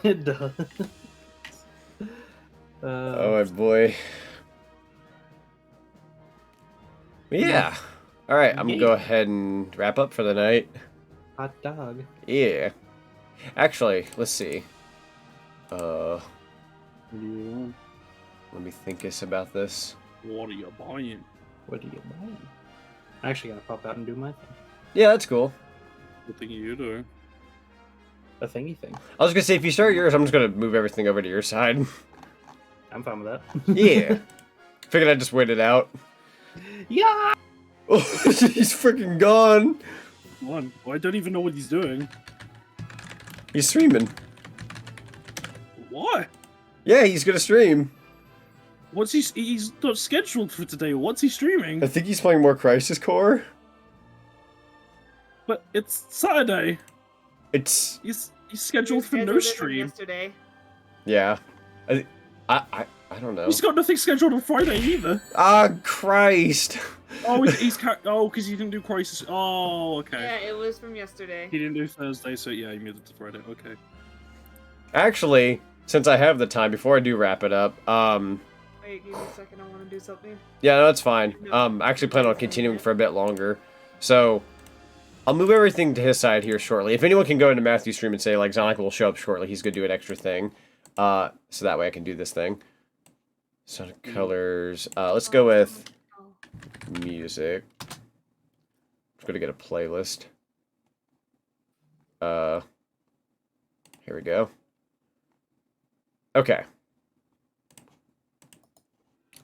It does. Oh boy. Yeah. Alright, I'm gonna go ahead and wrap up for the night. Hot dog. Yeah. Actually, let's see. Yeah. Let me think about this. What are you buying? What are you buying? I actually gotta pop out and do my thing. Yeah, that's cool. What thing you do? A thingy thing. I was gonna say, if you start yours, I'm just gonna move everything over to your side. I'm fine with that. Yeah. Figured I'd just wait it out. Yeah! Oh, he's freaking gone. One. Oh, I don't even know what he's doing. He's streaming. What? Yeah, he's gonna stream. What's he's not scheduled for today. What's he streaming? I think he's playing more Crisis Core. But it's Saturday. It's... He's scheduled for no stream. Yesterday. Yeah. I don't know. He's got nothing scheduled on Friday either. Ah, Christ. Oh, because he didn't do Crisis. Oh, okay. Yeah, it was from yesterday. He didn't do Thursday, so yeah, he moved it to Friday. Okay. Actually, since I have the time, before I do wrap it up, Wait, give me a second, I want to do something. yeah, no, that's fine. I actually plan on continuing for a bit longer. So, I'll move everything to his side here shortly. If anyone can go into Matthew's stream and say, like, Zonic will show up shortly, he's going to do an extra thing. So that way I can do this thing. Sonic Colors. Let's go with music. I'm going to get a playlist. Here we go. Okay.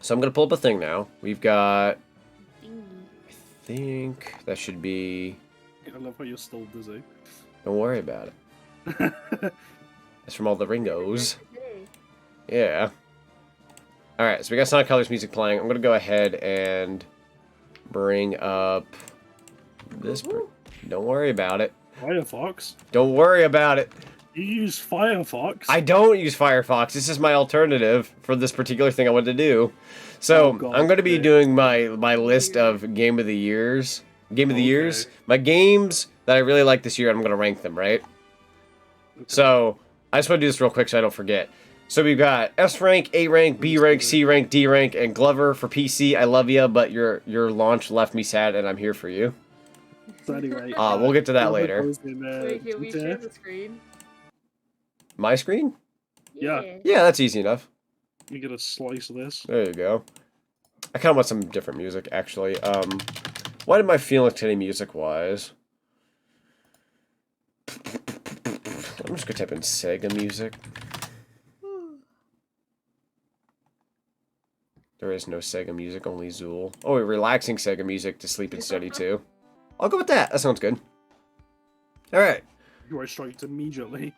So I'm going to pull up a thing now. We've got... I think that should be... I love how you're still dizzy. Don't worry about it. That's from all the Ringos. Yeah. Alright, so we got Sonic Colors music playing. I'm going to go ahead and bring up this. Don't worry about it. Firefox? Don't worry about it. You use Firefox? I don't use Firefox. This is my alternative for this particular thing I want to do. So, I'm going to be doing my list of Game of the Years. Game of the Years. My games that I really like this year, I'm going to rank them, right? Okay. So, I just want to do this real quick so I don't forget. So we've got S rank, A rank, B rank, C rank, D rank, and Glover for PC. I love you, but your launch left me sad, and I'm here for you. So anyway, we'll get to that later. Wait, can we share the screen? My screen? Yeah. Yeah, that's easy enough. You get a slice of this. There you go. I kind of want some different music, actually. What am I feeling today, music-wise? I'm just gonna type in Sega music. There is no Sega music, only Zool. Oh, relaxing Sega music to sleep and study to. I'll go with that. That sounds good. Alright. You are striked immediately.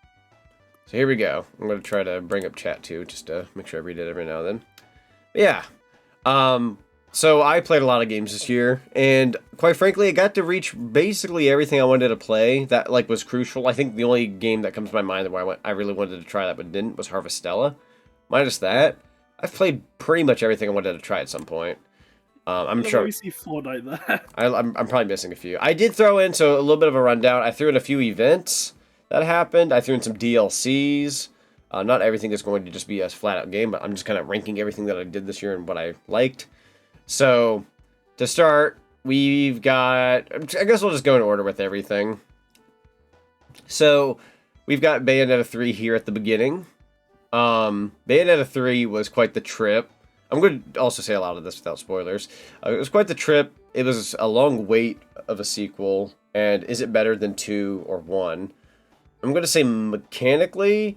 So here we go. I'm going to try to bring up chat too, just to make sure I read it every now and then. But yeah. So I played a lot of games this year, and quite frankly, I got to reach basically everything I wanted to play that like was crucial. I think the only game that comes to my mind where I really wanted to try that but didn't was Harvestella. minus that, I've played pretty much everything I wanted to try at some point. I'm sure. We see Fortnite there. I'm probably missing a few. I did throw in, so a little bit of a rundown. I threw in a few events that happened. I threw in some DLCs. Not everything is going to just be a flat-out game, but I'm just kind of ranking everything that I did this year and what I liked. So, to start, we've got... I guess we'll just go in order with everything. So, we've got Bayonetta 3 here at the beginning. Bayonetta 3 was quite the trip. I'm going to also say a lot of this without spoilers. It was quite the trip. It was a long wait of a sequel. And is it better than 2 or 1? I'm going to say mechanically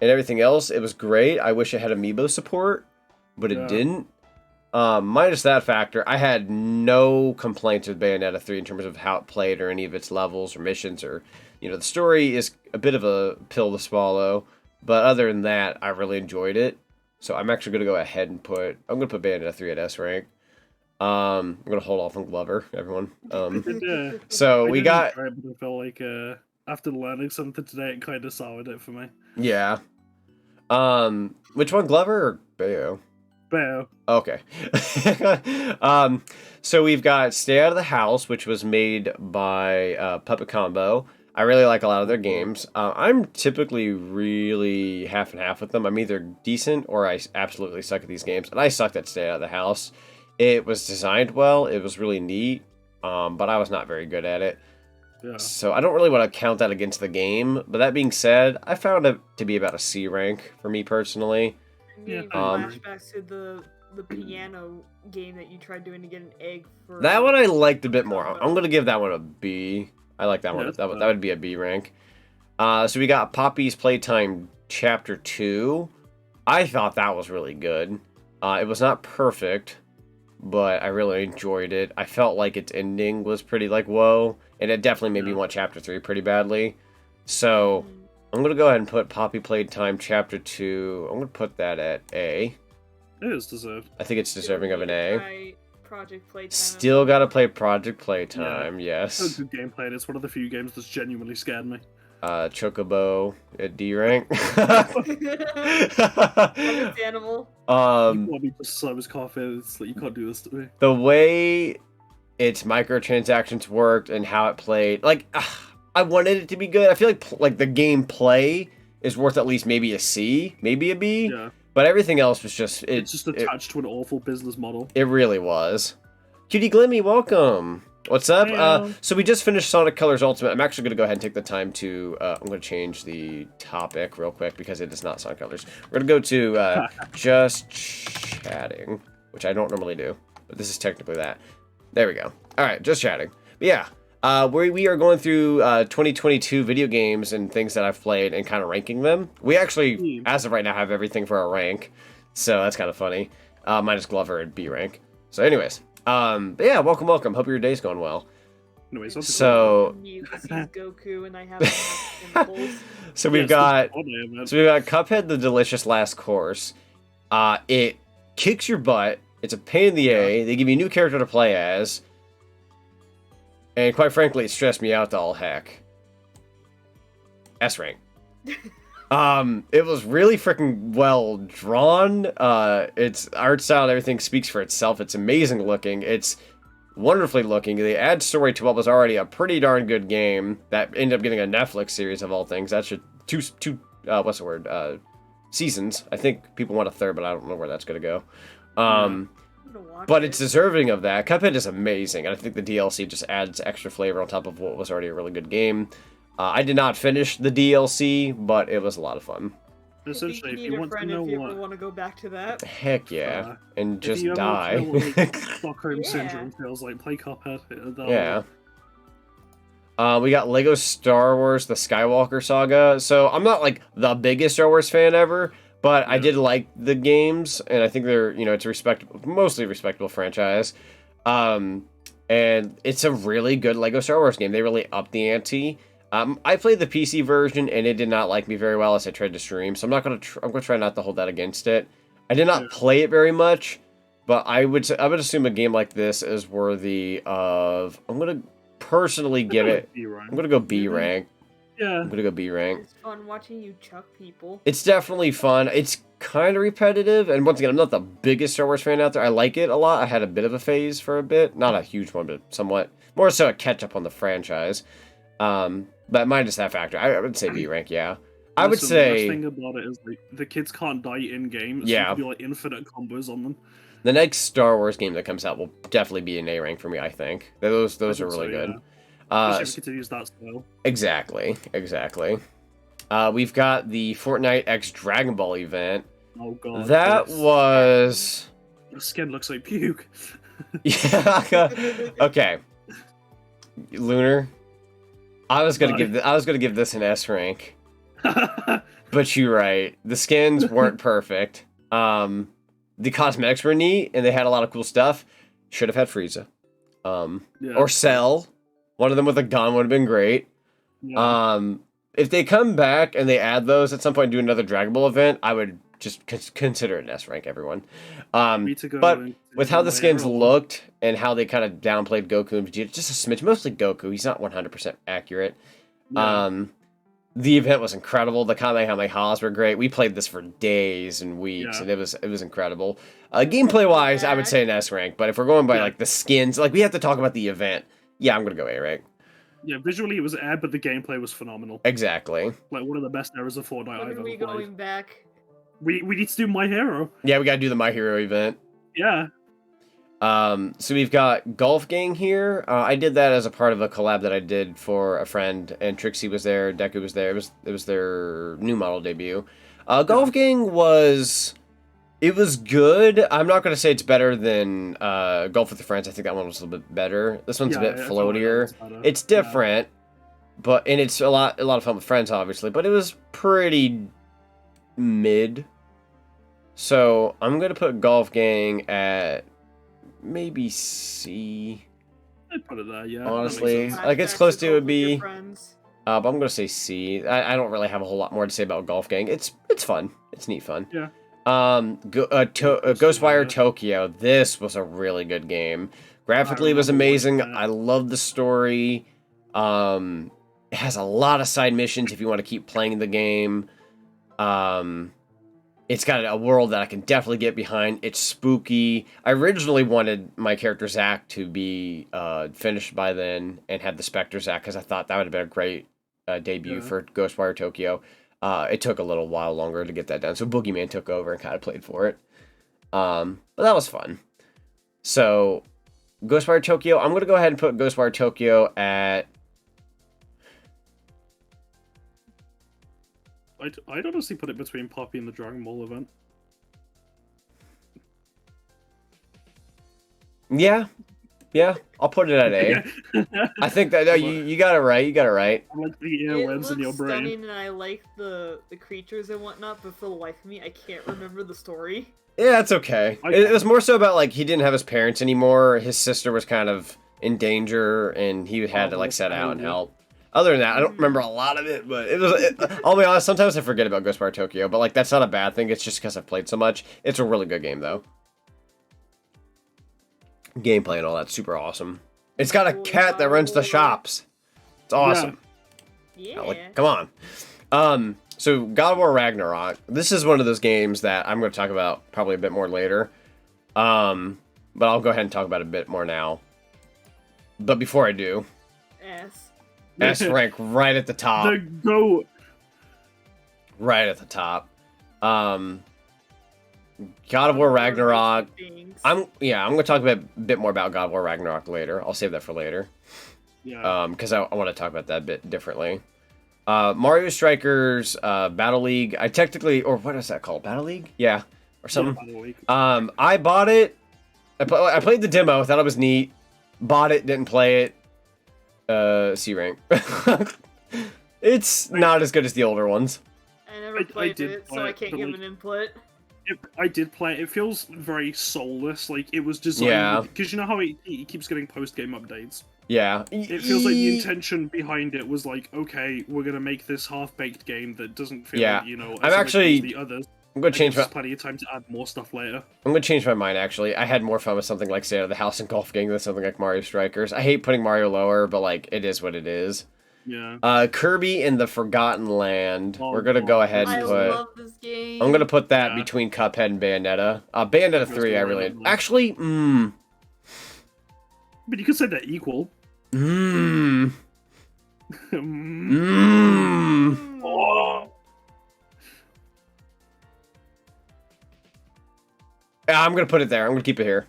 and everything else, it was great. I wish it had amiibo support, but it didn't. Minus that factor, I had no complaints with Bayonetta 3 in terms of how it played or any of its levels or missions or, you know, the story is a bit of a pill to swallow. But other than that, I really enjoyed it. So I'm actually going to go ahead and I'm going to put Bayonetta 3 at S rank. I'm going to hold off on Glover, everyone. So we got... I feel like after learning something today, it kind of soured it for me. Yeah. Which one, Glover or Bayo? Bayo. Okay. So we've got Stay Out of the House, which was made by Puppet Combo. I really like a lot of their games. I'm typically really half and half with them. I'm either decent or I absolutely suck at these games. And I sucked at Stay Out of the House. It was designed well. It was really neat. But I was not very good at it. Yeah. So I don't really want to count that against the game. But that being said, I found it to be about a C rank for me personally. Yeah. Flashbacks to the piano game that you tried doing to get an egg for. That one I liked a bit more. I'm going to give that one a B. I like that one. That would be a B rank. So we got Poppy's Playtime Chapter 2. I thought that was really good. It was not perfect, but I really enjoyed it. I felt like its ending was pretty like, whoa. And it definitely made me want Chapter 3 pretty badly. So I'm going to go ahead and put Poppy Playtime Chapter 2. I'm going to put that at A. It is deserved. I think it's deserving of an A. Project Playtime. Still gotta play Project Playtime, yes. It's good gameplay. It's one of the few games that's genuinely scared me. Chocobo at D rank. Animal. You want me to slow his coffee? It's like, you can't do this to me. The way its microtransactions worked and how it played, like, I wanted it to be good. I feel like the gameplay is worth at least maybe a C, maybe a B. Yeah. But everything else was just... It's just attached to an awful business model. It really was. Cutie Glimmy, welcome! What's up? Hey, so we just finished Sonic Colors Ultimate. I'm actually going to go ahead and take the time to... I'm going to change the topic real quick because it is not Sonic Colors. We're going to go to just chatting, which I don't normally do. But this is technically that. There we go. Alright, just chatting. But yeah. We are going through 2022 video games and things that I've played and kind of ranking them. We actually, as of right now, have everything for our rank. So that's kind of funny. Minus Glover at B rank. So anyways. But yeah, welcome. Hope your day's going well. Anyways, so... Goku and I have so we've got Cuphead, the Delicious Last Course. It kicks your butt. It's a pain in the A. They give you a new character to play as. And quite frankly, it stressed me out to all heck. S rank. It was really freaking well drawn. Its art style and everything speaks for itself. It's amazing looking. It's wonderfully looking. They add story to what was already a pretty darn good game that ended up getting a Netflix series of all things. That's two what's the word? Seasons. I think people want a third, but I don't know where that's gonna go. But it's deserving of that. Cuphead is amazing, and I think the DLC just adds extra flavor on top of what was already a really good game. I did not finish the DLC, but it was a lot of fun. Essentially, if you want to know if you ever want to go back to that. Heck yeah, and just die. If you Stockholm Syndrome feels like, play Cuphead. Yeah. We got Lego Star Wars: The Skywalker Saga. So I'm not like the biggest Star Wars fan ever. But I did like the games, and I think they're, it's a mostly respectable franchise. And it's a really good Lego Star Wars game. They really upped the ante. I played the PC version, and it did not like me very well as I tried to stream. So I'm going to try not to hold that against it. I did not play it very much, but I would assume a game like this is worthy of... I'm going to personally give it... I'm going to go B rank. Yeah. I'm going to go B rank. It's fun watching you chuck people. It's definitely fun. It's kind of repetitive. And once again, I'm not the biggest Star Wars fan out there. I like it a lot. I had a bit of a phase for a bit. Not a huge one, but somewhat. More so a catch-up on the franchise. But minus that factor, I would say B rank, yeah. I would say... The best thing about it is like, the kids can't die in-game, so Yeah. you can do like infinite combos on them. The next Star Wars game that comes out will definitely be an A rank for me, I think. Those are really good. Especially if you get to use that style. Exactly. We've got the Fortnite X Dragon Ball event. Oh god. That was... The skin looks like puke. Yeah. Okay. Lunar. I was gonna give this an S rank. But you're right. The skins weren't perfect. The cosmetics were neat and they had a lot of cool stuff. Should have had Frieza. Or Cell. One of them with a gun would have been great. Yeah. If they come back and they add those at some point and do another Dragon Ball event, I would just consider it an S rank, everyone. But with how the skins looked and how they kind of downplayed Goku and Vegeta, just a smidge, mostly Goku, he's not 100% accurate. Yeah. The event was incredible. The Kamehamehas were great. We played this for days and weeks, and it was incredible. Gameplay wise, I would say an S rank, but if we're going by like the skins, like we have to talk about the event. Yeah, I'm gonna go A rank. Yeah, visually it was air, but the gameplay was phenomenal. Exactly. Like one of the best eras of Fortnite I've When ever are we played. going back? We need to do My Hero. Yeah, we gotta do the My Hero event. Yeah. So we've got Golf Gang here. I did that as a part of a collab that I did for a friend, and Trixie was there, Deku was there. It was their new model debut. Golf Gang was good. I'm not gonna say it's better than Golf with the Friends. I think that one was a little bit better. This one's a bit floatier. It's different, and it's a lot of fun with friends, obviously. But it was pretty mid. So I'm gonna put Golf Gang at maybe C. I'd put it there, yeah. Honestly, like it's close to a B. But I'm gonna say C. I don't really have a whole lot more to say about Golf Gang. It's fun. It's neat fun. Yeah. Ghostwire Tokyo. This was a really good game. Graphically, it was amazing. I love the story. It has a lot of side missions if you want to keep playing the game. It's got a world that I can definitely get behind. It's spooky. I originally wanted my character Zack to be finished by then and had the Spectre Zack because I thought that would have been a great debut for Ghostwire Tokyo. It took a little while longer to get that done, so Boogeyman took over and kind of played for it. But that was fun. So, Ghostwire Tokyo, I'm going to go ahead and put Ghostwire Tokyo at... I'd honestly put it between Poppy and the Dragon Ball event. Yeah, I'll put it at A. I think that you got it right. I like the earworms in your brain. Stunning, and I like the creatures and whatnot, but for the life of me, I can't remember the story. Yeah, that's okay. It was more so about like he didn't have his parents anymore. His sister was kind of in danger, and he had to like set out and help. Other than that, I don't remember a lot of it, but I'll be honest, sometimes I forget about Ghostwire Tokyo, but like that's not a bad thing. It's just because I've played so much. It's a really good game though. Gameplay and all that's super awesome. It's got a cat that runs the shops. It's awesome. Yeah. Like, come on. So God of War Ragnarok. This is one of those games that I'm going to talk about probably a bit more later. But I'll go ahead and talk about it a bit more now. But before I do, S rank right at the top. The GOAT. Right at the top. God of War Ragnarok. I'm going to talk a bit more about God of War Ragnarok later. I'll save that for later. Yeah. Because I want to talk about that a bit differently. Mario Strikers Battle League. I technically, or what is that called? Battle League? Yeah, or something. Yeah, Battle League. I bought it. I played the demo. Thought it was neat. Bought it. Didn't play it. C rank. It's not as good as the older ones. I never played it, so I can't give an input. I did play it. It feels very soulless. Like it was designed because you know how it keeps getting post-game updates. Yeah. It feels like the intention behind it was like, okay, we're gonna make this half-baked game that doesn't feel, as I'm actually. as the others. I'm gonna change There's plenty of time to add more stuff later. I'm gonna change my mind. Actually, I had more fun with something like Stay Out of the House and Golf Gang than something like Mario Strikers. I hate putting Mario lower, but like it is what it is. Yeah. Kirby in the Forgotten Land. Oh, We're gonna go God. ahead I and put. love this game. I'm gonna put that Yeah. between Cuphead and Bayonetta. Bayonetta That's 3, I really really good. actually. But you could say they're equal. Mm. Oh. Yeah, I'm gonna put it there. I'm gonna keep it here.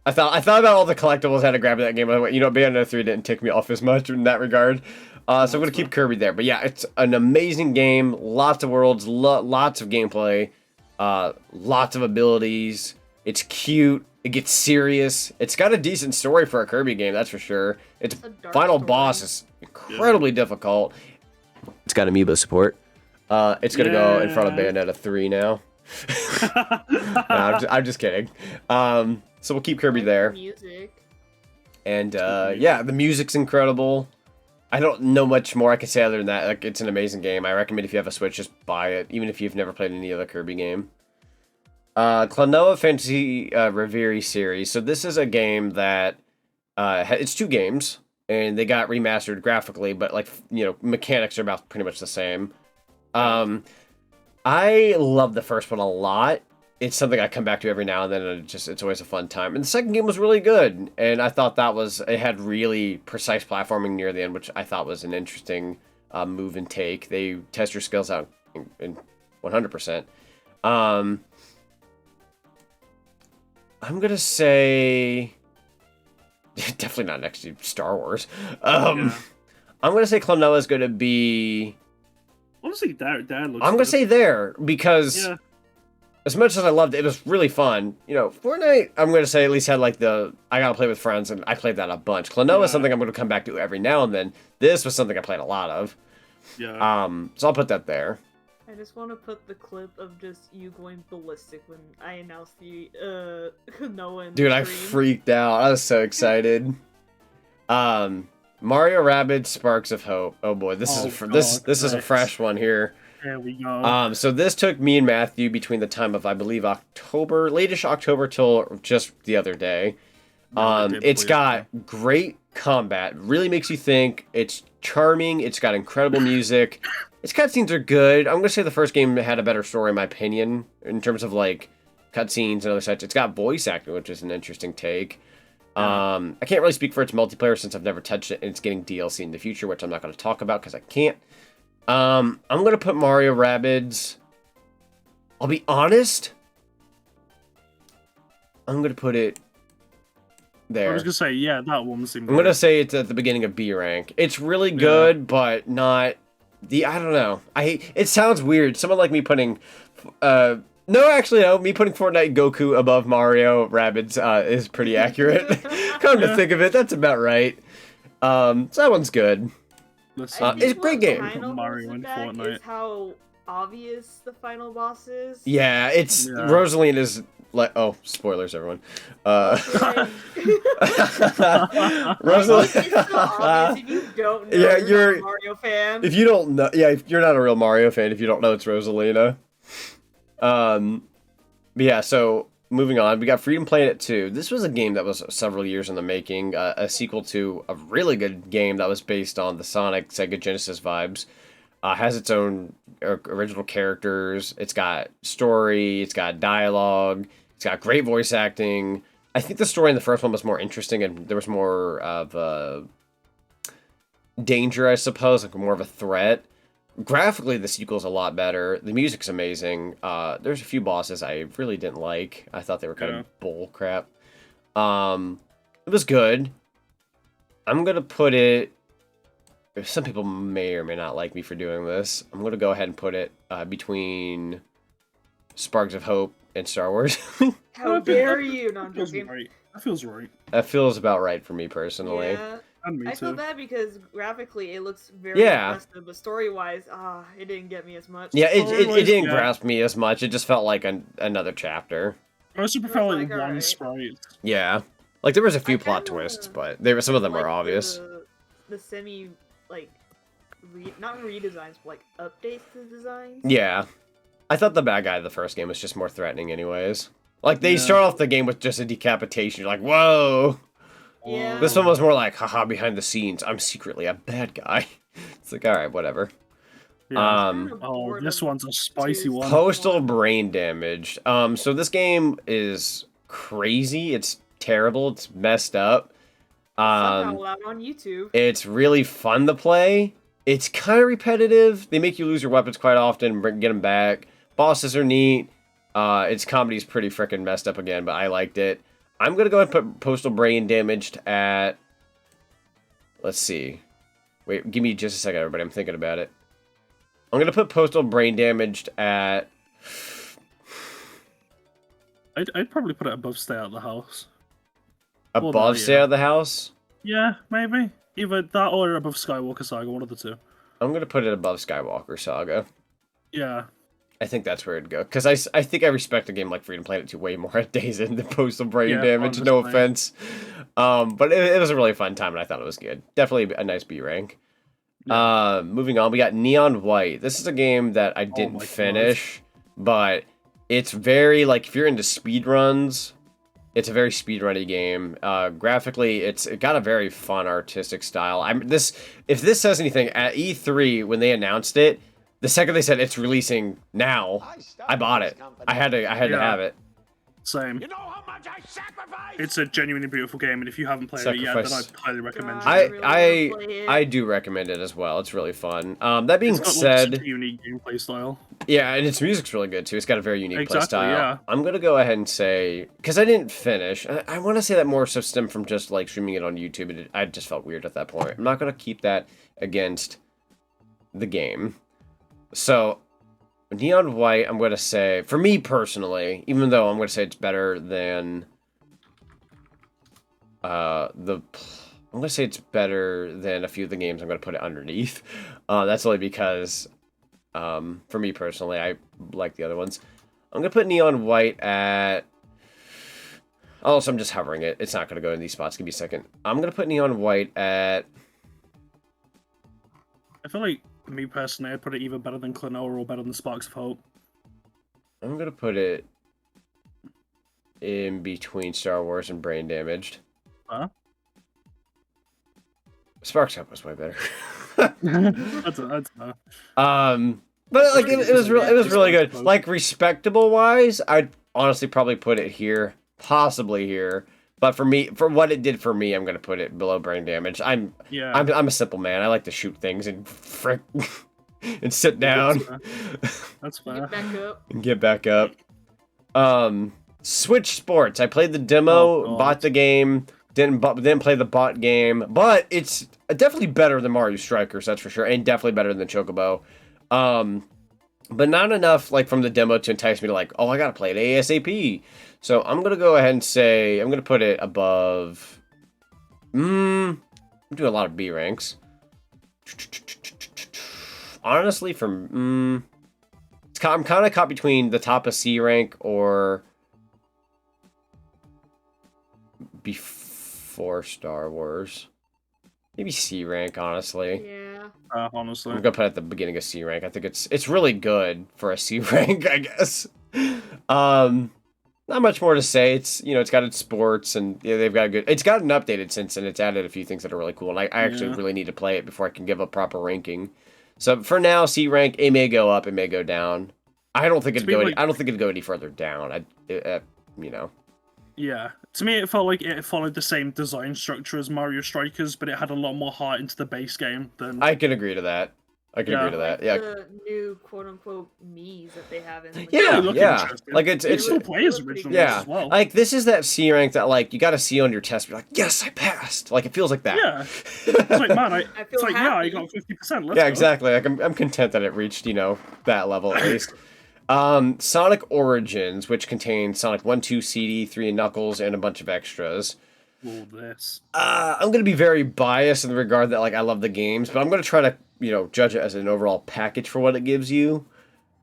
I thought about all the collectibles I had to grab in that game. I went, Bayonetta 3 didn't tick me off as much in that regard. So I'm gonna keep Kirby there. But yeah, it's an amazing game. Lots of worlds, lots of gameplay, lots of abilities. It's cute. It gets serious. It's got a decent story for a Kirby game, that's for sure. Its final boss is incredibly difficult. It's got amiibo support. It's gonna go in front of Bayonetta 3 now. No, I'm just kidding. So we'll keep Kirby there. Music. And yeah, the music's incredible. I don't know much more I can say other than that. Like, it's an amazing game. I recommend if you have a Switch, just buy it, even if you've never played any other Kirby game. Klonoa Fantasy Reverie series. So this is a game that it's 2 games, and they got remastered graphically, but like mechanics are about pretty much the same. I love the first one a lot. It's something I come back to every now and then, and it's always a fun time. And the second game was really good, and I thought it had really precise platforming near the end, which I thought was an interesting move and take. They test your skills out in 100%. I'm gonna say definitely not next to Star Wars. I'm gonna say Klonoa is gonna be. Honestly, that looks. I'm gonna say there because as much as I loved it, it was really fun. Fortnite, I'm gonna say at least had like I gotta play with friends, and I played that a bunch. Klonoa is something I'm gonna come back to every now and then. This was something I played a lot of. Yeah. So I'll put that there. I just want to put the clip of just you going ballistic when I announced the Noah. Dude, I freaked out. I was so excited. Mario Rabbids Sparks of Hope. Oh boy, this is a fresh one here. There we go. So this took me and Matthew between the time of, I believe, late-ish October till just the other day. It's got great combat. Really makes you think. It's charming. It's got incredible music. Its cutscenes are good. I'm going to say the first game had a better story, in my opinion, in terms of, like, cutscenes and other such. It's got voice acting, which is an interesting take. I can't really speak for its multiplayer since I've never touched it, and it's getting DLC in the future, which I'm not going to talk about because I can't. I'm going to put Mario Rabbids. I'll be honest. I'm going to put it there. I was going to say, yeah, that one seemed. I'm going to say it's at the beginning of B rank. It's really good, but not I don't know. It sounds weird. Someone like me putting me putting Fortnite Goku above Mario Rabbids is pretty accurate. Come to think of it, that's about right. So that one's good. It's a great game. Mario and Fortnite. Is how obvious the final boss is. Yeah, it's Rosaline is like, oh, spoilers, everyone. Rosaline. It's so obvious if you don't know. Yeah, you're not a Mario fan. If you don't know, if you're not a real Mario fan, if you don't know it's Rosalina. But yeah, so moving on, we got Freedom Planet 2. This was a game that was several years in the making, a sequel to a really good game that was based on the Sonic Sega Genesis vibes. Has its own original characters. It's got story. It's got dialogue. It's got great voice acting. I think the story in the first one was more interesting, and there was more of danger, I suppose, like more of a threat. Graphically, the sequel's a lot better. The music's amazing. There's a few bosses I really didn't like. I thought they were kind of bull crap. It was good. I'm gonna put it. Some people may or may not like me for doing this. I'm gonna go ahead and put it between Sparks of Hope and Star Wars. How dare you? No, I'm feels joking. right. That feels right. That feels about right for me personally. Yeah. And me I feel too. bad because graphically it looks very impressive, but story-wise, it didn't get me as much. Yeah, it didn't yeah. grasp me as much. It just felt like another chapter. I also prefer like one alright. sprite. Yeah, like there was a few plot twists, but some of them were obvious. The semi not redesigns, but like updates to the designs. Yeah, I thought the bad guy of the first game was just more threatening, anyways. Like they start off the game with just a decapitation. You're like, whoa. Yeah. This one was more like, haha, behind the scenes, I'm secretly a bad guy. It's like, all right, whatever. Yeah. Um, Oh, this one's a spicy one. Postal brain damaged. So this game is crazy. It's terrible. It's messed up. Somehow allowed on YouTube. It's really fun to play. It's kind of repetitive. They make you lose your weapons quite often, get them back. Bosses are neat. Its comedy's pretty freaking messed up again, but I liked it. I'm gonna go ahead and put Postal Brain Damaged at. Let's see. Wait, give me just a second, everybody. I'm thinking about it. I'm gonna put Postal Brain Damaged at. I'd probably put it above Stay Out of the House. Above Stay Out of the House? Yeah, maybe. Either that or above Skywalker Saga, one of the two. I'm gonna put it above Skywalker Saga. Yeah. I think that's where it'd go. Because I think I respect a game like Freedom Planet 2 way more at Days in than Postal Brain Damage, no offense. But it was a really fun time, and I thought it was good. Definitely a nice B rank. Yeah. Moving on, we got Neon White. This is a game that I didn't finish, but it's very, like, if you're into speedruns, it's a very speedrunny game. Graphically, it got a very fun artistic style. If this says anything, at E3, when they announced it, the second they said it's releasing now, I bought it. I had to have it. Same. You know how much I sacrificed? It's a genuinely beautiful game, and if you haven't played it yet, then I'd highly recommend it. I do recommend it as well. It's really fun. That being it's got, said, such a unique gameplay style. Yeah, and its music's really good too. It's got a very unique play style. Yeah. I'm gonna go ahead and say, because I didn't finish, I want to say that more so stemmed from just like streaming it on YouTube. I just felt weird at that point. I'm not gonna keep that against the game. So, Neon White, I'm going to say, for me personally, even though I'm going to say it's better than I'm going to say it's better than a few of the games I'm going to put it underneath. That's only because, for me personally, I like the other ones. I'm going to put Neon White at... Oh, so I'm just hovering it. It's not going to go in these spots. Give me a second. I'm going to put Neon White at... I feel like, me personally, I'd put it either better than Klonoa or better than Sparks of Hope. I'm going to put it in between Star Wars and Brain Damaged. Huh? Sparks of Hope was way better. That's but like it was really good. Like respectable wise, I'd honestly probably put it here, possibly here. But for me, for what it did for me, I'm gonna put it below Brain Damage. I'm a simple man. I like to shoot things and frick and sit down. That's fair. Get back up. And get back up. Switch Sports. I played the demo, bought the game, didn't play the bot game, but it's definitely better than Mario Strikers, that's for sure, and definitely better than Chocobo. But not enough like from the demo to entice me to like, oh, I gotta play it ASAP. So I'm gonna go ahead and say I'm gonna put it above. I'm doing a lot of B ranks. Honestly, I'm kind of caught between the top of C rank or before Star Wars. Maybe C rank, honestly. Yeah. Honestly. I'm gonna put it at the beginning of C rank. I think it's really good for a C rank, I guess. Not much more to say. It's it's got its sports and they've got it's gotten updated since and it's added a few things that are really cool. And I actually really need to play it before I can give a proper ranking. So for now, C rank. It may go up, it may go down. I don't think it'd go. I don't think it'd go any further down. Yeah, to me it felt like it followed the same design structure as Mario Strikers, but it had a lot more heart into the base game than... I can agree to that. Agree to that. Yeah. The new quote-unquote Mii's that they have in the yeah. Like it's still play as original as well. Like this is that C rank that like you got to see on your test. You're like, yes, I passed. Like it feels like that. Yeah. It's like man, it's like I got 50%. Let's go. Exactly. Like I'm content that it reached that level at least. Sonic Origins, which contains Sonic 1, 2, CD, 3, and Knuckles, and a bunch of extras. All this. I'm gonna be very biased in the regard that like I love the games, but I'm gonna try to judge it as an overall package for what it gives you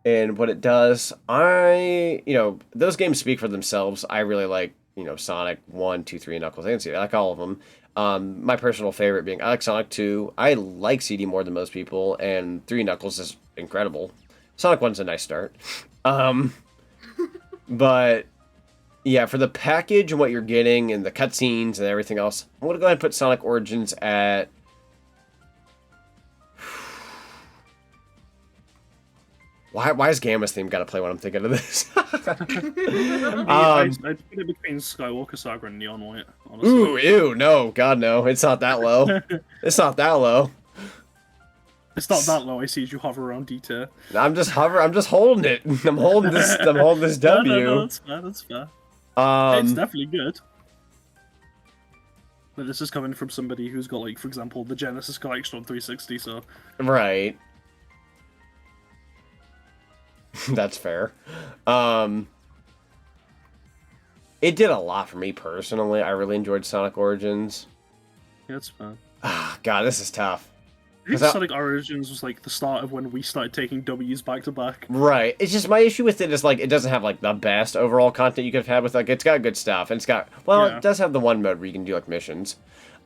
and what it does. Those games speak for themselves. I really like Sonic 1, 2, 3, and Knuckles and CD. I like all of them. My personal favorite being I like Sonic 2. I like CD more than most people, and 3 Knuckles is incredible. Sonic 1's a nice start. But Yeah, for the package and what you're getting and the cutscenes and everything else, I'm gonna go ahead and put Sonic Origins at. Why is Gamma's theme got to play when I'm thinking of this? I'd put it between Skywalker Saga and Neon White, honestly. Ooh, ew, no, God, no. It's not that low. It's not that low. It's not that low. I see as you hover around D-tier. I'm just holding it. I'm holding this W. No, that's fair. That's fair. It's definitely good. But this is coming from somebody who's got, like, for example, the Genesis collection on 360. So right. That's fair. It did a lot for me personally. I really enjoyed Sonic Origins. Yeah, that's fair. God, this is tough. I think Sonic Origins was like the start of when we started taking W's back to back. Right. It's just my issue with it is like it doesn't have like the best overall content you could have had with like it's got good stuff and it's got It does have the one mode where you can do like missions.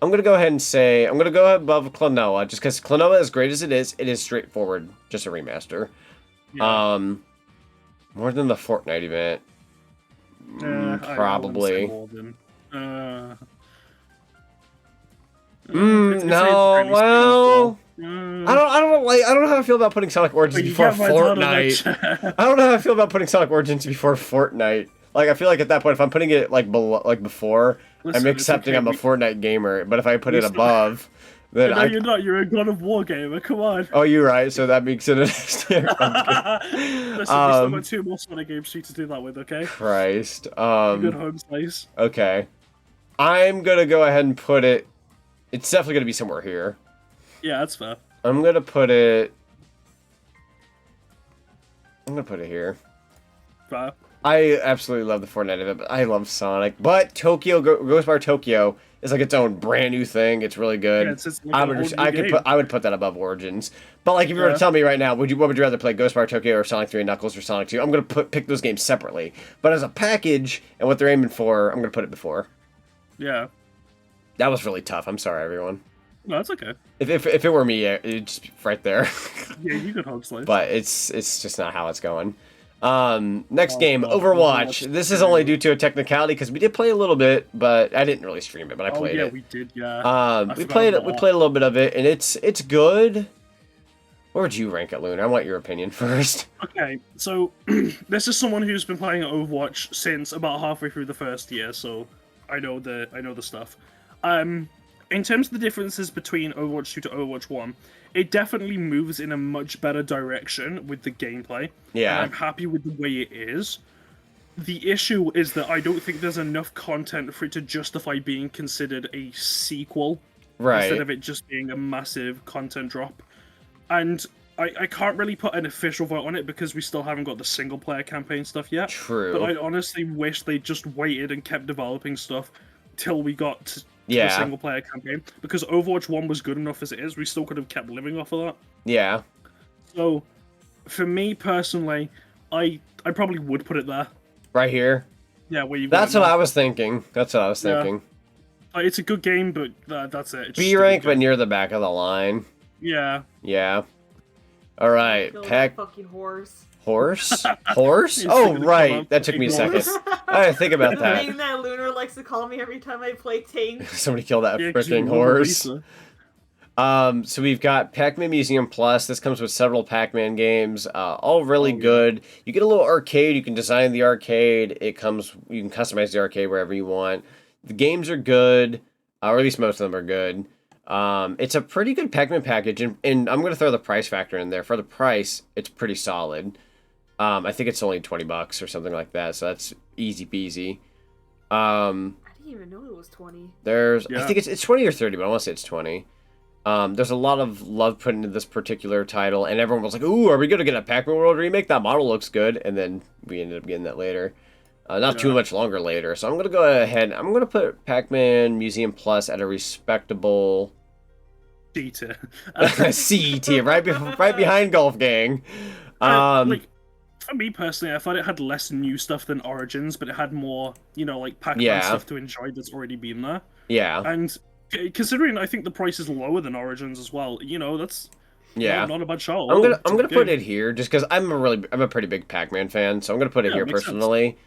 I'm gonna go ahead and say I'm gonna go above Klonoa just because Klonoa, as great as it is straightforward, just a remaster. Yeah. More than the Fortnite event. Probably. No, well, I don't know how I feel about putting Sonic Origins before Fortnite. I don't know how I feel about putting Sonic Origins before Fortnite. Like, I feel like at that point, if I'm putting it like before, I'm accepting I'm a Fortnite gamer. But if I put it above, then no, you're not. You're a God of War gamer. Come on. Oh, you're right. So that makes it. Listen, we still got 2 more Sonic games for you to do that with. Okay. Christ. Good home slice. Okay. I'm gonna go ahead and put it. It's definitely gonna be somewhere here. Yeah, that's fair. I'm gonna put it here. Fair. I absolutely love the Fortnite event, but I love Sonic. But Ghostwire Tokyo is like its own brand new thing. It's really good. Yeah, I would put that above Origins. But like if you were to tell me right now, what would you rather play, Ghostwire Tokyo or Sonic 3 and Knuckles or Sonic 2? I'm gonna pick those games separately. But as a package and what they're aiming for, I'm gonna put it before. Yeah. That was really tough. I'm sorry, everyone. No, that's okay. If it were me, it'd just be right there. Yeah, you could hope so. But it's just not how it's going. Next game, Overwatch. This is only due to a technicality because we did play a little bit, but I didn't really stream it, but I played it. Yeah, we did, yeah. We played a little bit of it, and it's good. Where would you rank it, Lunar? I want your opinion first. Okay, so this is someone who's been playing Overwatch since about halfway through the first year, so I know the stuff. In terms of the differences between Overwatch 2 to Overwatch 1, it definitely moves in a much better direction with the gameplay. Yeah. And I'm happy with the way it is. The issue is that I don't think there's enough content for it to justify being considered a sequel. Right. Instead of it just being a massive content drop. And I can't really put an official vote on it because we still haven't got the single-player campaign stuff yet. True. But I honestly wish they just waited and kept developing stuff till we got to the single-player campaign. Because Overwatch 1 was good enough as it is, we still could have kept living off of that. Yeah. So, for me personally, I probably would put it there. Right here? Yeah, where you. That's what I was thinking. Thinking. It's a good game, but that's it. B rank, but near the back of the line. Yeah. Yeah. All right. Fucking horse. Horse? Horse? Oh, right. That took me a second. I didn't think about that. The thing that Lunar likes to call me every time I play Ting. Somebody killed that freaking horse. So we've got Pac-Man Museum Plus. This comes with several Pac-Man games, all really good. You get a little arcade. You can design the arcade. You can customize the arcade wherever you want. The games are good, or at least most of them are good. It's a pretty good Pac-Man package, and I'm going to throw the price factor in there. For the price, it's pretty solid. I think it's only $20 or something like that, so that's easy peasy. I didn't even know it was 20. I think it's 20 or 30, but I want to say it's 20. There's a lot of love put into this particular title, and everyone was like, ooh, are we going to get a Pac-Man World remake? That model looks good, and then we ended up getting that later. Not too much longer later, so I'm going to go ahead, I'm going to put Pac-Man Museum Plus at a respectable... C tier. C tier, right behind Golf Gang. For me personally, I thought it had less new stuff than Origins, but it had more, like Pac-Man stuff to enjoy that's already been there. Yeah. And considering I think the price is lower than Origins as well, that's not a bad show. I'm gonna put it here just because I'm a pretty big Pac-Man fan, so I'm gonna put it here personally.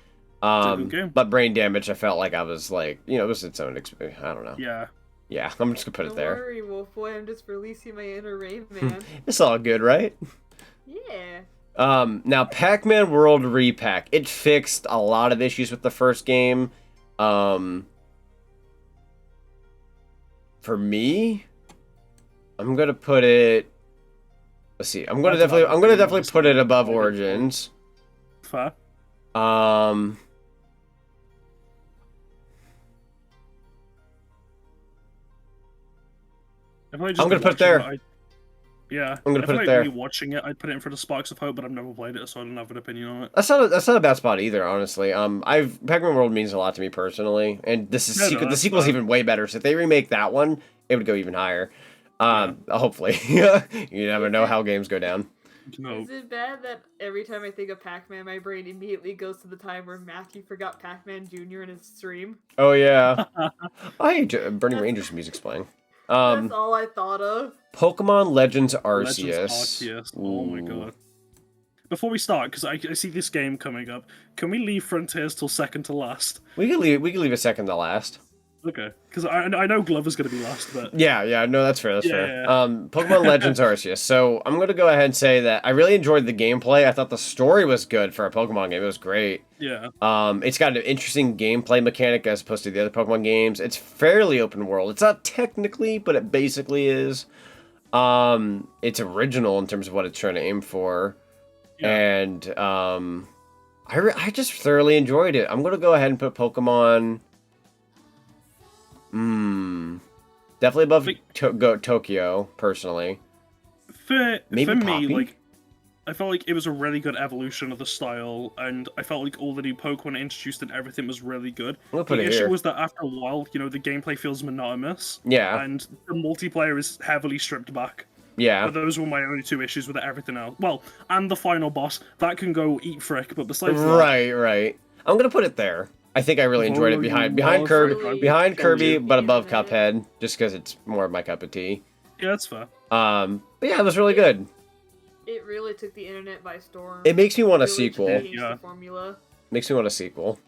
game. But brain damage, I felt like I was like, you know, it was its own experience. I don't know. Yeah. Yeah, I'm just gonna put it Don't there. worry, Wolf Boy. I'm just releasing my inner Rain Man. It's all good, right? Yeah. Now Pac-Man World Repack. It fixed a lot of issues with the first game. For me, I'm gonna put it. Let's see. I'm gonna definitely put it above Origins. Fair. I'm gonna put it there. Yeah, I'm gonna put it there. Watching it, I'd put it in for the Sparks of Hope, but I've never played it, so I don't have an opinion on it. That's not a bad spot either, honestly. Pac-Man World means a lot to me personally, and the sequel's even way better. So if they remake that one, it would go even higher. Hopefully, you never know how games go down. No. Is it bad that every time I think of Pac-Man, my brain immediately goes to the time where Matthew forgot Pac-Man Jr. in his stream? Oh yeah, Burning Rangers music's playing. That's all I thought of. Pokemon Legends Arceus. Oh my god. Before we start, because I see this game coming up, can we leave Frontiers till second to last? We can leave it second to last. Okay, because I know Glover's going to be last, but... Yeah, no, that's fair, fair. Yeah. Pokemon Legends Arceus. So, I'm going to go ahead and say that I really enjoyed the gameplay. I thought the story was good for a Pokemon game. It was great. Yeah. It's got an interesting gameplay mechanic as opposed to the other Pokemon games. It's fairly open world. It's not technically, but it basically is. It's original in terms of what it's trying to aim for. Yeah. And, I just thoroughly enjoyed it. I'm going to go ahead and put Pokemon... definitely above Tokyo, personally. For me, Poppy? like, I felt like it was a really good evolution of the style, and I felt like all the new Pokemon introduced and everything was really good. The issue was that after a while, you know, the gameplay feels monotonous. Yeah. And the multiplayer is heavily stripped back. Yeah. But those were my only two issues with everything else. Well, and the final boss, that can go eat frick, but besides that... Right. I'm gonna put it there. I think I really enjoyed it behind Kirby, but above Cuphead, just because it's more of my cup of tea. Yeah, that's fair. But yeah, it was really good. It really took the internet by storm. It makes me want a sequel. The formula. Makes me want a sequel.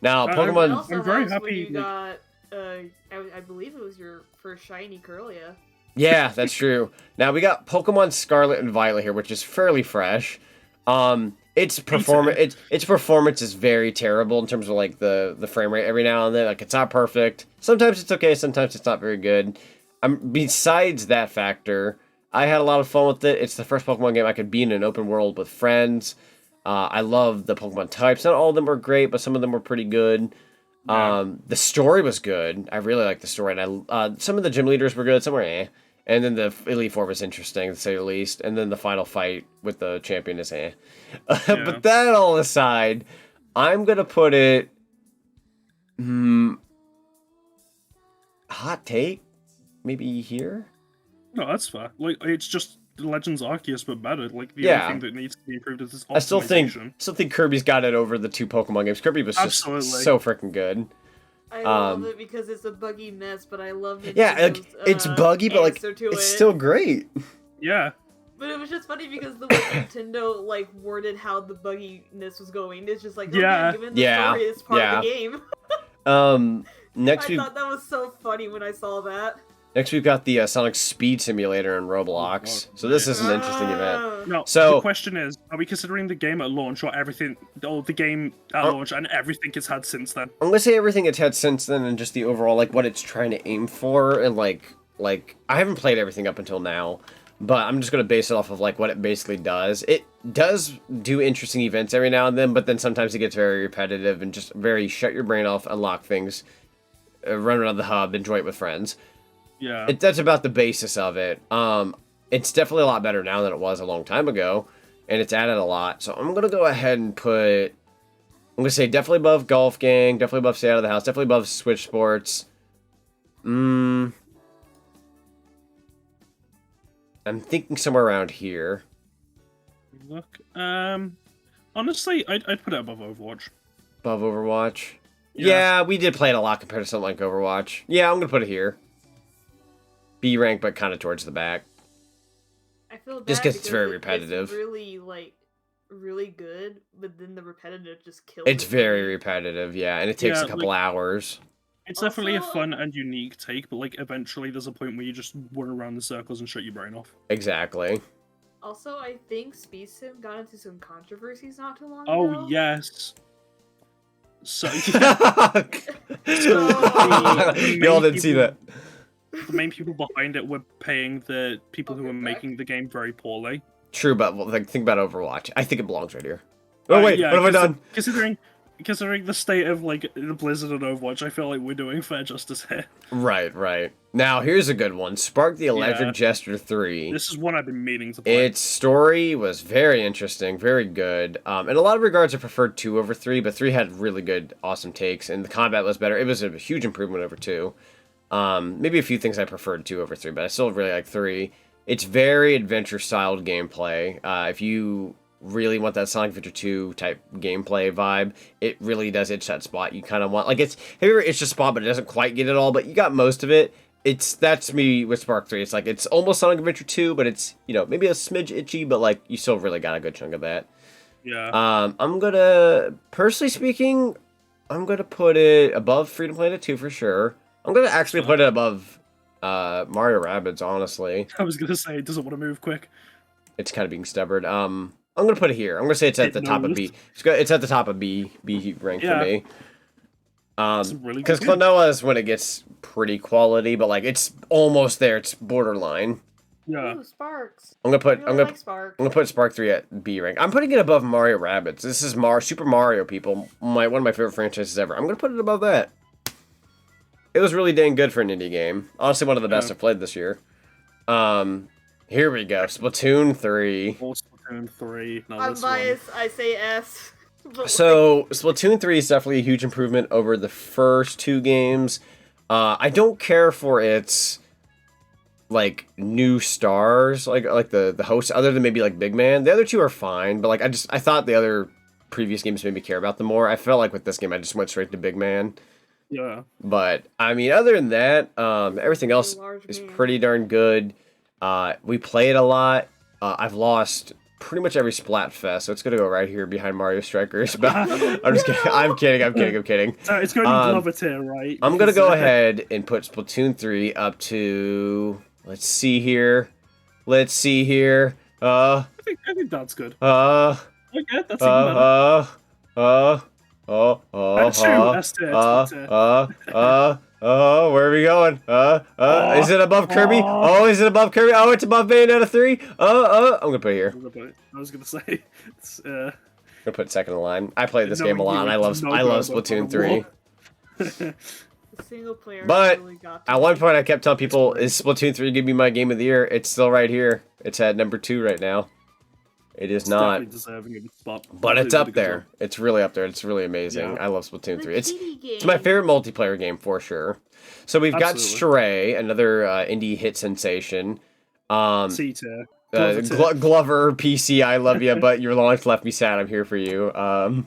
Now, Pokemon... I'm very happy. You got, I believe it was your first shiny Kirlia. Yeah, that's true. Now, we got Pokemon Scarlet and Violet here, which is fairly fresh. Its performance is very terrible in terms of like the frame rate every now and then. Like, it's not perfect. Sometimes it's okay, sometimes it's not very good. Besides that factor, I had a lot of fun with it. It's the first Pokemon game I could be in an open world with friends. I love the Pokemon types. Not all of them were great, but some of them were pretty good. The story was good. I really liked the story, and some of the gym leaders were good. Some were eh. And then the Elite Four was interesting, to say the least. And then the final fight with the champion is eh. But that all aside, I'm going to put it... hot take? Maybe here? No, that's fair. Like, it's just Legends Arceus, but better. Like, the only thing that needs to be improved is this optimization. I still think Kirby's got it over the two Pokemon games. Kirby was just so freaking good. I love it because it's a buggy mess, but I love it. Yeah, like, it's buggy, but like it's still great. Yeah. But it was just funny because the way Nintendo like worded how the bugginess was going, it's just like, okay, given the story is part of the game. I thought that was so funny when I saw that. Next, we've got the Sonic Speed Simulator in Roblox. So this is an interesting event. No, the question is, are we considering the game at launch or everything, or the game at launch and everything it's had since then? I'm going to say everything it's had since then and just the overall, like, what it's trying to aim for. And, like I haven't played everything up until now, but I'm just going to base it off of, like, what it basically does. It does do interesting events every now and then, but then sometimes it gets very repetitive and just very shut your brain off, unlock things, run around the hub, enjoy it with friends. Yeah. That's about the basis of it. It's definitely a lot better now than it was a long time ago, and it's added a lot. So I'm going to go ahead and I'm going to say definitely above Golf Gang, definitely above Stay Out of the House, definitely above Switch Sports. I'm thinking somewhere around here. Look, honestly, I'd put it above Overwatch. Above Overwatch? Yeah, we did play it a lot compared to something like Overwatch. Yeah, I'm going to put it here. B rank, but kind of towards the back. I feel bad just because it's very repetitive. repetitive. It's really like really good, but then the repetitive just kills It's it for very me. repetitive, yeah, and it takes Yeah, a couple hours. It's definitely a Also- fun and unique take, but like eventually there's a point where you just run around in circles and shut your brain off. Exactly. Also, I think Speed Sim got into some controversies not too long Oh ago. yes. So Y'all didn't see that. The main people behind it were paying the people who were making the game very poorly. True, but like, think about Overwatch. I think it belongs right here. Oh wait, yeah, what have I done? Considering the state of like Blizzard and Overwatch, I feel like we're doing fair justice here. Right. Now here's a good one. Spark the Electric Yeah. Jester 3. This is one I've been meaning to play. Its story was very interesting, very good. In a lot of regards, I preferred 2 over 3, but 3 had really good, awesome takes, and the combat was better. It was a huge improvement over 2. Maybe a few things I preferred 2 over 3, but I still really like 3. It's very adventure-styled gameplay. If you really want that Sonic Adventure 2 type gameplay vibe, it really does itch that spot you kind of want. Like, it's a spot, but it doesn't quite get it all, but you got most of it. That's me with Spark 3. It's like, it's almost Sonic Adventure 2, but it's, maybe a smidge itchy, but like, you still really got a good chunk of that. Yeah. Personally speaking, I'm gonna put it above Freedom Planet 2 for sure. I'm gonna actually put it above Mario Rabbids, honestly. I was gonna say, it doesn't want to move quick. It's kind of being stubborn. I'm gonna put it here. I'm gonna say it's at the top of B. It's at the top of B rank for me. Because Klonoa is when it gets pretty quality, but like it's almost there. It's borderline. Yeah. Ooh, Sparks. I'm gonna Spark. put Spark 3 at B rank. I'm putting it above Mario Rabbids. This is Super Mario, people. One of my favorite franchises ever. I'm gonna put it above that. It was really dang good for an indie game. Honestly, one of the best I've played this year. Here we go. Splatoon 3. Splatoon 3. No, I'm biased. I say S. So, Splatoon 3 is definitely a huge improvement over the first 2 games. I don't care for its, like, new stars, like the hosts, other than maybe, like, Big Man. The other 2 are fine, but, like, I thought the other previous games made me care about them more. I felt like with this game, I just went straight to Big Man. Yeah. But, I mean, other than that, everything else is pretty darn good. We play it a lot. I've lost pretty much every Splatfest, so it's gonna go right here behind Mario Strikers. But I'm just kidding. I'm kidding. Sorry, it's going to Glover tier, right? I'm gonna go ahead and put Splatoon 3 up to. Let's see here. I think that's good. Okay, that's even better. Where are we going? Is it above Kirby? Is it above Kirby? It's above Bayonetta 3. I'm gonna put it here. I was gonna say, it's, I'm gonna put second in line. I played this game a lot, and I love Splatoon 3. The single player But really got at one point, I kept telling people, "Is Splatoon 3 gonna be my game of the year?" It's still right here. It's at number 2 right now. It is not, deserving of a spot. but it's up there. It's really up there. It's really amazing. Yeah. I love Splatoon 3. It's It's my favorite multiplayer game for sure. So we've got Absolutely. Stray, another indie hit sensation. C tier. Glover PC, I love you, but your launch left me sad. I'm here for you. I'm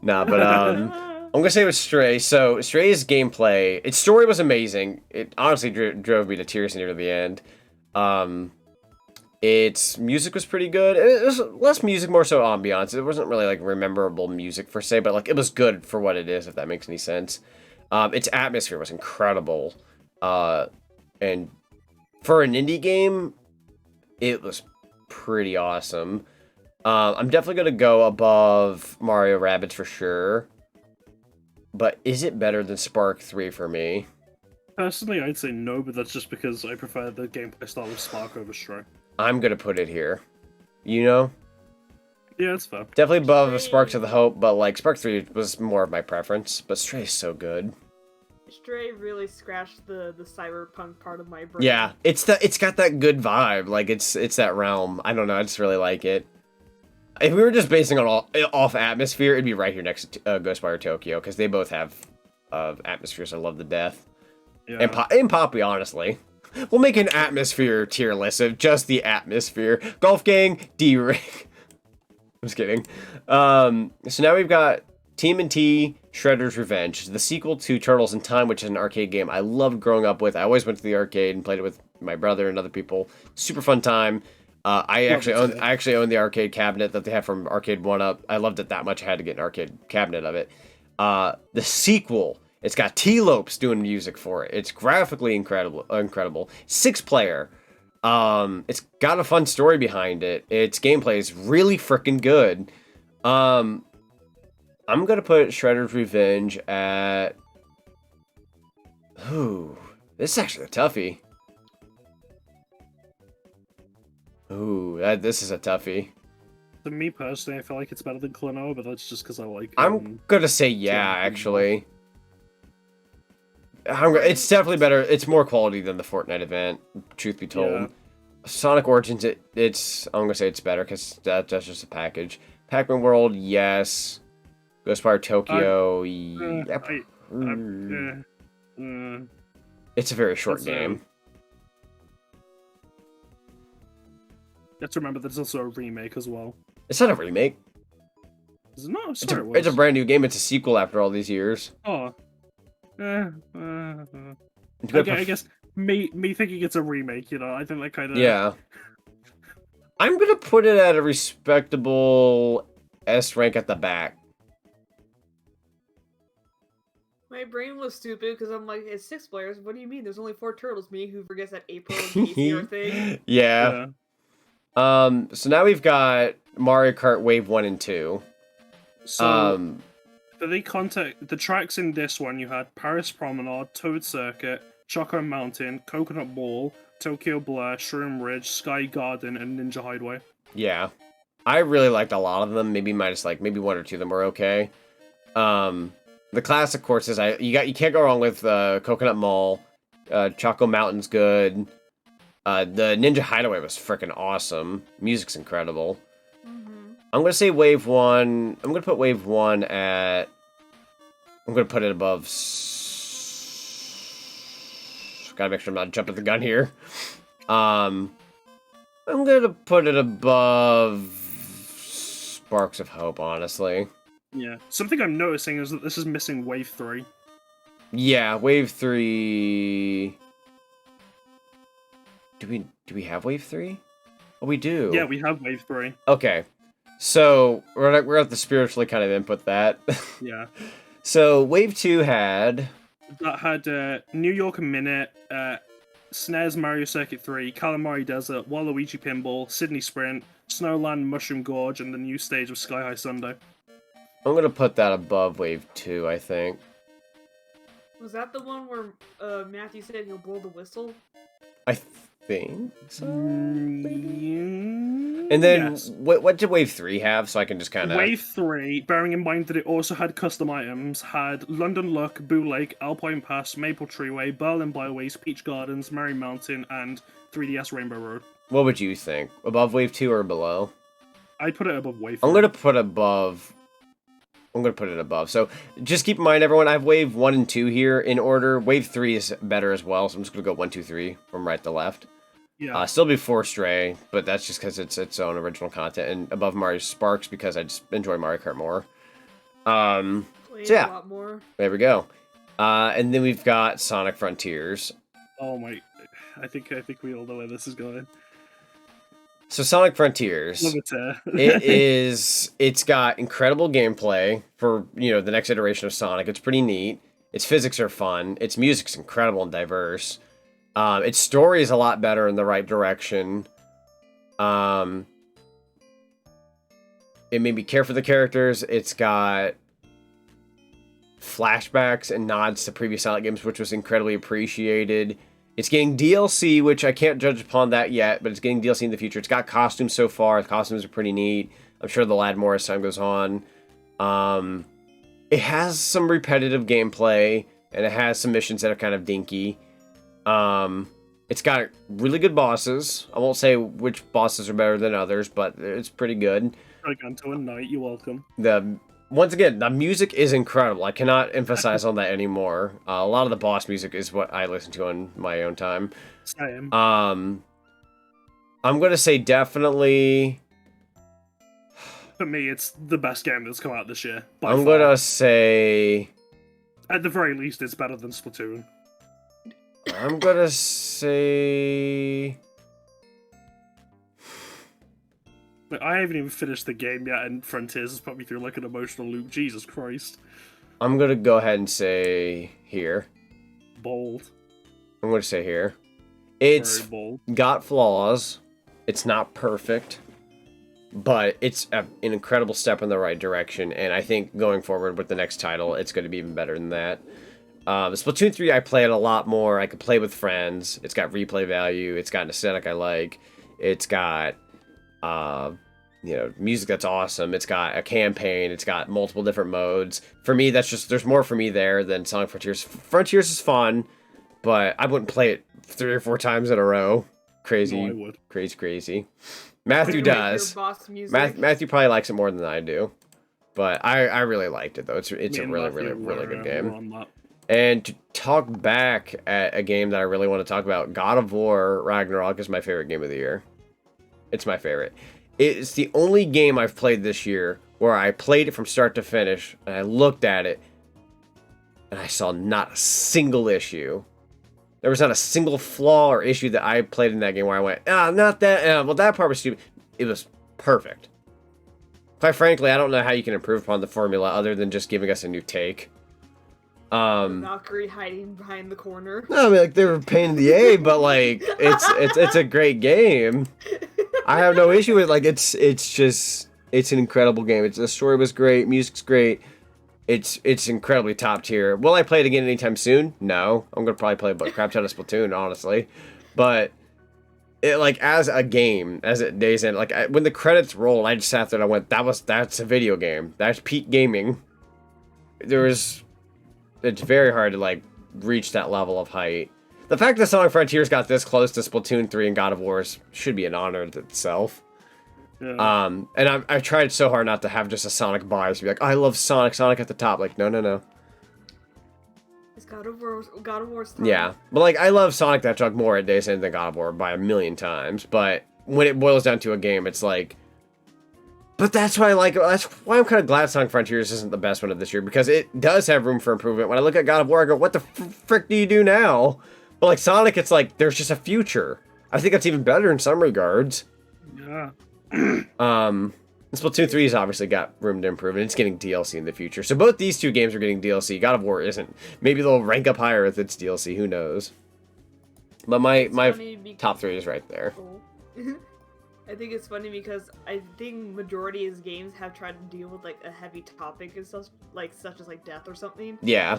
gonna say it was Stray. So Stray's gameplay, its story was amazing. It honestly drove me to tears near the end. Its music was pretty good. It was less music, more so ambiance. It wasn't really like memorable music per se, but like it was good for what it is, if that makes any sense. Its atmosphere was incredible, and for an indie game, it was pretty awesome. I'm definitely gonna go above Mario Rabbids for sure. But is it better than Spark 3 for me? Personally, I'd say no, but that's just because I prefer the gameplay style of Spark over Stray. I'm gonna put it here. Yeah, that's fair. Definitely above Sparks of the Hope, but like Spark 3 was more of my preference. But Stray is so good. Stray really scratched the cyberpunk part of my brain. Yeah, it's got that good vibe. Like it's that realm. I don't know. I just really like it. If we were just basing on off atmosphere, it'd be right here next to Ghostwire Tokyo, because they both have atmospheres I love to death. Yeah. And Poppy, honestly. We'll make an atmosphere tier list of just the atmosphere. Golf Gang, D-Rank. I'm just kidding. So now we've got TMNT Shredder's Revenge, the sequel to Turtles in Time, which is an arcade game I loved growing up with. I always went to the arcade and played it with my brother and other people. Super fun time. I actually own the arcade cabinet that they had from Arcade 1-Up. I loved it that much I had to get an arcade cabinet of it. The sequel, it's got T-Lopes doing music for it. It's graphically incredible. 6-player. It's got a fun story behind it. Its gameplay is really freaking good. I'm gonna put Shredder's Revenge at... Ooh, this is actually a toughie. Ooh, this is a toughie. To me personally, I feel like it's better than Klonoa, but that's just because I like. I'm gonna say yeah, actually. It's definitely better. It's more quality than the Fortnite event, truth be told. Yeah. Sonic Origins, I'm gonna say it's better because that's just a package. Pac-Man World, yes. Ghostwire Tokyo, yep. It's a very short game. You have to remember there's also a remake as well. It's not a remake. Is it not? It's a brand new game. It's a sequel after all these years. Oh. I guess me thinking it's a remake, you know, I think that kind of... Yeah. I'm gonna put it at a respectable S rank at the back. My brain was stupid because I'm like, it's 6 players. What do you mean? There's only 4 turtles. Me who forgets that April and Casey are thing. Yeah. So now we've got Mario Kart Wave 1 and 2. So, for the tracks in this one, you had Paris Promenade, Toad Circuit, Choco Mountain, Coconut Ball, Tokyo Blur, Shroom Ridge, Sky Garden, and Ninja Hideaway. Yeah. I really liked a lot of them. Maybe minus maybe 1 or 2 of them were okay. The classic courses, you can't go wrong with Coconut Mall. Choco Mountain's good. The Ninja Hideaway was freaking awesome. Music's incredible. I'm gonna say Wave 1. I'm gonna put Wave 1 at... I'm gonna put it above... Gotta make sure I'm not jumping the gun here. I'm gonna put it above... Sparks of Hope, honestly. Yeah. Something I'm noticing is that this is missing Wave 3. Yeah, Wave 3... Do we have Wave 3? Oh, we do. Yeah, we have Wave 3. Okay. So, we're going to have to spiritually kind of input that. Yeah. So, Wave 2 had... That had New York Minute, SNES Mario Circuit 3, Calamari Desert, Waluigi Pinball, Sydney Sprint, Snowland Mushroom Gorge, and the new stage of Sky High Sundae. I'm going to put that above Wave 2, I think. Was that the one where Matthew said he'll blow the whistle? I think so. And then, yes. What did Wave 3 have? So I can just kind of... Wave 3, bearing in mind that it also had custom items, had London Luck, Boo Lake, Alpine Pass, Maple Treeway, Berlin Byways, Peach Gardens, Merry Mountain, and 3DS Rainbow Road. What would you think? Above Wave 2 or below? I'd put it above Wave 3. I'm going to put above... I'm going to put it above. So, just keep in mind, everyone, I have Wave 1 and 2 here in order. Wave 3 is better as well, so I'm just going to go 1, 2, 3 from right to left. Yeah. Still before Stray, but that's just because it's its own original content. And above Mario Sparks because I just enjoy Mario Kart more. So yeah. A lot more. There we go. And then we've got Sonic Frontiers. Oh my... I think we all know where this is going. So Sonic Frontiers, it's got incredible gameplay for, the next iteration of Sonic. It's pretty neat. Its physics are fun. Its music's incredible and diverse. Its story is a lot better in the right direction. It made me care for the characters. It's got flashbacks and nods to previous Sonic games, which was incredibly appreciated. It's getting DLC, which I can't judge upon that yet, but it's getting DLC in the future. It's got costumes so far. The costumes are pretty neat. I'm sure they'll add more as time goes on. It has some repetitive gameplay, and it has some missions that are kind of dinky. It's got really good bosses. I won't say which bosses are better than others, but it's pretty good. Gargantua Knight, you're welcome. Once again, the music is incredible. I cannot emphasize on that anymore. A lot of the boss music is what I listen to on my own time. Same. I'm gonna say definitely... For me, it's the best game that's come out this year. I'm gonna say... At the very least, it's better than Splatoon. I'm gonna say... Like, I haven't even finished the game yet, and Frontiers has put me through like an emotional loop. Jesus Christ. I'm gonna go ahead and say here. Bold. I'm gonna say here. It's Very bold. got flaws. It's not perfect, but it's an incredible step in the right direction. And I think going forward with the next title, it's going to be even better than that. Splatoon 3, I play it a lot more. I could play with friends. It's got replay value. It's got an aesthetic I like. It's got, music that's awesome. It's got a campaign. It's got multiple different modes. For me, that's just, there's more for me there than Sonic Frontiers. Frontiers is fun, but I wouldn't play it 3 or 4 times in a row. Crazy. No, I would. Crazy. Matthew does. Matthew probably likes it more than I do. But I really liked it, though. It's a really good game. And to talk back at a game that I really want to talk about, God of War Ragnarok is my favorite game of the year. It's my favorite. It's the only game I've played this year where I played it from start to finish, and I looked at it, and I saw not a single issue. There was not a single flaw or issue that I played in that game where I went, not that, well, that part was stupid. It was perfect. Quite frankly, I don't know how you can improve upon the formula other than just giving us a new take. Valkyrie hiding behind the corner. No, I mean, like, they were a pain in the A, but, like, it's a great game. I have no issue with it. Like, it's an incredible game. The story was great, music's great. It's incredibly top tier. Will I play it again anytime soon? No. I'm gonna probably play a crap ton of Splatoon, honestly. But it, like, as a game, as it days in, like, when the credits rolled, I just sat there and I went, that's a video game. That's peak gaming. It's very hard to, like, reach that level of height. The fact that Sonic Frontiers got this close to Splatoon 3 and God of War should be an honor in itself. Yeah. And I've tried so hard not to have just a Sonic bias. Be like, I love Sonic at the top. Like, no. It's God of War's time. Yeah, but, like, I love Sonic the Hedgehog more at Days End than God of War by a million times. But when it boils down to a game, it's like... But that's why I like it. That's why I'm kind of glad Sonic Frontiers isn't the best one of this year, because it does have room for improvement. When I look at God of War, I go, what the frick do you do now? But, like, Sonic, it's like, there's just a future. I think that's even better in some regards. Yeah. Splatoon 3 has obviously got room to improve, and it's getting DLC in the future. So both these two games are getting DLC. God of War isn't. Maybe they'll rank up higher with its DLC. Who knows? But my top 3 is right there. I think it's funny because I think majority of games have tried to deal with, like, a heavy topic and stuff, like, such as, like, death or something. Yeah.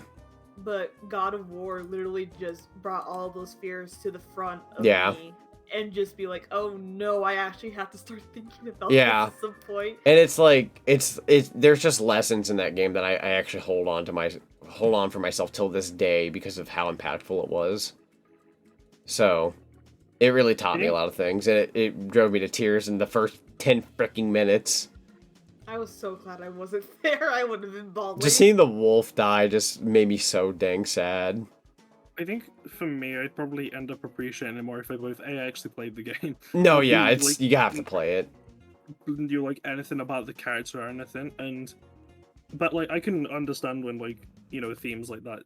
But God of War literally just brought all those fears to the front of me and just be like, oh no, I actually have to start thinking about this at some point. And it's like, there's just lessons in that game that I actually hold on for myself till this day because of how impactful it was. So... It really taught me a lot of things, and it drove me to tears in the first 10 freaking minutes. I was so glad I wasn't there. I would have been bawling. Just seeing the wolf die just made me so dang sad. I think, for me, I'd probably end up appreciating it more if I both actually played the game. No, yeah, you have to play it. Didn't do, like, anything about the character or anything, but, like, I can understand when, like, themes like that,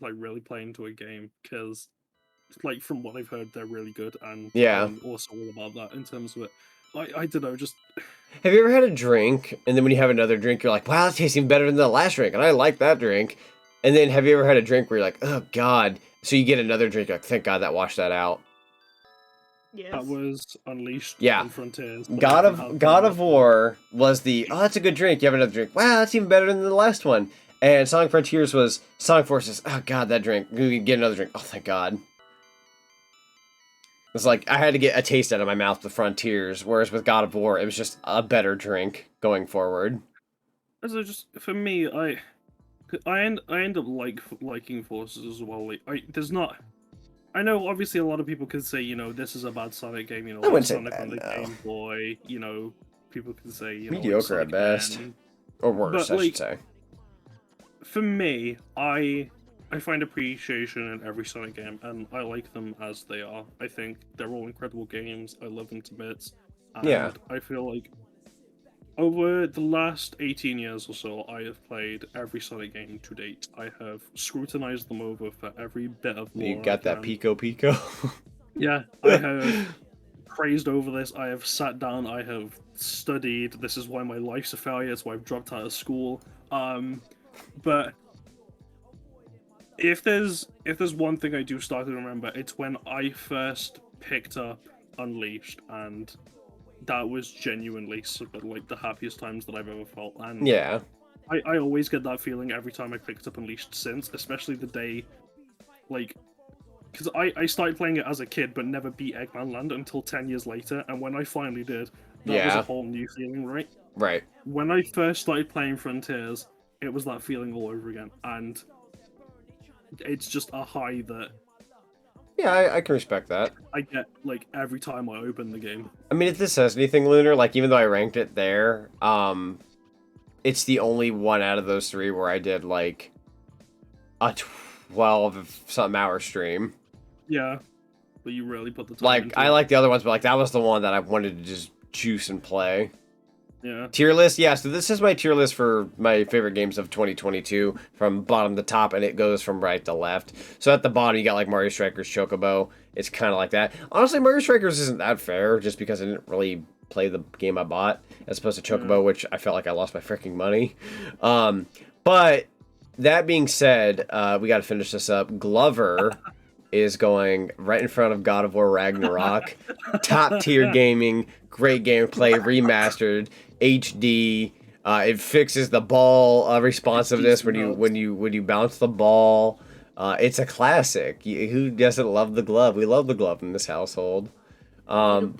like, really play into a game, because... Like, from what I've heard, they're really good, and I'm also all about that in terms of it. Like, I don't know, just... Have you ever had a drink, and then when you have another drink, you're like, wow, that tastes even better than the last drink, and I like that drink. And then have you ever had a drink where you're like, oh, God. So you get another drink, you're like, thank God that washed that out. Yes. That was Unleashed on Frontiers. God of War was the, oh, that's a good drink, you have another drink. Wow, that's even better than the last one. And Sonic Frontiers was, Sonic Forces, oh, God, that drink. You get another drink. Oh, thank God. It's like, I had to get a taste out of my mouth with Frontiers, whereas with God of War, it was just a better drink going forward. So just, for me, I end up liking Forces as well. Like, there's not... I know, obviously, a lot of people can say, this is a bad Sonic game, I wouldn't Sonic say on the bad, no. Game Boy, people can say, mediocre at best. Or worse, I should say. For me, I find appreciation in every Sonic game, and I like them as they are. I think they're all incredible games. I love them to bits. And I feel like over the last 18 years or so, I have played every Sonic game to date. I have scrutinized them over for every bit of lore. You got that Pico? Yeah, I have crazed over this. I have sat down. I have studied. This is why my life's a failure. It's why I've dropped out of school. But if there's one thing I do start to remember, it's when I first picked up Unleashed, and that was genuinely sort of like the happiest times that I've ever felt. And Yeah. I always get that feeling every time I picked up Unleashed since, especially the day, like, because I started playing it as a kid but never beat Eggman Land until 10 years later, and when I finally did, that was a whole new feeling, right? Right. When I first started playing Frontiers, it was that feeling all over again, and it's just a high that... Yeah, I can respect that. I get, like, every time I open the game. I mean, if this says anything, Lunar, like, even though I ranked it there, it's the only one out of those three where I did, like, a 12-something hour stream. Yeah, but you really put the time Like, into I it. like the other ones, but, like, that was the one that I wanted to just juice and play. Yeah. Tier list? Yeah, so this is my tier list for my favorite games of 2022, from bottom to top, and it goes from right to left. So at the bottom, you got, like, Mario Strikers Chocobo. It's kind of like that. Honestly, Mario Strikers isn't that fair, just because I didn't really play the game I bought, as opposed to Chocobo, which I felt like I lost my freaking money. But that being said, we got to finish this up. Glover is going right in front of God of War Ragnarok. Top tier gaming, great gameplay, remastered, HD. It fixes the ball responsiveness when you bounce the ball. It's a classic. Who doesn't love the glove? We love the glove in this household. But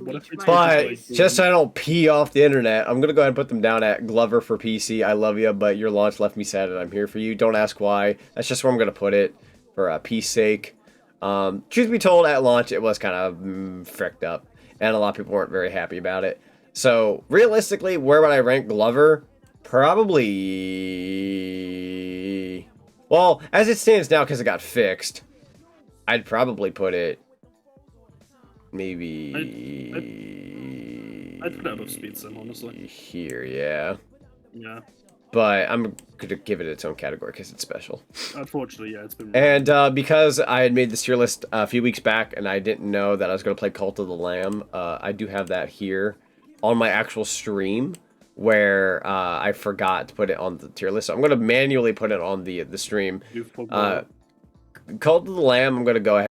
just so I don't pee off the internet, I'm gonna go ahead and put them down at Glover for PC. I love you, but your launch left me sad, and I'm here for you. Don't ask why. That's just where I'm gonna put it for peace sake. Truth be told, at launch it was kind of fricked up, and a lot of people weren't very happy about it. So realistically, where would I rank Glover? Probably, well, as it stands now, because it got fixed, I'd probably put it. Maybe I'd put it above Speed Sim, honestly. Here, yeah. Yeah. But I'm gonna give it its own category because it's special. Unfortunately, yeah, it's been. And because I had made this tier list a few weeks back, and I didn't know that I was gonna play Cult of the Lamb, I do have that here on my actual stream, where I forgot to put it on the tier list. So I'm gonna manually put it on the stream. Cult of the Lamb, I'm gonna go ahead.